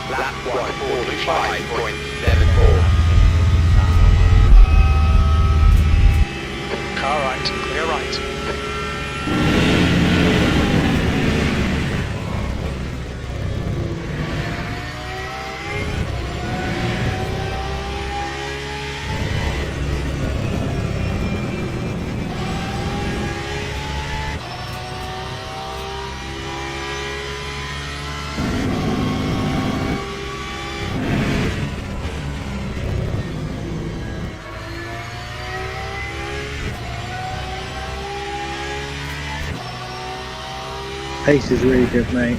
Lap 1:45.74. Car right. Clear right. Pace is really good, mate.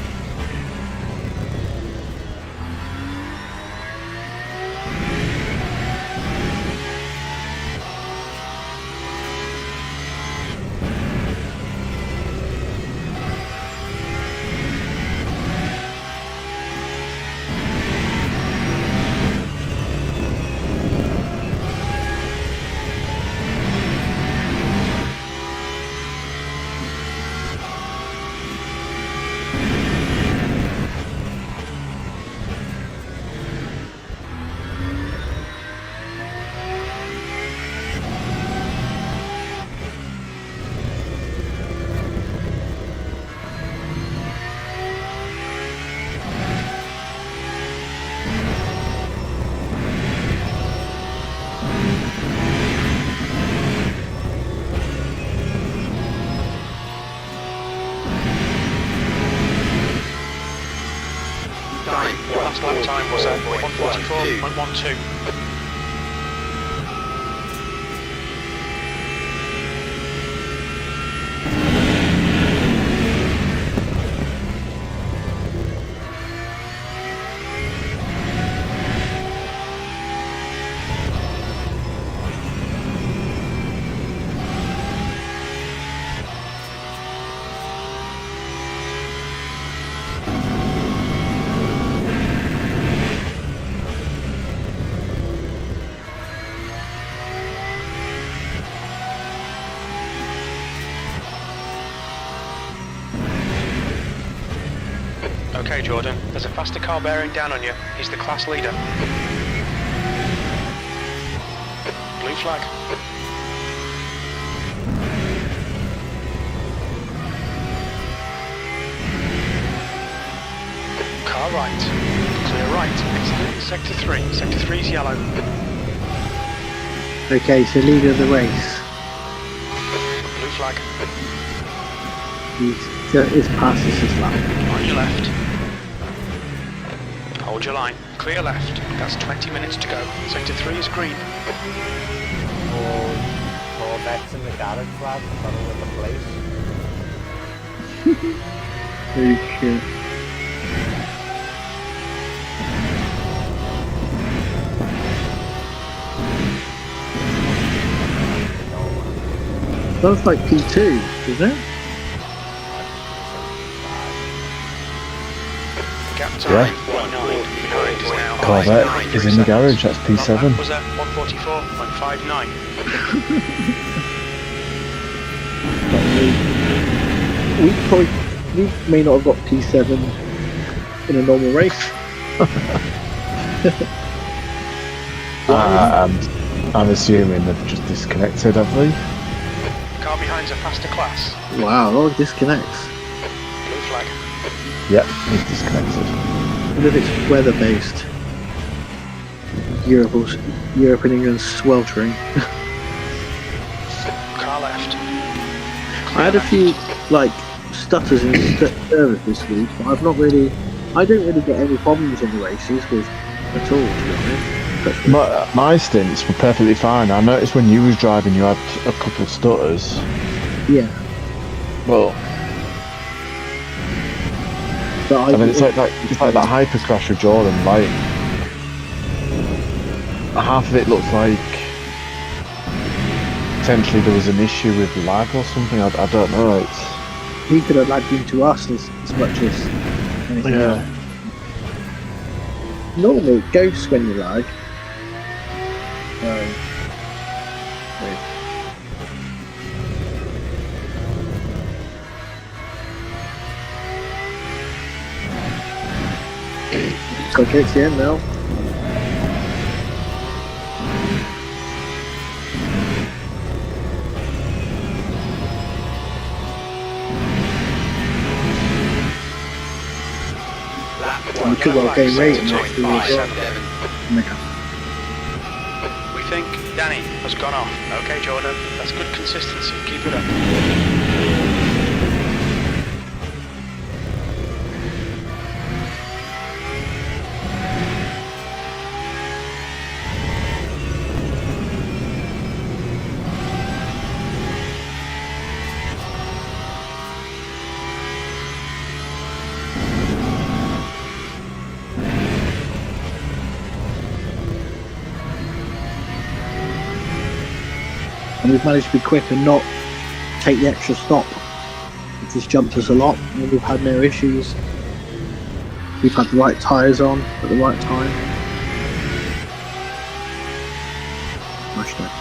last lap time was 1:44.12. Okay, Jordan, there's a faster car bearing down on you. He's the class leader. Blue flag. Car right. Clear right. Exiting sector 3. Sector 3's yellow. Okay, so leader of the race. Blue flag. His pass is his lap. On your left. Hold your line. Clear left. That's 20 minutes to go. Sector 3 is green. Corvettes in the garage flag, following the place. Very sure. Sounds like P2, doesn't it? Yeah. Corvette is in the garage, that's P7. Was at 1:44.59. We may not have got P7 in a normal race. I'm assuming they've just disconnected, have they? Car behind's a faster class. Wow, a lot of disconnects. Blue flag. Yep, he's disconnected. I wonder if it's weather based. Europe and England sweltering. Car left. I had a few stutters in service this week, but I don't really get any problems in the races with at all, to be honest. My stints were perfectly fine. I noticed when you was driving you had a couple of stutters. Yeah. Well, I mean, it's like that hyper crash with Jordan. Like, half of it looks like potentially there was an issue with lag or something. I don't know. He could have lagged into us as much as anything else. Normally it goes when you lag. So okay, it's the end now. We could well gain rating after we We think Danny has gone off. Okay, Jordan, that's good consistency. Keep it up. And we've managed to be quick and not take the extra stop. It just jumped us a lot and we've had no issues. We've had the right tyres on at the right time. Smashed it.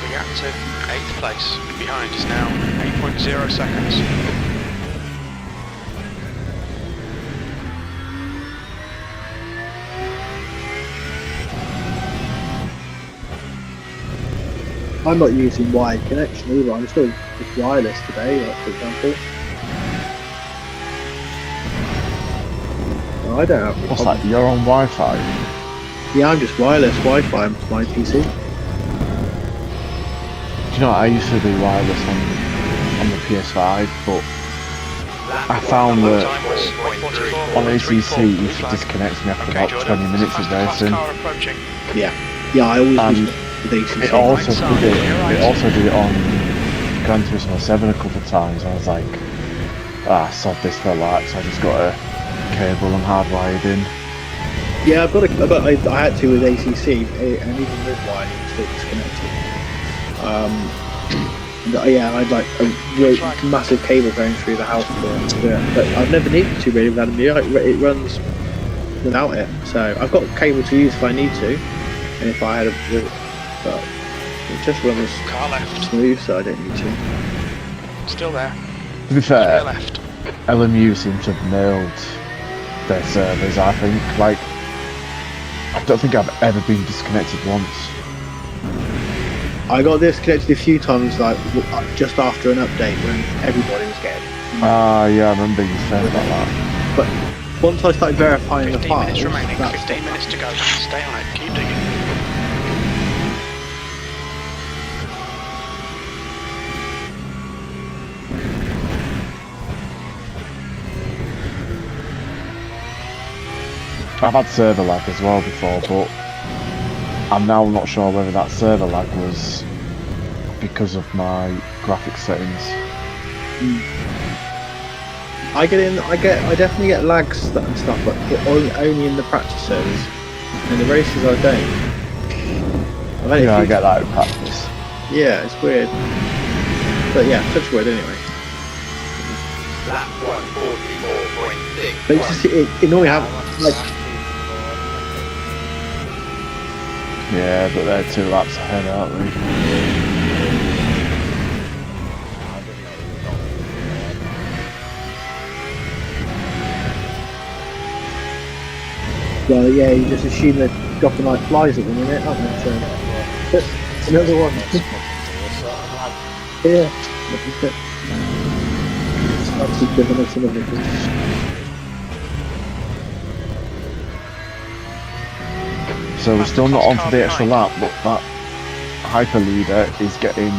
Reactive, 8th place. Behind is now 8.0 seconds. I'm not using wired connection either, I'm still just wireless today, like, for example. I don't have any What's problem. that? You're on Wi-Fi? Yeah, I'm just wireless Wi-Fi on my PC. Do you know what, I used to do wireless on the PS5, but I found that on ACC you should disconnect me after about 20 minutes of racing. Yeah, I always And use the ACC. it also did it on Gran Turismo 7 a couple of times. I was like, sod this for a lap, so I just got a cable and hardwired in. Yeah, I had to with ACC, and even with wire, it was still disconnected. Yeah, I'd like a massive cable going through the house to do it, but I've never needed to really with Adam. It runs without it, so I've got cable to use if I need to, and if I had but it just runs smooth, so I don't need to. Still there. To be fair, Left. LMU seem to have nailed their servers, I think. Like, I don't think I've ever been disconnected once. I got disconnected a few times, like just after an update when everybody was getting. Yeah, I remember you saying about that. But once I started verifying the 15 files, minutes remaining. that's 15 minutes to go. Stay on it. Keep digging. I've had server lag as well before, but I'm now not sure whether that server lag was because of my graphics settings. I definitely get lags and stuff, but only in the practice servers. In the races, I don't. Yeah, I get that in practice. Yeah, it's weird. But yeah, touch wood anyway. Lap 144.6. But it's just, it normally happens. Like, Yeah, but they're 2 laps ahead, aren't they? well, yeah, you just assume they're dropping like flies at the minute, aren't they? So, another one. Yeah. That's giving us another thing. So we're still not on for the extra lap, but that hyper leader is getting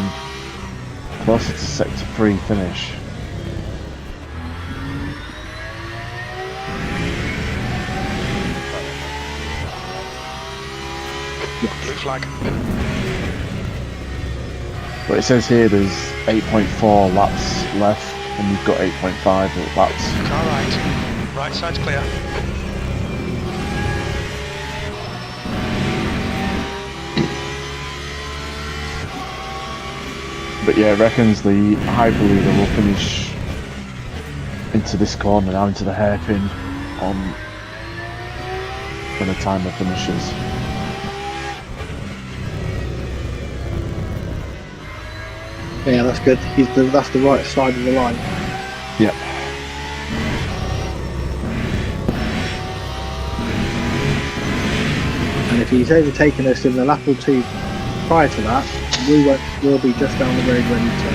closer to sector 3 finish. Blue flag. But it says here there's 8.4 laps left, and you've got 8.5 laps. Car right. Right side's clear. But yeah, it reckons the hyper leader will finish into this corner now, into the hairpin on when the timer finishes. Yeah, that's good. That's the right side of the line. Yep. And if he's overtaken us in the lap or two prior to that, we'll be just down the road ready to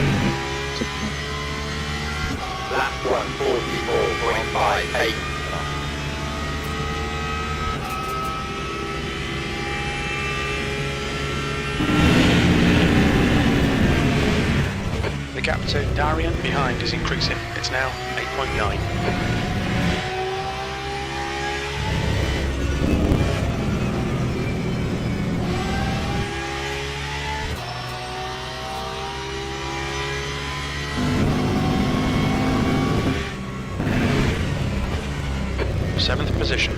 Lap 144.58. The gap to Darian behind is increasing. It's now 8.9. Seventh position.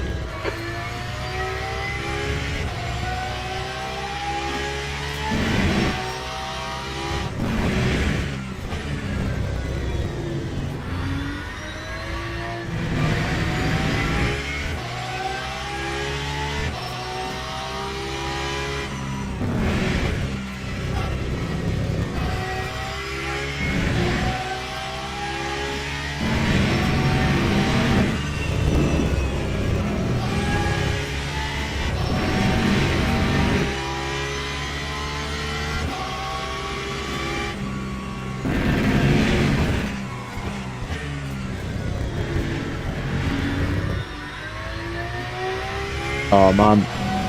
Oh man,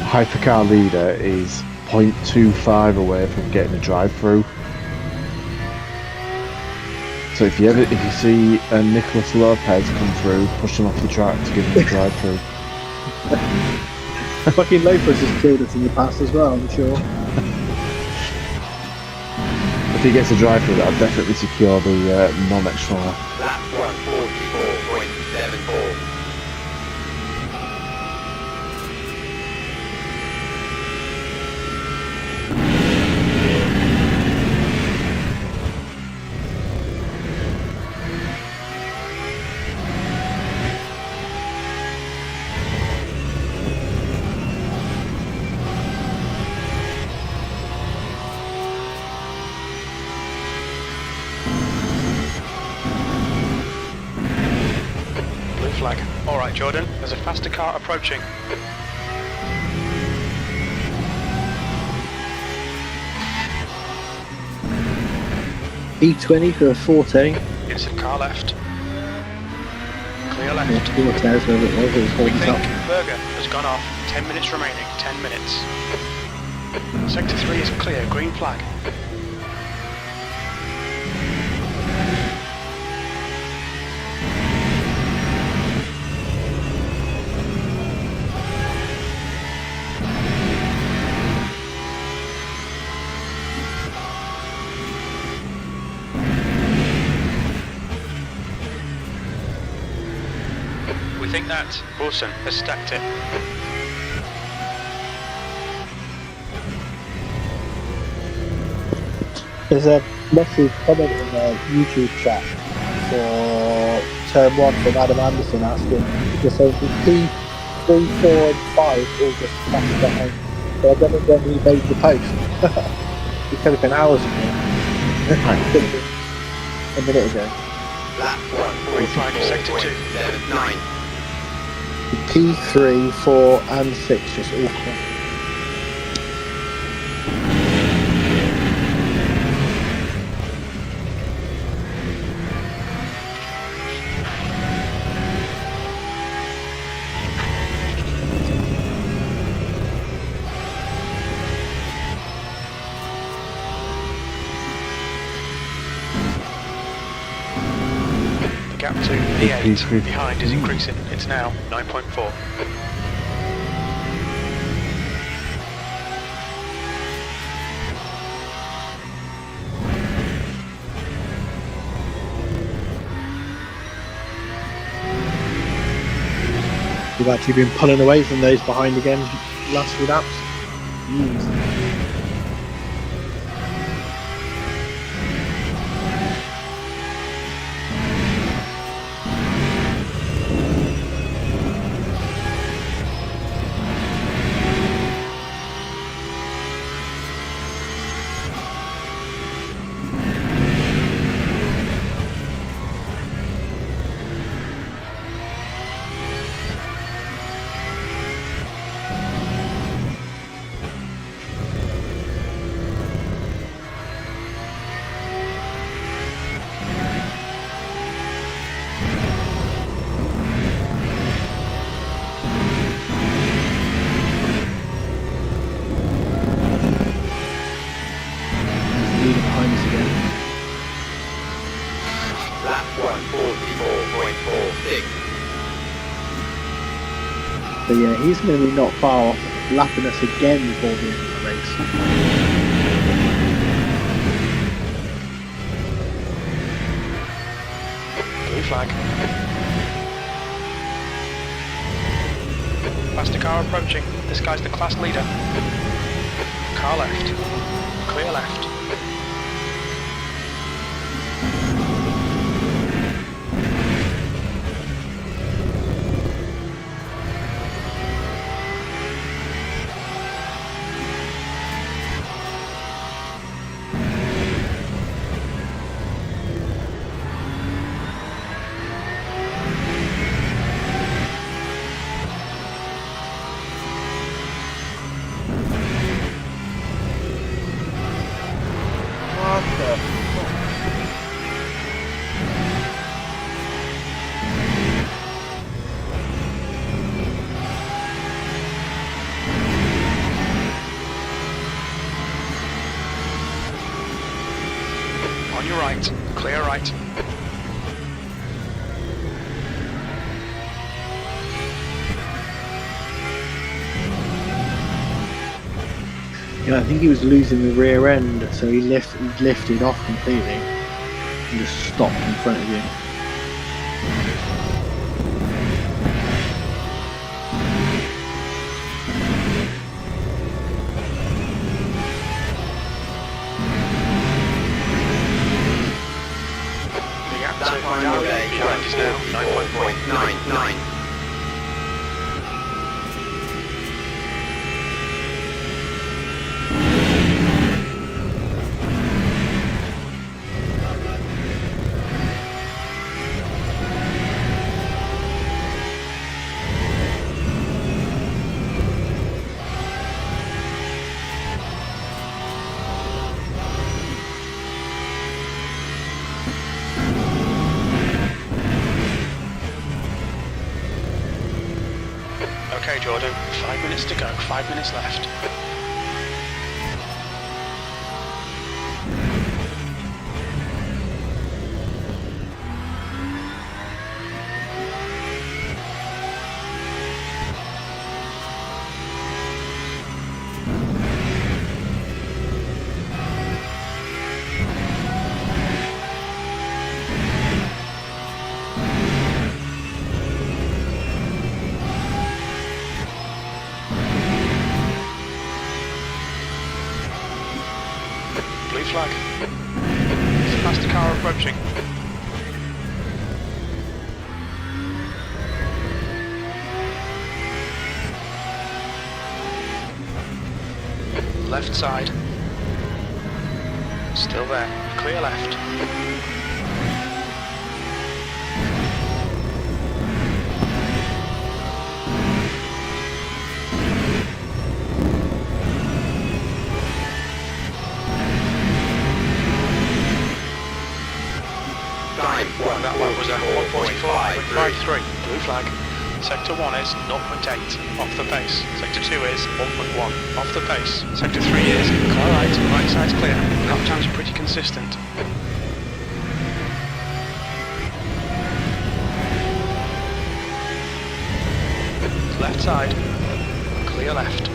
hypercar leader is 0.25 away from getting a drive-through. So if you see a Nicholas Lopez come through, push him off the track to give him a drive-through. Fucking Lopez has killed us in the past as well, I'm sure. If he gets a drive-through, that'll definitely secure the non-extra. Lap 144.74. Flag. Alright, Jordan, there's a faster car approaching. E20 for a Forte. Instant car left. Clear left. Yeah, Forte, whatever it was, it was We holding think up. Berger has gone off. 10 minutes remaining. 10 minutes. Sector 3 is clear. Green flag. We think that Wilson has stacked it. There's a message comment in the YouTube chat for Turn 1 from Adam Anderson asking, just saying, P3, 4 and 5 all just fast behind. So I don't know when he made the post. It could have been hours ago. Could have been a minute ago. Lap Green flag, sector 2. 144.79. P3, 4 and 6 just all fast. The gap to the 8 behind is increasing. It's now 9.4. We've actually been pulling away from those behind again last few laps. Lap 144.46. But yeah, he's going to be not far off, lapping us again before the end of the race. Blue flag. Faster car approaching. This guy's the class leader. Car left. Clear left. clear right. Yeah, I think he was losing the rear end, so he lifted off completely and just stopped in front of you. The gap That to final day behind is now 9.4. 9.99. Okay, Jordan, 5 minutes to go, 5 minutes left. Blue flag. There's a faster car approaching. Left side. Still there. Clear left. Time That one was a 1:44.53. Blue flag. Sector 1 is 0.8 off the pace. Sector 2 is 1.1 off the pace. Sector 3 is car right side's clear. Lap time's pretty consistent. Left side, clear left.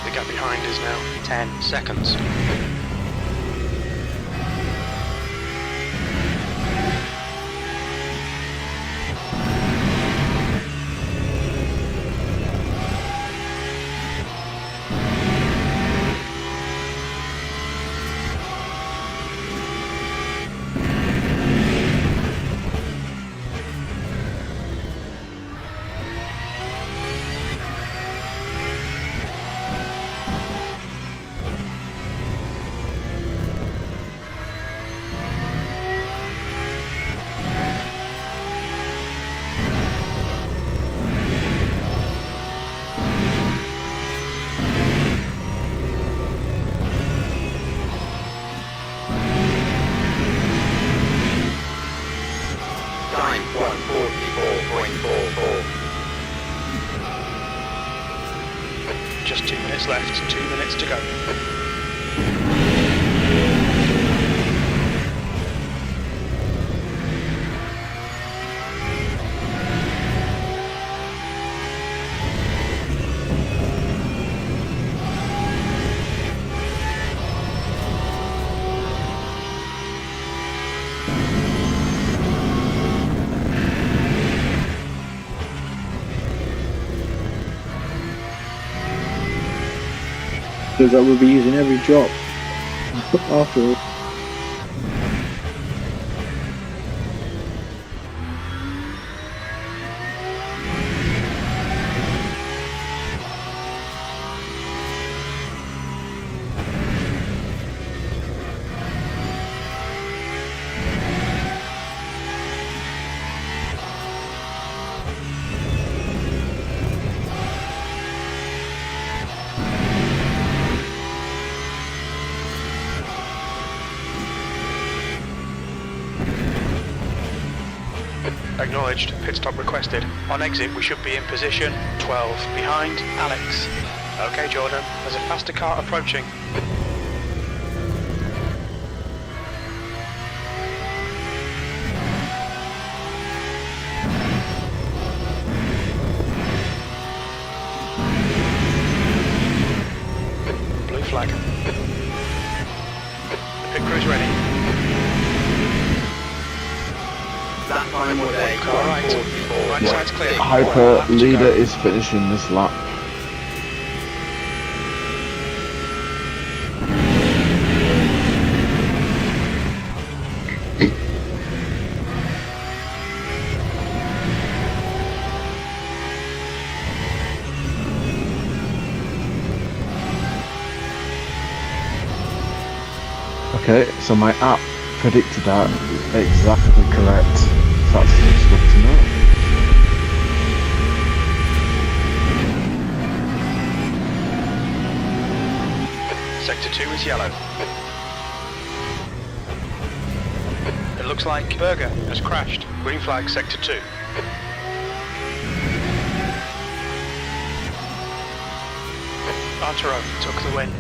The gap behind is now 10 seconds. Time 1:44.44. Just 2 minutes left, 2 minutes to go. Because I will be using every drop after all. acknowledged. Pit stop requested. On exit, we should be in position 12. Behind, Alex. Okay, Jordan. There's a faster car approaching. Blue flag. The pit crew's ready. That time was Car right. Right side's clear. Hyper Lap to leader go. is finishing this lap. Okay, so my app predicted that exactly correct. That's just good to know. Sector 2 is yellow. It looks like Berger has crashed. Green flag, Sector 2. Arturo took the win.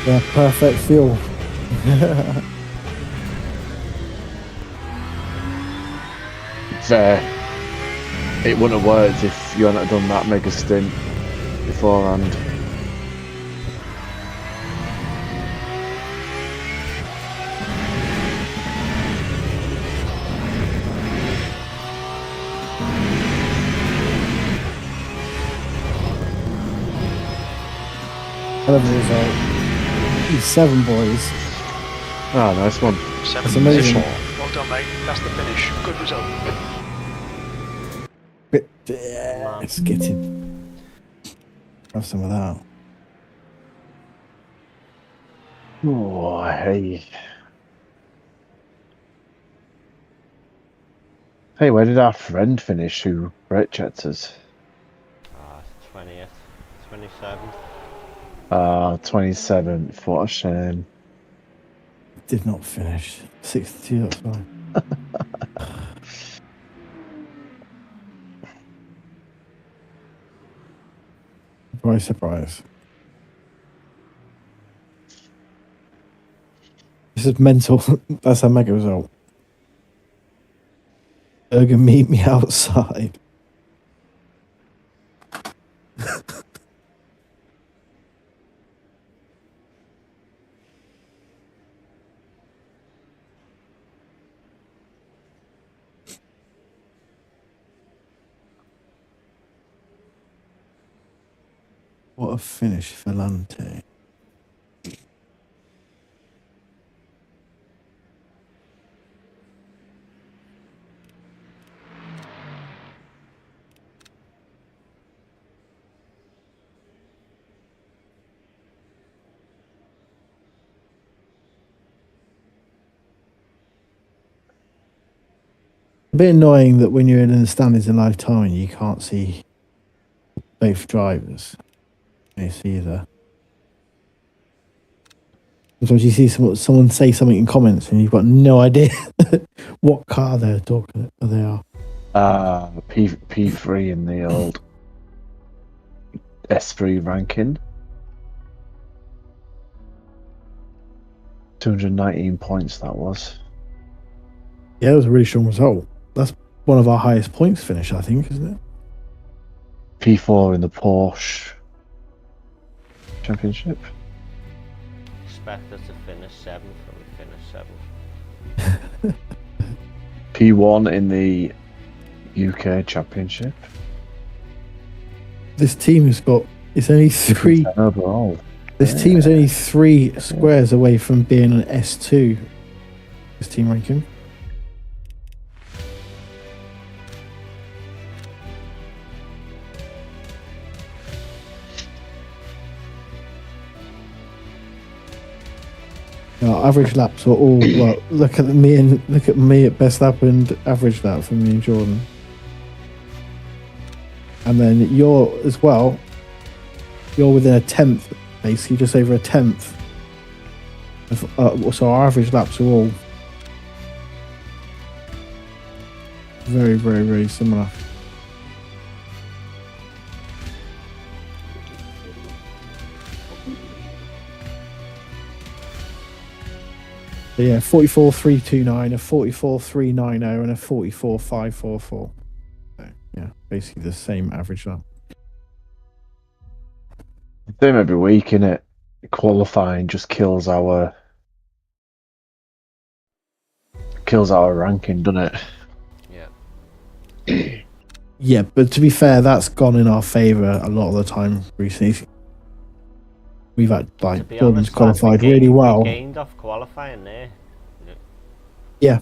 Yeah, perfect fuel. It wouldn't have worked if you hadn't done that mega stint beforehand. Hell of a result. 7 boys. Ah, nice one. That's amazing. Well done, mate. That's the finish. Good result. Bit, yeah, it's getting. Have some of that. Oh, hey. Hey, where did our friend finish who rate checked us? 20th, 27th. 27th. What a shame. Did not finish. 62, that's fine. Surprise, surprise. This is mental. That's a mega result. Berger, meet me outside. What a finish for Lante. A bit annoying that when you're in the standings in live timing, you can't see both drivers. You see the. Sometimes you see someone say something in comments and you've got no idea what car they're talking. They are. P3 in the old S3 ranking. 219 points that was. Yeah, it was a really strong result. That's one of our highest points finish, I think, isn't it? P4 in the Porsche Championship. Expect us to finish 7th, and we finished 7th. P1 in the UK Championship. This team has got. It's only 3 overall. This team's only 3 squares away from being an S2. This team ranking. Average laps were all well. Look at me at best lap and average lap for me and Jordan, and then you're as well. You're within a tenth, basically just over a tenth. So our average laps are all very, very, very similar. So yeah, 44.329, a 44.390, and a 44.544. So, yeah, basically the same average lap. Same every week, innit? Qualifying just kills our ranking, doesn't it? Yeah. Yeah, but to be fair, that's gone in our favour a lot of the time recently. We've had like Jordan's qualified really well. We gained off qualifying there. Yeah.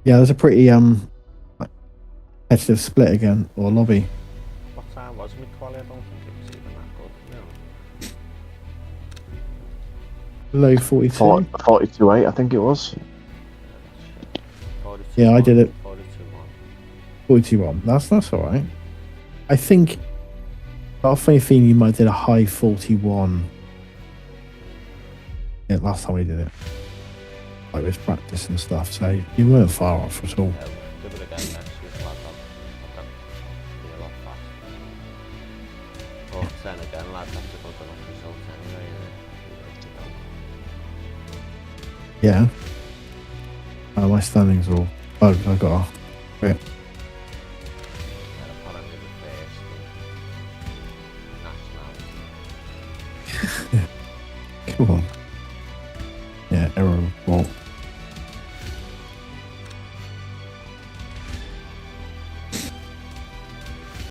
Yeah, there's a pretty competitive split again, or lobby. What time was we quali? I don't think it was even that good. No. Low 42. 42.8, I think it was. Yeah, I did it. 42.1. 41. That's all right. I think. Got a funny feeling you might have did a high 41. Yeah, last time we did it. Like with practice and stuff, so you weren't far off at all. Yeah, we'll give it again next week. Lad, I'll be a lot faster. But then again, lads have to go to enough results anyway. Yeah. My standings are all bugged. I got off. Yeah. Come on. Yeah, error report.